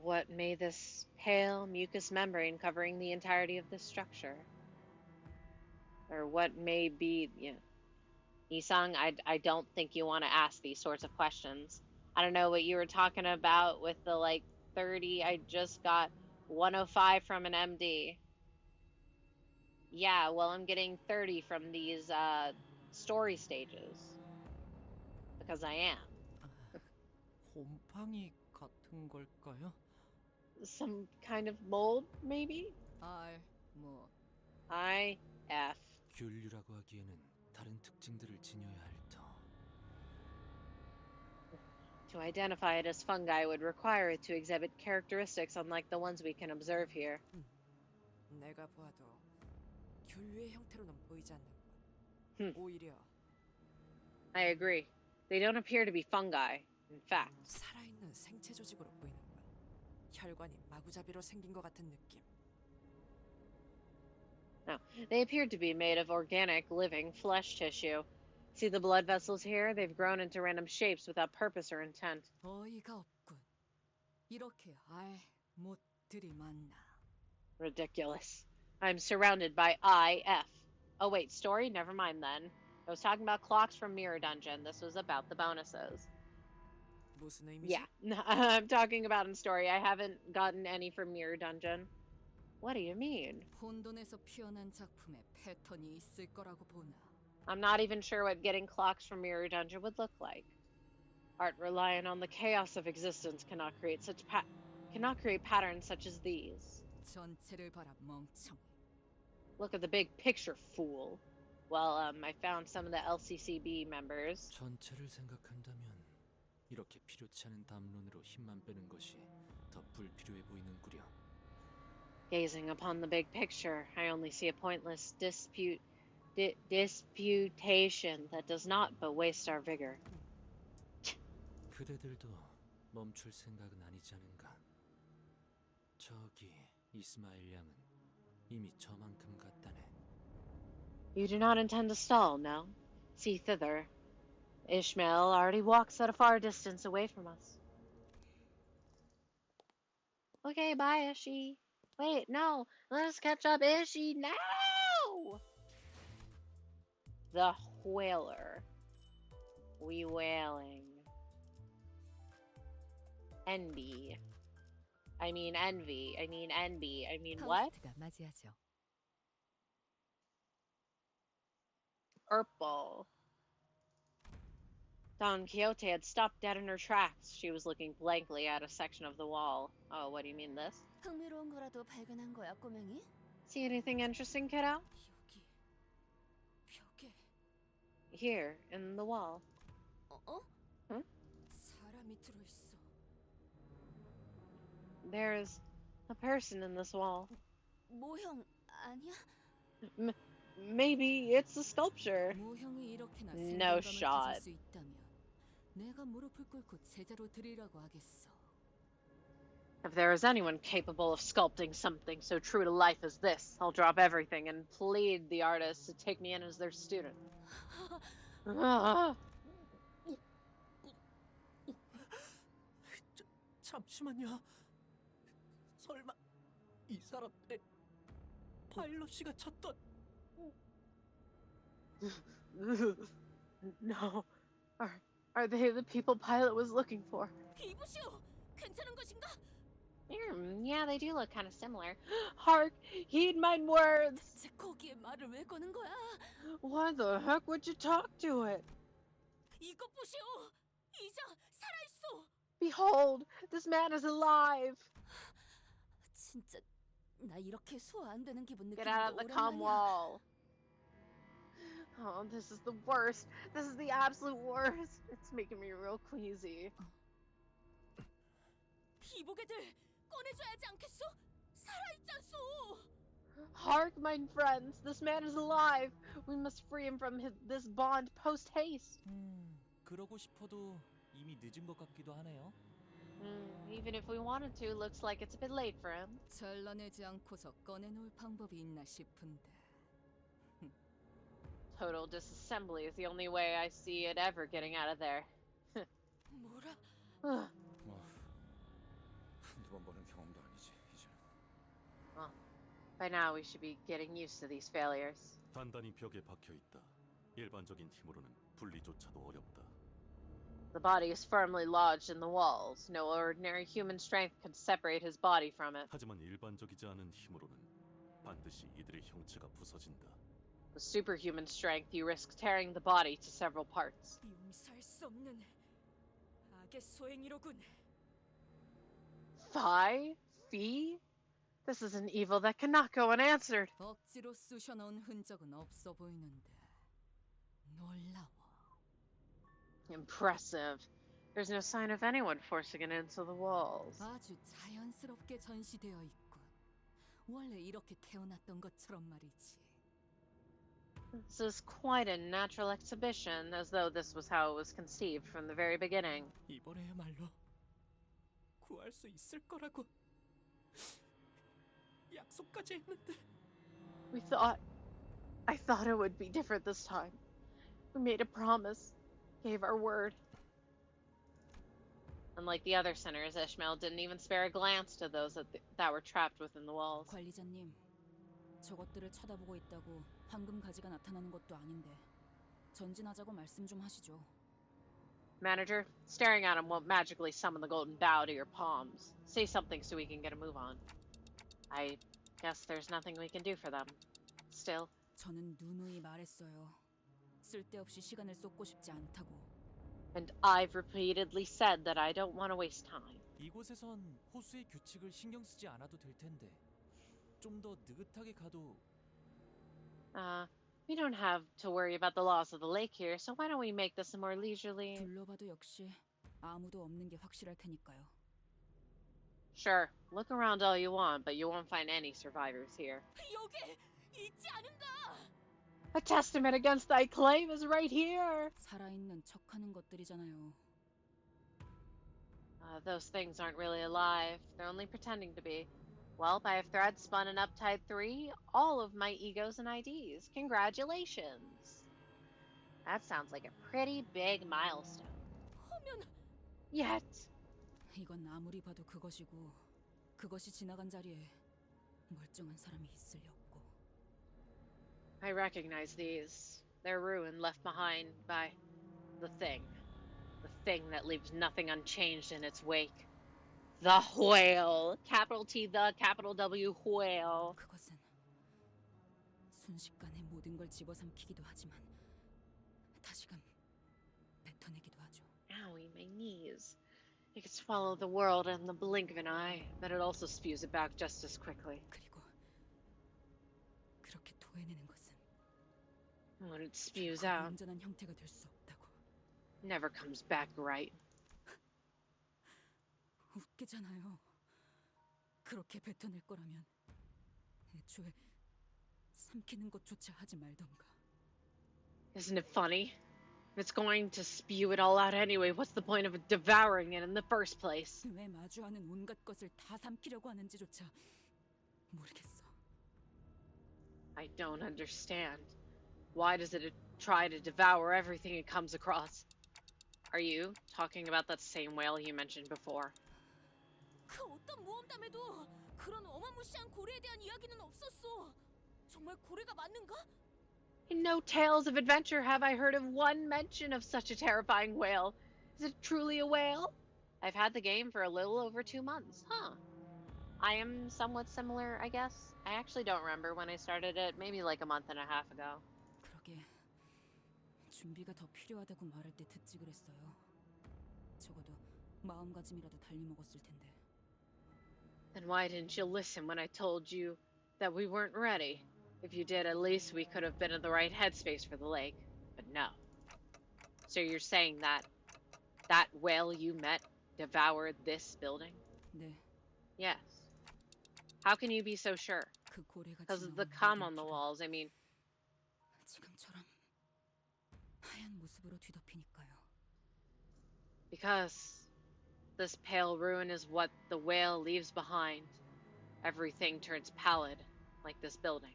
What may this pale mucous membrane covering the entirety of this structure? Or what may be, Isang, I don't think you want to ask these sorts of questions. I don't know what you were talking about with the 30. I just got 105 from an MD. Yeah, well, I'm getting 30 from these story stages. Because I am. 곰팡이 같은 걸까요? Some kind of mold, maybe? IF. 균류라고 하기에는 다른 특징들을 지녀야 할 터. To identify it as fungi would require it to exhibit characteristics unlike the ones we can observe here. 내가 봐도 균류의 형태로는 보이지 않는 건. 오히려 I agree. They don't appear to be fungi, in fact. 살아있는 생체 조직으로 보이는 건. 혈관이 마구잡이로 생긴 것 같은 느낌. No, they appear to be made of organic, living flesh tissue. See the blood vessels here? They've grown into random shapes without purpose or intent. 어이가 없군. 이렇게 못들이 많나. Ridiculous. I'm surrounded by IF. Oh wait, story? Never mind then. I was talking about clocks from Mirror Dungeon. This was about the bonuses. 무슨 의미지? Yeah, I'm talking about in story. I haven't gotten any from Mirror Dungeon. What do you mean? 혼돈에서 피어난 작품에 패턴이 있을 거라고 보나. I'm not even sure what getting clocks from Mirror Dungeon would look like. Art reliant on the chaos of existence cannot create patterns such as these. 전체를 봐라, 멍청. Look at the big picture, fool. Well, I found some of the LCCB members. 전체를 생각한다면 이렇게 필요치 않은 담론으로 힘만 빼는 것이 더 불필요해 보이는구려. Gazing upon the big picture, I only see a pointless disputation that does not but waste our vigor. 그대들도 멈출 생각은 아니지 않은가? 저기 이스마일 양은 이미 저만큼 갔다네. You do not intend to stall, no? See thither. Ishmael already walks at a far distance away from us. Okay, bye, Ishi. Wait, no. Let us catch up, Ishi. No! The Whaler. We wailing. Envy. I mean envy. I mean envy. I mean what? 파우스트가 맞이하죠. Purple. Don Quixote had stopped dead in her tracks. She was looking blankly at a section of the wall. Oh, what do you mean this? 흥미로운 거라도 발견한 거야, 꼬맹이? See anything interesting, kiddo? 여기 벽에 Here, in the wall. 어? Huh? 사람이 들어있어. There's a person in this wall. 모형 아니야? Maybe it's a sculpture. 모형이 이렇게나 No 생동감을 shot. 가질 수 있다면 내가 무릎을 꿇고 제자로 드리라고 하겠어. If there is anyone capable of sculpting something so true to life as this, I'll drop everything and plead the artist to take me in as their student. 잠시만요. 설마 이 사람 파일럿이가 찾던 No. Are they the people Pilot was looking for? 이보시오. 괜찮은 것인가? Yeah, they do look kind of similar. Hark! Heed my words! 대체 거기에 말을 왜 거는 거야? Why the heck would you talk to it? 이것 보시오. 이자 살아있어. Behold, this man is alive! 진짜 나 이렇게 소화 안 되는 기분 Get 느끼는 out of 거 the calm 오랜만이야. wall. Oh, this is the worst. This is the absolute worst. It's making me real queasy. 이보게들 꺼내줘야지 않겠소? 살아있잖소. Hark, my friends, this man is alive. We must free him from this bond post haste. 그러고 싶어도 이미 늦은 것 같기도 하네요. Even if we wanted to, looks like it's a bit late for him. 잘라내지 않고서 꺼내놓을 방법이 있나 싶은데. Total disassembly is the only way I see it ever getting out of there. 뭐라? 한두 번 보는 경험도 아니지 이제. By now we should be getting used to these failures. 단단히 벽에 박혀 있다. 일반적인 힘으로는 분리조차도 어렵다. The body is firmly lodged in the walls. No ordinary human strength could separate his body from it. 하지만 일반적이지 않은 힘으로는 반드시 이들의 형체가 부서진다. With superhuman strength, you risk tearing the body to several parts. 용서할 수 없는 악의 소행이로군. Fee? This is an evil that cannot go unanswered. 억지로 쑤셔넣은 흔적은 없어 보이는데 놀라워. Impressive. There's no sign of anyone forcing it into the walls. 아주 자연스럽게 전시되어 있군. 원래 이렇게 태어났던 것처럼 말이지. This is quite a natural exhibition, as though this was how it was conceived from the very beginning. 이번에야말로 구할 수 있을 거라고 약속까지 했는데. I thought it would be different this time. We made a promise, gave our word. Unlike the other sinners, Ishmael didn't even spare a glance to those that were trapped within the walls. 관리자님, 저것들을 쳐다보고 있다고 황금 가지가 나타나는 것도 아닌데 전진하자고 말씀 좀 하시죠. Manager, staring at him won't magically summon the golden bow to your palms. Say something so we can get a move on. I Guess there's nothing we can do for them. Still. 저는 누누이 말했어요. 쓸데없이 시간을 쏟고 싶지 않다고. And I've repeatedly said that I don't want to waste time. 이곳에선 호수의 규칙을 신경 쓰지 않아도 될 텐데 좀 더 느긋하게 가도. We don't have to worry about the laws of the lake here, so why don't we make this a more leisurely... 둘러봐도 역시 아무도 없는 게 확실할 테니까요. Sure, look around all you want, but you won't find any survivors here. 여기 있지 않은가? A testament against thy claim is right here! 살아있는 척하는 것들이잖아요. Those things aren't really alive. They're only pretending to be. Well, I have thread spun and uptied 3, all of my egos and IDs. Congratulations! That sounds like a pretty big milestone. Yet... 이건 아무리 봐도 그것이고 그것이 지나간 자리에 멀쩡한 사람이 있을 리 없고. I recognize these. They're ruin left behind by the thing. The thing that leaves nothing unchanged in its wake. The whale. Capital T, the capital W, whale. 그것은 순식간에 모든 걸 집어삼키기도 하지만 다시금 뱉어내기도 하죠. Owie, my knees. It could swallow the world in the blink of an eye, but it also spews it back just as quickly. 그리고 그렇게 토해내는 것은 When it spews out, 온전한 형태가 될 수 없다고. never comes back right. 웃기잖아요. 그렇게 뱉어낼 거라면 애초에 삼키는 것조차 하지 말던가. Isn't it funny? If it's going to spew it all out anyway, what's the point of devouring it in the first place? 왜 마주하는 온갖 것을 다 삼키려고 하는지조차 모르겠어. I don't understand. Why does it try to devour everything it comes across? Are you talking about that same whale you mentioned before? 그 어떤 모험담에도 그런 어마무시한 고래에 대한 이야기는 없었어. 정말 고래가 맞는가? In no tales of adventure have I heard of one mention of such a terrifying whale. Is it truly a whale? I've had the game for a little over 2 months. Huh. I am somewhat similar, I guess. I actually don't remember when I started it. Maybe like a month and a half ago. 그러게 준비가 더 필요하다고 말할 때 듣지 그랬어요. 적어도 마음가짐이라도 달리 먹었을 텐데. Then why didn't you listen when I told you that we weren't ready? If you did, at least we could have been in the right headspace for the lake. But no. So you're saying that that whale you met devoured this building? 네. Yes. How can you be so sure? 그 고래가 Because of the cum on the walls, I mean. 지금처럼 하얀 모습으로 뒤덮이니까요. Because this pale ruin is what the whale leaves behind. Everything turns pallid, like this building.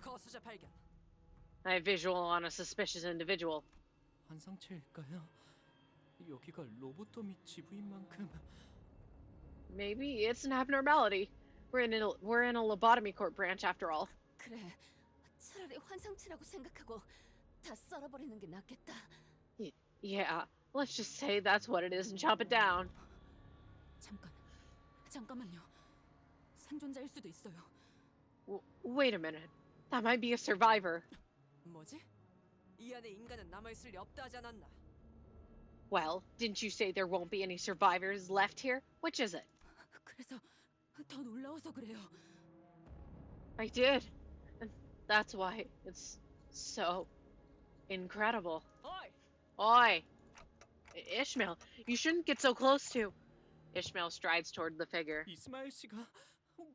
거수자 발견. I have visual on a suspicious individual. 환상체일까요? 여기가 로보토미 지부인 만큼. Maybe it's an abnormality. We're in a lobotomy court branch after all. 그래, 차라리 환상체라고 생각하고 다 썰어버리는 게 낫겠다. Yeah, let's just say that's what it is and chop it down. 잠깐만요. 생존자일 수도 있어요. Wait a minute. That might be a survivor. 뭐지? 이 안에 인간은 남아있을 리 없다 하지 않았나? Well, didn't you say there won't be any survivors left here? Which is it? 그래서 더 놀라워서 그래요. I did. And that's why it's so incredible. Oi! Ishmael, you shouldn't get so close to... Ishmael strides toward the figure. 이스마엘 씨가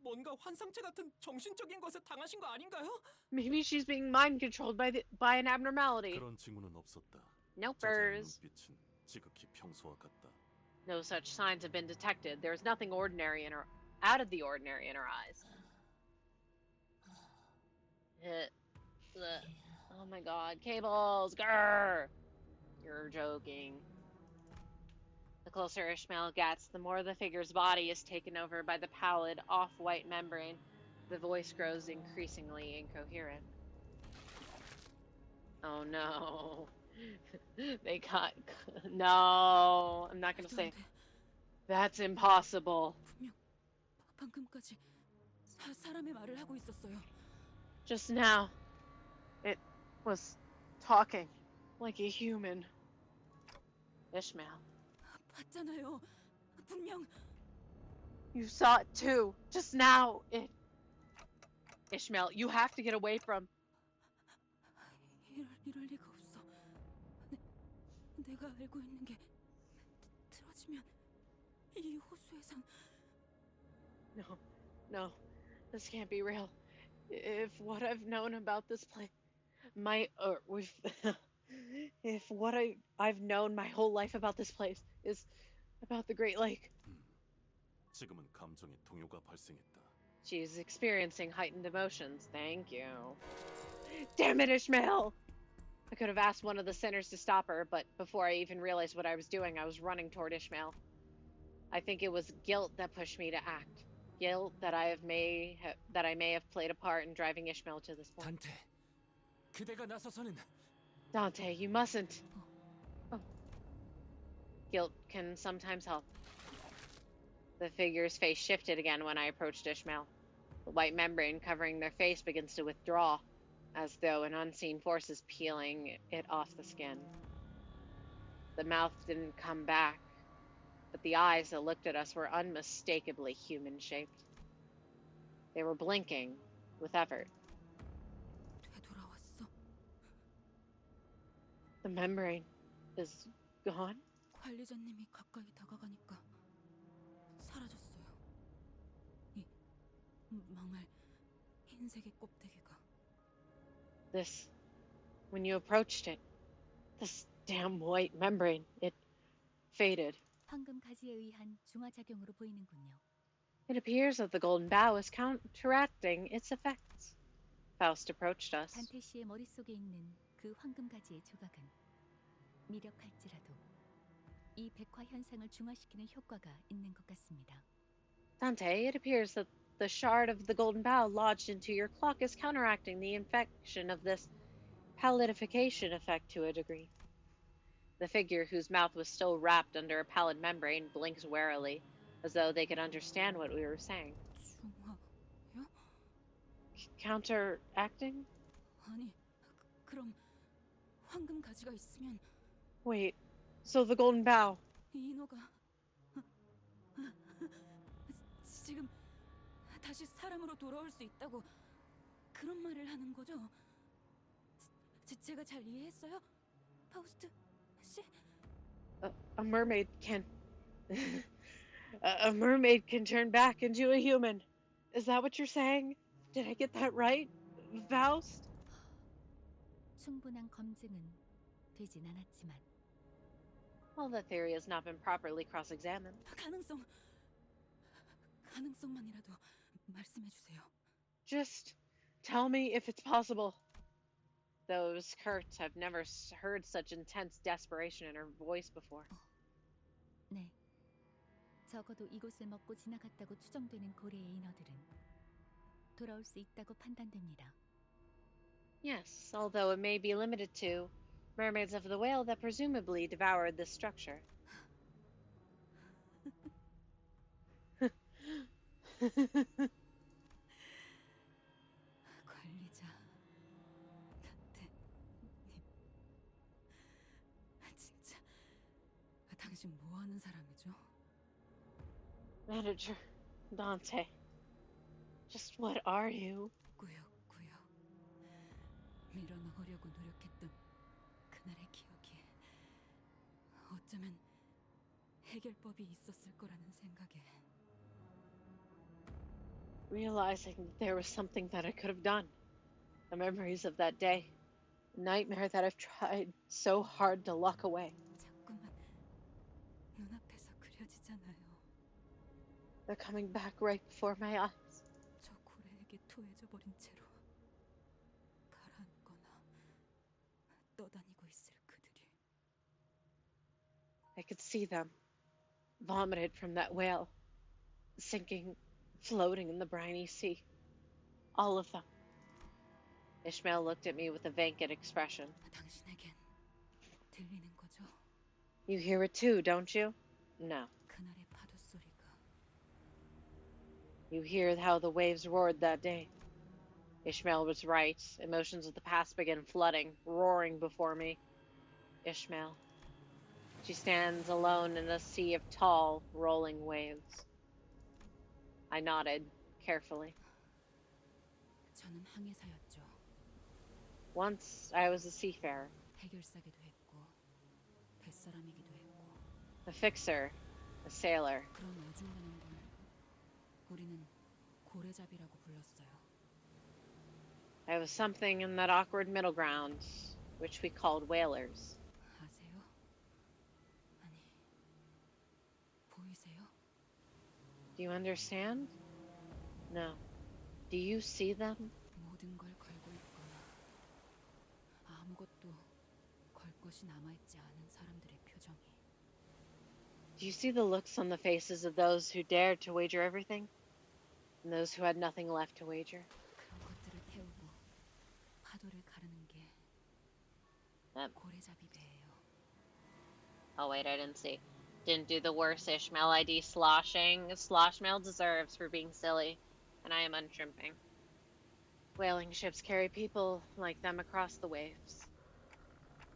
뭔가 환상체 같은 정신적인 것에 당하신 거 아닌가요? Maybe she's being mind controlled by an abnormality. 그런 징후는 없었다. Nopers. 눈빛은 지극히 평소와 같다. No such signs have been detected. There's nothing ordinary out of the ordinary in her eyes. Oh my god, cables! Grr! You're joking. The closer Ishmael gets, the more the figure's body is taken over by the pallid, off-white membrane. The voice grows increasingly incoherent. Oh no. They got. No, I'm not gonna say. That's impossible. 분명 방금까지 사람의 말을 하고 있었어요. Just now, it was talking like a human. Ishmael. 봤잖아요. 분명. You saw it too. Just now, it. Ishmael, you have to get away from. 이럴 리가 없어. 내가 알고 있는 게 틀어지면 이 호수에선. No, no, this can't be real. If what I've known about this place, if what I've known my whole life about this place is about the Great Lake. 지금은 감정의 동요가 발생했다. She's experiencing heightened emotions. Thank you. Damn it, Ishmael! I could have asked one of the sinners to stop her, but before I even realized what I was doing, I was running toward Ishmael. I think it was guilt that pushed me to act. Guilt that I may have played a part in driving Ishmael to this point. 단테, 그대가 나서서는. Dante, you mustn't. Oh. Guilt can sometimes help. The figure's face shifted again when I approached Ishmael. The white membrane covering their face begins to withdraw, as though an unseen force is peeling it off the skin. The mouth didn't come back, but the eyes that looked at us were unmistakably human-shaped. They were blinking with effort. 되돌아왔어. The membrane is gone? 관리자님이 가까이 다가가니까 사라졌어요. 이 망할 흰색의 껍데기가. This, when you approached it, this damn white membrane, it faded. 황금 가지에 의한 중화작용으로 보이는군요. It appears that the golden bough is counteracting its effects. Faust approached us. 단테 씨의 머릿속에 있는 그 황금 가지의 조각은 미력할지라도 이 백화 현상을 중화시키는 효과가 있는 것 같습니다. Dante, it appears that the shard of the golden bough lodged into your clock is counteracting the infection of this palladification effect to a degree. The figure, whose mouth was still wrapped under a pallid membrane, blinked warily, as though they could understand what we were saying. 중화요? Counteracting? 아니, 그럼 황금 가지가 있으면 Wait, so the golden bough. 이 인어가 지금 다시 사람으로 돌아올 수 있다고 그런 말을 하는 거죠? 제가 잘 이해했어요? 파우스트 씨? A mermaid can... a mermaid can turn back into a human. Is that what you're saying? Did I get that right, Faust? 충분한 검증은 되진 않았지만 Well, the theory has not been properly cross-examined. 가능성만이라도 말씀해 주세요. Just tell me if it's possible. Those Kurtz have never heard such intense desperation in her voice before. 네. 적어도 이곳을 먹고 지나갔다고 추정되는 고래의 인어들은 돌아올 수 있다고 판단됩니다. Yes, although it may be limited to mermaids of the whale that presumably devoured this structure. 관리자 단테님 진짜 당신 뭐 하는 사람이죠? Manager Dante. Just what are you? 꾸역꾸역 밀어넣으려고 노력했던 그날의 기억이 어쩌면 해결법이 있었을 거라는 생각에 Realizing that there was something that I could have done. The memories of that day. A nightmare that I've tried so hard to lock away. 자꾸만 눈앞에서 그려지잖아요. They're coming back right before my eyes. 저 고래에게 토해져 버린 채로 가라앉거나 떠다니고 있을 그들이. I could see them. Vomited from that whale. Sinking, floating in the briny sea. All of them. Ishmael looked at me with a vacant expression. 당신에겐 들리는 거죠? You hear it too, don't you? No. 그날의 파도 소리가. You hear how the waves roared that day. Ishmael was right. Emotions of the past began flooding, roaring before me. Ishmael. She stands alone in a sea of tall, rolling waves. I nodded, carefully. 저는 항해사였죠. Once I was a seafarer. 해결사기도 했고 뱃사람이기도 했고. A fixer, a sailor. 그런 어중간한 걸 우리는 고래잡이라고 불렀어요. I was something in that awkward middle ground, which we called whalers. 아세요? 아니, 보이세요? Do you understand? No. Do you see them? 모든 걸 걸고 있거나 아무것도 걸 것이 남아있지 않은 사람들의 표정이. Do you see the looks on the faces of those who dared to wager everything? And those who had nothing left to wager? 그런 것들을 태우고 파도를 가르는 게 고래잡이 배예요. Oh wait, I didn't see. Didn't do the worst Ishmael ID sloshing. Sloshmail deserves for being silly, and I am unshrimping. Whaling ships carry people like them across the waves.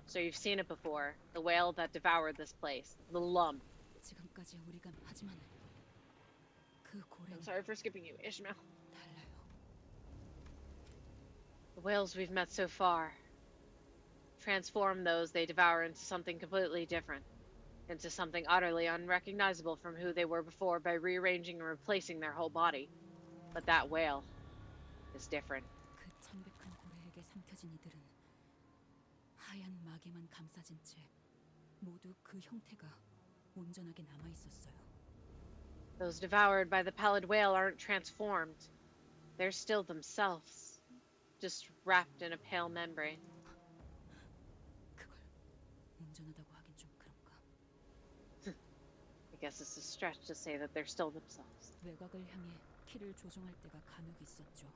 So you've seen it before. The whale that devoured this place. The lump. 지금까지 우리가 하지만 그 고래는 I'm sorry for skipping you, Ishmael. 달라요. The whales we've met so far transform those they devour into something completely different. Into something utterly unrecognizable from who they were before by rearranging and replacing their whole body. But that whale is different. 그 창백한 고래에게 삼켜진 이들은 하얀 막에만 감싸진 채 모두 그 형태가 온전하게 남아 있었어요. Those devoured by the pallid whale aren't transformed. They're still themselves, just wrapped in a pale membrane. 그걸 온전하다고 하긴 좀 그런가. I guess it's a stretch to say that they're still themselves. 외곽을 향해 키를 조종할 때가 간혹 있었죠.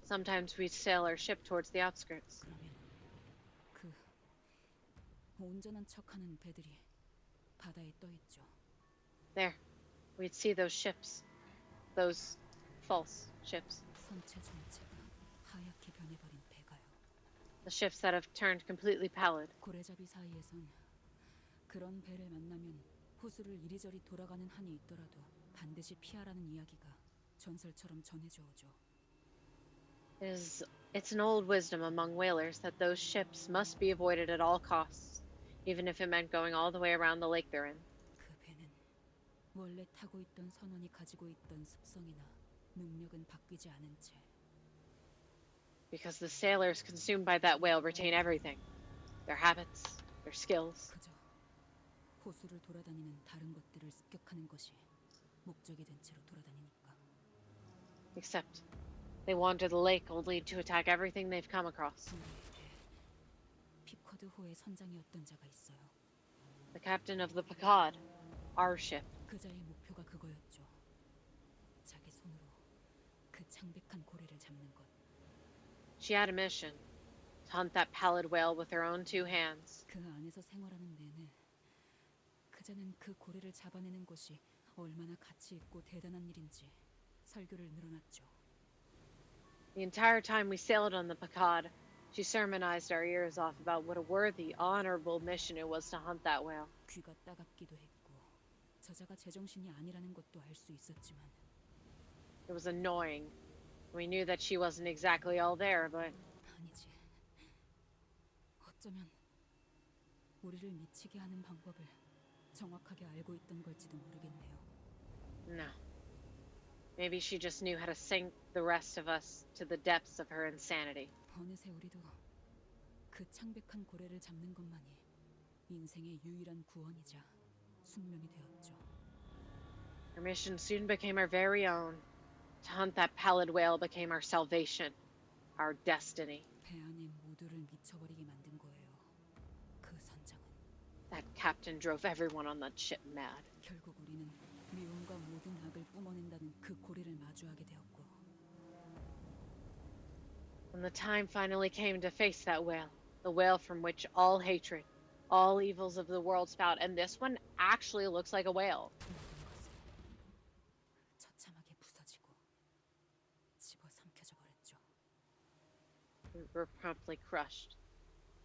Sometimes we'd sail our ship towards the outskirts. 그러면 그 온전한 척하는 배들이 바다에 떠 있죠. There, we'd see those ships. Those false ships. 선체 전체가 하얗게 변해버린 배가요. The ships that have turned completely pallid. 고래잡이 사이에선 그런 배를 만나면 호수를 이리저리 돌아가는 한이 있더라도 반드시 피하라는 이야기가 전설처럼 전해져 오죠. It's an old wisdom among whalers that those ships must be avoided at all costs, even if it meant going all the way around the lake they're in. 그 배는 원래 타고 있던 선원이 가지고 있던 습성이나 능력은 바뀌지 않은 채. Because the sailors consumed by that whale retain everything. Their habits, their skills. 그저 호수를 돌아다니는 다른 것들을 습격하는 것이 목적이 된 채로 돌아다니니까. Except they wander the lake only to attack everything they've come across. 피쿼드호의 선장이었던 자가 있어요. The captain of the Picard, our ship. 그자의 목표가 그거였죠. 자기 손으로 그 창백한 고래를 잡는 것. She had a mission, to hunt that pallid whale with her own two hands. 그 안에서 생활하는 내내 그자는 그 고래를 잡아내는 것이 얼마나 가치 있고 대단한 일인지 설교를 늘어놨죠. The entire time we sailed on the Picard, she sermonized our ears off about what a worthy, honorable mission it was to hunt that whale. 귀가 따갑기도 했고 저자가 제정신이 아니라는 것도 알 수 있었지만 It was annoying. We knew that she wasn't exactly all there, but 아니지. 어쩌면 우리를 미치게 하는 방법을 정확하게 알고 있던 걸지도 모르겠네요. no. Maybe she just knew how to sink the rest of us to the depths of her insanity. 어느새 우리도 그 창백한 고래를 잡는 것만이 인생의 유일한 구원이자 숙명이 되었죠. Our mission soon became our very own. To hunt that pallid whale became our salvation, our destiny. 배 안에 모두를 미쳐버리게 만든 거예요. 그 선장은. That captain drove everyone on that ship mad. 결국 우리는 미움과 모든 악을 뿜어낸다는 그 고래를 마주하게 되었고. When the time finally came to face that whale, The whale from which all hatred, all evils of the world spout. And this one actually looks like a whale. 처참하게 부서지고 집어삼켜져 버렸죠. We were promptly crushed,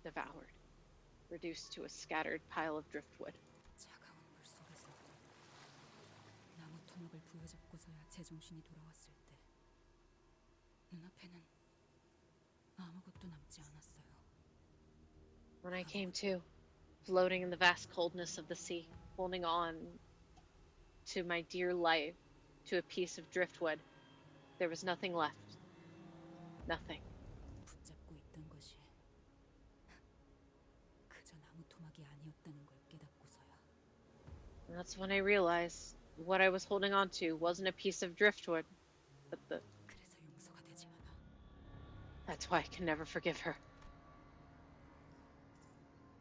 devoured, reduced to a scattered pile of driftwood. 차가운 물 속에서 나무 토막을 부여잡고서야 제정신이 돌아왔을 때 눈앞에는 아무것도 남지 않았어요. When I came to, floating in the vast coldness of the sea, holding on to my dear life, to a piece of driftwood, there was nothing left. Nothing. 붙잡고 있던 것이 그저 나무 토막이 아니었다는 걸 깨닫고서야. And that's when I realized what I was holding on to wasn't a piece of driftwood, but the... 그래서 용서가 되지 않아. That's why I can never forgive her.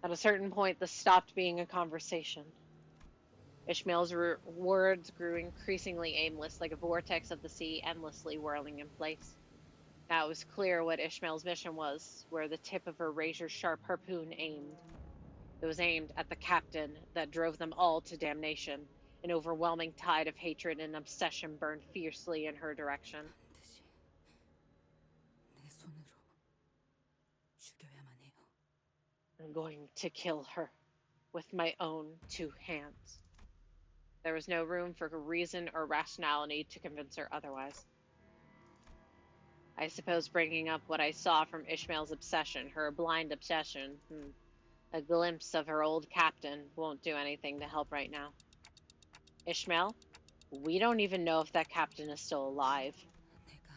At a certain point, this stopped being a conversation. Ishmael's words grew increasingly aimless, like a vortex of the sea endlessly whirling in place. Now it was clear what Ishmael's mission was, where the tip of her razor-sharp harpoon aimed. It was aimed at the captain that drove them all to damnation. An overwhelming tide of hatred and obsession burned fiercely in her direction. 내 손으로 죽여야만 해요. I'm going to kill her with my own two hands. There was no room for reason or rationality to convince her otherwise. I suppose bringing up what I saw from Ishmael's obsession, her blind obsession, a glimpse of her old captain, won't do anything to help right now. Ishmael, we don't even know if that captain is still alive. 내가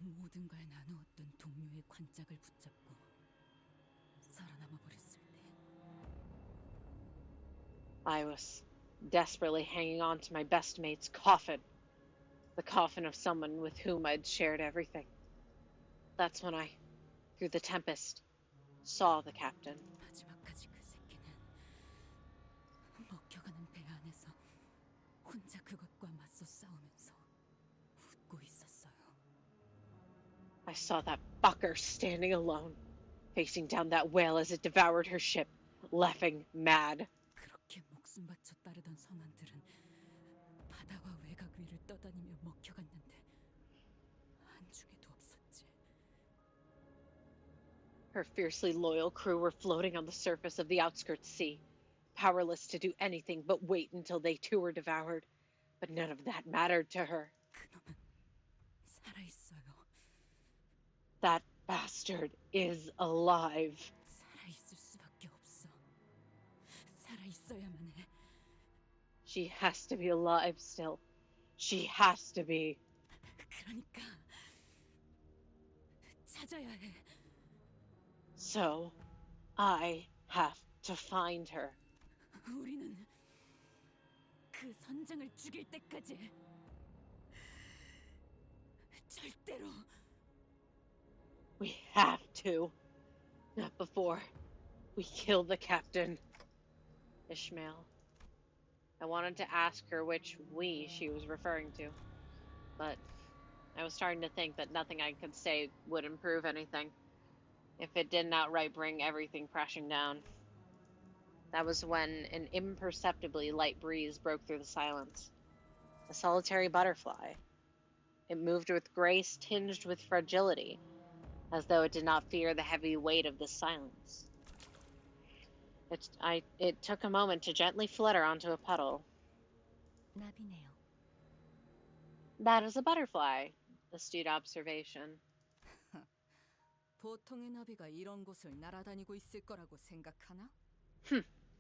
모든 걸 나누었던 동료의 관짝을 붙잡고 살아남아 버렸을 때 I was desperately hanging on to my best mate's coffin. The coffin of someone with whom I'd shared everything. That's when I, through the tempest, saw the captain. 마지막까지 그 새끼는 먹혀가는 배 안에서 혼자 그것과 맞서 싸우면서 웃고 있었어요. I saw that fucker standing alone, facing down that whale as it devoured her ship, laughing mad. 그렇게 목숨 바쳐 따르던 선원들은 바다와 외곽 위를 떠다니며 먹혀갔는데 한중에도 없었지. Her fiercely loyal crew were floating on the surface of the outskirts sea, powerless to do anything but wait until they too were devoured. But none of that mattered to her. 그놈은 살아있어요. That bastard is alive. 살아있을 수밖에 없어. 살아있어야만 해. She has to be alive still. She has to be. 그러니까 찾아야 해. So, I have to find her. 우리는 그 선장을 죽일 때까지 절대로. We have to. Not before we kill the captain. Ishmael. I wanted to ask her which we she was referring to, but I was starting to think that nothing I could say would improve anything, if it didn't outright bring everything crashing down. That was when an imperceptibly light breeze broke through the silence. A solitary butterfly. It moved with grace tinged with fragility, as though it did not fear the heavy weight of the silence. It took a moment to gently flutter onto a puddle. 나비네요. That is a butterfly. Astute observation. 보통의 나비가 이런 곳을 날아다니고 있을 거라고 생각하나?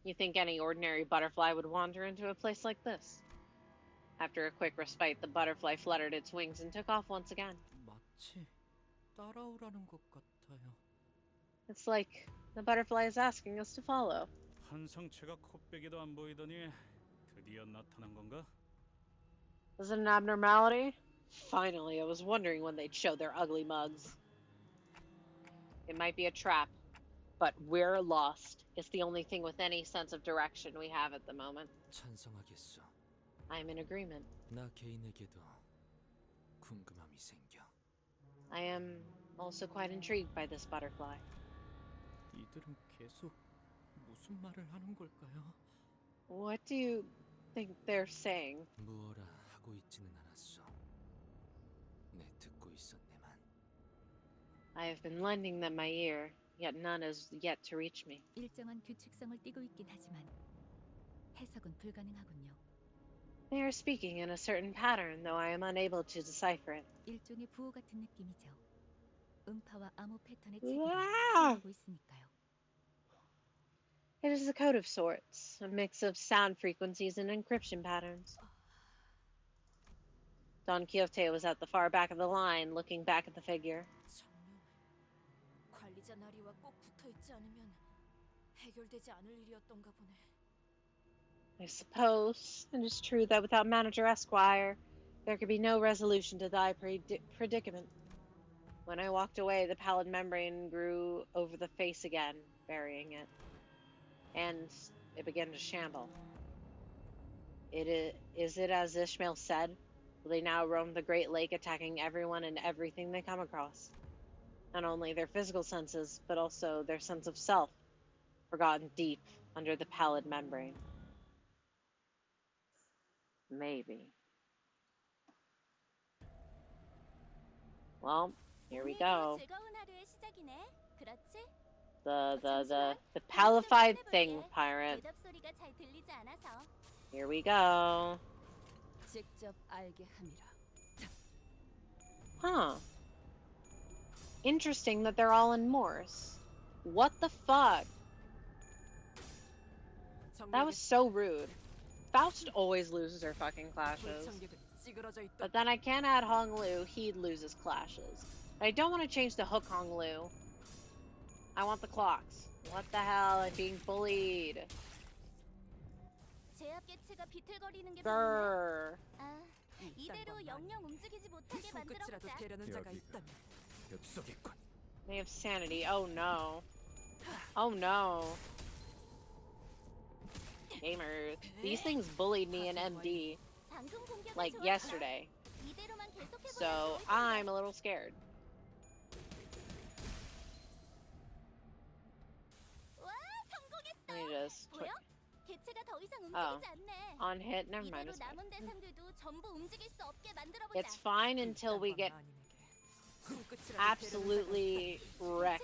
You think any ordinary butterfly would wander into a place like this? After a quick respite, the butterfly fluttered its wings and took off once again. 마치 따라오라는 것 같아요. It's like the butterfly is asking us to follow. 한 성체가 코빼기도 안 보이더니 드디어 나타난 건가? Is it an abnormality? Finally, I was wondering when they'd show their ugly mugs. It might be a trap, but we're lost. It's the only thing with any sense of direction we have at the moment. 찬성하겠어. I'm in agreement. 나 개인에게도 궁금함이 생겨. I am also quite intrigued by this butterfly. 이들은 계속 무슨 말을 하는 걸까요? What do you think they're saying? 무어라 하고 있지는 않았어. 내 듣고 있었네만. I have been lending them my ear, yet none has yet to reach me. 일정한 규칙성을 띠고 있긴 하지만 해석은 불가능하군요. They are speaking in a certain pattern, though I am unable to decipher it. 일종의 부호 같은 느낌이죠. 음파와 암호 패턴의 Wow. 체계를 풀어가고 있으니까요. It is a code of sorts, a mix of sound frequencies and encryption patterns. Don Quixote was at the far back of the line, looking back at the figure. 관리자 나리와 꼭 붙어 있지 않으면 해결되지 않을 일이었던가 보네. I suppose it is true that without Manager Esquire, there could be no resolution to thy predicament. When I walked away, the pallid membrane grew over the face again, burying it. And it began to shamble. Is it as Ishmael said? Will they now roam the Great Lake, attacking everyone and everything they come across? Not only their physical senses, but also their sense of self, forgotten deep under the pallid membrane. Maybe. Well, here we go. The palified thing, pirate. Here we go. Huh. Interesting that they're all in Morse. What the fuck? That was so rude. Faust always loses her fucking clashes. But then I can't add Hong Lu, he'd lose his clashes. But I don't want to change the hook Hong Lu. I want the clocks. What the hell? I'm being bullied. Grrr. They have sanity. Oh no. Oh no. Gamers. These things bullied me in MD. Like yesterday. So I'm a little scared. Let me just oh, on hit. Never mind. It's fine. It's fine until we get absolutely wrecked.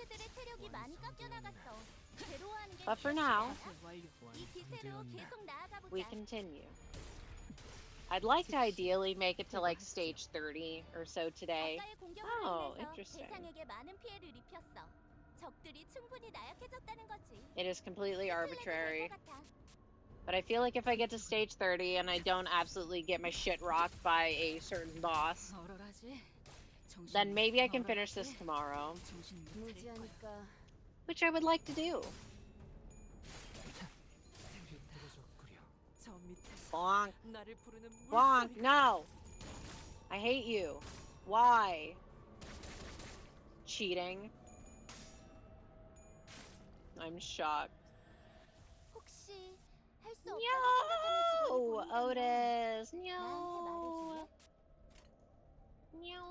But for now, we continue. I'd like to ideally make it to like stage 30 or so today. Oh, interesting. It is completely arbitrary. But I feel like if I get to stage 30 and I don't absolutely get my shit rocked by a certain boss, then maybe I can finish this tomorrow. Which I would like to do. Bonk. Bonk, no! I hate you. Why? Cheating. I'm shocked. No! Otis! No! No!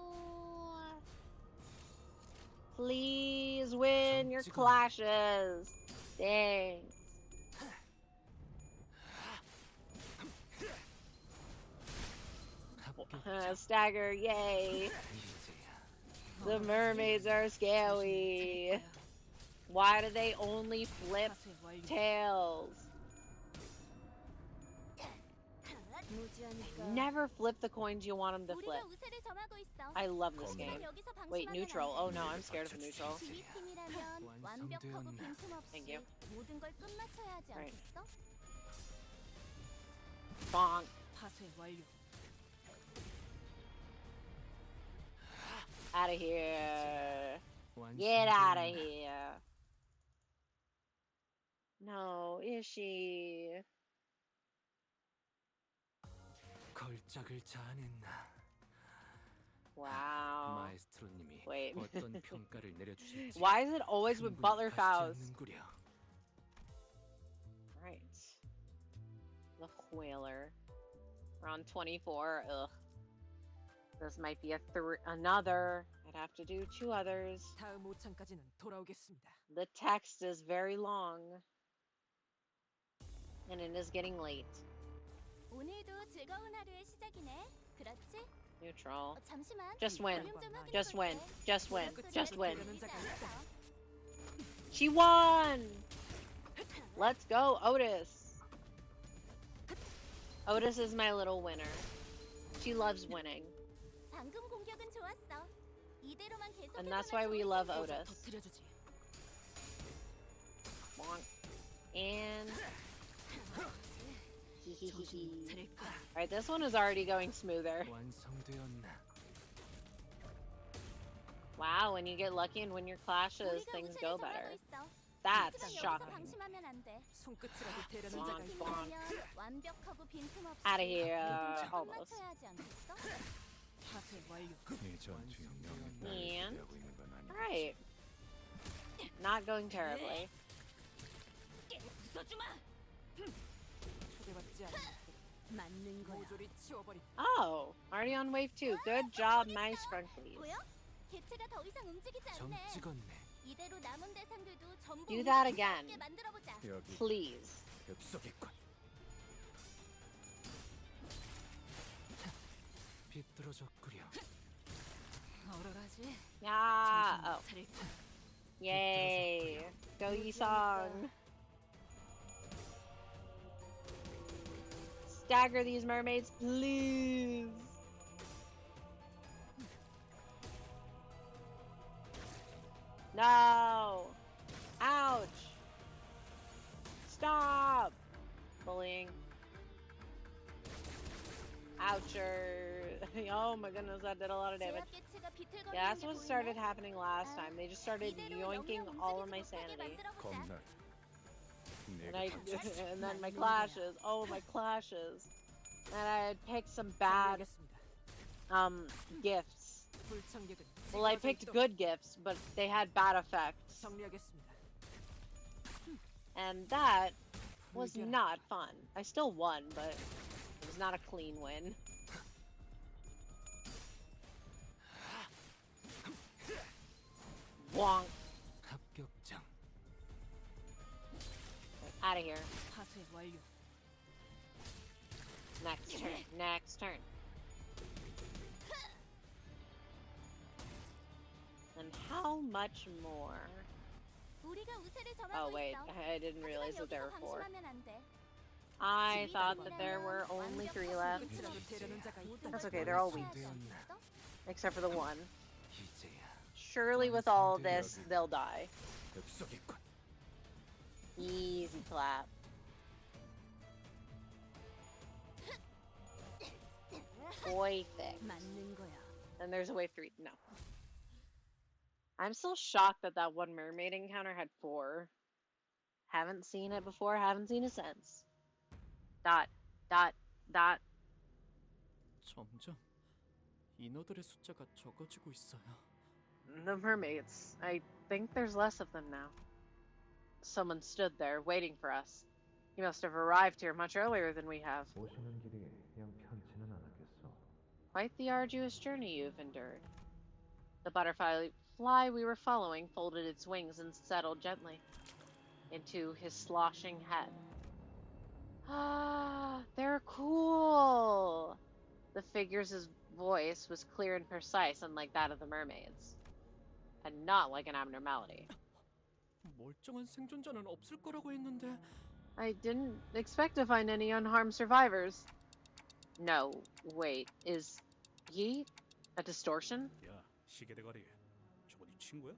Please win your clashes! Thanks. Stagger, yay! The mermaids are scary. Why do they only flip tails? Never flip the coins you want them to flip. I love this game. Wait, neutral. Oh no, I'm scared of neutral. Thank you. Right. Bonk. Out of here. Get out of here. No, is she? 걸작을 자아낸 Wow. 마에스트로님이 Wait. 어떤 평가를 내려주실지. Why is it always with Butler Faust? Right. The Whaler. We're on 24. Ugh. This might be another. I'd have to do 2 others. 다음 5창까지는 돌아오겠습니다. The text is very long. And it is getting late. 오늘도 즐거운 하루의 시작이네. 그렇지? Neutral. 잠시만. Just win. 볼륨 좀 확인해 Just win. 볼게. Just win. 소리를 Just win. 들리지 않았어. She won! Let's go, Otis. Otis is my little winner. She loves winning. 방금 공격은 좋았어. 이대로만 계속해서만 And that's why we love Otis. 터뜨려주지. Bonk. And... Alright, this one is already going smoother. 완성되었나? Wow, when you get lucky and win your clashes, things go better. That's shocking. 방심하면 안 돼. 손끝이라도 대려는 Bonk, 자가 있다. bonk. 완벽하고 빈틈없이 Out of here, 끝 almost. 맞춰야 하지 않겠어? 파쇄 완료. 이 전투 명령에 따라 And... 대하고 있는 건 아니겠지. Alright. Not going terribly. 초대받지 않은 맞는 거야. 모조리 치워버리. Oh, already on wave 2. Good job, my scrunchies. 보여? 개체가 더 이상 움직이지 정 않네. 찍었네. 이대로 남은 대상들도 전부 Do that 움직일 수 again. 없게 만들어보자. 여기 Please. 벽속이군. 비뚤어졌구려. 얼얼하지? Yeah. Oh. 차릴까? Yay. Go Yisong. Stagger these mermaids, please. No. Ouch. Stop. Bullying. Oucher. Oh my goodness, that did a lot of damage. 제약 개체가 비틀거리는 Yeah, that's 게 what 보이네. started happening last time. They just started 이대로 yoinking 영영 all of 움직이지 my 못하게 sanity. 만들어보자. 겁나. And, 내가 and then my clashes. Oh, my clashes. And I had picked some bad gifts. 불청객은 Well, I picked good gifts, but they had bad effects. 정리하겠습니다. And that was not fun. I still won, but it was not a clean win. Wonk. 합격장. Out of here. 파쇄 완료. Next turn. Next turn. And how much more? 우리가 우세를 Oh 점하고 wait, 있어. I didn't realize 하지만 that there were 여기서 4. 방심하면 안 돼. I thought that there were only 3 left. 끝이라도 대려는 자가 있다. That's okay, they're all weak. Except for the one. 이제야. Surely with all of this, they'll die. 벽속이군. Easy clap. Boy thick. 맞는 거야. And there's a wave 3. No. I'm still shocked that that one mermaid encounter had 4. Haven't seen it before, haven't seen it since. Dot, dot, dot. 점점 인어들의 숫자가 적어지고 있어요. The mermaids. I think there's less of them now. Someone stood there waiting for us. He must have arrived here much earlier than we have. 오시는 길이 영 편치는 않았겠어. Quite the arduous journey you've endured. The butterfly we were following folded its wings and settled gently into his sloshing head. Ah, they're cool! The figure's voice was clear and precise, unlike that of the mermaids. And not like an abnormality. 멀쩡한 생존자는 없을 거라고 했는데. I didn't expect to find any unharmed survivors. No, wait, is he a distortion? 야, 시계대가리. 저거 네 친구야?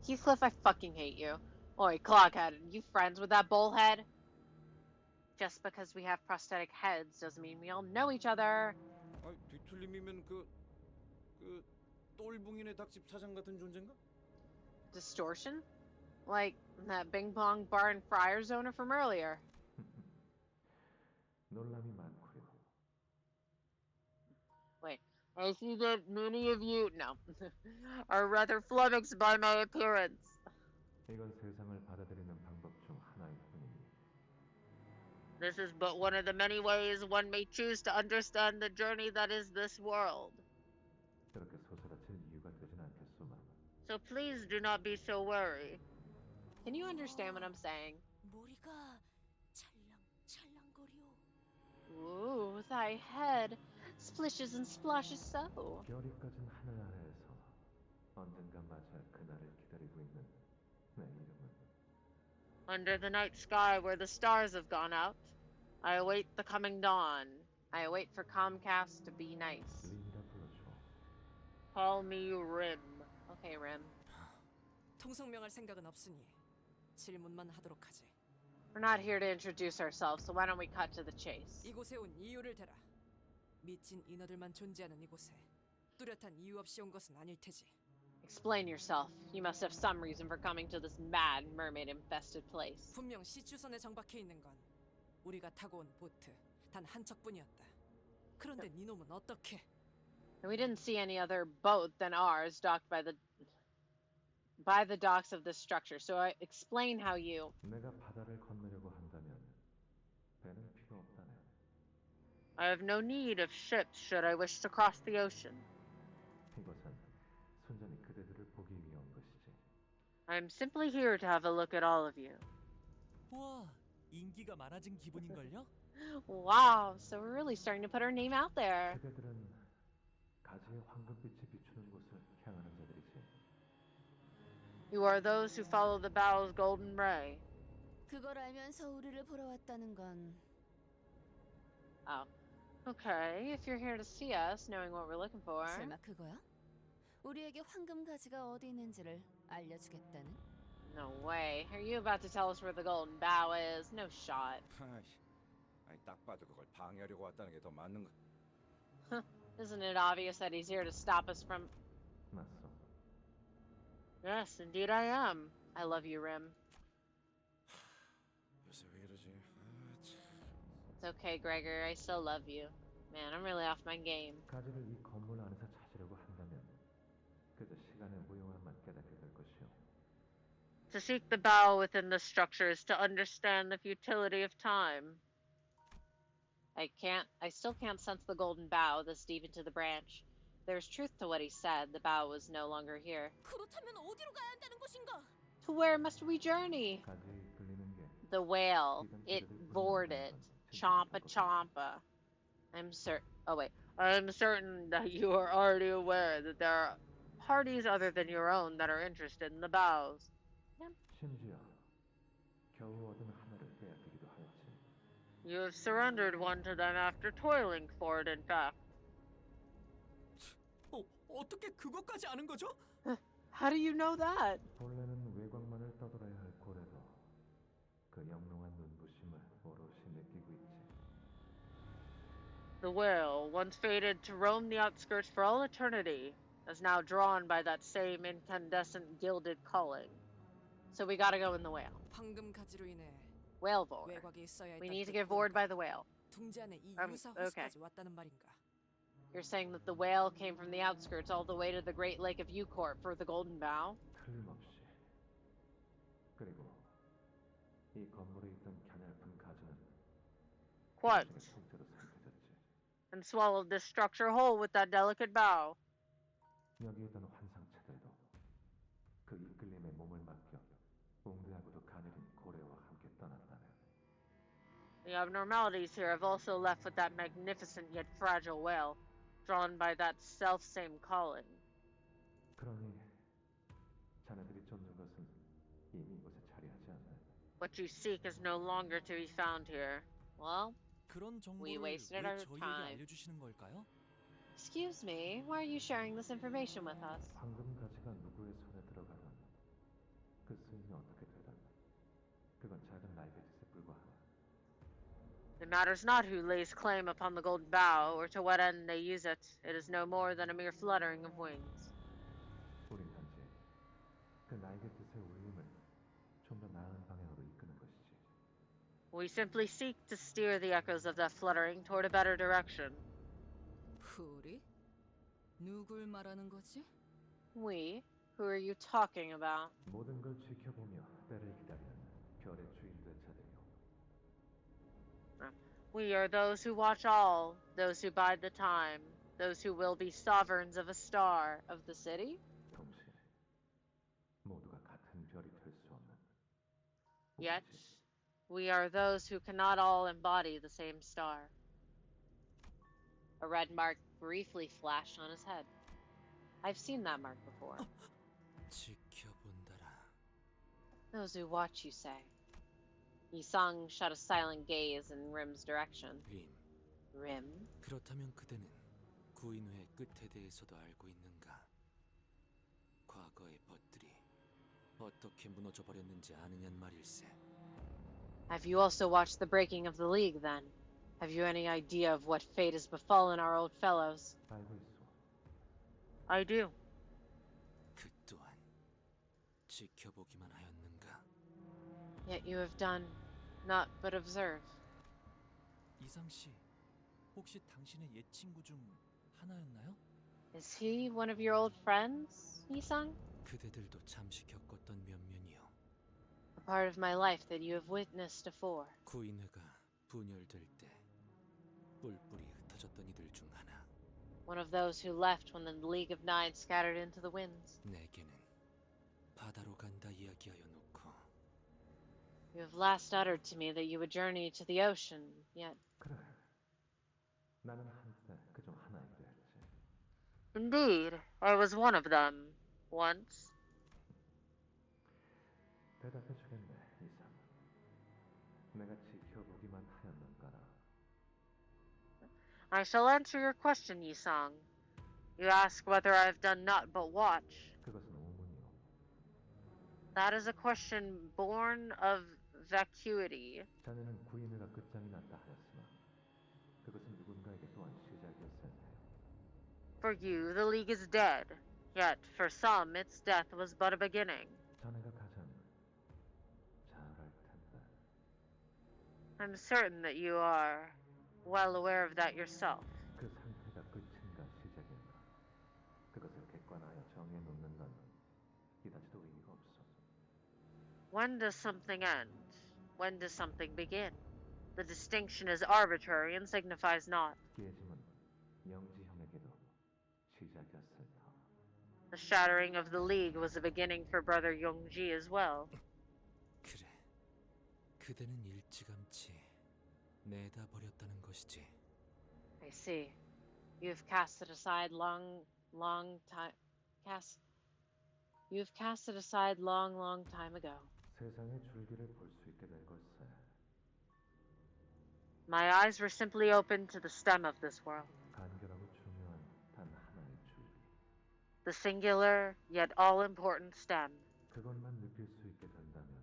Heathcliff, I fucking hate you. Oi, Clockhead, you friends with that bullhead? Just because we have prosthetic heads doesn't mean we all know each other. 아, 뒤틀림이면 그 똘붕이네 닭집 사장 같은 존재인가? Distortion? Like that Bing Bong Bar and Friars owner from earlier. 놀람이 많구려. Wait, I see that many of you, no, are rather flummoxed by my appearance. 이건 세상을 받아들이는 방법 중 하나일 뿐이니. This is but one of the many ways one may choose to understand the journey that is this world. So please do not be so worried. Can you understand what I'm saying? 머리가 찰랑찰랑거려. Ooh, thy head splishes and splashes so. 별이 꺼진 하늘 아래에서 언젠가 맞이할 그날을 기다리고 있는 내 이름은 Under the night sky where the stars have gone out, I await the coming dawn. I await for Comcast to be nice. 림이라 불러줘. Call me Rim. Okay, Rim. 통성명할 생각은 없으니 질문만 하도록 하지. We're not here to introduce ourselves, so why don't we cut to the chase? 이곳에 온 이유를 대라. 미친 인어들만 존재하는 이곳에 뚜렷한 이유 없이 온 것은 아닐 테지. Explain yourself. You must have some reason for coming to this mad, mermaid-infested place. 분명 시추선에 정박해 있는 건 우리가 타고 온 보트 단 한 척뿐이었다. 그런데 네 놈은 어떻게? We didn't see any other boat than ours docked by the docks of this structure. So I explain how you. 내가 바다를 건너려고 한다면 배는 필요 없다네. I have no need of ships should I wish to cross the ocean. 이것은 순전히 그대들을 보기 위해 온 것이지. I'm simply here to have a look at all of you. 와, 인기가 많아진 기분인걸요? Wow, so we're really starting to put our name out there. 그대들은 가지의 황금빛이 비추는 곳을 향하는 자들이지. You are those who follow the bow's golden ray. 그걸 알면서 우리를 보러 왔다는 건 Oh. Okay, if you're here to see us, knowing what we're looking for. 설마 그거야? 우리에게 황금 가지가 어디 있는지를 알려주겠다는? No way. Are you about to tell us where the golden bow is? No shot. 아니 딱 봐도 그걸 방해하려고 왔다는 게 더 맞는 거. Isn't it obvious that he's here to stop us from... 맞소. Yes, indeed I am. I love you, Rim. 요새 왜 이러지? It's okay, Gregor. I still love you. Man, I'm really off my game. 가지를 이 건물 안에서 찾으려고 한다면 그저 시간의 무용함만 깨닫게 될 것이오. To seek the bow within the structure is to understand the futility of time. I still can't sense the golden bow this deep into the branch. There's truth to what he said. The bow was no longer here. 그렇다면 어디로 가야 한다는 것인가? To where must we journey? 가지에 이끌리는 게 The whale. It boarded. Chompa chompa. I'm certain that you are already aware that there are parties other than your own that are interested in the bows. 심지어 겨우 얻은 하나를 빼앗기기도 하였지. You have surrendered one to them after toiling for it, in fact. 어떻게 그것까지 아는 거죠? How do you know that? 본래는 외곽만을 떠돌아야 할 고래도 그 영롱한 눈부심을 오롯이 느끼고 있지. The whale, once fated to roam the outskirts for all eternity, is now drawn by that same incandescent gilded calling. So we gotta go in the whale. 황금 가지로 인해 Whale board. 외곽에 있어야 We 했다는 need to get bored by the whale. 둥지 안에 이 유사 okay. 호수까지 왔다는 말인가? You're saying that the whale came from the outskirts all the way to the Great Lake of Eucorp for the Golden Bow? 틀림없이. 그리고 이 건물에 있던 갸냘픈 가지는 What? 통째로 삼켜졌지. And swallowed this structure whole with that delicate bow. 여기 있던 환상체들도 그 이끌림에 몸을 맡겨 웅대하고도 가늘은 고래와 함께 떠났다네. The abnormalities here have also left with that magnificent yet fragile whale, drawn by that self-same calling. 그러니 자네들이 쫓는 것은 이미 이곳에 자리하지 않네. What you seek is no longer to be found here. Well, 그런 we 정보를 wasted 왜 our 저희에게 time. 알려주시는 걸까요? Excuse me, why are you sharing this information with us? 황금 가지가 누구의 손에 들어가든 그 스님이 어떻게 되든 그건 작은 날개짓에 불과하네. It matters not who lays claim upon the golden bow, or to what end they use it. It is no more than a mere fluttering of wings. 우린 단지 그 날개짓의 울림을 좀 더 나은 방향으로 이끄는 것이지. We simply seek to steer the echoes of that fluttering toward a better direction. 우리? 누굴 말하는 거지? We? Who are you talking about? 모든 걸 지켜보며 때를 기다리는 별의 주인들 자들이요. We are those who watch all, those who bide the time, those who will be sovereigns of a star of the city? 동시에 Yet, we are those who cannot all embody the same star. A red mark briefly flashed on his head. I've seen that mark before. 지켜본다라. Those who watch, you say. Yisang shot a silent gaze in Rim's direction. Rim? 그렇다면 그대는 구인회의 끝에 대해서도 알고 있는가? 과거의 벗들이 어떻게 무너져 버렸는지 아느냔 말일세. Have you also watched the breaking of the League, then? Have you any idea of what fate has befallen our old fellows? 알고 있어. I do. 그 또한 지켜보기만 하였는가? Yet you have done not but observe. 이상 씨, 혹시 당신의 옛 친구 중 하나였나요? Is he one of your old friends, Yisang? 그대들도 잠시 겪었던 면면이요. A part of my life that you have witnessed afore. 구인회가 분열될 때 뿔뿔이 흩어졌던 이들 중 하나. One of those who left when the League of Nine scattered into the winds. 내게는 바다로 간다 이야기하여 놓고. You have last uttered to me that you would journey to the ocean, yet... 그래. 나는 한때 그중 하나이기도 했지. Indeed, I was one of them, once. 대답해주겠네, 이상. 내가 지켜보기만 하였는가라. I shall answer your question, Yisang. You ask whether I have done naught but watch. 그것은 우문이오. That is a question born of vacuity. 자네는 구인회가 끝장이 났다 하였으나 그것은 누군가에게 또한 시작이었을 테요. For you, the League is dead. Yet, for some, its death was but a beginning. 자네가 가장 잘 알 텐데. I'm certain that you are well aware of that yourself. 그 상태가 끝인가 시작인가 그것을 객관하여 정해 놓는 건 이다지도 의미가 없어. When does something end? When does something begin? The distinction is arbitrary and signifies not. 깨짐은 영지형에게도 시작이었을 터. The shattering of the League was a beginning for Brother Yongji as well. 그래, 그대는 일찌감치 내다 버렸다는 것이지. I see. You've cast it aside You've cast it aside long time ago. 세상의 줄기를 볼 수 있게 된 걸세. My eyes were simply opened to the stem of this world. 간결하고 중요한 단 하나의 줄기. The singular, yet all-important stem. 그것만 느낄 수 있게 된다면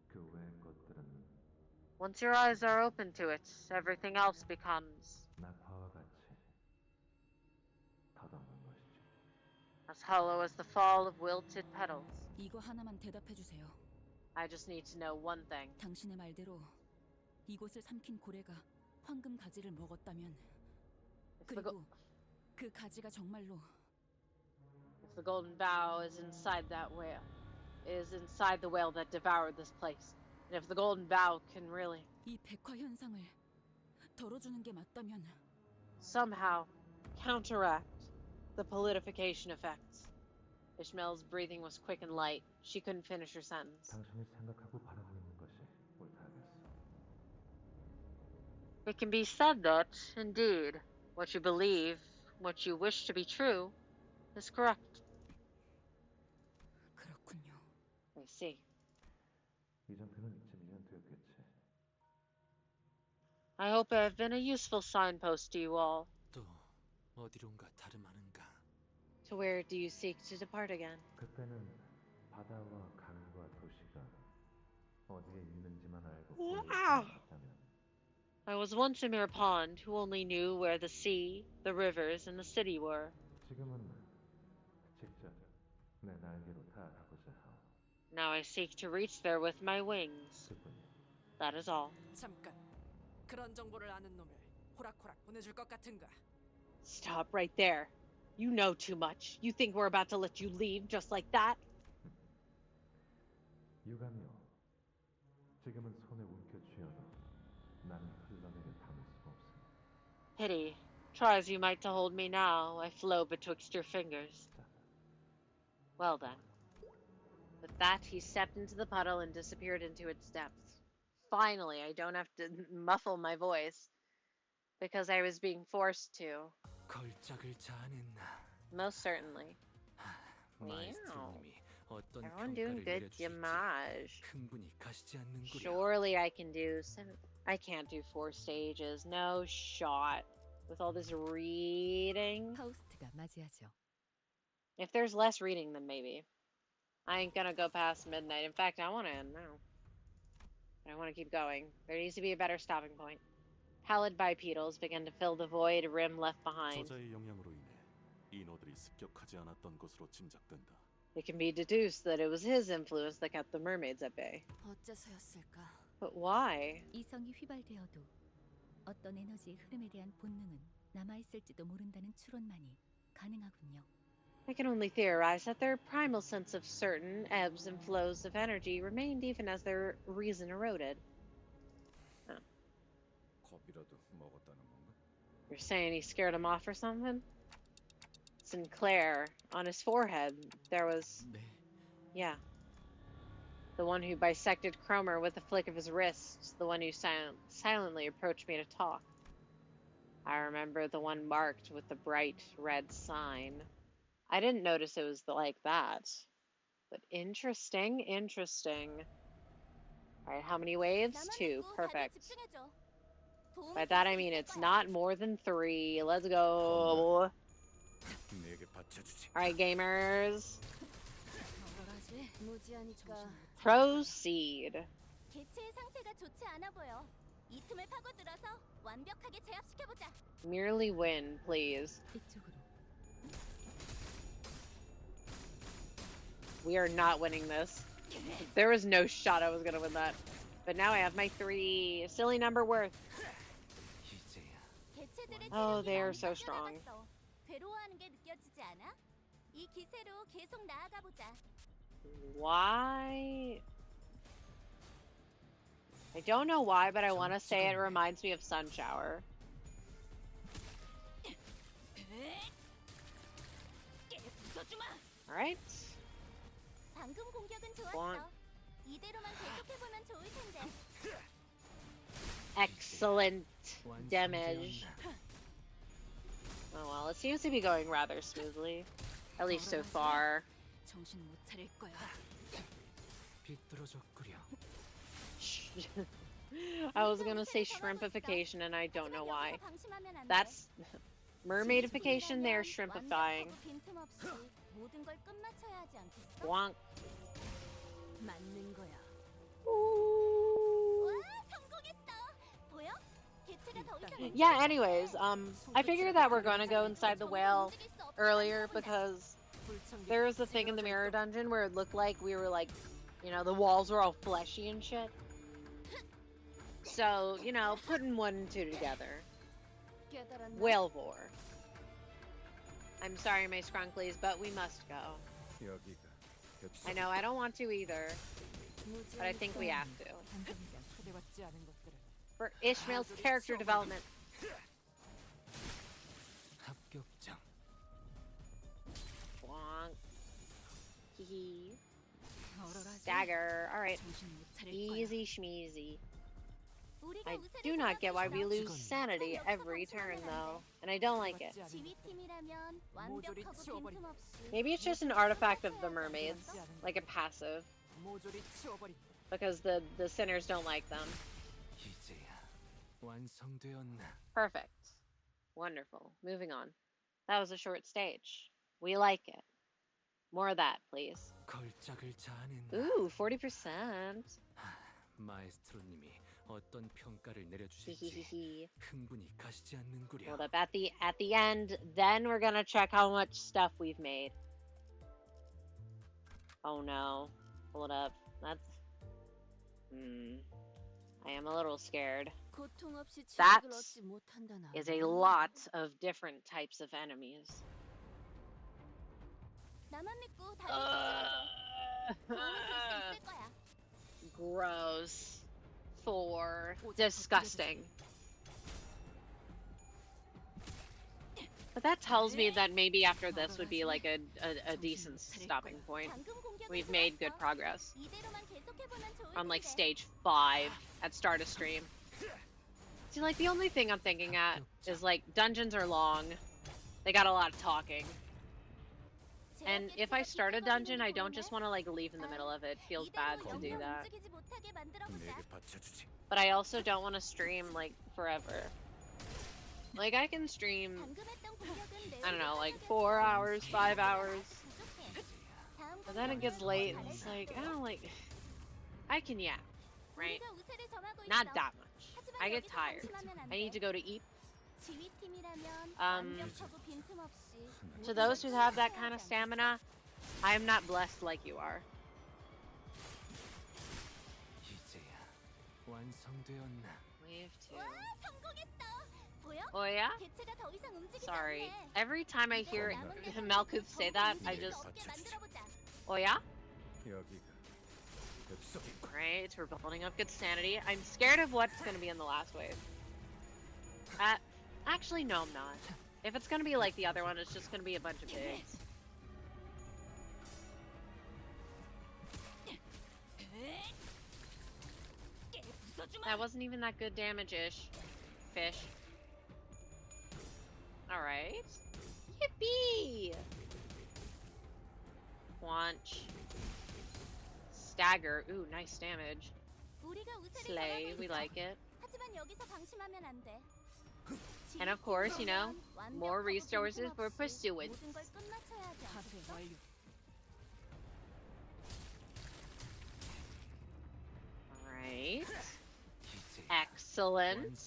그 외의 것들은 Once your eyes are open to it, everything else becomes 낙화와 같이 덧없는 것이지. as hollow as the fall of wilted petals. 이거 하나만 대답해 주세요. I just need to know one thing. 당신의 말대로 이곳을 삼킨 고래가 황금 가지를 먹었다면, 그리고 그 가지가 정말로 If the golden bough is inside that whale, is inside the whale that devoured this place, and if the golden bough can really 이 백화 현상을 덜어주는 게 맞다면 somehow counteract the politification effects. Ishmael's breathing was quick and light. She couldn't finish her sentence. 당신이 생각하고 바라고 있는 것이 옳다겠어. It can be said that, indeed, what you believe, what you wish to be true, is correct. 그렇군요. I see. 이정표는 이쯤이면 되었겠지. I hope I have been a useful signpost to you all. 또 어디론가 다름 아는가? To where do you seek to depart again? 그때는 바다와 강과 도시가 어디에 있는지만 알고 Yeah. 있다면 I was once a mere pond who only knew where the sea, the rivers, and the city were. 지금은 직접 내 날개로 닿아가고자 하오. Now I seek to reach there with my wings. That is all. 잠깐. 그런 정보를 아는 놈을 호락호락 보내줄 것 같은가? Stop right there. You know too much. You think we're about to let you leave just like that? 유감이요. 지금은 손에 움켜쥐어도 나는 흘러내려 담을 수가 없으니. Pity. Try as you might to hold me now, I flow betwixt your fingers. Well then. With With that, he stepped into the puddle and disappeared into its depths. Finally, I don't have to muffle my voice because I was being forced to. 걸작을 자아낸 나. Most certainly. 마에스트로님이 어떤 Everyone doing 평가를 good, 내려주실지 Diamage. 흥분이 가시지 않는구려. Surely I can do I can't do 4 stages. No shot. With all this reading. 파우스트가 맞이하죠. If there's less reading, then maybe. I ain't gonna go past midnight. In fact, I want to end now. But I want to keep going. There needs to be a better stopping point. Pallid bipedals begin to fill the void rim left behind. 저자의 영향으로 인해 인어들이 습격하지 않았던 것으로 짐작된다. It can be deduced that it was his influence that kept the mermaids at bay. 어째서였을까? But why? 이성이 휘발되어도 어떤 에너지의 흐름에 대한 본능은 남아있을지도 모른다는 추론만이 가능하군요. I can only theorize that their primal sense of certain ebbs and flows of energy remained even as their reason eroded. Oh. 겁이라도 먹었다는 건가? You're saying he scared him off or something? Sinclair, on his forehead, there was... 네. Yeah. The one who bisected Cromer with a flick of his wrist. The one who silently approached me to talk. I remember the one marked with the bright red sign. I didn't notice it was like that. But interesting, interesting. Alright, how many waves? 2. Perfect. By that I mean it's not more than 3. Let's go. Alright, gamers. Proceed. 개체의 상태가 좋지 않아 보여. 이 틈을 파고들어서 완벽하게 제압시켜보자. Merely win, please. We are not winning this. There was no shot I was gonna win that. But now I have my 3 silly number worth. Oh, they are so strong. 괴로워하는 게 느껴지지 않아? 이 기세로 계속 나아가 보자. Why? I don't know why, but I want to say it reminds me of Sun Shower. Alright. 방금 공격은 좋았어. 이대로만 계속해보면 좋을 텐데. Excellent damage. Oh well, it seems to be going rather smoothly. At least so far. 정신 못 차릴 거야. 비뚤어졌구려. I was gonna say shrimpification and I don't know why. That's mermaidification, they're shrimpifying. 모든 걸 끝마쳐야 하지 않겠어? Wonk. 맞는 거야. 와, 성공했어. 보여? 개체가 더 이상 Yeah, anyways, I figured that we're gonna go inside the whale earlier because there was a thing in the mirror dungeon where it looked like we were like, you know, the walls were all fleshy and shit. So, you know, putting 1 and 2 together. Whale vor. I'm sorry, my scrunklies, but we must go. I know, I don't want to either, but I think we have to. For Ishmael's character development. 합격장. Bonk. Hee. Stagger. Alright. Easy schmeezy. I do not get why we lose sanity every turn, though. And I don't like it. Maybe it's just an artifact of the mermaids. Like a passive. Because the sinners don't like them. 완성되었나? Perfect. Wonderful. Moving on. That was a short stage. We like it. More of that, please. 걸작을 자아낸다. Ooh, 40%. 마에스트로님이 어떤 평가를 내려주실지 흥분이 가시지 않는구려. Hold up, at the end, then we're gonna check how much stuff we've made. Oh no. Hold up. That's... I am a little scared. That is a lot of different types of enemies. Gross. 4. Disgusting. But that tells me that maybe after this would be like a decent stopping point. We've made good progress. On like stage 5 at start of stream. See, like the only thing I'm thinking at is like dungeons are long. They got a lot of talking. And if I start a dungeon, I don't just want to like leave in the middle of it. It feels bad to do that. But I also don't want to stream like forever. Like I can stream, I don't know, like 4 hours, 5 hours. But then it gets late and it's like, I don't like, I can yap, right? Not that much. I get tired. I need to go to eat. To those who have that kind of stamina, I am not blessed like you are. Wave 2. Oh yeah? Sorry. Every time I hear Malkuth say that, I just... Oh yeah? Great, we're building up good sanity. I'm scared of what's gonna be in the last wave. Actually, no, I'm not. If it's gonna be like the other one, it's just gonna be a bunch of pigs. That wasn't even that good damage-ish. Fish. Alright. Yippee! Quanch. Stagger. Ooh, nice damage. Slay, we like it. And of course, you know, more resources for pursuance. Alright. Excellent.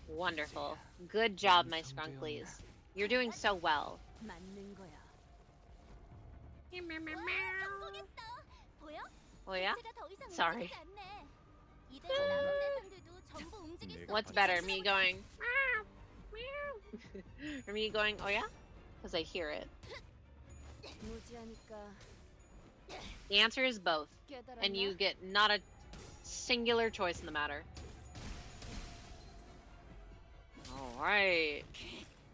Wonderful. Good job, my Skrunklies. You're doing so well. Oh yeah? Sorry. What's better, me going or me going, oh yeah? Because I hear it. The answer is both. And you get not a singular choice in the matter. Alright.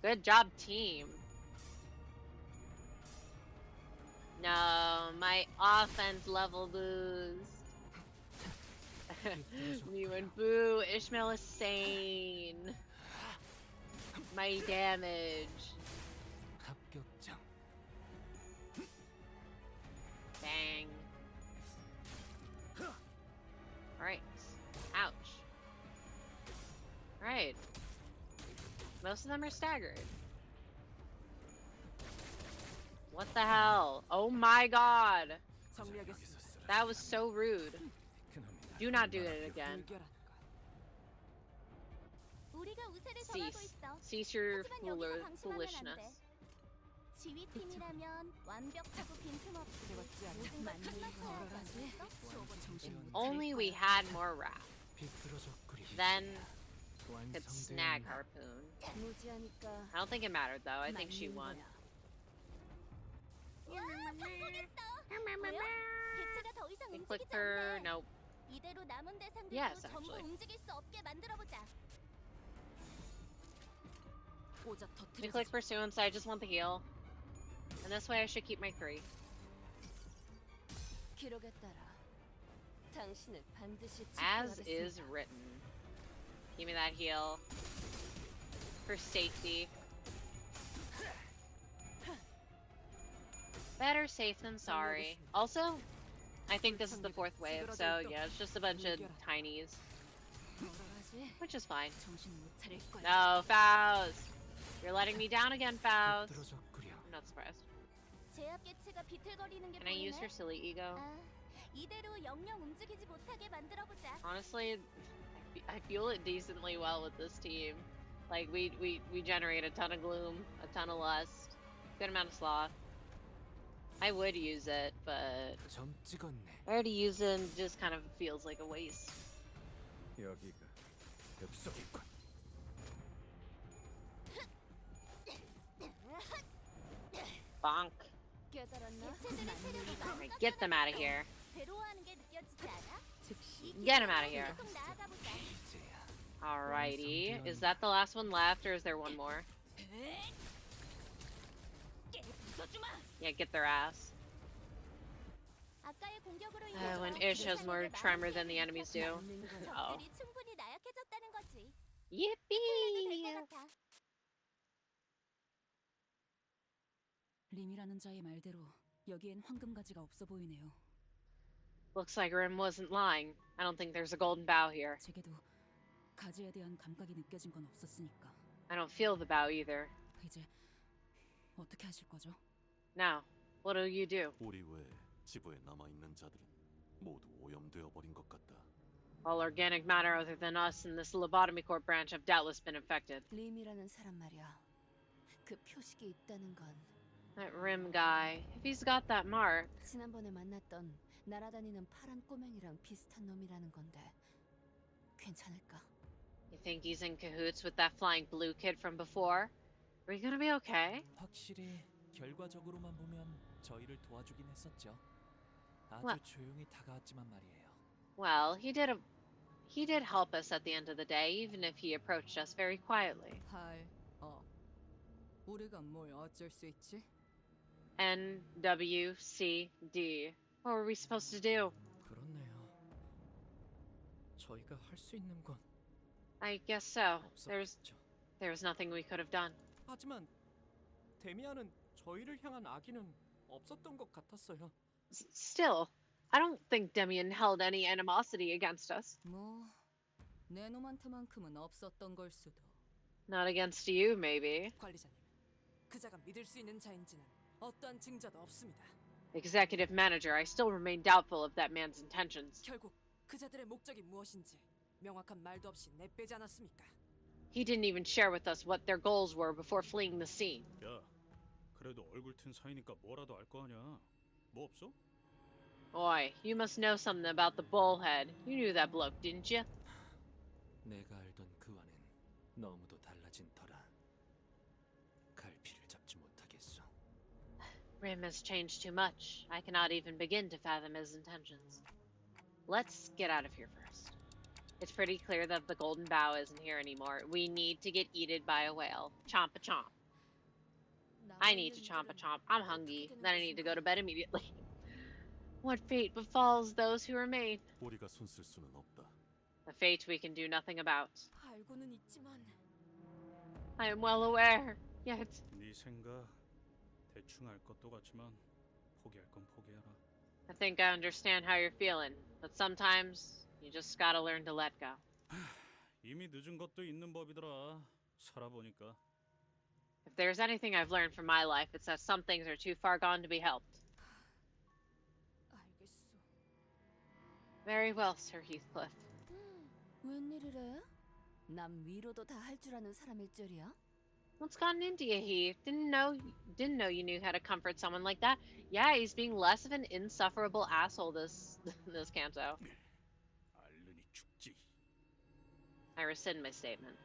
Good job, team. No, my offense level boost. Me went boo. Ishmael is sane. My damage. Bang. Alright. Ouch. Alright. Most of them are staggered. What the hell? Oh my god! That was so rude. Do not do it again. Cease. Cease your foolishness. Only we had more wrath. Then could snag Harpoon. I don't think it mattered though. I think she won. And click for nope. Yes, actually. We click pursuance. I just want the heal, and this way I should keep my 3. As is written. Give me that heal for safety. Better safe than sorry. Also, I think this is the 4th wave, so yeah, it's just a bunch of tinies. Which is fine. No, Faust! You're letting me down again, Faust! I'm not surprised. Can I use her silly ego? Honestly, I feel it decently well with this team. Like, we generate a ton of gloom, a ton of lust, good amount of sloth. I would use it, but already using just kind of feels like a waste. Bonk. Right, get them out of here. Get them out of here. Alrighty. Is that the last one left, or is there one more? Yeah, get their ass. 아까의 공격으로 When 인해서 Ish has more 대상에게 tremor 많은 than the 피해를 enemies do. 입혔다. Oh. 적들이 충분히 나약해졌다는 거지. Yippee! 될것 같아. 림이라는 자의 말대로 여기엔 황금 가지가 없어 보이네요. Looks like Rim wasn't lying. I don't think there's a golden bow here. 제게도 가지에 대한 감각이 느껴진 건 없었으니까. I don't feel the bow either. 이제 어떻게 하실 거죠? Now, what do you do? 우리 외에 지부에 남아 있는 자들은 모두 오염되어 버린 것 같다. All organic matter other than us in this lobotomy corp branch have doubtless been infected. 림이라는 사람 말이야. 그 표식이 있다는 건 That Rim guy, if he's got that mark. 지난번에 만났던 날아다니는 파란 꼬맹이랑 비슷한 놈이라는 건데 괜찮을까? You think he's in cahoots with that flying blue kid from before? Are we gonna be okay? 확실히 결과적으로만 보면 저희를 도와주긴 했었죠. 아주 What? 조용히 다가왔지만 말이에요. Well, he did help us at the end of the day, even if he approached us very quietly. 우리가 뭘 어쩔 수 있지? N W C D. What were we supposed to do? 그렇네요. 저희가 할 수 있는 건 I guess so. 없었죠. There was nothing we could have done. 하지만 데미안은 저희를 향한 악의는 없었던 것 같았어요. Still, I don't think Demian held any animosity against us. 내 놈한테만큼은 없었던 걸 수도. Not against you, maybe. 관리자님, 그자가 믿을 수 있는 자인지는 어떠한 증자도 없습니다. Executive manager, I still remain doubtful of that man's intentions. 결국 그자들의 목적이 무엇인지 명확한 말도 없이 내빼지 않았습니까? He didn't even share with us what their goals were before fleeing the scene. 야, 그래도 얼굴 튼 사이니까 뭐라도 알 거 아니야. 뭐 없어? Oi, you must know something about the bullhead. You knew that bloke, didn't you? 내가 알던 그와는 너무도 달라진 터라 갈피를 잡지 못하겠어. Rim has changed too much. I cannot even begin to fathom his intentions. Let's get out of here first. It's pretty clear that the golden bow isn't here anymore. We need to get eaten by a whale. Chomp a chomp. I need to chomp a chomp. I'm hungry. Then I need to go to bed immediately. What fate befalls those who remain? 우리가 손쓸 수는 없다. A fate we can do nothing about. 알고는 있지만 I am well aware, yet 네 생각 대충 알 것도 같지만 포기할 건 포기해라. I think I understand how you're feeling, but sometimes you just gotta learn to let go. 이미 늦은 것도 있는 법이더라. 살아보니까. If there's anything I've learned from my life, it's that some things are too far gone to be helped. 알겠어. Very well, Sir Heathcliff. 웬일이래? 남 위로도 다 할 줄 아는 사람일 줄이야? What's gotten into you, Heath? Didn't know you knew how to comfort someone like that. Yeah, he's being less of an insufferable asshole this canto. 알르니 죽지. I rescind my statement.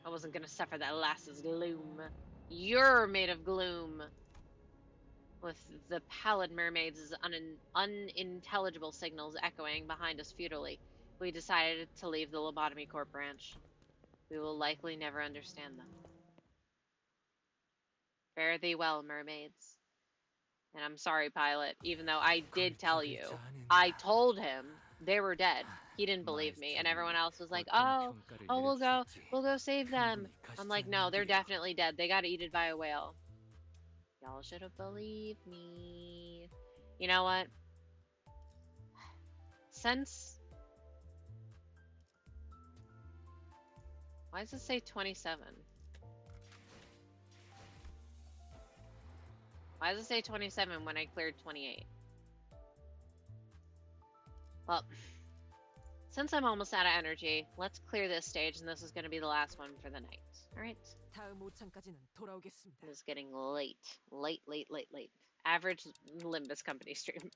I wasn't gonna suffer that lass's gloom. You're made of gloom. With the pallid mermaid's unintelligible signals echoing behind us futilely, we decided to leave the Lobotomy Corp branch. We will likely never understand them. Fare thee well, mermaids. And I'm sorry, pilot, even though I did tell you. I told him they were dead. He didn't believe me, and everyone else was like, oh, we'll go save them. I'm like, no, they're definitely dead. They got eaten by a whale. Y'all should have believed me. You know what? Why does it say 27? Why does it say 27 when I cleared 28? Well, since I'm almost out of energy, let's clear this stage, and this is going to be the last one for the night. Alright? 다음 오창까지는 돌아오겠습니다. It's getting late. Late. Average Limbus company stream.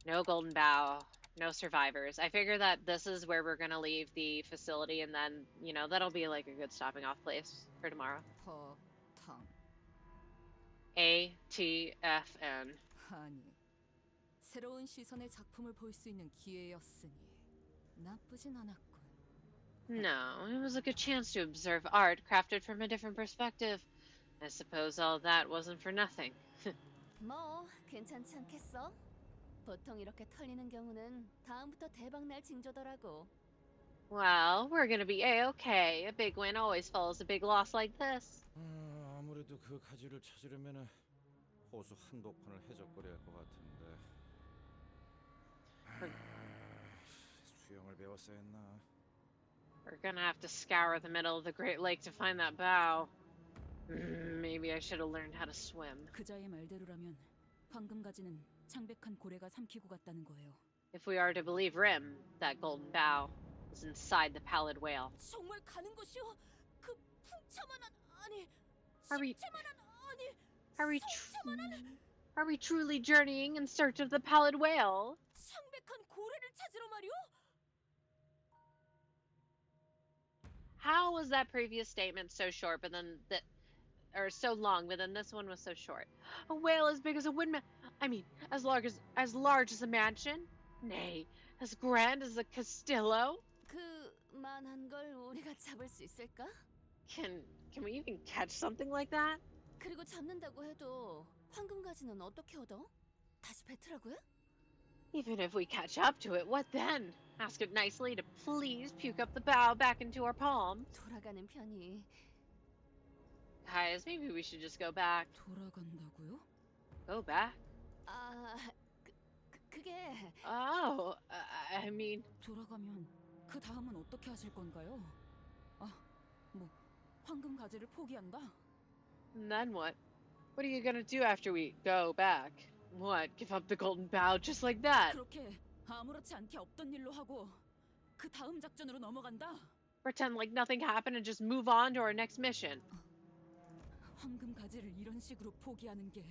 No golden bow. No survivors. I figure that this is where we're going to leave the facility, and then, you know, that'll be like a good stopping off place for tomorrow. 허탕. ATFN. 아니, 새로운 시선의 작품을 볼 수 있는 기회였으니 나쁘진 않았군. No, it was a good chance to observe art crafted from a different perspective. I suppose all that wasn't for nothing. 뭐 괜찮지 않겠어? 보통 이렇게 털리는 경우는 다음부터 대박날 징조더라고. Well, we're gonna be A-okay. A big win always follows a big loss like this. 아무래도 그 가지를 찾으려면 호수 한복판을 해적거려야 할 것 같은데. 수영을 배웠어야 했나? We're gonna have to scour the middle of the Great Lake to find that bow. Maybe I should have learned how to swim. 그자의 말대로라면 황금 가지는 창백한 고래가 삼키고 갔다는 거예요. If we are to believe Rim, that golden bow is inside the pallid whale. 정말 가는 것이요? 그 풍차만한 아니 Are we 십체만한 아니 are we 성체만한 are we truly journeying in search of the pallid whale? 창백한 고래를 찾으러 말이오? How was that previous statement so short, but then or so long, but then this one was so short? A whale as big as a windmill. I mean, as large as a mansion? Nay, as grand as a castillo? 그만한 걸 우리가 잡을 수 있을까? Can we even catch something like that? 그리고 잡는다고 해도 황금 가지는 어떻게 얻어? 다시 뱉으라고 해? Even if we catch up to it, what then? Ask it nicely to please puke up the bow back into our palm. 돌아가는 편이. Guys, maybe we should just go back. 돌아간다고요? Go back? 그게. Oh, I mean. 돌아가면 그 다음은 어떻게 하실 건가요? 뭐 황금 가지를 포기한다? And then what? What are you gonna do after we go back? What? Give up the golden bow just like that? 그렇게 아무렇지 않게 없던 일로 하고 그 다음 작전으로 넘어간다? Pretend like nothing happened and just move on to our next mission. 황금 가지를 이런 식으로 포기하는 게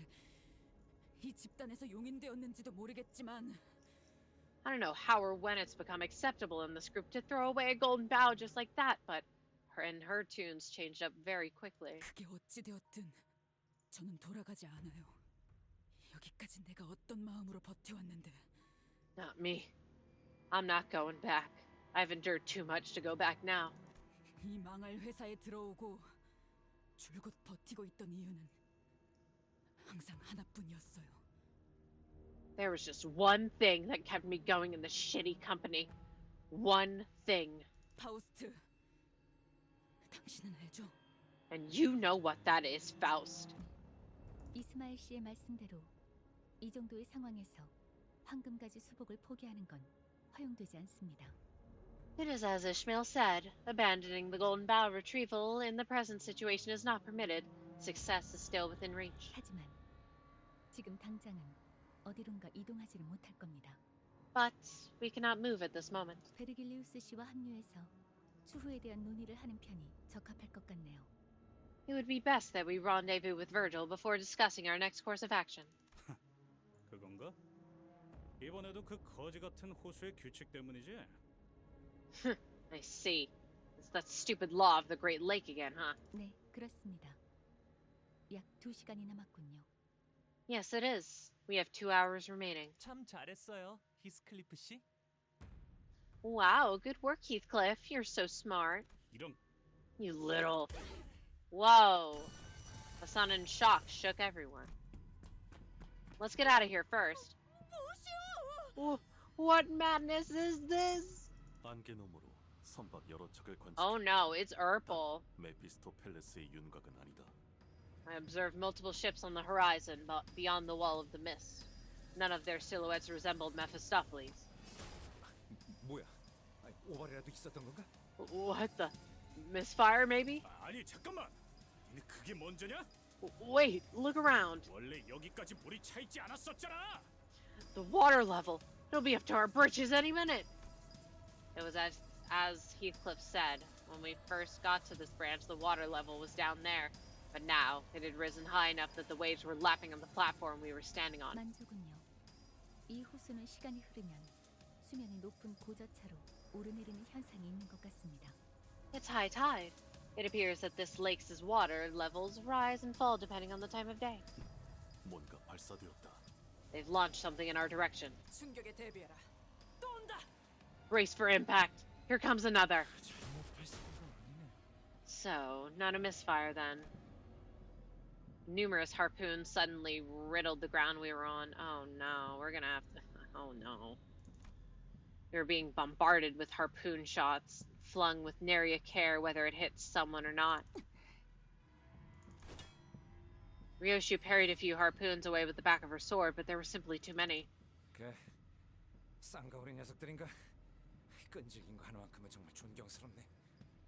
이 집단에서 용인되었는지도 모르겠지만 I don't know how or when it's become acceptable in this group to throw away a golden bow just like that, but her tunes changed up very quickly. 그게 어찌 되었든 저는 돌아가지 않아요. 여기까지 내가 어떤 마음으로 버텨왔는데. Not me. I'm not going back. I've endured too much to go back now. 이 망할 회사에 들어오고 줄곧 버티고 있던 이유는 항상 하나뿐이었어요. There was just one thing that kept me going in this shitty company. One thing. 파우스트, 당신은 알죠? And you know what that is, Faust. 이스마엘 씨의 말씀대로 이 정도의 상황에서 황금가지 수복을 포기하는 건 허용되지 않습니다. It is as Ishmael said. Abandoning the golden bow retrieval in the present situation is not permitted. Success is still within reach. 하지만 지금 당장은 어디론가 이동하지를 못할 겁니다. But we cannot move at this moment. 베르길리우스 씨와 합류해서 추후에 대한 논의를 하는 편이 적합할 것 같네요. It would be best that we rendezvous with Virgil before discussing our next course of action. 그건가? 이번에도 그 거지 같은 호수의 규칙 때문이지? I see. It's that stupid law of the Great Lake again, huh? 네, 그렇습니다. 약 2시간이 남았군요. Yes, it is. We have 2 hours remaining. 참 잘했어요, 히스클리프 씨. Wow, good work, Heathcliff. You're so smart. 이런. You little... Whoa. A sudden shock shook everyone. Let's get out of here first. What madness is this? 안개 너머로 선박 여러 척을 관측. Oh no, it's Urpal. 메피스토 펠레스의 윤곽은 아니다. I observed multiple ships on the horizon, but beyond the wall of the mist. None of their silhouettes resembled Mephistopheles. 뭐야? 아니, 오발이라도 있었던 건가? What the? Misfire, maybe? 아니 잠깐만. 니네 그게 먼저냐? Wait, look around. 원래 여기까지 물이 차 있지 않았었잖아. The water level. It'll be up to our britches any minute. It was as Heathcliff said. When we first got to this branch, the water level was down there. But now, it had risen high enough that the waves were lapping on the platform we were standing on. 만조군요. 이 호수는 시간이 흐르면 수면이 높은 고저차로 오르내리는 현상이 있는 것 같습니다. It's high tide. It appears that this lake's water levels rise and fall depending on the time of day. 뭔가 발사되었다. They've launched something in our direction. 충격에 대비해라. 또 온다. Brace for impact. Here comes another. So, not a misfire then. Numerous harpoons suddenly riddled the ground we were on. Oh no, we're gonna have to... Oh no. We were being bombarded with harpoon shots, flung with nary a care whether it hits someone or not. Ryoshu parried a few harpoons away with the back of her sword, but there were simply too many. 그래, 쌍가오리 녀석들인가? 끈질긴 거 하나만큼은 정말 존경스럽네.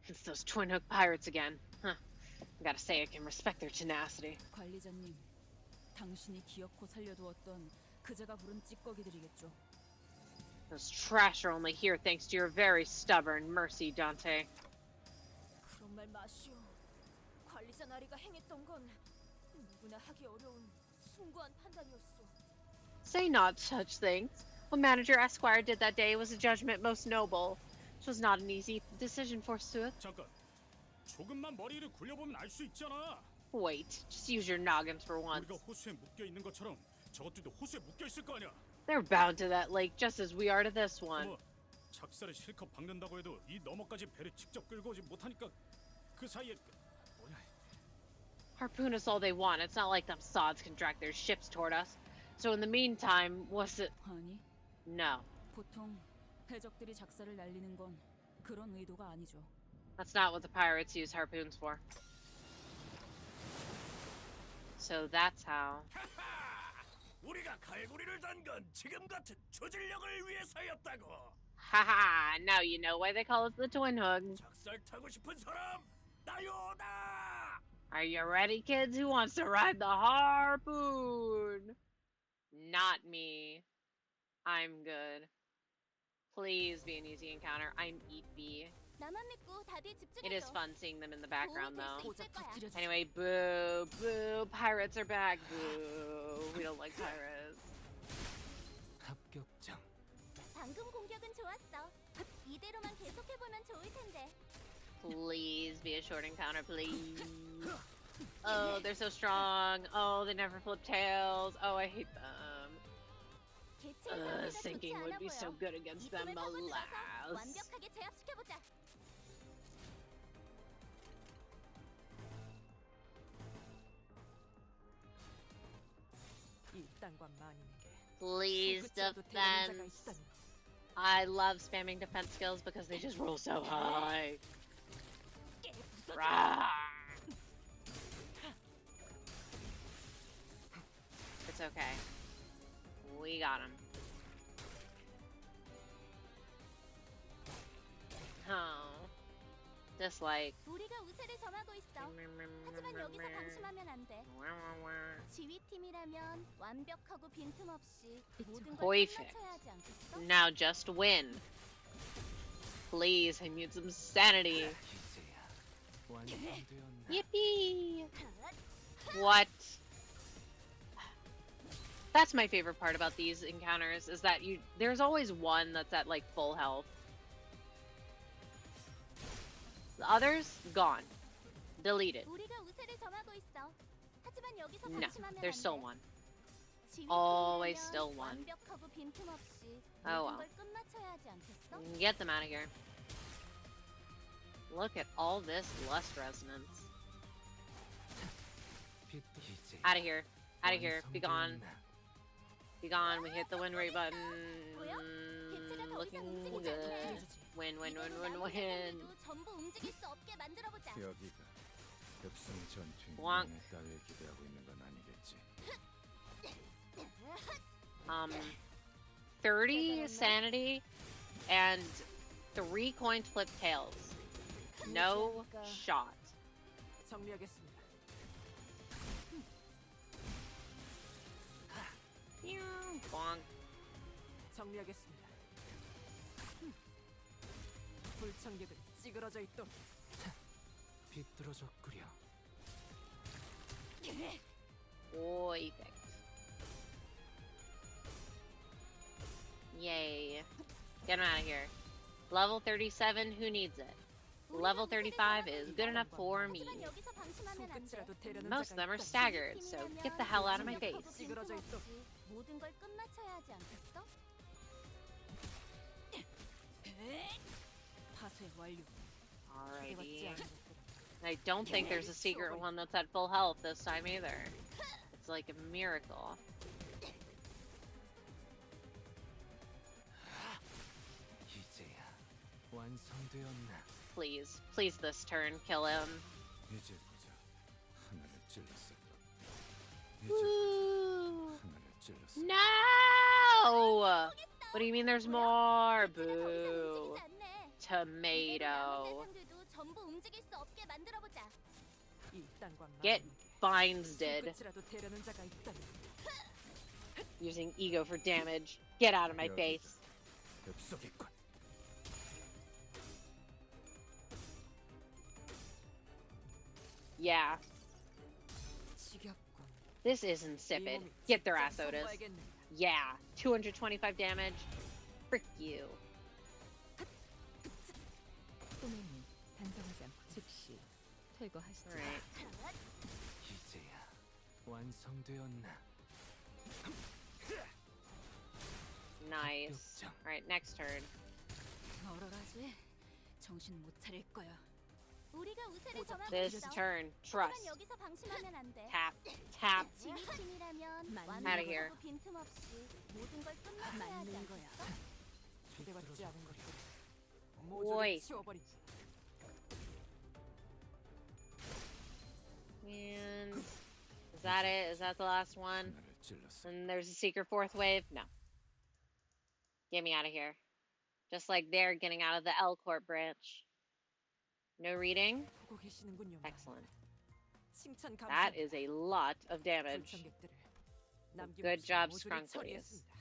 It's those twin hook pirates again. Huh. I gotta say, I can respect their tenacity. 관리자님, 당신이 기어코 살려두었던 그제가 부른 찌꺼기들이겠죠. Those trash are only here thanks to your very stubborn mercy, Dante. 그런 말 마시오. 관리자 나리가 행했던 건 누구나 하기 어려운 숭고한 판단이었어. Say not such things. What Manager Esquire did that day was a judgment most noble. It was not an easy decision, forsooth. 잠깐. 조금만 머리를 굴려보면 알 수 있잖아. Wait, just use your noggins for once. 우리가 호수에 묶여 있는 것처럼 저것들도 호수에 묶여 있을 거 아니야. They're bound to that lake just as we are to this one. 어머, 작살을 실컷 박는다고 해도 이 너머까지 배를 직접 끌고 오지 못하니까 그 사이에 뭐냐? Harpoon us all they want. It's not like them sods can drag their ships toward us. So in the meantime, was it? 아니, No. 보통 해적들이 작살을 날리는 건 그런 의도가 아니죠. That's not what the pirates use harpoons for. So that's how. 우리가 갈고리를 단 건 지금 같은 조질력을 위해서였다고. Haha, now you know why they call us the twin hooks. 작살 타고 싶은 사람 나요다. Are you ready, kids? Who wants to ride the harpoon? Not me. I'm good. Please be an easy encounter. I'm Eepy. 나만 믿고 다들 집중해줘. It is fun seeing them in the background, though. 있을 거야. Anyway, boo, boo, pirates are back, boo. We don't like pirates. 합격장. 방금 공격은 좋았어. 이대로만 계속해보면 좋을 텐데. Please be a short encounter, please. Oh, they're so strong. Oh, they never flip tails. Oh, I hate them. Sinking would be so good against them, alas. 완벽하게 제압시켜보자. Please defense. I love spamming defense skills because they just roll so high. Rah. It's okay. We got him. Oh. Dislike. 우리가 우세를 점하고 있어. 하지만 여기서 방심하면 안 돼. 지휘팀이라면 완벽하고 빈틈없이 모든 걸 Perfect. 끝마쳐야 하지 않겠어? Now just win. Please, I need some sanity. Yippee! What? That's my favorite part about these encounters, is that there's always one that's at like full health. The others, gone. Deleted. 우리가 우세를 점하고 있어. 하지만 여기서 No, 방심하면 there's 안 still 돼. one. 지휘팀이라면 Always still one. 완벽하고 빈틈없이 Oh 모든 well. 걸 끝마쳐야 하지 않겠어? Get them out of here. Look at all this lust resonance. Out of here. Out of here. Be gone. Be gone. We hit the win rate button. Looking good. Win, win, win, win, win. 전부 움직일 수 없게 만들어보자. 여기가 격승 전투인 Wonk. 따위에 기대하고 있는 건 아니겠지. 30 sanity and 3 coin flip tails. No shot. 정리하겠습니다. Bonk. 정리하겠습니다. 불청객은 찌그러져 있도록. 비뚤어졌구려. Perfect. Yay. Get him out of here. Level 37, who needs it? Level 35 is good enough for me. 하지만 여기서 방심하면 안 돼. Most of them are staggered, so get the hell out of my face. 빈틈없이 모든 걸 끝마쳐야 하지 않겠어? 파쇄 완료. Alrighty. I don't think there's a secret one that's at full health this time either. It's like a miracle. 이제야 완성되었나? Please, please this turn, kill him. 이제 보자. 하나를 찔렀어. Woo! 하나를 찔렀어. No! What do you mean there's more? Boo. Tomato. 전부 움직일 수 없게 만들어 보자. Get Binded. 끝이라도 되려는 자가 있다면 Using ego for damage. Get out of my face. 엽석이군. Yeah. 지겹군. This is insipid. Get their ass, Otis. Yeah. 225 damage. Frick you. 꼬맹이 반성하지 않고 즉시 퇴거하시죠. Alright. 이제야 완성되었나? Nice. Alright, next turn. 얼얼하지? 정신 못 차릴 거야. 우리가 우세를 점하고 This 있어. turn. 하지만 Trust. 여기서 방심하면 안 돼. Tap. Tap. 지휘팀이라면 Outta here. 완벽하고 빈틈없이 모든 걸 끝내야 하지 맞는 거야. 않겠어? 기대받지 않은 것들 모조리 Oi. 치워버리지. And is that it? Is that the last one? 하나를 찔렀어. And there's a secret fourth wave? No. Get me out of here. Just like they're getting out of the L Corp branch. No reading? 보고 계시는군요. Excellent. 칭찬 That 감사합니다. is a lot of damage. 불청객들을 Good 남김없이 job, 모조리 Scrunklies. 처리했습니다.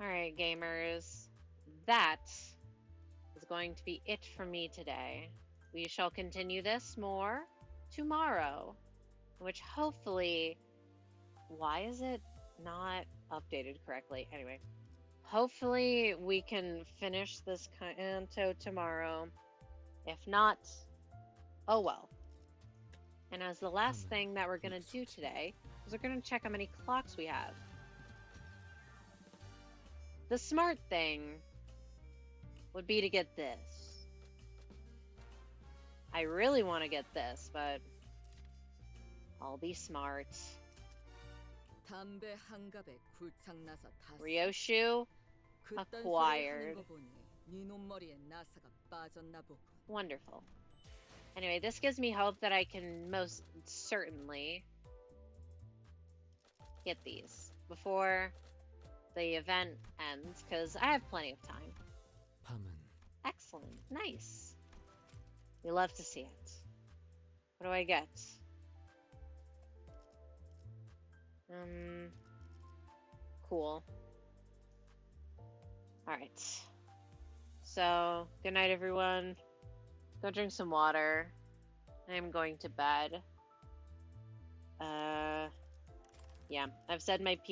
Alright, gamers. That is going to be it for me today. We shall continue this more tomorrow, which hopefully... Why is it not updated correctly? Anyway, hopefully we can finish this canto tomorrow. If not, oh well. And as the last thing that we're going to do today is we're going to check how many clocks we have. The smart thing would be to get this. I really want to get this, but I'll be smart. 담배 한 갑에 굴창나서 다 Ryoshu 그딴 소리 acquired. 하는 거 보니 네 놈머리에 나사가 빠졌나 보군. Wonderful. Anyway, this gives me hope that I can most certainly get these before the event ends, because I have plenty of time. 밤은 Excellent. Nice. We love to see it. What do I get? Cool. Alright. So, good night, everyone. Go drink some water. I am going to bed. Yeah, I've said my piece.